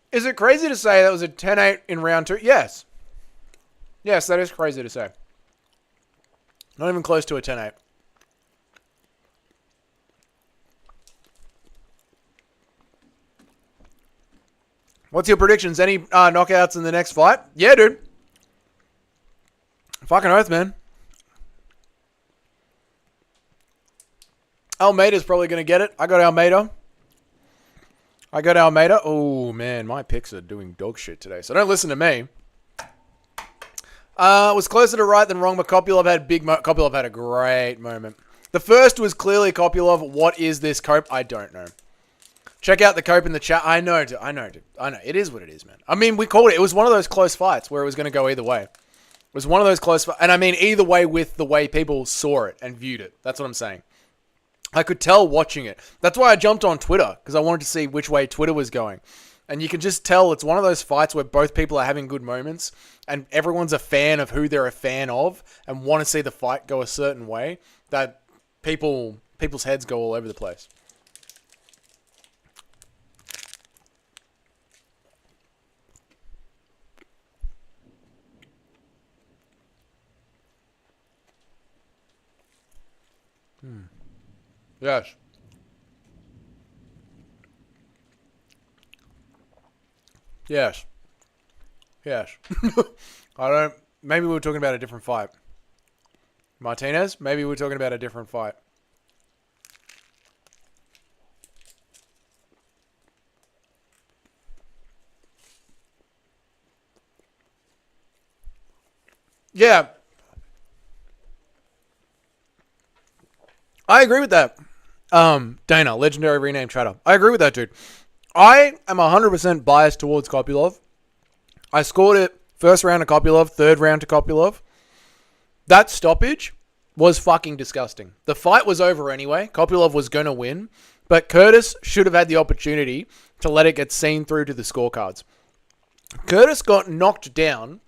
B: Is it crazy to say that was a 10-8 in round 2? Yes. Yes, that is crazy to say. Not even close to a 10-8. What's your predictions? Any knockouts in the next fight? Yeah, dude. Fucking oath, man. Almeida's probably going to get it. I got Almeida. Oh, man. My picks are doing dog shit today. So don't listen to me. Was closer to right than wrong, but Kopylov had a great moment. The first was clearly Kopylov. What is this cope? I don't know. Check out the cope in the chat. I know, dude. I know. It is what it is, man. I mean, we called it. It was one of those close fights where it was going to go either way. It was one of those close fights. And I mean, either way with the way people saw it and viewed it. That's what I'm saying. I could tell watching it. That's why I jumped on Twitter, because I wanted to see which way Twitter was going. And you can just tell it's one of those fights where both people are having good moments and everyone's a fan of who they're a fan of and want to see the fight go a certain way that people's heads go all over the place. Yes. Yes. Yes. I don't... Maybe we were talking about a different fight. Martinez? Maybe we were talking about a different fight. Yeah. I agree with that. Dana, legendary rename chatter. I agree with that, dude. I am 100% biased towards Kopylov. I scored it first round to Kopylov, third round to Kopylov. That stoppage was fucking disgusting. The fight was over anyway. Kopylov was going to win, but Curtis should have had the opportunity to let it get seen through to the scorecards. Curtis got knocked down,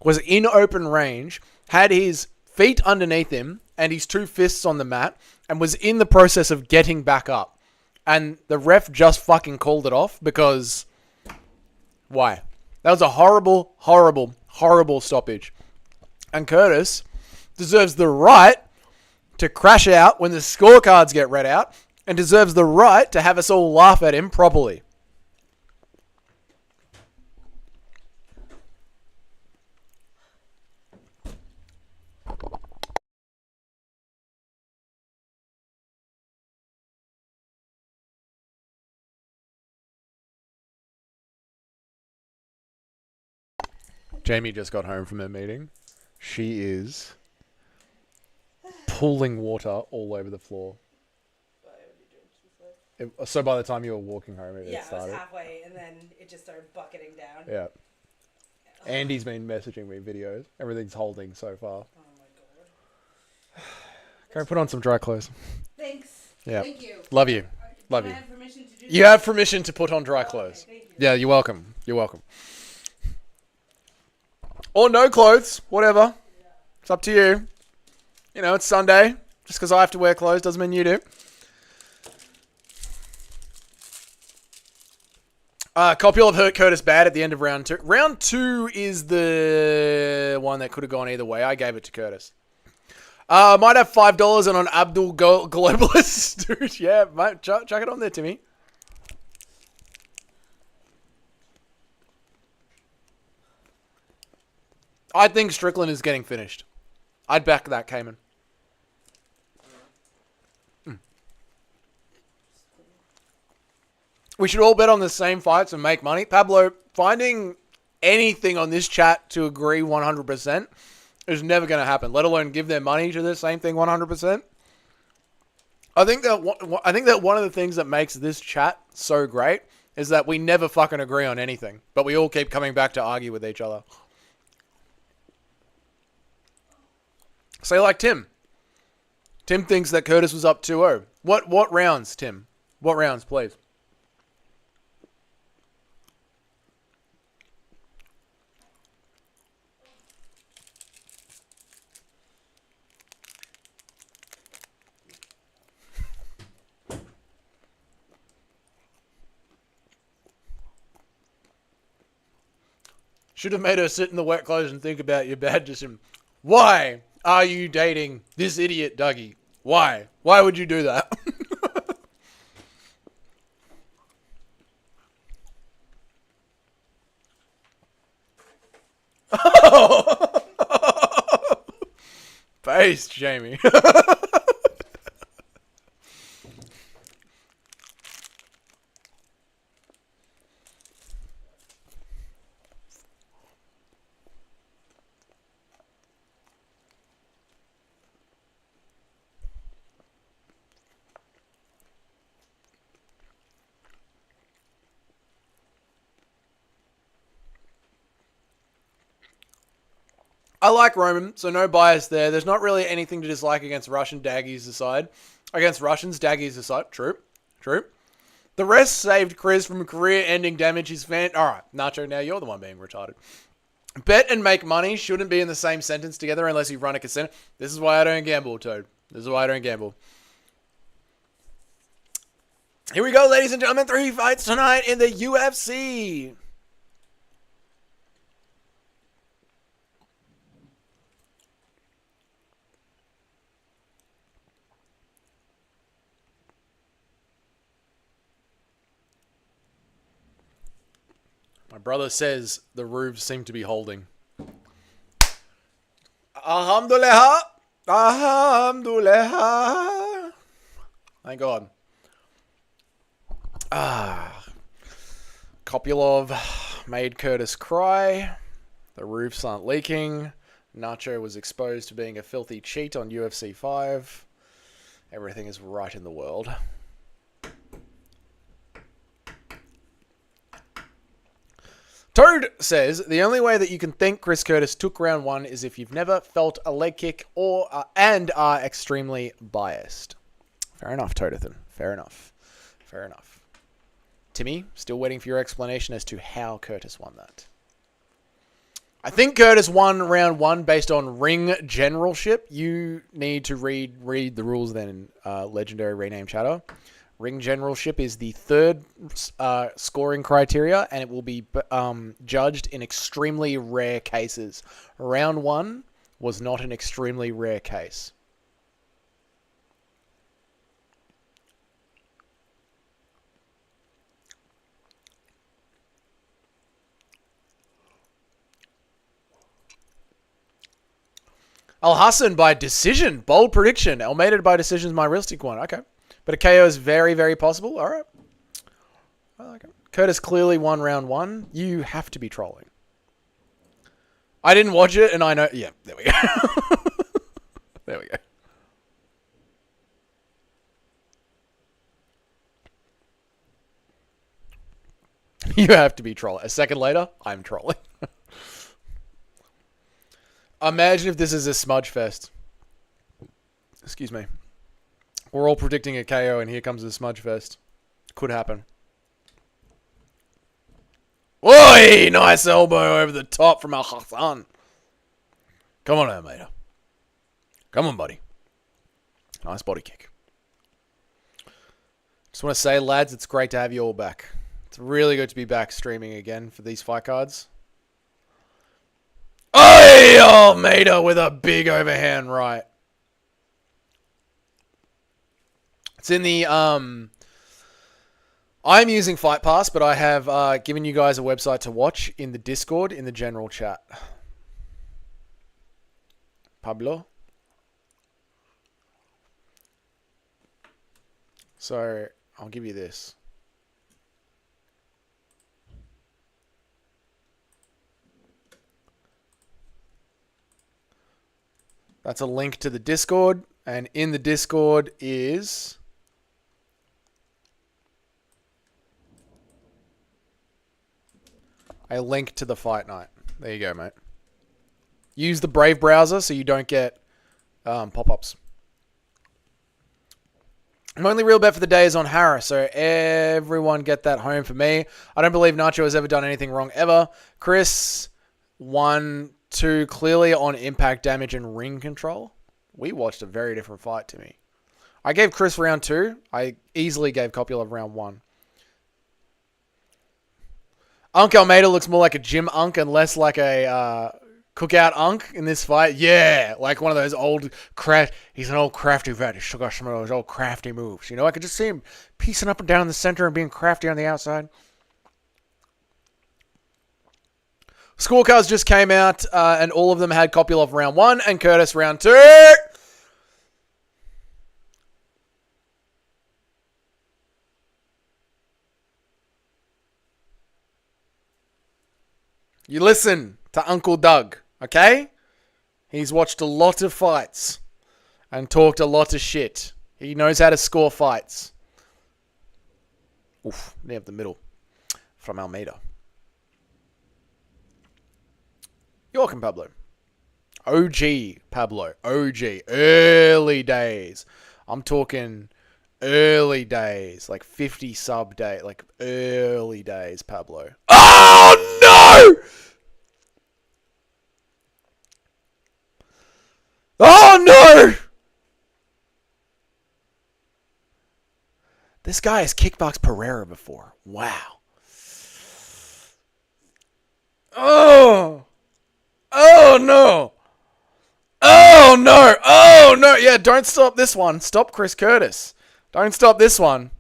B: was in open range, had his feet underneath him and his two fists on the mat, and was in the process of getting back up. And the ref just fucking called it off because... Why? That was a horrible, horrible, horrible stoppage. And Curtis deserves the right to crash out when the scorecards get read out and deserves the right to have us all laugh at him properly. Jamie just got home from her meeting. She is pooling water all over the floor. So by the time you were walking home, it started.
C: I was halfway, and then it just started bucketing down.
B: Yeah. Andy's been messaging me videos. Everything's holding so far.
C: Oh my god.
B: Go put on some dry clothes.
C: Thanks.
B: Yeah.
C: Thank you.
B: Love you. Love
C: I
B: you.
C: have permission to do
B: You have permission to put on dry clothes.
C: Okay, thank you.
B: Yeah, you're welcome. You're welcome. Or no clothes, whatever. It's up to you. You know, it's Sunday. Just because I have to wear clothes doesn't mean you do. Kopylov hurt Curtis bad at the end of round 2. Round 2 is the one that could have gone either way. I gave it to Curtis. Might have $5 on an Abdul Globalist. Dude, yeah, mate, chuck it on there, Timmy. I think Strickland is getting finished. I'd back that, Cayman. We should all bet on the same fights and make money. Pablo, finding anything on this chat to agree 100% is never going to happen, let alone give their money to the same thing 100%. I think that one of the things that makes this chat so great is that we never fucking agree on anything, but we all keep coming back to argue with each other. Say like Tim. Tim thinks that Curtis was up 2-0. What rounds, Tim? What rounds, please? Should have made her sit in the wet clothes and think about your bad decision. Why are you dating this idiot, Dougie? Why? Why would you do that? Based, Jamie. I like Roman, so no bias there. There's not really anything to dislike against Russian Daggies aside. Against Russians, Daggies aside. True. The rest saved Chris from career-ending damage. His fan. All right, Nacho, now you're the one being retarded. Bet and make money shouldn't be in the same sentence together unless you run a casino. This is why I don't gamble, Toad. This is why I don't gamble. Here we go, ladies and gentlemen. 3 fights tonight in the UFC. My brother says the roofs seem to be holding. Alhamdulillah. Alhamdulillah. Thank God. Kopylov made Curtis cry. The roofs aren't leaking. Nacho was exposed to being a filthy cheat on UFC 5. Everything is right in the world. Toad says, the only way that you can think Chris Curtis took round 1 is if you've never felt a leg kick and are extremely biased. Fair enough, Toadathan. Fair enough. Timmy, still waiting for your explanation as to how Curtis won that. I think Curtis won round 1 based on ring generalship. You need to read the rules then in Legendary Rename Chatter. Ring generalship is the third scoring criteria, and it will be judged in extremely rare cases. Round 1 was not an extremely rare case. Al Hassan by decision. Bold prediction. Almeida by decision is my realistic one. Okay. But a KO is very, very possible. All right. I like it. Curtis clearly won round 1. You have to be trolling. I didn't watch it, and I know... Yeah, there we go. There we go. You have to be trolling. A second later, I'm trolling. Imagine if this is a smudge fest. Excuse me. We're all predicting a KO, and here comes a smudge fest. Could happen. Oi! Nice elbow over the top from Al Hassan. Come on, Almeida. Come on, buddy. Nice body kick. Just want to say, lads, it's great to have you all back. It's really good to be back streaming again for these fight cards. Oi! Almeida with a big overhand right. It's in the, I'm using Fight Pass, but I have given you guys a website to watch in the Discord, in the general chat. Pablo. So, I'll give you this. That's a link to the Discord, and in the Discord is... a link to the fight night. There you go, mate. Use the Brave browser so you don't get pop-ups. My only real bet for the day is on Harris, so everyone get that home for me. I don't believe Nacho has ever done anything wrong ever. Chris, 1, 2, clearly on impact damage and ring control. We watched a very different fight to me. I gave Chris round 2. I easily gave Kopylov round 1. Unk Almeida looks more like a gym unk and less like a cookout unk in this fight. Yeah, like one of those old he's an old crafty vet. He's still got some of those old crafty moves. You know, I could just see him piecing up and down the center and being crafty on the outside. Scorecards just came out, and all of them had Kopylov round 1 and Curtis round 2. You listen to Uncle Doug, okay? He's watched a lot of fights and talked a lot of shit. He knows how to score fights. Oof, near the middle from Almeida. You're welcome, Pablo. OG Pablo. OG. Early days. I'm talking early days. Like 50 sub day. Like early days, Pablo. Oh, no! Oh, no! This guy has kickboxed Pereira before. Wow. Oh! Oh, no! Oh, no! Oh, no! Yeah, don't stop this one. Stop Chris Curtis. Don't stop this one.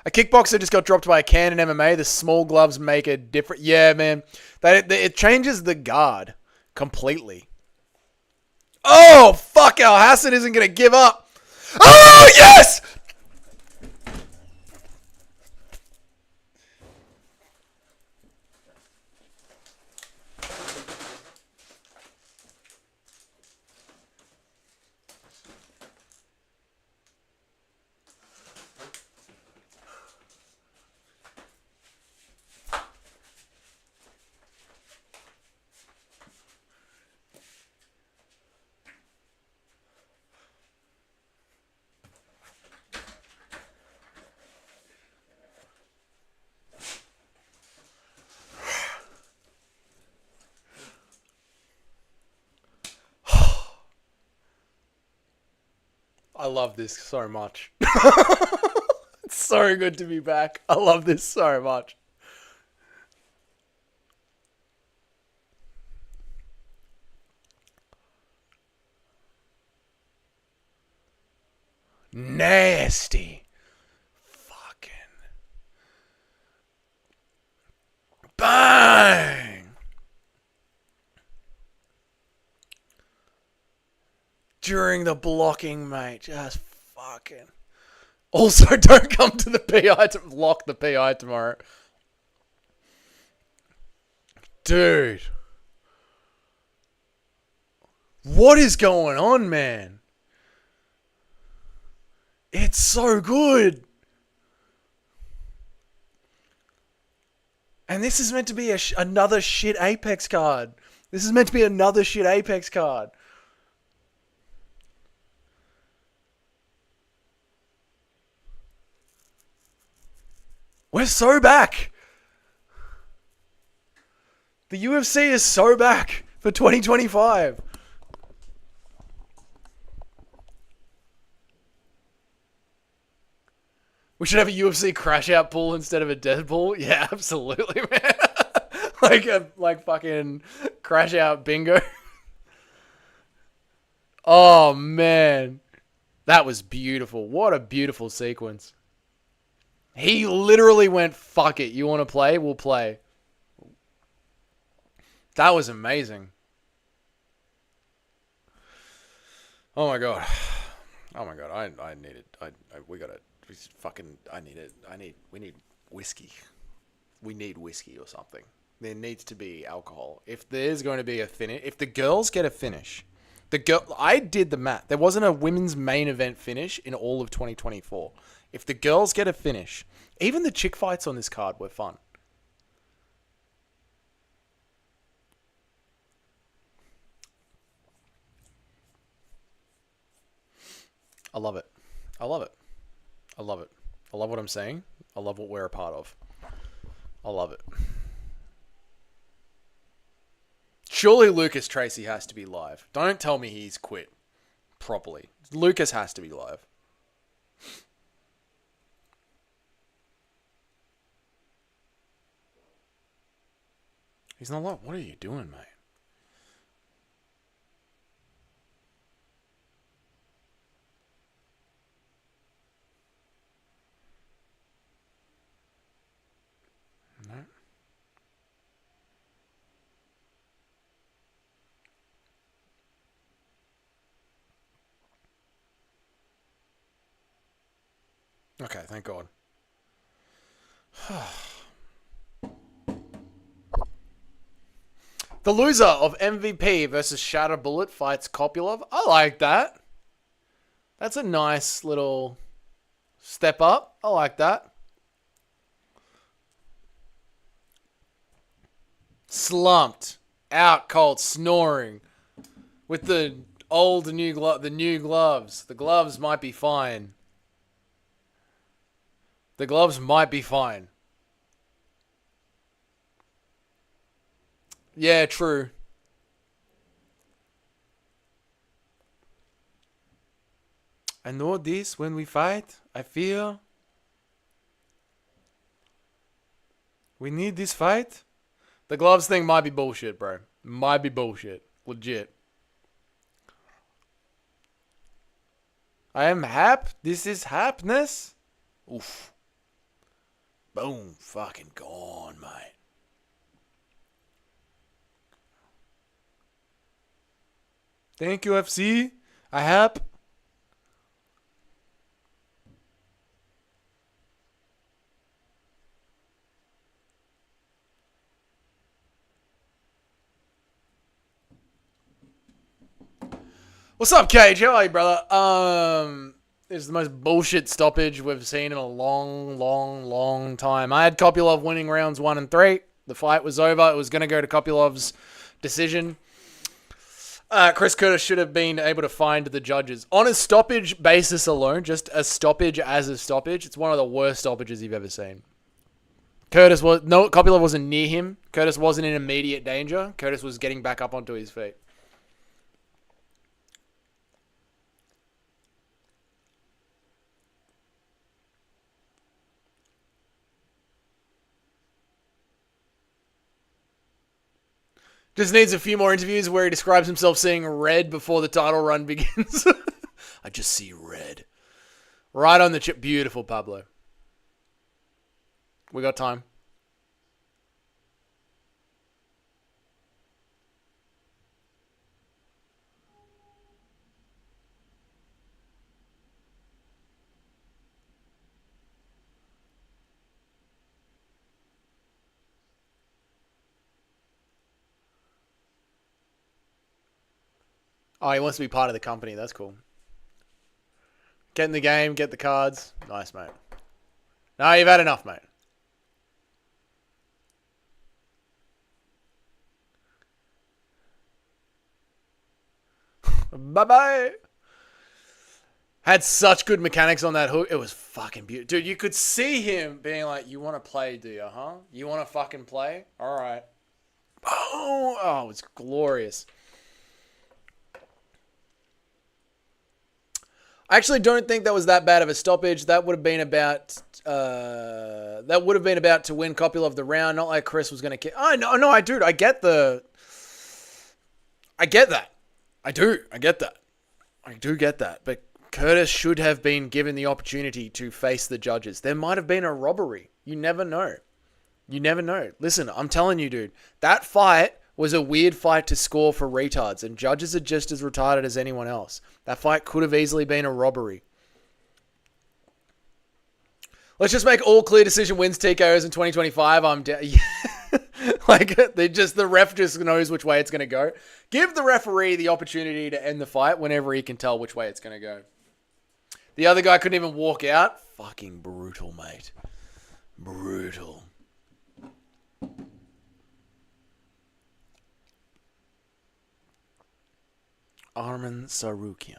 B: A kickboxer just got dropped by a can in MMA. The small gloves make a difference. Yeah, man. It changes the guard completely. Oh, fuck. Al Hassan isn't going to give up. Oh, yes! I love this so much. It's so good to be back. I love this so much. Nasty. Fucking. Bang! During the blocking, mate. Just fucking. Also, don't come to the PI to lock the PI tomorrow. Dude. What is going on, man? It's so good. And this is meant to be another shit Apex card. This is meant to be another shit Apex card. We're so back. The UFC is so back for 2025. We should have a UFC crash out pool instead of a dead pool. Yeah, absolutely, man. like fucking crash out bingo. Oh man. That was beautiful. What a beautiful sequence. He literally went, fuck it. You want to play? We'll play. That was amazing. Oh my god. Oh my god. I need it. We gotta fucking, we need whiskey. We need whiskey or something. There needs to be alcohol. If there's going to be a finish, if the girls get a finish, I did the math. There wasn't a women's main event finish in all of 2024. If the girls get a finish, even the chick fights on this card were fun. I love it. I love it. I love it. I love what I'm saying. I love what we're a part of. I love it. Surely Lucas Tracy has to be live. Don't tell me he's quit properly. Lucas has to be live. He's not live. What are you doing, mate? No. Okay, thank God. The loser of MVP versus Shatter Bullet fights Kopylov. I like that. That's a nice little step up. I like that. Slumped. Out cold, snoring. With the old new the new gloves. The gloves might be fine. The gloves might be fine. Yeah, true. I know this when we fight. I feel we need this fight. The gloves thing might be bullshit, bro. Might be bullshit. Legit. I am This is happiness. Oof. Boom. Fucking gone, mate. Thank you, UFC. I hap. What's up, Cage? How are you, brother? This is the most bullshit stoppage we've seen in a long time. I had Kopylov winning rounds 1 and 3. The fight was over. It was going to go to Kopylov's decision. Chris Curtis should have been able to find the judges. On a stoppage basis alone, just a stoppage as a stoppage, it's one of the worst stoppages you've ever seen. Kopylov wasn't near him. Curtis wasn't in immediate danger. Curtis was getting back up onto his feet. Just needs a few more interviews where he describes himself seeing red before the title run begins. I just see red. Right on the chip. Beautiful, Pablo. We got time. Oh, he wants to be part of the company. That's cool. Get in the game, get the cards. Nice, mate. No, you've had enough, mate. Bye-bye. Had such good mechanics on that hook. It was fucking beautiful. Dude, you could see him being like, you want to play, do you, huh? You want to fucking play? All right. Oh, it was glorious. I actually don't think that was that bad of a stoppage. That would have been about to win Kopylov the round. Not like Chris was going to kick. Oh, no, I do. I get that. I do get that. But Curtis should have been given the opportunity to face the judges. There might have been a robbery. You never know. Listen, I'm telling you, dude. That fight was a weird fight to score for retards, and judges are just as retarded as anyone else. That fight could have easily been a robbery. Let's just make all clear decision wins TKOs in 2025. I'm down. Like, the ref just knows which way it's going to go. Give the referee the opportunity to end the fight whenever he can tell which way it's going to go. The other guy couldn't even walk out. Fucking brutal, mate. Brutal. Arman Sarukian.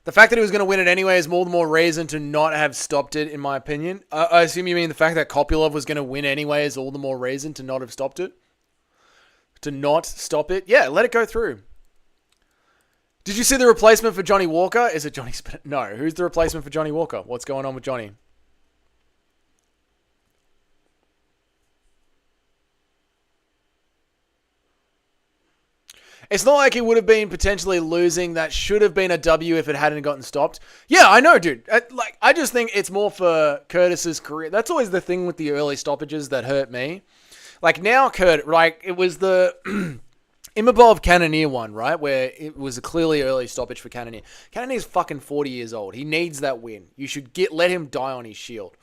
B: The fact that he was going to win it anyway is more than more reason to not have stopped it, in my opinion. I assume you mean the fact that Kopylov was going to win anyway is all the more reason to not have stopped it? To not stop it? Yeah, let it go through. Did you see the replacement for Johnny Walker? Is it Johnny No. Who's the replacement for Johnny Walker? What's going on with Johnny? It's not like he would have been potentially losing. That should have been a W if it hadn't gotten stopped. Yeah, I know, dude. I just think it's more for Curtis's career. That's always the thing with the early stoppages that hurt me. Like now, it was the Imabov Cannonier one, right? Where it was a clearly early stoppage for Cannonier. Cannonier's fucking 40 years old. He needs that win. You should let him die on his shield.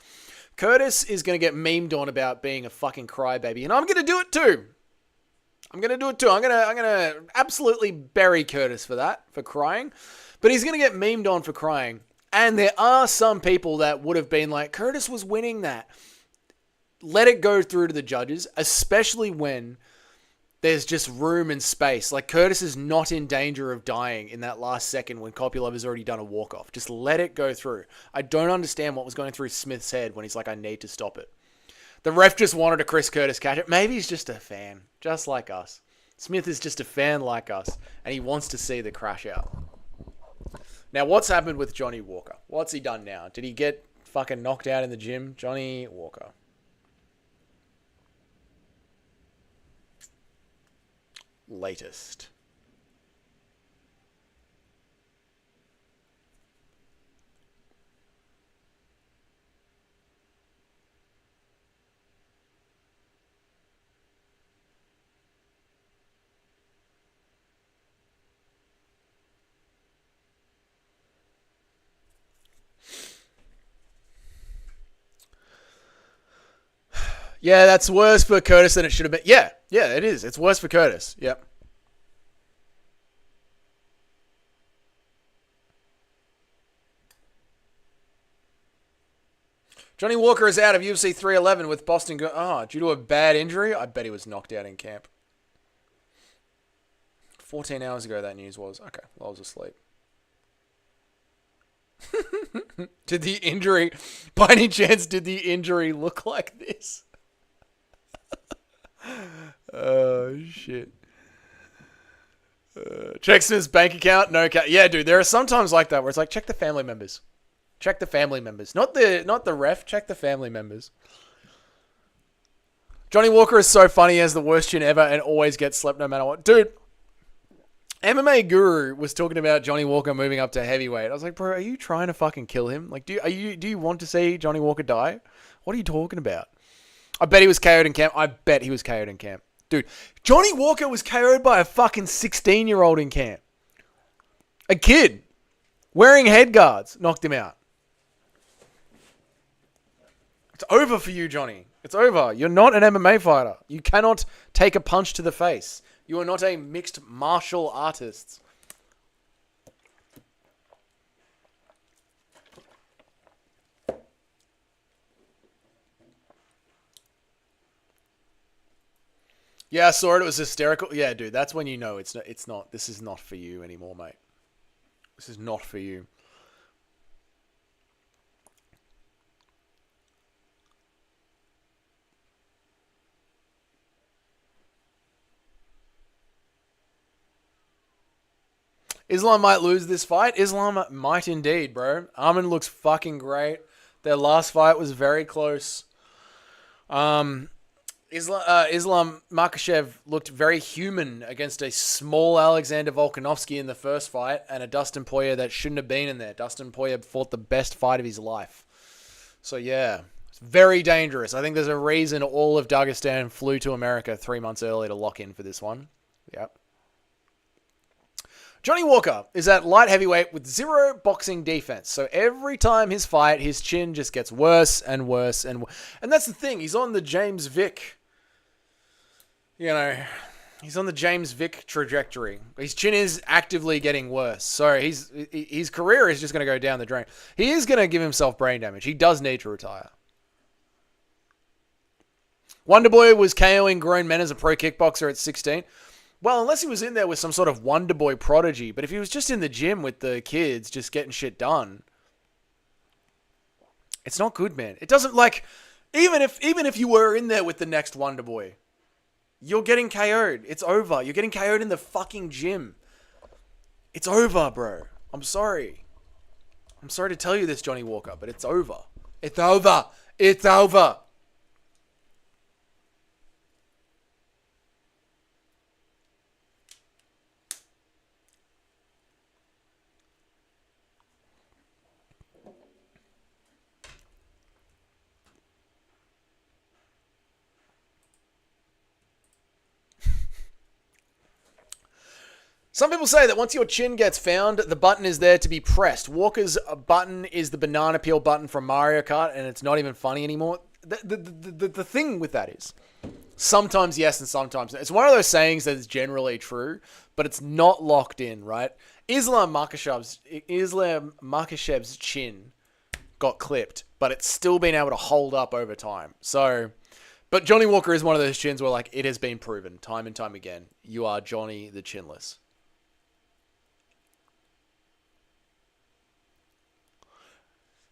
B: Curtis is going to get memed on about being a fucking crybaby, and I'm going to do it too. I'm gonna do it too. I'm gonna absolutely bury Curtis for that, for crying. But he's gonna get memed on for crying. And there are some people that would have been like, Curtis was winning that. Let it go through to the judges, especially when there's just room and space. Like, Curtis is not in danger of dying in that last second when Kopylov has already done a walk-off. Just let it go through. I don't understand what was going through Smith's head when he's like, I need to stop it. The ref just wanted a Chris Curtis catch it. Maybe he's just a fan, just like us. Smith is just a fan like us, and he wants to see the crash out. Now, what's happened with Johnny Walker? What's he done now? Did he get fucking knocked out in the gym? Johnny Walker. Latest. Yeah, that's worse for Curtis than it should have been. Yeah, it is. It's worse for Curtis. Yep. Johnny Walker is out of UFC 311 with Boston due to a bad injury. I bet he was knocked out in camp. 14 hours ago that news was. Okay, well, I was asleep. Did the injury, by any chance, look like this? Oh, shit. Check Smith's bank account. No account. Yeah, dude, there are sometimes like that where it's like, check the family members. Check the family members. Not the ref. Check the family members. Johnny Walker is so funny. He has the worst chin ever and always gets slept no matter what. Dude, MMA Guru was talking about Johnny Walker moving up to heavyweight. I was like, bro, are you trying to fucking kill him? Like, do you want to see Johnny Walker die? What are you talking about? I bet he was KO'd in camp. Dude, Johnny Walker was KO'd by a fucking 16-year-old in camp. A kid wearing head guards knocked him out. It's over for you, Johnny. It's over. You're not an MMA fighter. You cannot take a punch to the face. You are not a mixed martial artist. Yeah, I saw it. It was hysterical. Yeah, dude, that's when you know it's not. This is not for you anymore, mate. This is not for you. Islam might lose this fight. Islam might indeed, bro. Arman looks fucking great. Their last fight was very close. Islam Makhachev looked very human against a small Alexander Volkanovski in the first fight and a Dustin Poirier that shouldn't have been in there. Dustin Poirier fought the best fight of his life. So yeah, it's very dangerous. I think there's a reason all of Dagestan flew to America 3 months early to lock in for this one. Yep. Johnny Walker is at light heavyweight with zero boxing defense. So every time his fight, his chin just gets worse and worse and worse. And that's the thing. He's on the James Vick, he's on the James Vick trajectory. His chin is actively getting worse. So his career is just going to go down the drain. He is going to give himself brain damage. He does need to retire. Wonderboy was KOing grown men as a pro kickboxer at 16. Well, unless he was in there with some sort of Wonderboy prodigy. But if he was just in the gym with the kids, just getting shit done, it's not good, man. It doesn't, like, even if you were in there with the next Wonderboy, you're getting KO'd. It's over. You're getting KO'd in the fucking gym. It's over, bro. I'm sorry. I'm sorry to tell you this, Johnny Walker, but it's over. It's over. It's over. Some people say that once your chin gets found, the button is there to be pressed. Walker's button is the banana peel button from Mario Kart, and it's not even funny anymore. The thing with that is, Sometimes yes and sometimes no. It's one of those sayings that is generally true, but it's not locked in, right? Islam Makashev's chin got clipped, but it's still been able to hold up over time. So, but Johnny Walker is one of those chins where, like, it has been proven time and time again. You are Johnny the Chinless.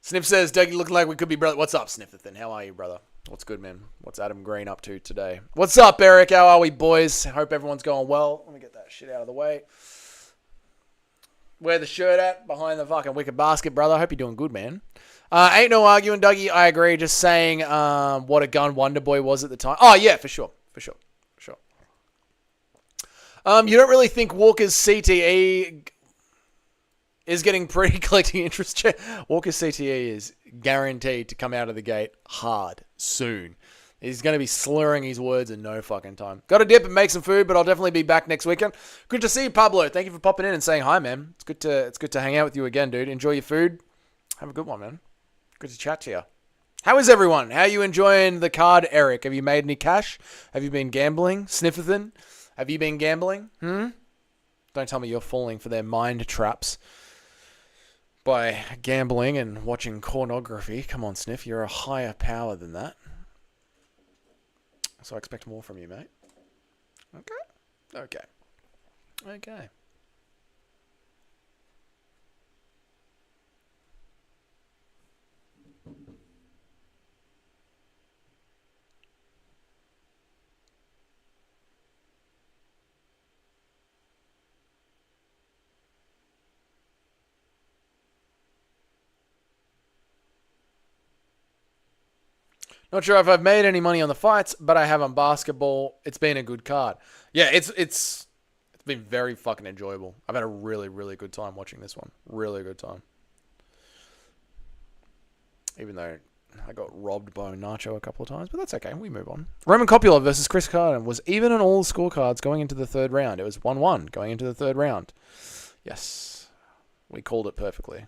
B: Sniff says, Dougie, looking like we could be brother. What's up, Sniffithan? How are you, brother? What's good, man? What's Adam Green up to today? What's up, Eric? How are we, boys? Hope everyone's going well. Let me get that shit out of the way. Where the shirt at? Behind the fucking wicker basket, brother. Hope you're doing good, man. Ain't no arguing, Dougie. I agree. Just saying what a gun Wonder Boy was at the time. Oh, yeah, for sure. You don't really think Walker's CTE is getting pretty collecting interest check. Walker's CTE is guaranteed to come out of the gate hard soon. He's going to be slurring his words in no fucking time. Got to dip and make some food, but I'll definitely be back next weekend. Good to see you, Pablo. Thank you for popping in and saying hi, man. It's good to hang out with you again, dude. Enjoy your food. Have a good one, man. Good to chat to you. How is everyone? How are you enjoying the card, Eric? Have you made any cash? Have you been gambling? Snifferthan? Have you been gambling? Don't tell me you're falling for their mind traps by gambling and watching pornography. Come on, Sniff. You're a higher power than that. So I expect more from you, mate. Okay. Not sure if I've made any money on the fights, but I have on basketball. It's been a good card. Yeah, it's been very fucking enjoyable. I've had a really, really good time watching this one. Really good time. Even though I got robbed by Nacho a couple of times, but that's okay. We move on. Roman Coppola versus Chris Carden was even on all scorecards going into the third round. It was 1-1 going into the third round. Yes, we called it perfectly.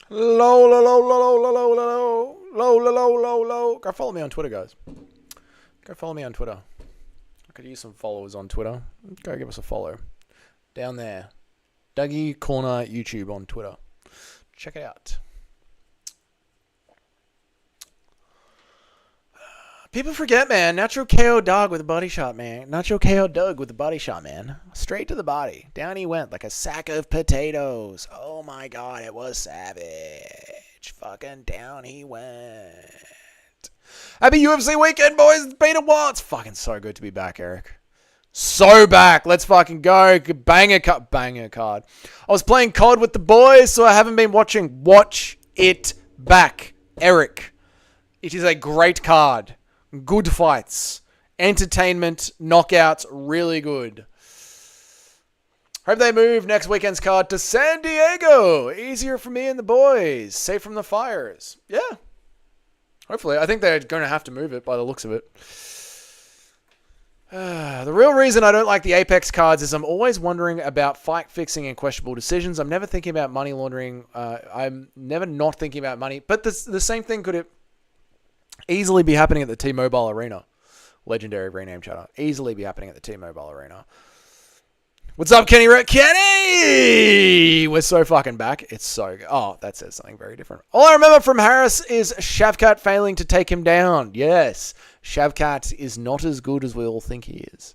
B: Low. Go follow me on Twitter, guys. Go follow me on Twitter. I could use some followers on Twitter. Go give us a follow. Down there. Dougie Corner YouTube on Twitter. Check it out. People forget, man. Nacho KO Dog with a body shot, man. Nacho KO Doug with a body shot, man. Straight to the body. Down he went like a sack of potatoes. Oh my god, it was savage. Fucking down he went. Happy UFC weekend, boys. It's been a while. It's fucking so good to be back, Eric. So back. Let's fucking go. Banger card. I was playing COD with the boys, so I haven't been watching. Watch it back, Eric. It is a great card. Good fights. Entertainment. Knockouts. Really good. Hope they move next weekend's card to San Diego. Easier for me and the boys. Safe from the fires. Yeah. Hopefully. I think they're going to have to move it by the looks of it. The real reason I don't like the Apex cards is I'm always wondering about fight fixing and questionable decisions. I'm never thinking about money laundering. I'm never not thinking about money. But the same thing could easily be happening at the T-Mobile Arena. Legendary rename chatter. Easily be happening at the T-Mobile Arena. What's up, Kenny? Kenny! We're so fucking back. It's so good. Oh, that says something very different. All I remember from Harris is Shavkat failing to take him down. Yes, Shavkat is not as good as we all think he is.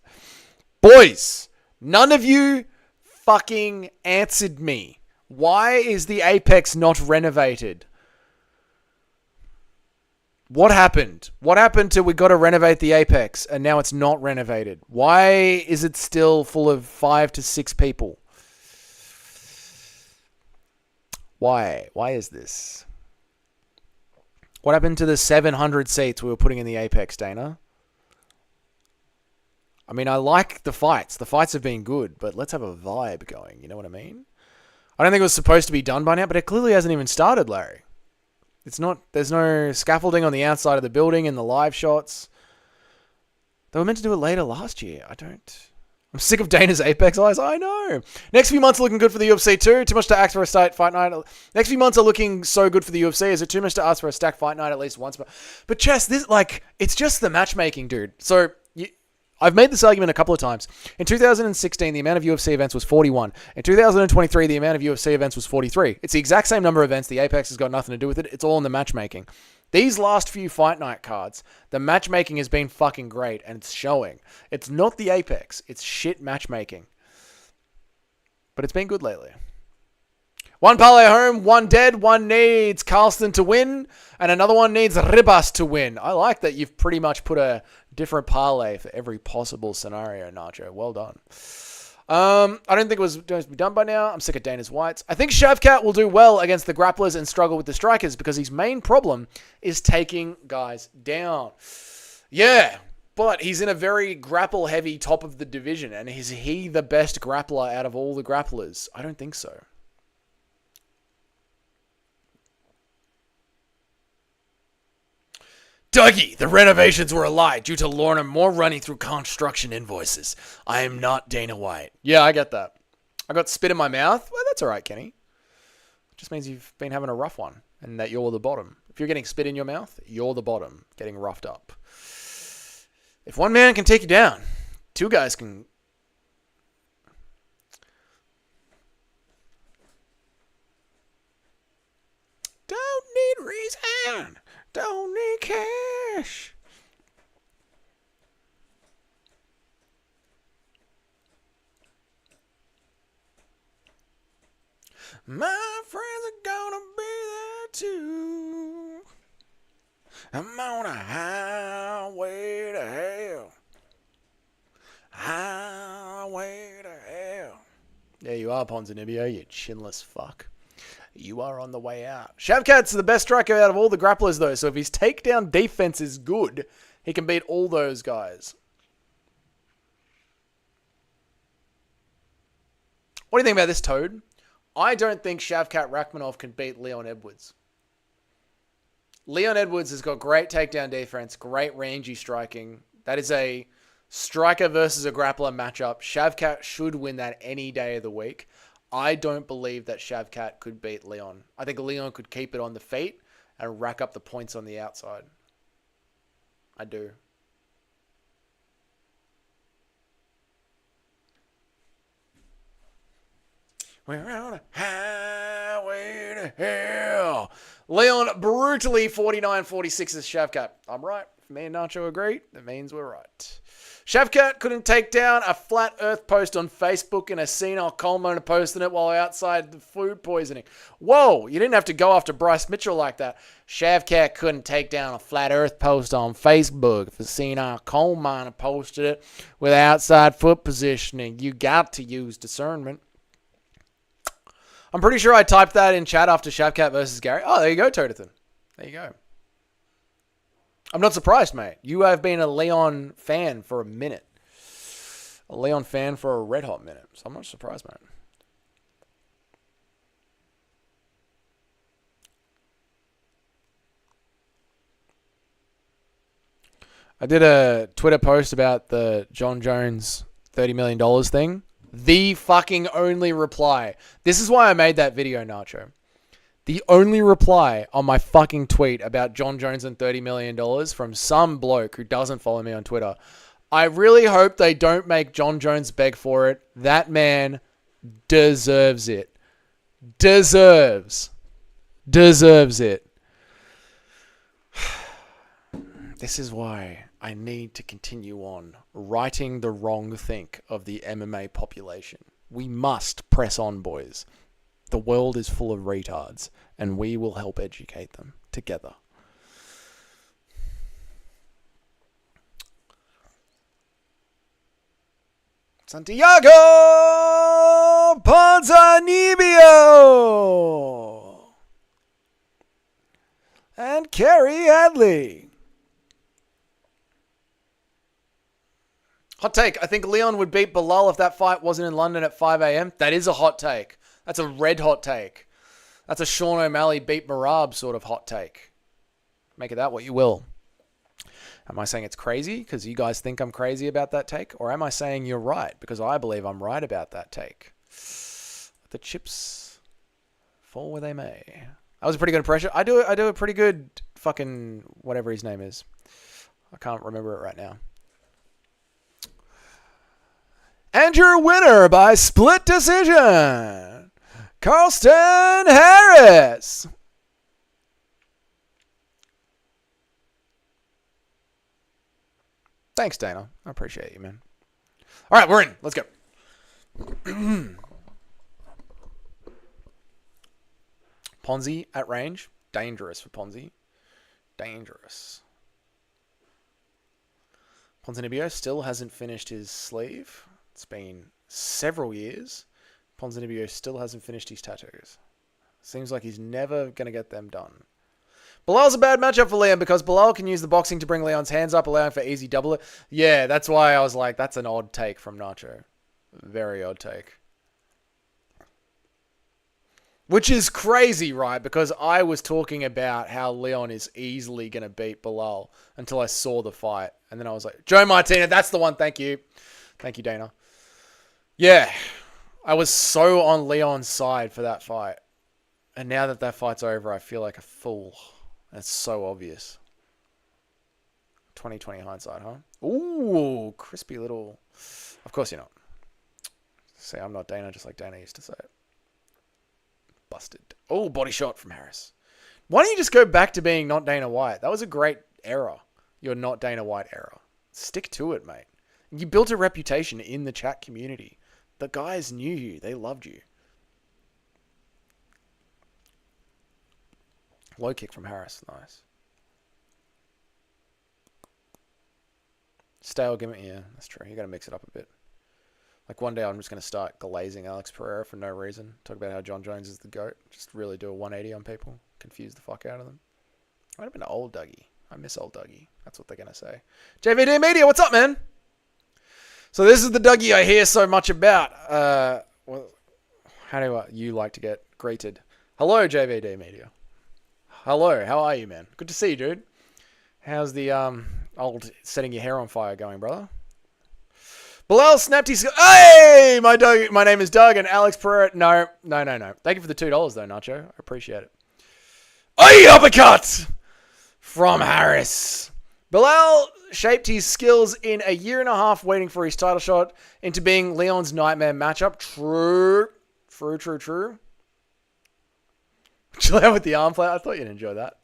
B: Boys, none of you fucking answered me. Why is the Apex not renovated? What happened? What happened till we got to renovate the Apex and now it's not renovated? Why is it still full of 5 to 6 people? Why? Why is this? What happened to the 700 seats we were putting in the Apex, Dana? I mean, I like the fights. The fights have been good, but let's have a vibe going. You know what I mean? I don't think it was supposed to be done by now, but it clearly hasn't even started, Larry. It's not, there's no scaffolding on the outside of the building in the live shots. They were meant to do it later last year. I'm sick of Dana's Apex eyes. I know. Next few months are looking good for the UFC too. Too much to ask for a state fight night. Next few months are looking so good for the UFC. Is it too much to ask for a stacked fight night at least once? But Chess, this, like, it's just the matchmaking, dude. So, I've made this argument a couple of times. In 2016, the amount of UFC events was 41. In 2023, the amount of UFC events was 43. It's the exact same number of events. The Apex has got nothing to do with it. It's all in the matchmaking. These last few fight night cards, the matchmaking has been fucking great, and it's showing. It's not the Apex. It's shit matchmaking. But it's been good lately. One parlay home, one dead, one needs Carlston to win, and another one needs Ribas to win. I like that you've pretty much put a different parlay for every possible scenario, Nacho. Well done. I don't think it was going to be done by now. I'm sick of Dana's whites. I think Shavkat will do well against the grapplers and struggle with the strikers because his main problem is taking guys down. Yeah, but he's in a very grapple-heavy top of the division, and is he the best grappler out of all the grapplers? I don't think so. Dougie, the renovations were a lie due to Lorna Moore running through construction invoices. I am not Dana White. Yeah, I get that. I got spit in my mouth. Well, that's all right, Kenny. It just means you've been having a rough one and that you're the bottom. If you're getting spit in your mouth, you're the bottom, getting roughed up. If one man can take you down, two guys can... Don't need reason. Don't need cash. My friends are gonna be there too. I'm on a highway to hell. Highway to hell. There you are, Ponzinibbio, you chinless fuck. You are on the way out. Shavkat's the best striker out of all the grapplers, though, so if his takedown defense is good, he can beat all those guys. What do you think about this, Toad? I don't think Shavkat Rakhmonov can beat Leon Edwards. Leon Edwards has got great takedown defense, great rangy striking. That is a striker versus a grappler matchup. Shavkat should win that any day of the week. I don't believe that Shavkat could beat Leon. I think Leon could keep it on the feet and rack up the points on the outside. I do. We're on a highway to hell. Leon brutally 49-46 is Shavkat. I'm right. If me and Nacho agree, that means we're right. Shavkat couldn't take down a flat earth post on Facebook and a senile coal miner posting it while outside the food poisoning. Whoa, you didn't have to go after Bryce Mitchell like that. Shavkat couldn't take down a flat earth post on Facebook if a senile coal miner posted it with outside foot positioning. You got to use discernment. I'm pretty sure I typed that in chat after Shavkat versus Gary. Oh, there you go, Todathan. There you go. I'm not surprised, mate. You have been a Leon fan for a minute. A Leon fan for a red hot minute. So I'm not surprised, mate. I did a Twitter post about the John Jones $30 million thing. The fucking only reply. This is why I made that video, Nacho. The only reply on my fucking tweet about John Jones and $30 million from some bloke who doesn't follow me on Twitter I really hope they don't make John Jones beg for it. That man deserves it. Deserves it. This is why I need to continue on righting the wrong think of the MMA population. We must press on, boys. The world is full of retards, and we will help educate them together. Santiago Ponzinibbio and Kerry Hadley. Hot take. I think Leon would beat Bilal if that fight wasn't in London at 5 a.m. That is a hot take. That's a red hot take. That's a Sean O'Malley beat Marab sort of hot take. Make it that what you will. Am I saying it's crazy because you guys think I'm crazy about that take? Or am I saying you're right because I believe I'm right about that take? The chips fall where they may. That was a pretty good impression. I do a pretty good fucking whatever his name is. I can't remember it right now. And your winner by split decision, Carlston Harris. Thanks, Dana. I appreciate you, man. All right, we're in. Let's go. Ponzi at range. Dangerous for Ponzi. Dangerous. Ponzinibbio still hasn't finished his sleeve. It's been several years. Ponzinibbio still hasn't finished his tattoos. Seems like he's never going to get them done. Bilal's a bad matchup for Leon because Bilal can use the boxing to bring Leon's hands up, allowing for easy double. Yeah, that's why I was like, that's an odd take from Nacho. Very odd take. Which is crazy, right? Because I was talking about how Leon is easily going to beat Bilal until I saw the fight. And then I was like, Joe Martina, that's the one. Thank you. Thank you, Dana. Yeah, I was so on Leon's side for that fight. And now that that fight's over, I feel like a fool. That's so obvious. 2020 hindsight, huh? Ooh, crispy little... Of course you're not. See, I'm not Dana, just like Dana used to say it. Busted. Oh, body shot from Harris. Why don't you just go back to being not Dana White? That was a great era. Your not Dana White era. Stick to it, mate. You built a reputation in the chat community. The guys knew you. They loved you. Low kick from Harris. Nice. Stale gimmick. Yeah, that's true. You got to mix it up a bit. Like one day I'm just going to start glazing Alex Pereira for no reason. Talk about how John Jones is the GOAT. Just really do a 180 on people. Confuse the fuck out of them. Might have been old Dougie. I miss old Dougie. That's what they're going to say. JVD Media, what's up, man? So this is the Dougie I hear so much about. Well, how do you like to get greeted? Hello, JVD Media. Hello, how are you, man? Good to see you, dude. How's the old setting your hair on fire going, brother? Bilal snapped his... Hey! My name is Doug and Alex Pereira... No. Thank you for the $2, though, Nacho. I appreciate it. Hey, uppercut! From Harris. Bilal shaped his skills in a year and a half waiting for his title shot into being Leon's nightmare matchup. True. Chill out with the arm play. I thought you'd enjoy that.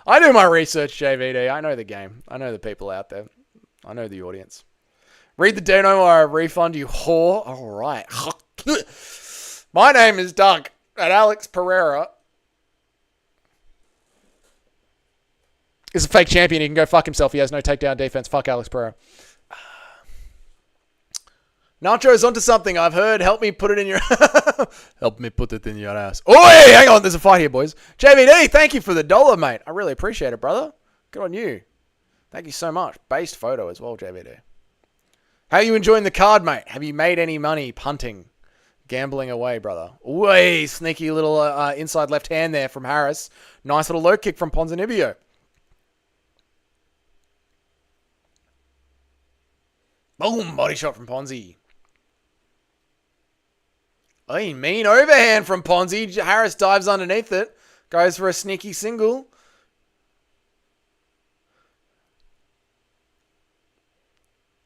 B: I do my research, JVD. I know the game. I know the people out there. I know the audience. Read the Dano or I refund you, whore. All right. My name is Doug and Alex Pereira is a fake champion. He can go fuck himself. He has no takedown defense. Fuck Alex Pereira. Nacho's onto something I've heard. Help me put it in your... Help me put it in your ass. Oh, hey, hang on. There's a fight here, boys. JVD, thank you for the $1, mate. I really appreciate it, brother. Good on you. Thank you so much. Based photo as well, JVD. How are you enjoying the card, mate? Have you made any money punting? Gambling away, brother. Way sneaky little inside left hand there from Harris. Nice little low kick from Ponzinibbio. Boom, body shot from Ponzi. Hey, mean overhand from Ponzi. Harris dives underneath it. Goes for a sneaky single.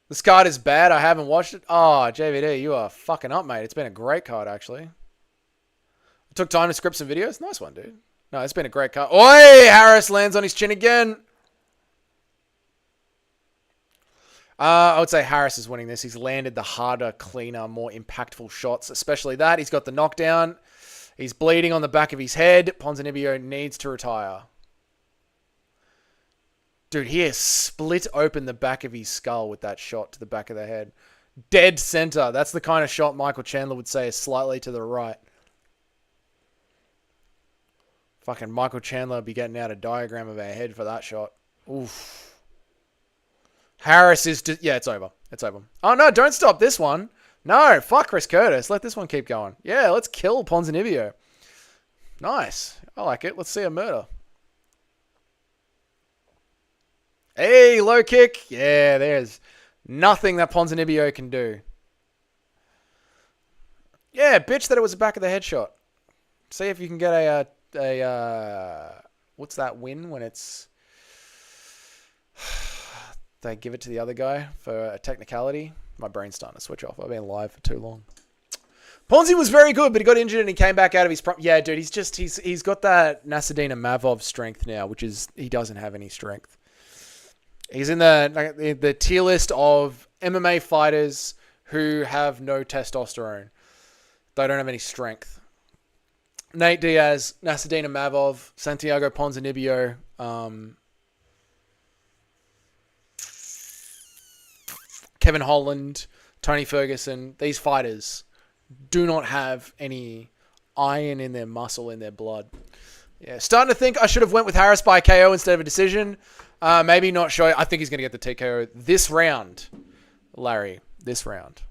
B: This card is bad. I haven't watched it. Oh, JVD, you are fucking up, mate. It's been a great card, actually. It took time to script some videos. Nice one, dude. No, it's been a great card. Oi! Harris lands on his chin again. I would say Harris is winning this. He's landed the harder, cleaner, more impactful shots, especially that. He's got the knockdown. He's bleeding on the back of his head. Ponzinibbio needs to retire. Dude, he has split open the back of his skull with that shot to the back of the head. Dead center. That's the kind of shot Michael Chandler would say is slightly to the right. Fucking Michael Chandler would be getting out a diagram of our head for that shot. Oof. Harris is just... Yeah, it's over. It's over. Oh, no, don't stop this one. No, fuck Chris Curtis. Let this one keep going. Yeah, let's kill Ponzinibbio. Nice. I like it. Let's see a murder. Hey, low kick. Yeah, there's nothing that Ponzinibbio can do. Yeah, bitch that it was the back of the headshot. See if you can get a what's that win when it's... They give it to the other guy for a technicality. My brain's starting to switch off. I've been live for too long. Ponzi was very good, but he got injured and he came back out of his... Yeah, dude, he's got that Nasadina Mavov strength now, which is... He doesn't have any strength. He's in the tier list of MMA fighters who have no testosterone. They don't have any strength. Nate Diaz, Nasadina Mavov, Santiago Ponzinibbio, Kevin Holland, Tony Ferguson. These fighters do not have any iron in their muscle, in their blood. Yeah, starting to think I should have went with Harris by KO instead of a decision. Maybe not sure. I think he's going to get the TKO this round, Larry. This round.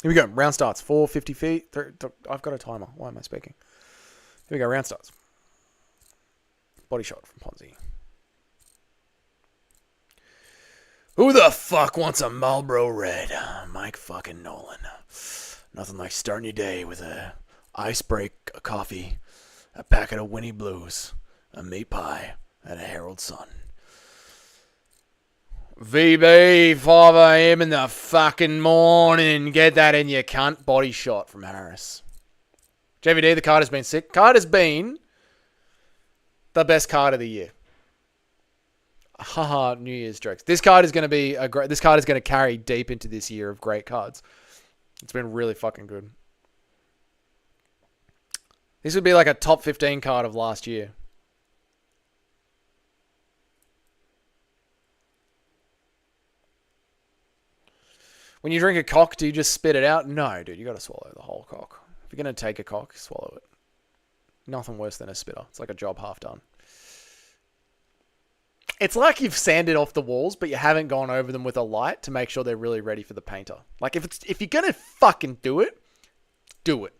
B: Here we go. Round starts. 450 feet. I've got a timer. Why am I speaking? Here we go. Round starts. Body shot from Ponzi. Who the fuck wants a Marlboro Red? Mike fucking Nolan. Nothing like starting your day with a ice break, a coffee, a packet of Winnie Blues, a meat pie, and a Herald Sun. VB, 5 a.m. in the fucking morning. Get that in your cunt. Body shot from Harris. JVD, the card has been sick. Card has been the best card of the year. Haha, New Year's jokes. This card is going to be a great... This card is going to carry deep into this year of great cards. It's been really fucking good. This would be like a top 15 card of last year. When you drink a cock, do you just spit it out? No, dude, you got to swallow the whole cock. If you're going to take a cock, swallow it. Nothing worse than a spitter. It's like a job half done. It's like you've sanded off the walls, but you haven't gone over them with a light to make sure they're really ready for the painter. Like, if you're going to fucking do it, do it.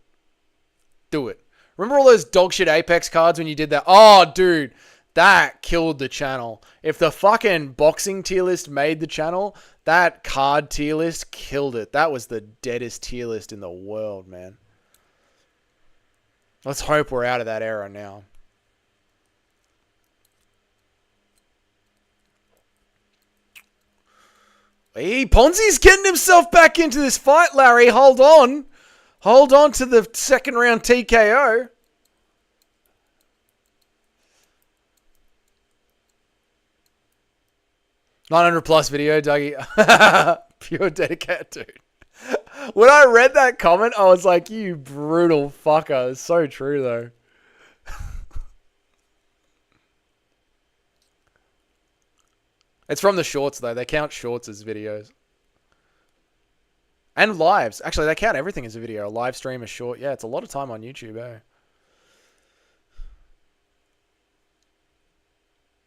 B: Do it. Remember all those dog shit Apex cards when you did that? Oh, dude, that killed the channel. If the fucking boxing tier list made the channel, that card tier list killed it. That was the deadest tier list in the world, man. Let's hope we're out of that era now. Hey, Ponzi's getting himself back into this fight, Larry. Hold on. Hold on to the second round TKO. $900+ video, Dougie. Pure dedicated, dude. When I read that comment, I was like, you brutal fucker. It's so true, though. It's from the shorts, though. They count shorts as videos. And lives. Actually, they count everything as a video. A live stream, a short. Yeah, it's a lot of time on YouTube, eh?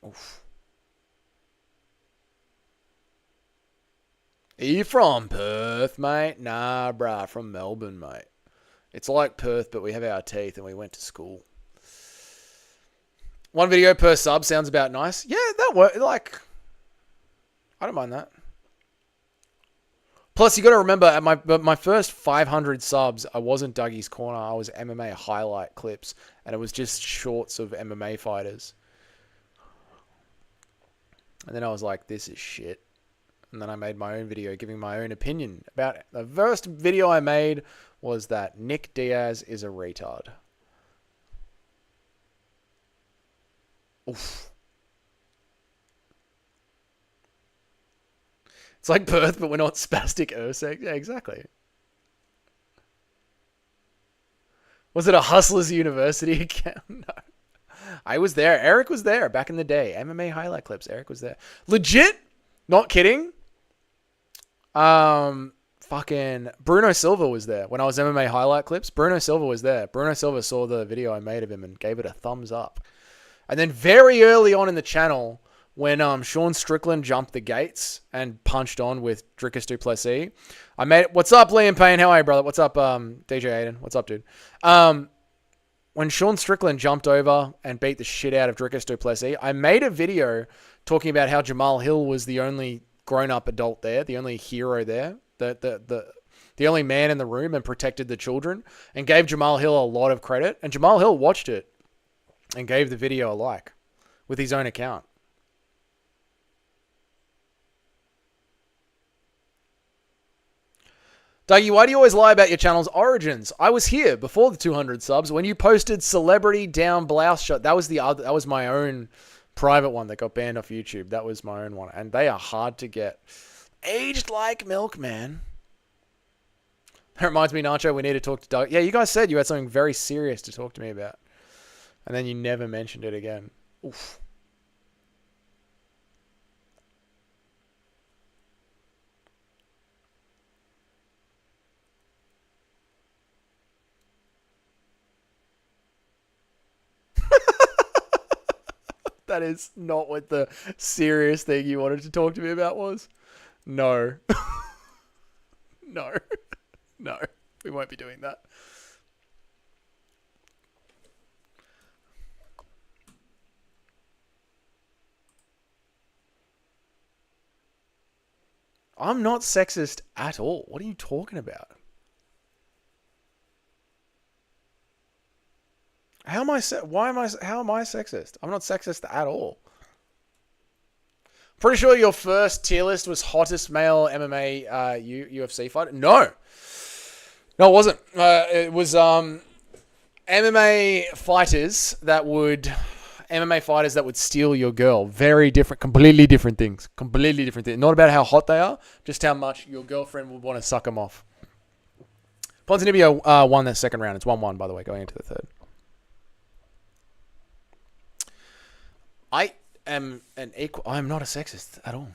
B: Oof. Are you from Perth, mate? Nah, bruh. From Melbourne, mate. It's like Perth, but we have our teeth and we went to school. One video per sub sounds about nice. Yeah, that works. Like, I don't mind that. Plus, you got to remember, at my first 500 subs, I wasn't Dougie's Corner. I was MMA highlight clips, and it was just shorts of MMA fighters. And then I was like, this is shit. And then I made my own video giving my own opinion about it. The first video I made was that Nick Diaz is a retard. Oof. It's like Perth, but we're not spastic Ursex. Yeah, exactly. Was it a Hustlers University account? No. I was there. Eric was there back in the day. MMA highlight clips. Eric was there. Legit? Not kidding. Fucking Bruno Silva was there when I was MMA highlight clips. Bruno Silva was there. Bruno Silva saw the video I made of him and gave it a thumbs up. And then very early on in the channel, when Sean Strickland jumped the gates and punched on with Drickus du Plessis, I made it. What's up, Liam Payne? How are you, brother? What's up, DJ Aiden? What's up, dude? When Sean Strickland jumped over and beat the shit out of Drickus du Plessis, I made a video talking about how Jamal Hill was the only grown-up adult there, the only hero there, the only man in the room, and protected the children, and gave Jamal Hill a lot of credit. And Jamal Hill watched it and gave the video a like with his own account. Dougie, why do you always lie about your channel's origins? I was here before the 200 subs when you posted celebrity down blouse shot. That was my own private one that got banned off YouTube. That was my own one. And they are hard to get. Aged like milk, man. That reminds me, Nacho, we need to talk to Doug. Yeah, you guys said you had something very serious to talk to me about. And then you never mentioned it again. Oof. That is not what the serious thing you wanted to talk to me about was. No. No. No. We won't be doing that. I'm not sexist at all. What are you talking about? How am I sexist? I'm not sexist at all. Pretty sure your first tier list was hottest male MMA UFC fighter. No, it wasn't. It was MMA fighters that would steal your girl. Very different, completely different things. Completely different things. Not about how hot they are, just how much your girlfriend would want to suck them off. Ponzinibbio won that second round. It's 1-1, by the way, going into the third. I am an equal. I am not a sexist at all.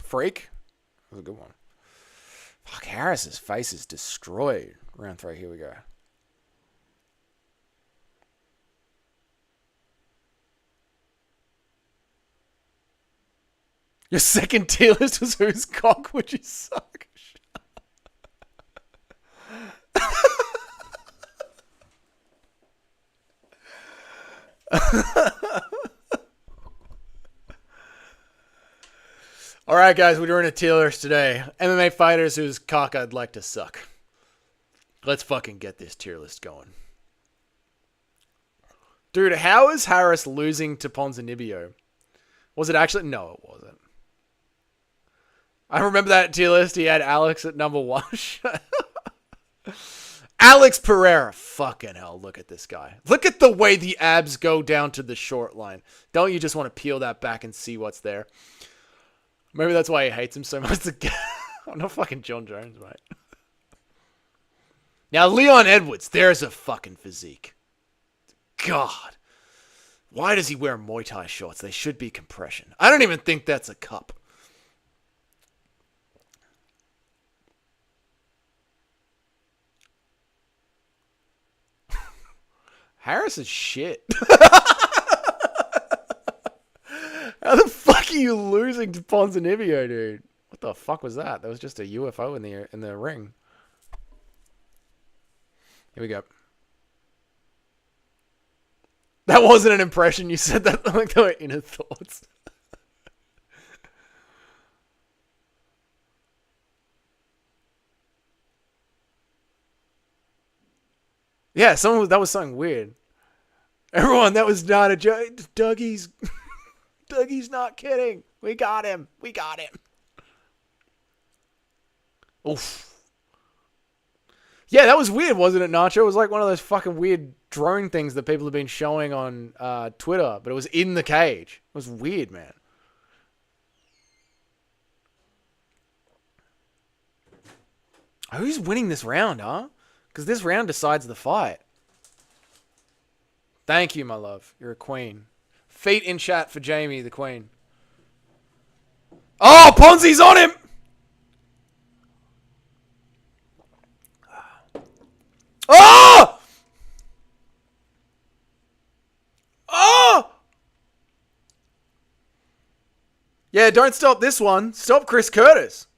B: Freak? That was a good one. Fuck, Harris's face is destroyed. Round 3, here we go. Your second tier list was whose cock would you suck? Alright guys, we're doing a tier list today. MMA fighters whose cock I'd like to suck. Let's fucking get this tier list going. Dude, how is Harris losing to Ponzinibbio? Was it actually? No, it wasn't. I remember that tier list. He had Alex at number 1. Alex Pereira. Fucking hell, look at this guy. Look at the way the abs go down to the short line. Don't you just want to peel that back and see what's there? Maybe that's why he hates him so much. I'm not fucking John Jones, mate. Now, Leon Edwards. There's a fucking physique. God. Why does he wear Muay Thai shorts? They should be compression. I don't even think that's a cup. Harris is shit. How the fuck are you losing to Ponzinibbio, dude? What the fuck was that? That was just a UFO in the ring. Here we go. That wasn't an impression. You said that like they were inner thoughts. Yeah, that was something weird. Everyone, that was not a joke. Dougie's not kidding. We got him. Oof. Yeah, that was weird, wasn't it, Nacho? It was like one of those fucking weird drone things that people have been showing on Twitter, but it was in the cage. It was weird, man. Who's winning this round, huh? Because this round decides the fight. Thank you, my love. You're a queen. Feet in chat for Jamie, the queen. Oh, Ponzi's on him! Oh! Oh! Yeah, don't stop this one. Stop Chris Curtis.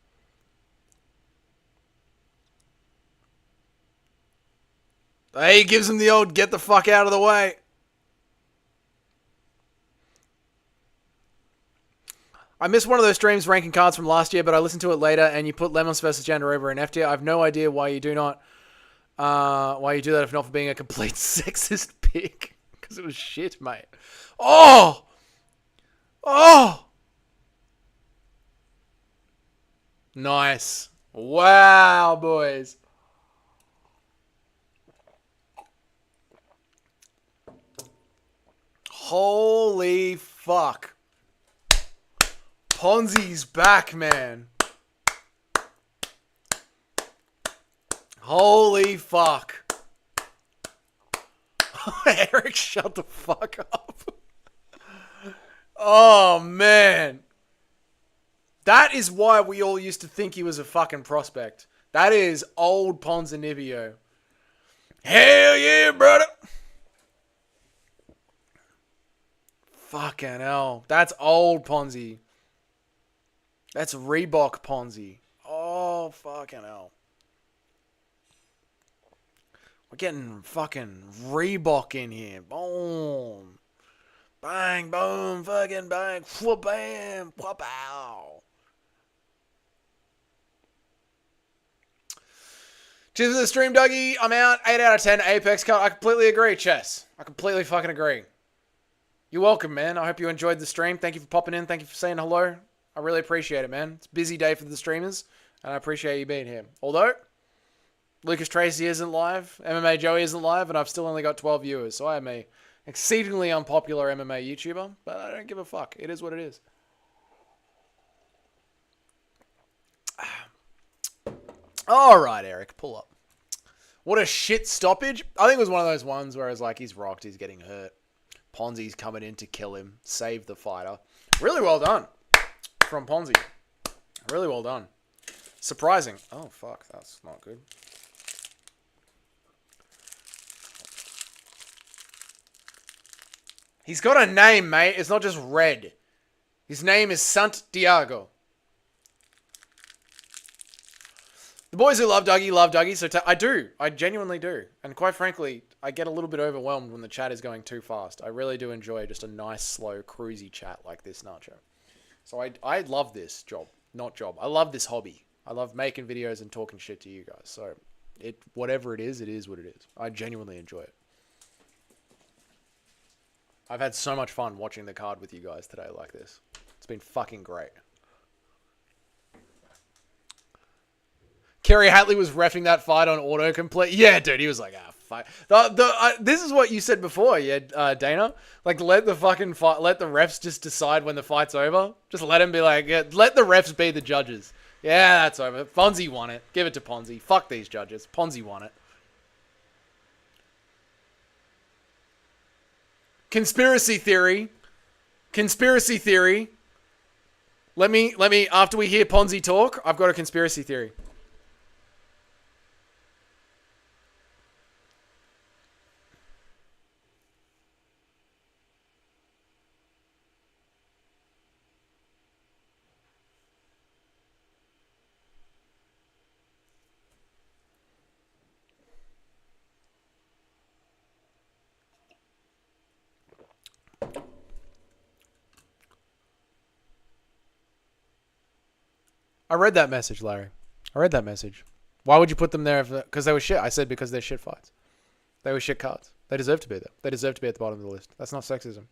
B: He gives him the old get the fuck out of the way. I missed one of those streams ranking cards from last year, but I listened to it later, and you put Lemons versus Janda over in F tier. I have no idea why you do not, why you do that if not for being a complete sexist pick. Because it was shit, mate. Oh! Oh! Nice. Wow, boys. Holy fuck. Ponzi's back, man. Holy fuck. Eric, shut the fuck up. Oh, man. That is why we all used to think he was a fucking prospect. That is old Ponzinibbio. Hell yeah, brother. Fucking hell. That's old Ponzi. That's Reebok Ponzi. Oh, fucking hell. We're getting fucking Reebok in here. Boom. Bang, boom, fucking bang. Whoop, bam, whoop, ow. Cheers for the stream, Dougie. I'm out. 8 out of 10 Apex cut. I completely agree, Chess. I completely fucking agree. You're welcome, man. I hope you enjoyed the stream. Thank you for popping in. Thank you for saying hello. I really appreciate it, man. It's a busy day for the streamers, and I appreciate you being here. Although, Lucas Tracy isn't live, MMA Joey isn't live, and I've still only got 12 viewers, so I am a exceedingly unpopular MMA YouTuber, but I don't give a fuck. It is what it is. All right, Eric, pull up. What a shit stoppage. I think it was one of those ones where it's like, he's rocked, he's getting hurt. Ponzi's coming in to kill him, save the fighter. Really well done from Ponzi. Really well done. Surprising. Oh, fuck. That's not good. He's got a name, mate. It's not just Red. His name is Santiago. The boys who love Dougie, so I do. I genuinely do. And quite frankly, I get a little bit overwhelmed when the chat is going too fast. I really do enjoy just a nice, slow, cruisy chat like this, Nacho. So I love this job. Not job. I love this hobby. I love making videos and talking shit to you guys. So whatever it is what it is. I genuinely enjoy it. I've had so much fun watching the card with you guys today like this. It's been fucking great. Kerry Hatley was reffing that fight on autocomplete. Yeah, dude, he was like, fuck. This is what you said before, yeah, Dana. Like, let the fucking fight, let the refs just decide when the fight's over. Just let them be like, yeah, let the refs be the judges. Yeah, that's over. Ponzi won it. Give it to Ponzi. Fuck these judges. Ponzi won it. Conspiracy theory. Conspiracy theory. Let me, after we hear Ponzi talk, I've got a conspiracy theory. I read that message, Larry. I read that message. Why would you put them there? Because they were shit. I said because they're shit fights. They were shit cards. They deserve to be there. They deserve to be at the bottom of the list. That's not sexism.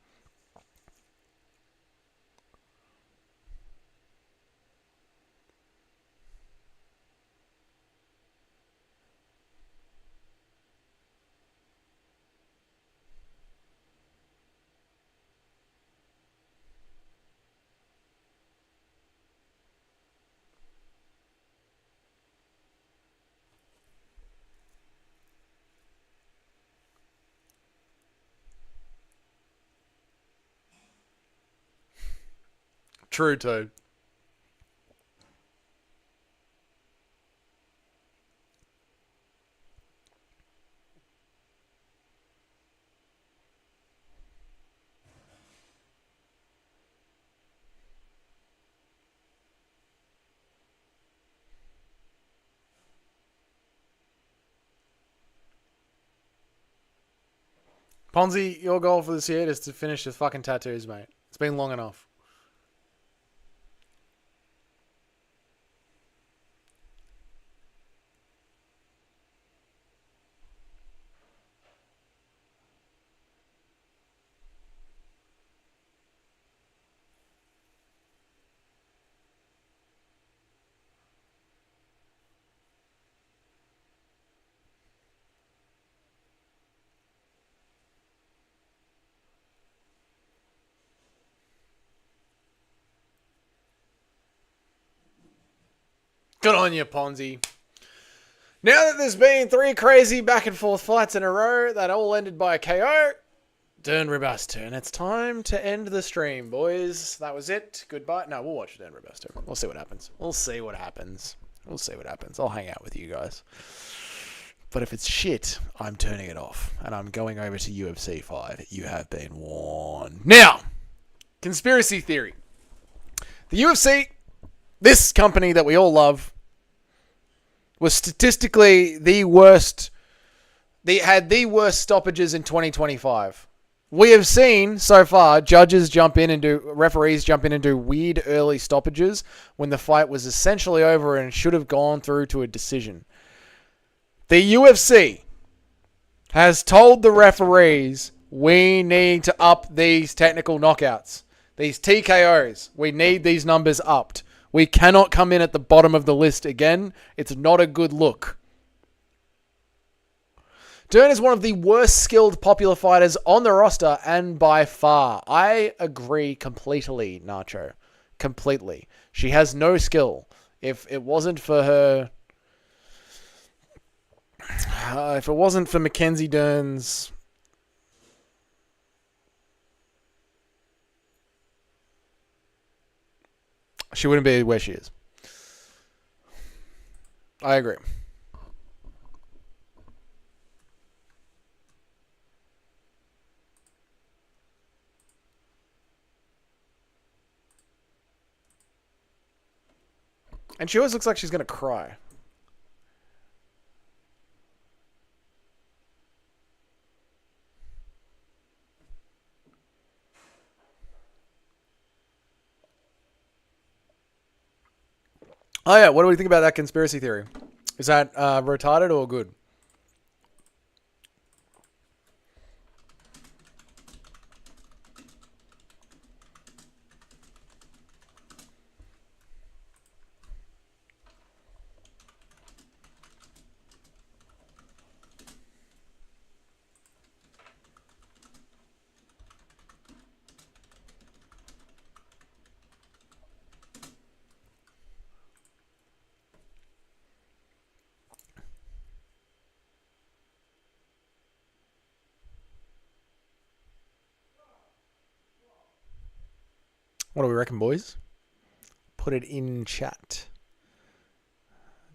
B: True, too. Ponzi, your goal for this year is to finish the fucking tattoos, mate. It's been long enough. Good on you, Ponzi. Now that there's been 3 crazy back and forth fights in a row that all ended by a KO, Dern Ribas turn. It's time to end the stream, boys. That was it. Goodbye. No, we'll watch Dern Ribas turn. We'll see what happens. I'll hang out with you guys. But if it's shit, I'm turning it off. And I'm going over to UFC 5. You have been warned. Now, conspiracy theory. The UFC, this company that we all love, was statistically the worst. They had the worst stoppages in 2025. We have seen so far referees jump in and do weird early stoppages when the fight was essentially over and should have gone through to a decision. The UFC has told the referees, we need to up these technical knockouts. These TKOs. We need these numbers upped. We cannot come in at the bottom of the list again. It's not a good look. Dern is one of the worst skilled popular fighters on the roster and by far. I agree completely, Nacho. Completely. She has no skill. If it wasn't for her... if it wasn't for Mackenzie Dern's... she wouldn't be where she is. I agree. And she always looks like she's going to cry. Oh yeah, what do we think about that conspiracy theory? Is that retarded or good? What do we reckon, boys? Put it in chat.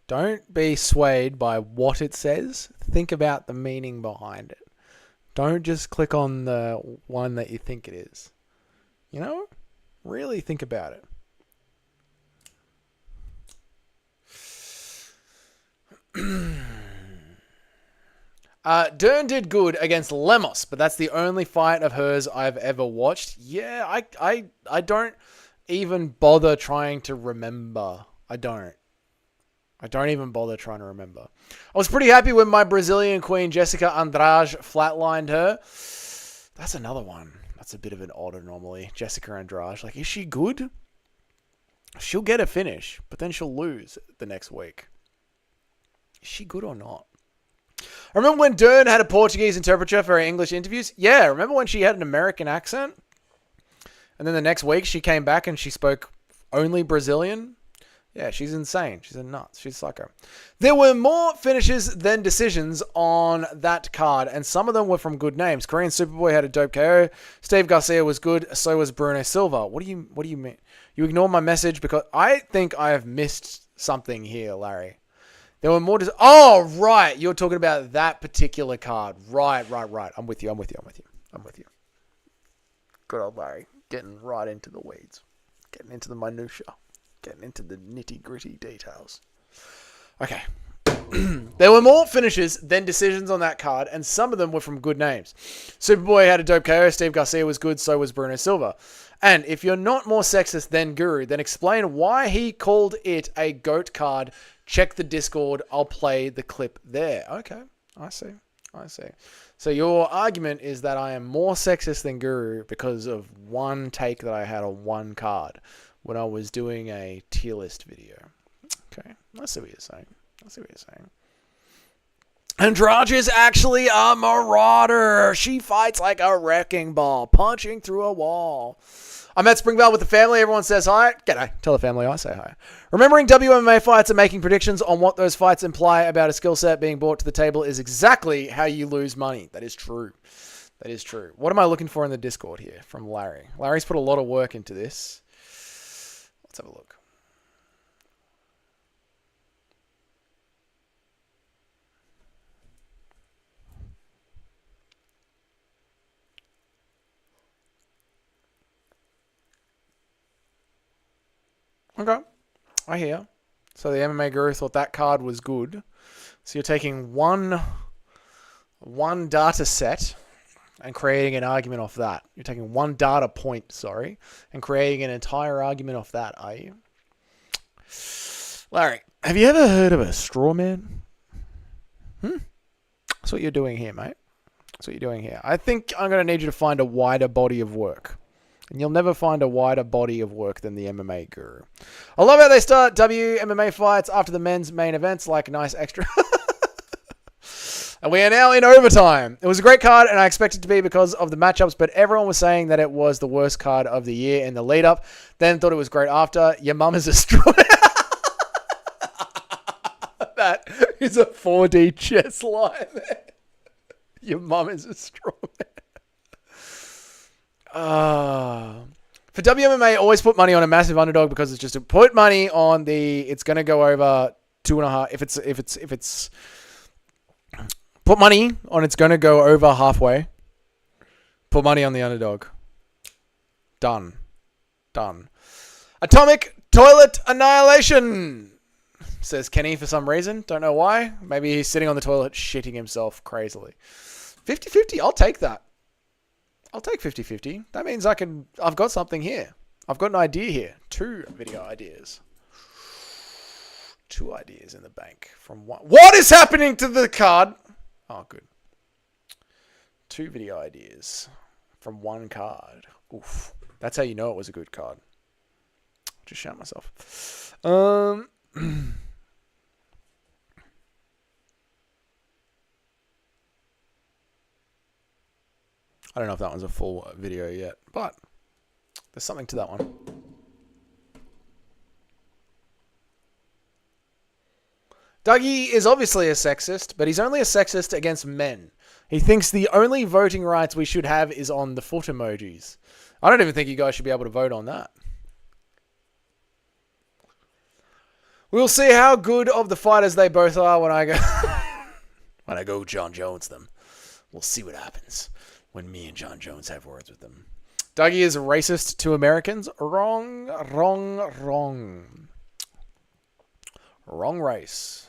B: Don't be swayed by what it says. Think about the meaning behind it. Don't just click on the one that you think it is. You know? Really think about it. Dern did good against Lemos, but that's the only fight of hers I've ever watched. Yeah, I don't even bother trying to remember. I don't. I don't even bother trying to remember. I was pretty happy when my Brazilian queen Jessica Andrade flatlined her. That's another one. That's a bit of an odd anomaly. Jessica Andrade. Like, is she good? She'll get a finish, but then she'll lose the next week. Is she good or not? I remember when Dern had a Portuguese interpreter for her English interviews. Yeah, remember when she had an American accent? And then the next week she came back and she spoke only Brazilian? Yeah, she's insane. She's a nuts. She's psycho. There were more finishes than decisions on that card, and some of them were from good names. Korean Superboy had a dope KO. Steve Garcia was good. So was Bruno Silva. What do you mean? You ignore my message because I think I have missed something here, Larry. There were more. Oh, right. You're talking about that particular card. Right. I'm with you. Good old Larry. Getting right into the weeds. Getting into the minutia. Getting into the nitty-gritty details. Okay. There were more finishes than decisions on that card, and some of them were from good names. Superboy had a dope KO. Steve Garcia was good. So was Bruno Silva. And if you're not more sexist than Guru, then explain why he called it a GOAT card. Check the Discord. I'll play the clip there. Okay. I see. So your argument is that I am more sexist than Guru because of one take that I had on one card when I was doing a tier list video. Okay. I see what you're saying. Andrade is actually a marauder. She fights like a wrecking ball, punching through a wall. I'm at Springvale with the family. Everyone says hi. G'day. Tell the family I say hi. Remembering WMMA fights and making predictions on what those fights imply about a skill set being brought to the table is exactly how you lose money. That is true. What am I looking for in the Discord here from Larry? Larry's put a lot of work into this. Let's have a look. Okay, I hear. So the MMA Guru thought that card was good. So you're taking one data set and creating an argument off that. You're taking one data point, and creating an entire argument off that, are you? Larry, have you ever heard of a straw man? That's what you're doing here, mate. I think I'm going to need you to find a wider body of work. And you'll never find a wider body of work than the MMA Guru. I love how they start WMMA fights after the men's main events, like a nice extra. And we are now in overtime. It was a great card, and I expect it to be because of the matchups, but everyone was saying that it was the worst card of the year in the lead-up, then thought it was great after. Your mum is a straw. That is a 4D chess line. Your mum is a straw. For WMMA, always put money on a massive underdog because it's just to put money on it's going to go over 2.5. If it's put money on it's going to go over halfway. Put money on the underdog. Done. Atomic Toilet Annihilation, says Kenny for some reason. Don't know why. Maybe he's sitting on the toilet shitting himself crazily. 50-50, I'll take that. I'll take 50-50. That means I've got something here. I've got an idea here. 2 video ideas. 2 ideas in the bank from one. What is happening to the card? Oh, good. 2 video ideas from one card. Oof. That's how you know it was a good card. Just shout myself. I don't know if that one's a full video yet, but there's something to that one. Dougie is obviously a sexist, but he's only a sexist against men. He thinks the only voting rights we should have is on the foot emojis. I don't even think you guys should be able to vote on that. We'll see how good of the fighters they both are when I go John Jones them. We'll see what happens when me and John Jones have words with them. Dougie is racist to Americans. Wrong. Wrong race.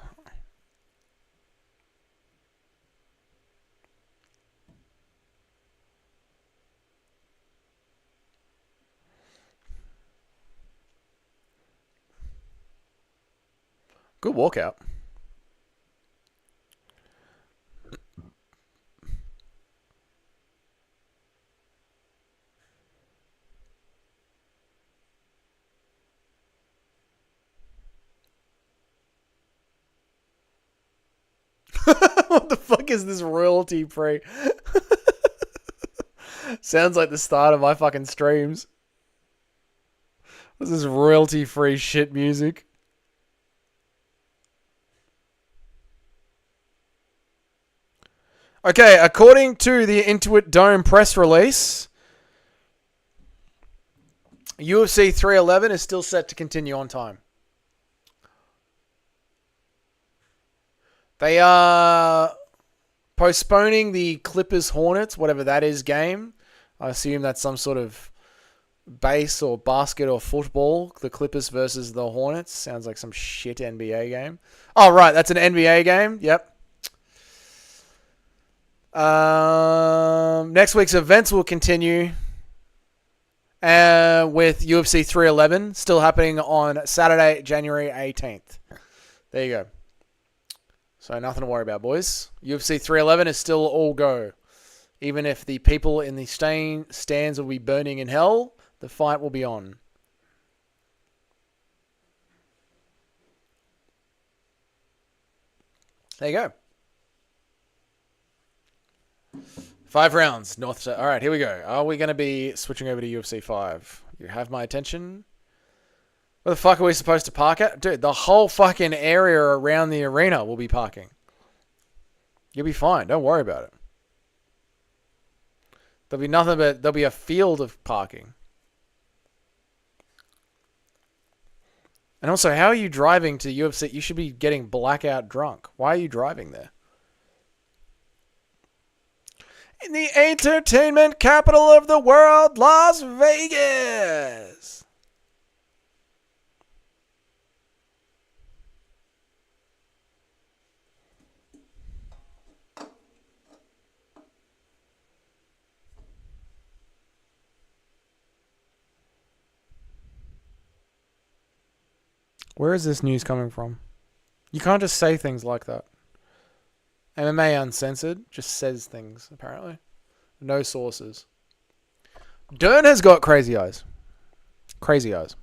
B: Good walkout. What the fuck is this royalty free? Sounds like the start of my fucking streams. What's this royalty free shit music? Okay, according to the Intuit Dome press release, UFC 311 is still set to continue on time. They are postponing the Clippers Hornets, whatever that is, game. I assume that's some sort of base or basket or football. The Clippers versus the Hornets. Sounds like some shit NBA game. Oh, right. That's an NBA game. Yep. Next week's events will continue with UFC 311 still happening on Saturday, January 18th. There you go. So nothing to worry about, boys. UFC 311 is still all go. Even if the people in the stands will be burning in hell, the fight will be on. There you go. 5 rounds, north to... All right, here we go. Are we going to be switching over to UFC 5? You have my attention. Where the fuck are we supposed to park at? Dude, the whole fucking area around the arena will be parking. You'll be fine. Don't worry about it. There'll be nothing but... There'll be a field of parking. And also, how are you driving to UFC? You should be getting blackout drunk. Why are you driving there? In the entertainment capital of the world, Las Vegas. Where is this news coming from? You can't just say things like that. MMA Uncensored just says things, apparently. No sources. Dern has got crazy eyes. Crazy eyes.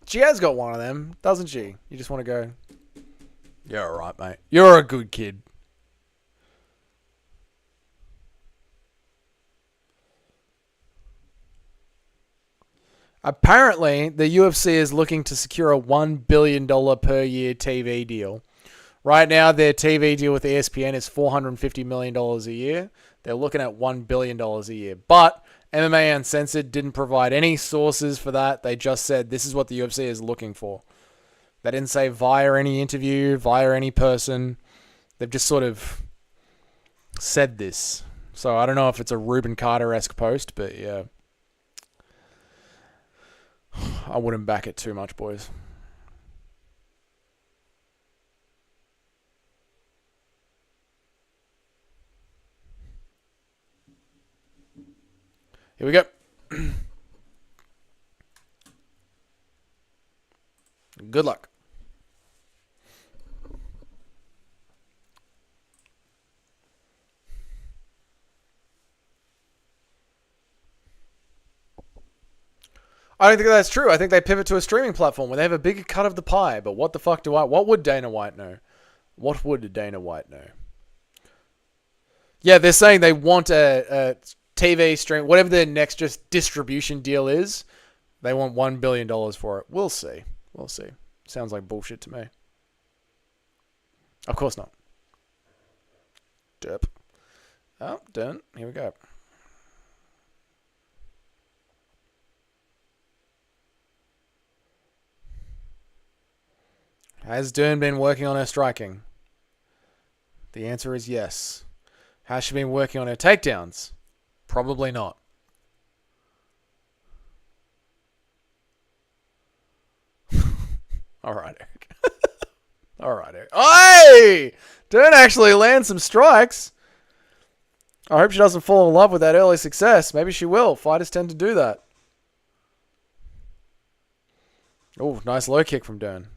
B: She has got one of them, doesn't she? You just want to go... You're alright, mate. You're a good kid. Apparently, the UFC is looking to secure a $1 billion per year TV deal. Right now, their TV deal with ESPN is $450 million a year. They're looking at $1 billion a year. But MMA Uncensored didn't provide any sources for that. They just said this is what the UFC is looking for. They didn't say via any interview, via any person. They've just sort of said this. So I don't know if it's a Reuben Carter-esque post, but yeah. I wouldn't back it too much, boys. Here we go. Good luck. I don't think that's true. I think they pivot to a streaming platform where they have a bigger cut of the pie. But what the fuck do I... What would Dana White know? What would Dana White know? Yeah, they're saying they want a TV stream... Whatever their next just distribution deal is, they want $1 billion for it. We'll see. We'll see. Sounds like bullshit to me. Of course not. Derp. Oh, done. Here we go. Has Dern been working on her striking? The answer is yes. Has she been working on her takedowns? Probably not. All right, Eric. All right, Eric. Hey! Don't actually land some strikes. I hope she doesn't fall in love with that early success. Maybe she will. Fighters tend to do that. Oh, nice low kick from Dern.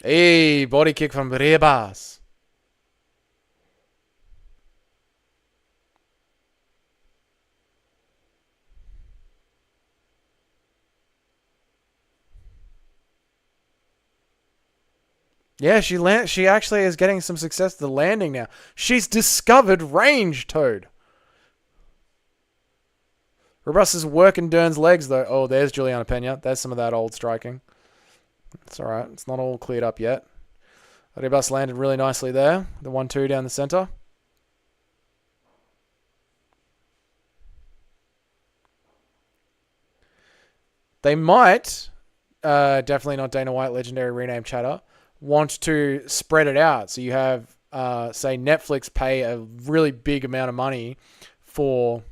B: Hey, body kick from Ribas. Yeah, she actually is getting some success with the landing now. She's discovered range, Toad. Ribas is working Dern's legs, though. Oh, there's Juliana Pena. There's some of that old striking. It's all right. It's not all cleared up yet. Ribas landed really nicely there. The 1-2 down the center. They might, definitely not Dana White, legendary rename chatter, want to spread it out. So you have, say, Netflix pay a really big amount of money for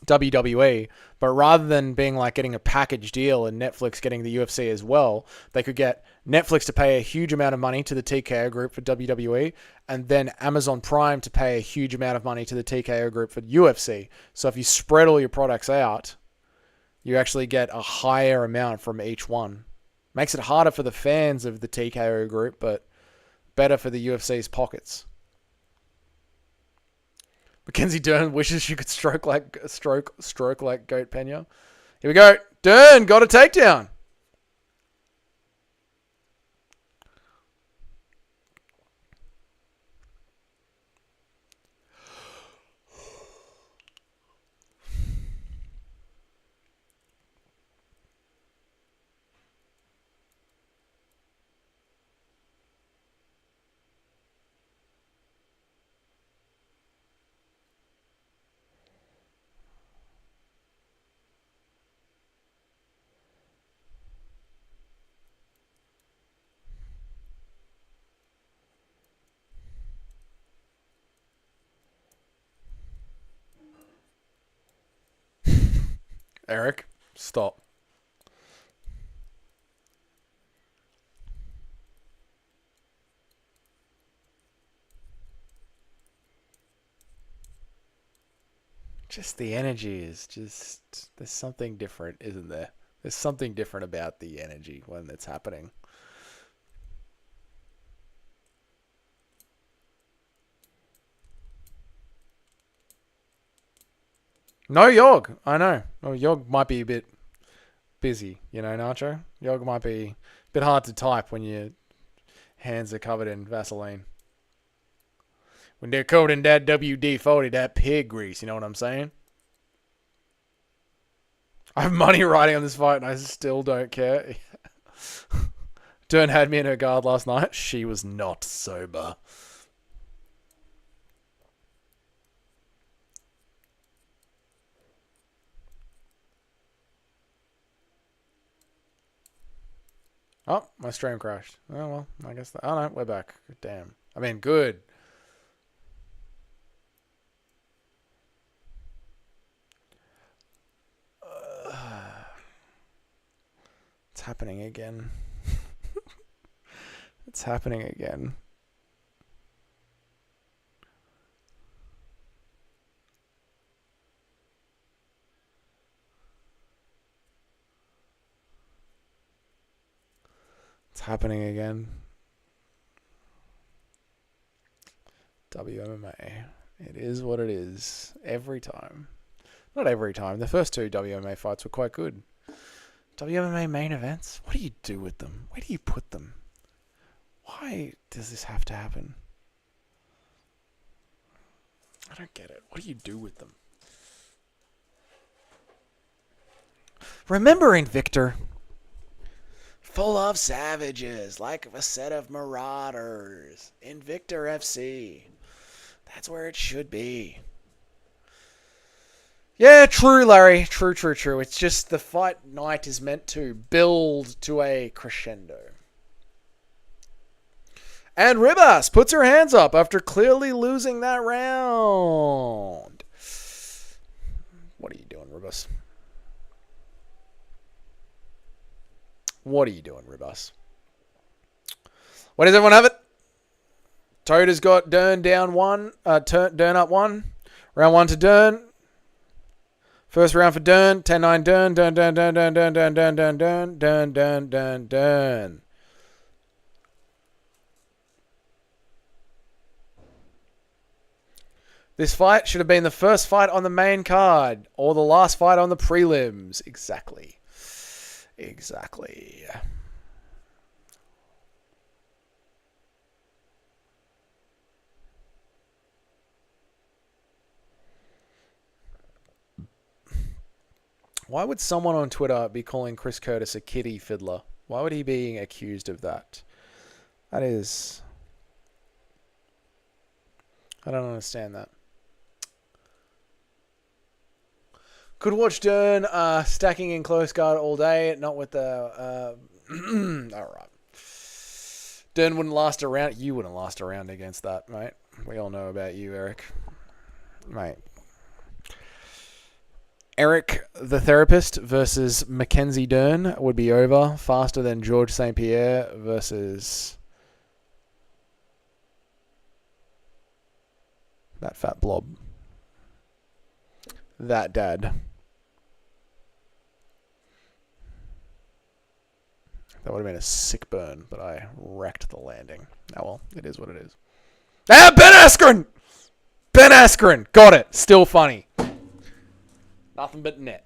B: WWE, but rather than being like getting a package deal and Netflix getting the UFC as well, they could get Netflix to pay a huge amount of money to the TKO group for WWE, and then Amazon Prime to pay a huge amount of money to the TKO group for UFC. So if you spread all your products out, you actually get a higher amount from each one. Makes it harder for the fans of the TKO group, but better for the UFC's pockets. Mackenzie Dern wishes she could stroke like Goat Pena. Here we go. Dern got a takedown. Eric, stop. Just the energy is just... There's something different, isn't there? There's something different about the energy when it's happening. No Yog, I know. Well, Yog might be a bit busy, you know, Nacho. Yog might be a bit hard to type when your hands are covered in Vaseline. When they're covered in that WD-40, that pig grease, you know what I'm saying? I have money riding on this fight and I still don't care. Dern had me in her guard last night. She was not sober. Oh, my stream crashed. Oh, well, I guess... Oh, no, we're back. Damn. I mean, good. It's happening again. It's happening again. It's happening again. WMMA. It is what it is. Every time. Not every time. The first two WMMA fights were quite good. WMMA main events? What do you do with them? Where do you put them? Why does this have to happen? I don't get it. What do you do with them? Remember Invictor? Full of savages, like a set of marauders. Invictor FC. That's where it should be. Yeah, true, Larry. True. It's just the fight night is meant to build to a crescendo. And Ribas puts her hands up after clearly losing that round. What are you doing? doing, Ribus? What are you doing, Ribus? Where does everyone have it? Toad has got Dern down one. Dern up one. Round one to Dern. First round for Dern. 10-9 Dern. Dern, Dern, Dern, Dern, Dern, Dern, Dern, Dern, Dern, Dern, Dern, Dern, Dern. This fight should have been the first fight on the main card or the last fight on the prelims. Exactly. Exactly. Why would someone on Twitter be calling Chris Curtis a kitty fiddler? Why would he be accused of that? That is... I don't understand that. Could watch Dern stacking in close guard all day, not with the... Alright. Dern wouldn't last a round. You wouldn't last a round against that, mate. We all know about you, Eric. Mate. Eric, the therapist, versus Mackenzie Dern would be over faster than George St. Pierre versus that fat blob. That dad. That would have been a sick burn, but I wrecked the landing. Oh well, it is what it is. Ah, Ben Askren! Ben Askren! Got it. Still funny. Nothing but net.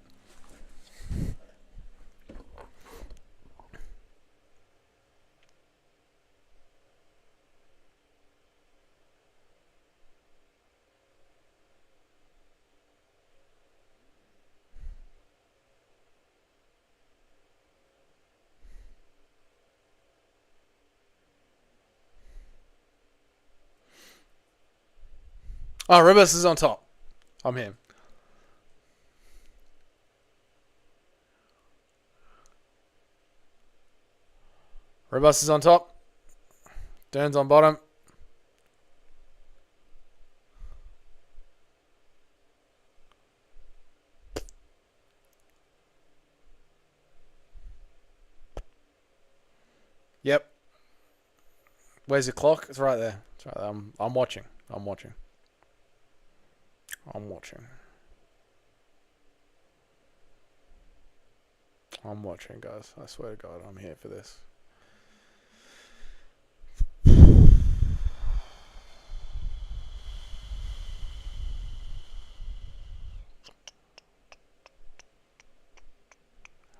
B: Oh, Ribas is on top. I'm him. Ribas is on top. Dern's on bottom. Yep. Where's the clock? It's right there. It's right there. I'm watching. I'm watching. I'm watching. I'm watching, guys. I swear to God, I'm here for this.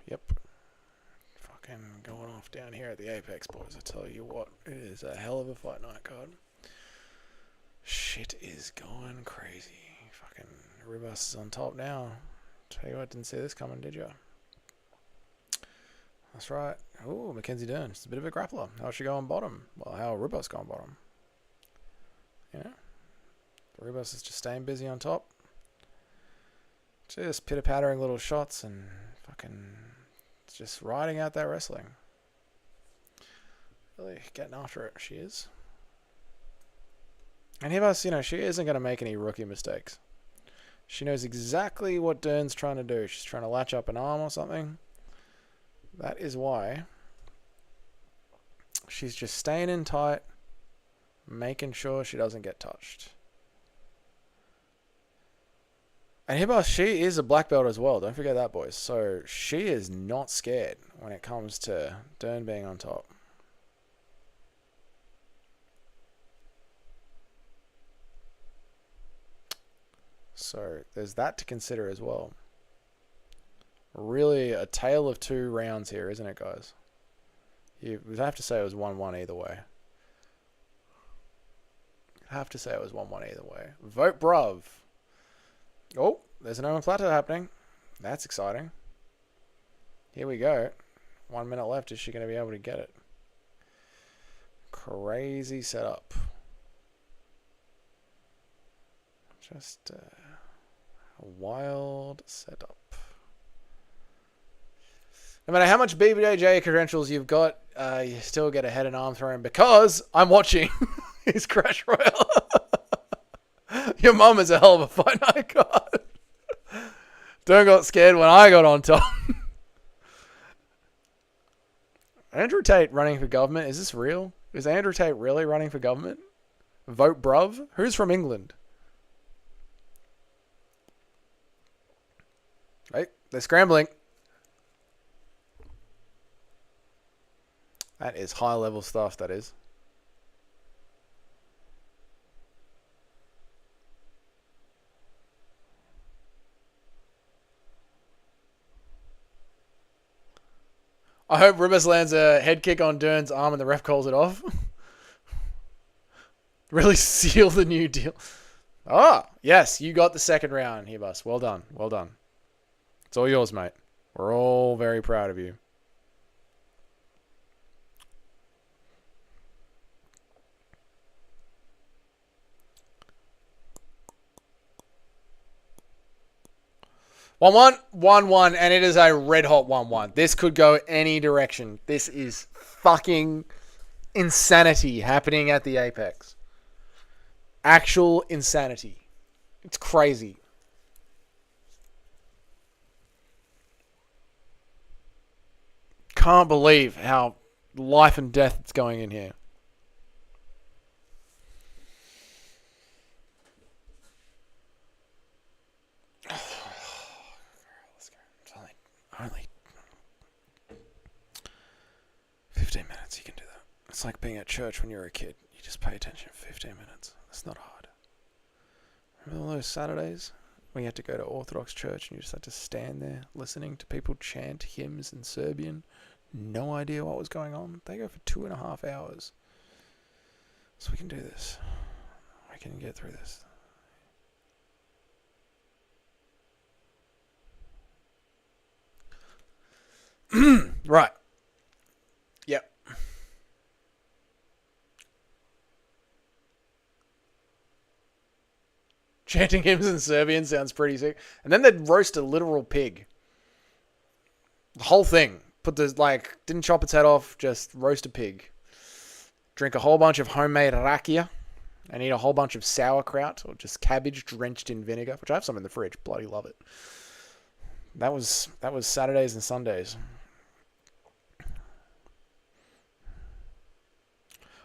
B: Yep. Fucking going off down here at the Apex, boys. I tell you what, it is a hell of a fight night card. Shit is going crazy. Fucking Ribas is on top now. Tell you what, didn't see this coming, did you? That's right. Ooh, Mackenzie Dern. She's a bit of a grappler. How's she going bottom? Well, how Ribas going bottom? Yeah. Ribas is just staying busy on top. Just pitter-pattering little shots and fucking just riding out that wrestling. Really getting after it. She is. And Ribas, you know, she isn't going to make any rookie mistakes. She knows exactly what Dern's trying to do. She's trying to latch up an arm or something. That is why she's just staying in tight, making sure she doesn't get touched. And Ribas, she is a black belt as well. Don't forget that, boys. So she is not scared when it comes to Dern being on top. So there's that to consider as well. Really a tale of two rounds here, isn't it, guys? You would have to say it was 1-1 either way. Have to say it was 1-1 either way. Vote bruv. Oh, there's an open plateau happening. That's exciting. Here we go. 1 minute left. Is she going to be able to get it? Crazy setup. Just a wild setup. No matter how much BBJ credentials you've got, you still get a head and arm thrown because I'm watching his Crash Royale. Your mum is a hell of a fight night card. Don't got scared when I got on top. Andrew Tate running for government? Is this real? Is Andrew Tate really running for government? Vote bruv? Who's from England? Right, they're scrambling. That is high level stuff, that is. I hope Ribas lands a head kick on Dern's arm and the ref calls it off. Really seal the new deal. Ah, yes, you got the second round here, Bus. Well done. Well done. It's all yours, mate. We're all very proud of you. One, and it is a red hot 1-1. This could go any direction. This is fucking insanity happening at the Apex. Actual insanity. It's crazy. Can't believe how life and death it's going in here. Only 15 minutes, you can do that. It's like being at church when you're a kid. You just pay attention for 15 minutes. It's not hard. Remember all those Saturdays when you had to go to Orthodox church and you just had to stand there listening to people chant hymns in Serbian? No idea what was going on. They go for 2.5 hours. So we can do this. We can get through this. Right. Yep. Chanting hymns in Serbian sounds pretty sick. And then they'd roast a literal pig. The whole thing. Didn't chop its head off, just roast a pig. Drink a whole bunch of homemade rakia. And eat a whole bunch of sauerkraut, or just cabbage drenched in vinegar, which I have some in the fridge. Bloody love it. That was Saturdays and Sundays.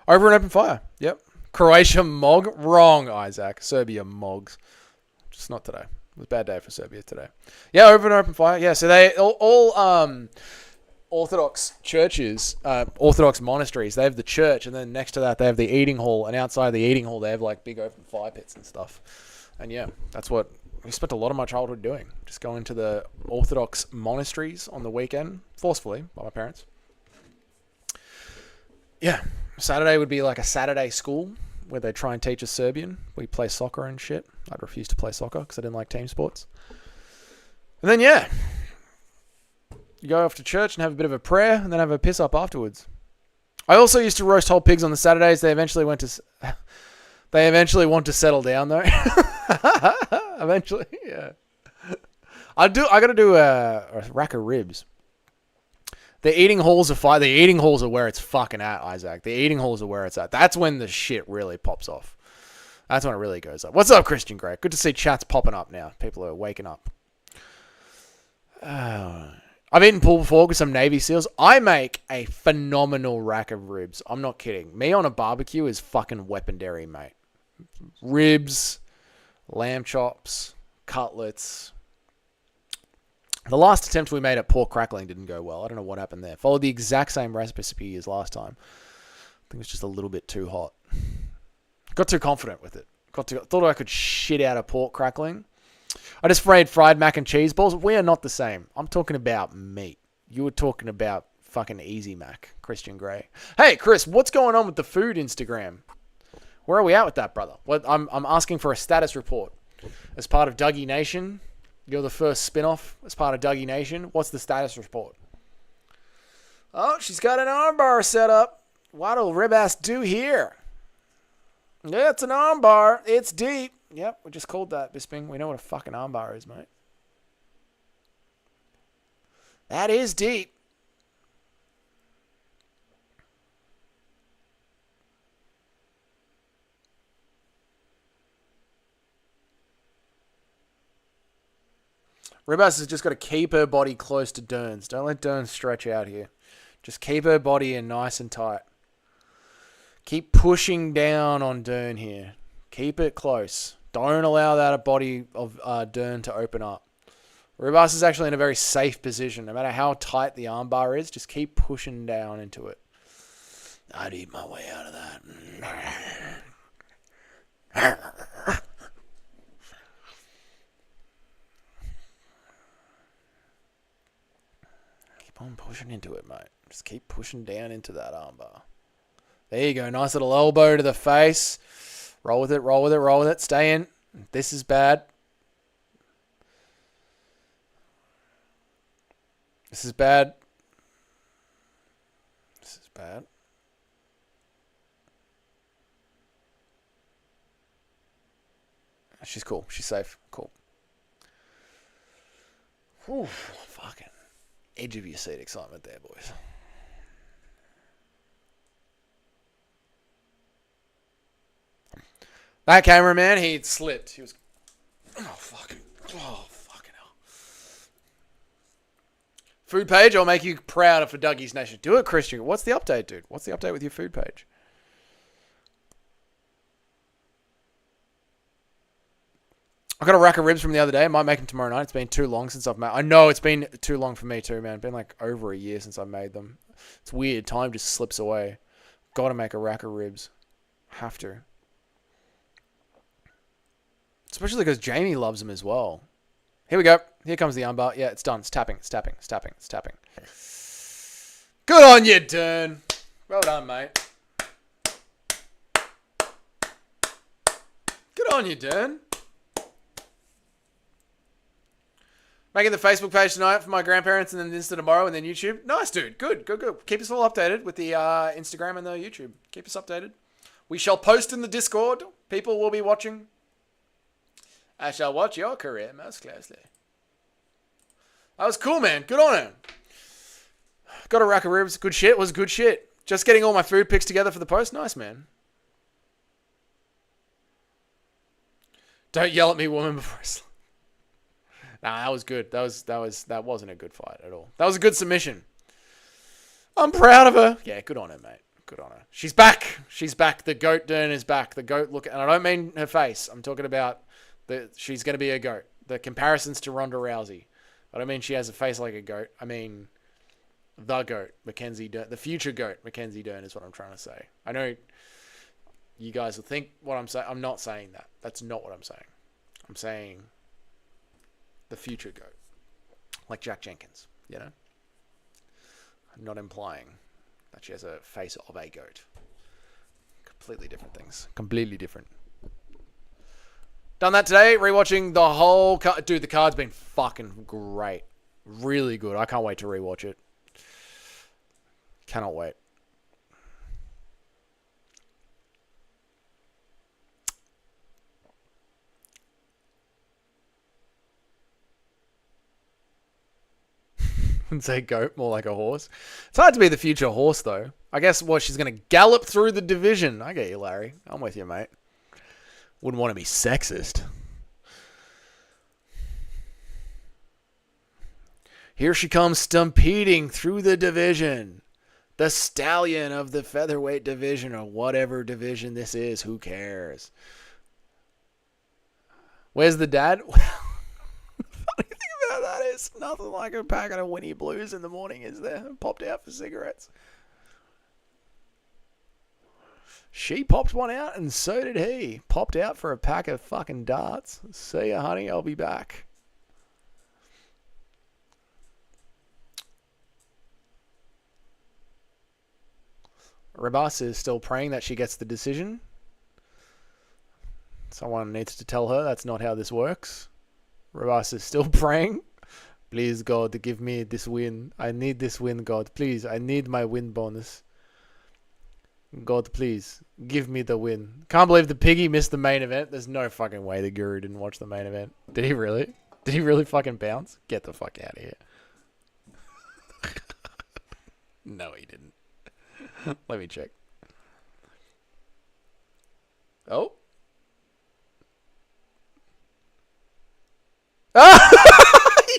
B: Over an open fire. Yep. Croatia mog. Wrong, Isaac. Serbia mogs. Just not today. It was a bad day for Serbia today. Yeah, over an open fire. Yeah, so they all Orthodox churches, Orthodox monasteries, they have the church, and then next to that they have the eating hall, and outside the eating hall they have like big open fire pits and stuff. And yeah, that's what we spent a lot of my childhood doing. Just going to the Orthodox monasteries on the weekend, forcefully by my parents. Yeah. Saturday would be like a Saturday school where they try and teach us Serbian. We play soccer and shit. I'd refuse to play soccer because I didn't like team sports. And then, yeah, you go off to church and have a bit of a prayer and then have a piss up afterwards. I also used to roast whole pigs on the Saturdays. They eventually want to settle down though. Eventually, yeah. I got to do a rack of ribs. The eating halls are fire. The eating halls are where it's fucking at, Isaac. The eating halls are where it's at. That's when the shit really pops off. That's when it really goes up. What's up, Christian Grey? Good to see chats popping up now. People are waking up. I've eaten pool before with some Navy SEALs. I make a phenomenal rack of ribs. I'm not kidding. Me on a barbecue is fucking weaponry, mate. Ribs, lamb chops, cutlets. The last attempt we made at pork crackling didn't go well. I don't know what happened there. Followed the exact same recipe as last time. I think it was just a little bit too hot. Got too confident with it. Thought I could shit out of pork crackling. I just fried mac and cheese balls. We are not the same. I'm talking about meat. You were talking about fucking Easy Mac, Christian Grey. Hey, Chris, what's going on with the food Instagram? Where are we at with that, brother? I'm asking for a status report. As part of Dougie Nation, you're the first spin-off as part of Dougie Nation. What's the status report? Oh, she's got an armbar set up. What'll Ribass do here? Yeah, it's an armbar. It's deep. Yep, we just called that, Bisping. We know what a fucking armbar is, mate. That is deep. Ribas has just got to keep her body close to Dern's. Don't let Dern stretch out here. Just keep her body in nice and tight. Keep pushing down on Dern here. Keep it close. Don't allow that body of Dern to open up. Ribas is actually in a very safe position. No matter how tight the armbar is, just keep pushing down into it. I'd eat my way out of that. Keep on pushing into it, mate. Just keep pushing down into that armbar. There you go. Nice little elbow to the face. Roll with it, roll with it, roll with it. Stay in. This is bad. This is bad. This is bad. She's cool. She's safe. Cool. Whew, fucking edge of your seat excitement there, boys. That cameraman, he slipped. He was... Oh, fucking hell. Food page, I'll make you proud for Dougie's Nation. Do it, Christian. What's the update, dude? What's the update with your food page? I got a rack of ribs from the other day. I might make them tomorrow night. It's been too long since I've made... I know it's been too long for me too, man. It's been like over a year since I made them. It's weird. Time just slips away. Got to make a rack of ribs. Have to. Especially because Jamie loves them as well. Here we go. Here comes the armbar. Yeah, it's done. It's tapping. It's tapping. It's tapping. It's tapping. Good on you, Dern. Well done, mate. Good on you, Dern. Making the Facebook page tonight for my grandparents and then Insta tomorrow and then YouTube. Nice, dude. Good, good, good. Keep us all updated with the Instagram and the YouTube. Keep us updated. We shall post in the Discord. People will be watching. I shall watch your career most closely. That was cool, man. Good on him. Got a rack of ribs. Good shit. Was good shit. Just getting all my food picks together for the post. Nice, man. Don't yell at me, woman, before I sleep. Nah, that was good. That wasn't a good fight at all. That was a good submission. I'm proud of her. Yeah, good on her, mate. Good on her. She's back. She's back. The goat Dern is back. The goat look, and I don't mean her face. I'm talking about she's going to be a goat. The comparisons to Ronda Rousey. I don't mean she has a face like a goat. I mean the goat, Mackenzie Dern. The future goat, Mackenzie Dern is what I'm trying to say. I know you guys will think what I'm saying. I'm not saying that. That's not what I'm saying. I'm saying the future goat. Like Jack Jenkins, you know? I'm not implying that she has a face of a goat. Completely different things. Completely different. Done that today. Rewatching the whole card. Dude, the card's been fucking great. Really good. I can't wait to rewatch it. Cannot wait. Wouldn't say goat, more like a horse. It's hard to be the future horse, though. I guess, she's going to gallop through the division. I get you, Larry. I'm with you, mate. Wouldn't want to be sexist. Here she comes stampeding through the division. The stallion of the featherweight division, or whatever division this is. Who cares? Where's the dad? Funny thing about that is nothing like a packet of Winnie Blues in the morning, is there? Popped out for cigarettes. She popped one out, and so did he. Popped out for a pack of fucking darts. See ya, honey. I'll be back. Rabas is still praying that she gets the decision. Someone needs to tell her that's not how this works. Rabas is still praying. Please, God, give me this win. I need this win, God. Please, I need my win bonus. God, please, give me the win. Can't believe the piggy missed the main event. There's no fucking way the Guru didn't watch the main event. Did he really? Did he really fucking bounce? Get the fuck out of here. No, he didn't. Let me check. Oh. Ah! He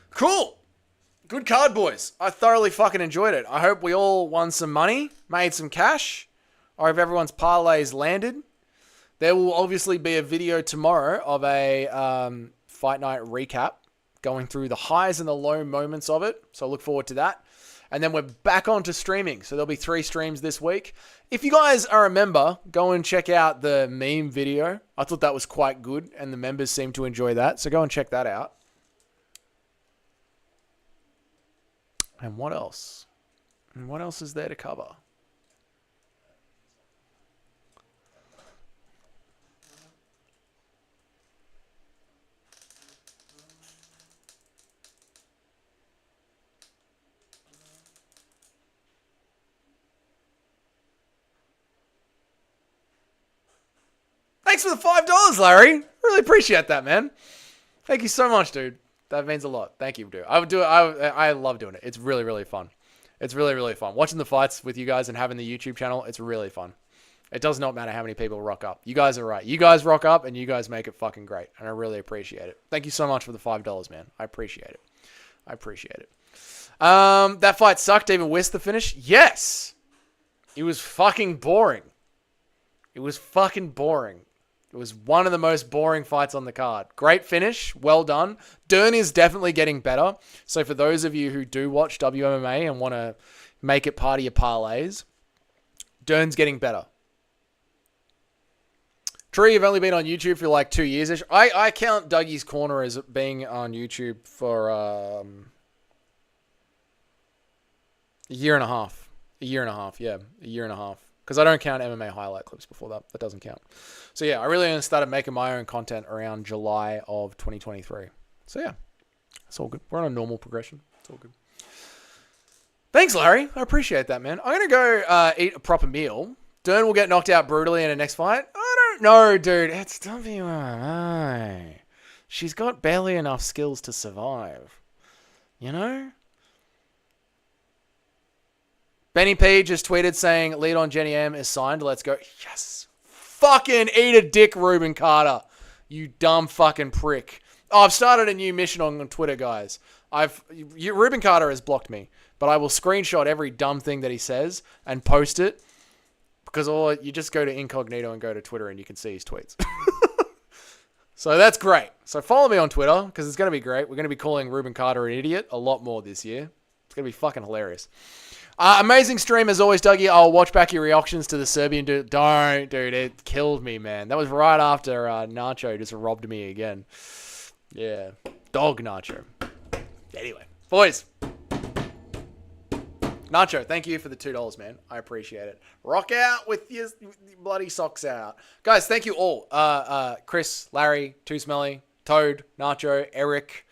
B: Cool. Good card, boys. I thoroughly fucking enjoyed it. I hope we all won some money, made some cash. I hope everyone's parlays landed. There will obviously be a video tomorrow of a fight night recap, going through the highs and the low moments of it. So I look forward to that. And then we're back onto streaming. So there'll be 3 streams this week. If you guys are a member, go and check out the meme video. I thought that was quite good, and the members seem to enjoy that. So go and check that out. And what else? And what else is there to cover? Thanks for the $5, Larry. Really appreciate that, man. Thank you so much, dude. That means a lot. Thank you, dude. I would do it. I love doing it. It's really, really fun. It's really, really fun. Watching the fights with you guys and having the YouTube channel, it's really fun. It does not matter how many people rock up. You guys are right. You guys rock up and you guys make it fucking great. And I really appreciate it. Thank you so much for the $5, man. I appreciate it. I appreciate it. That fight sucked. Even Wiss the finish? Yes. It was fucking boring. It was fucking boring. It was one of the most boring fights on the card. Great finish. Well done. Dern is definitely getting better. So for those of you who do watch WMMA and want to make it part of your parlays, Dern's getting better. True, you've only been on YouTube for like 2 years-ish. I count Dougie's Corner as being on YouTube for a year and a half. A year and a half, yeah. A year and a half. Because I don't count MMA highlight clips before that. That doesn't count. So yeah, I really only started making my own content around July of 2023. So yeah, it's all good. We're on a normal progression. It's all good. Thanks, Larry. I appreciate that, man. I'm going to go eat a proper meal. Dern will get knocked out brutally in the next fight. I don't know, dude. It's WMA. She's got barely enough skills to survive. You know? Benny P just tweeted saying lead on Jenny M is signed. Let's go. Yes. Fucking eat a dick, Ruben Carter. You dumb fucking prick. Oh, I've started a new mission on Twitter, guys. Ruben Carter has blocked me, but I will screenshot every dumb thing that he says and post it, because you just go to incognito and go to Twitter and you can see his tweets. So that's great. So follow me on Twitter, because it's going to be great. We're going to be calling Ruben Carter an idiot a lot more this year. It's going to be fucking hilarious. Amazing stream as always, Dougie. I'll watch back your reactions to the Serbian dude. Don't, dude. It killed me, man. That was right after Nacho just robbed me again. Yeah. Dog Nacho. Anyway. Boys. Nacho, thank you for the $2, man. I appreciate it. Rock out with your bloody socks out. Guys, thank you all. Chris, Larry, Too Smelly, Toad, Nacho, Eric,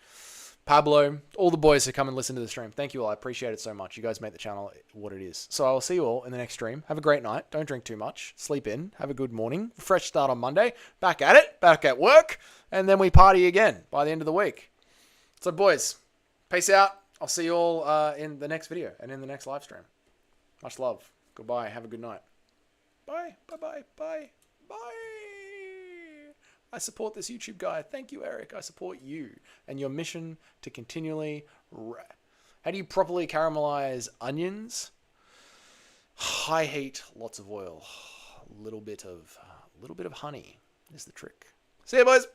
B: Pablo, all the boys who come and listen to the stream. Thank you all. I appreciate it so much. You guys make the channel what it is. So I will see you all in the next stream. Have a great night. Don't drink too much. Sleep in. Have a good morning. Fresh start on Monday. Back at it. Back at work. And then we party again by the end of the week. So boys, peace out. I'll see you all in the next video and in the next live stream. Much love. Goodbye. Have a good night. Bye. Bye-bye. Bye. Bye. I support this YouTube guy. Thank you, Eric. I support you and your mission to continually... How do you properly caramelize onions? High heat, lots of oil. A little bit of honey is the trick. See ya, boys.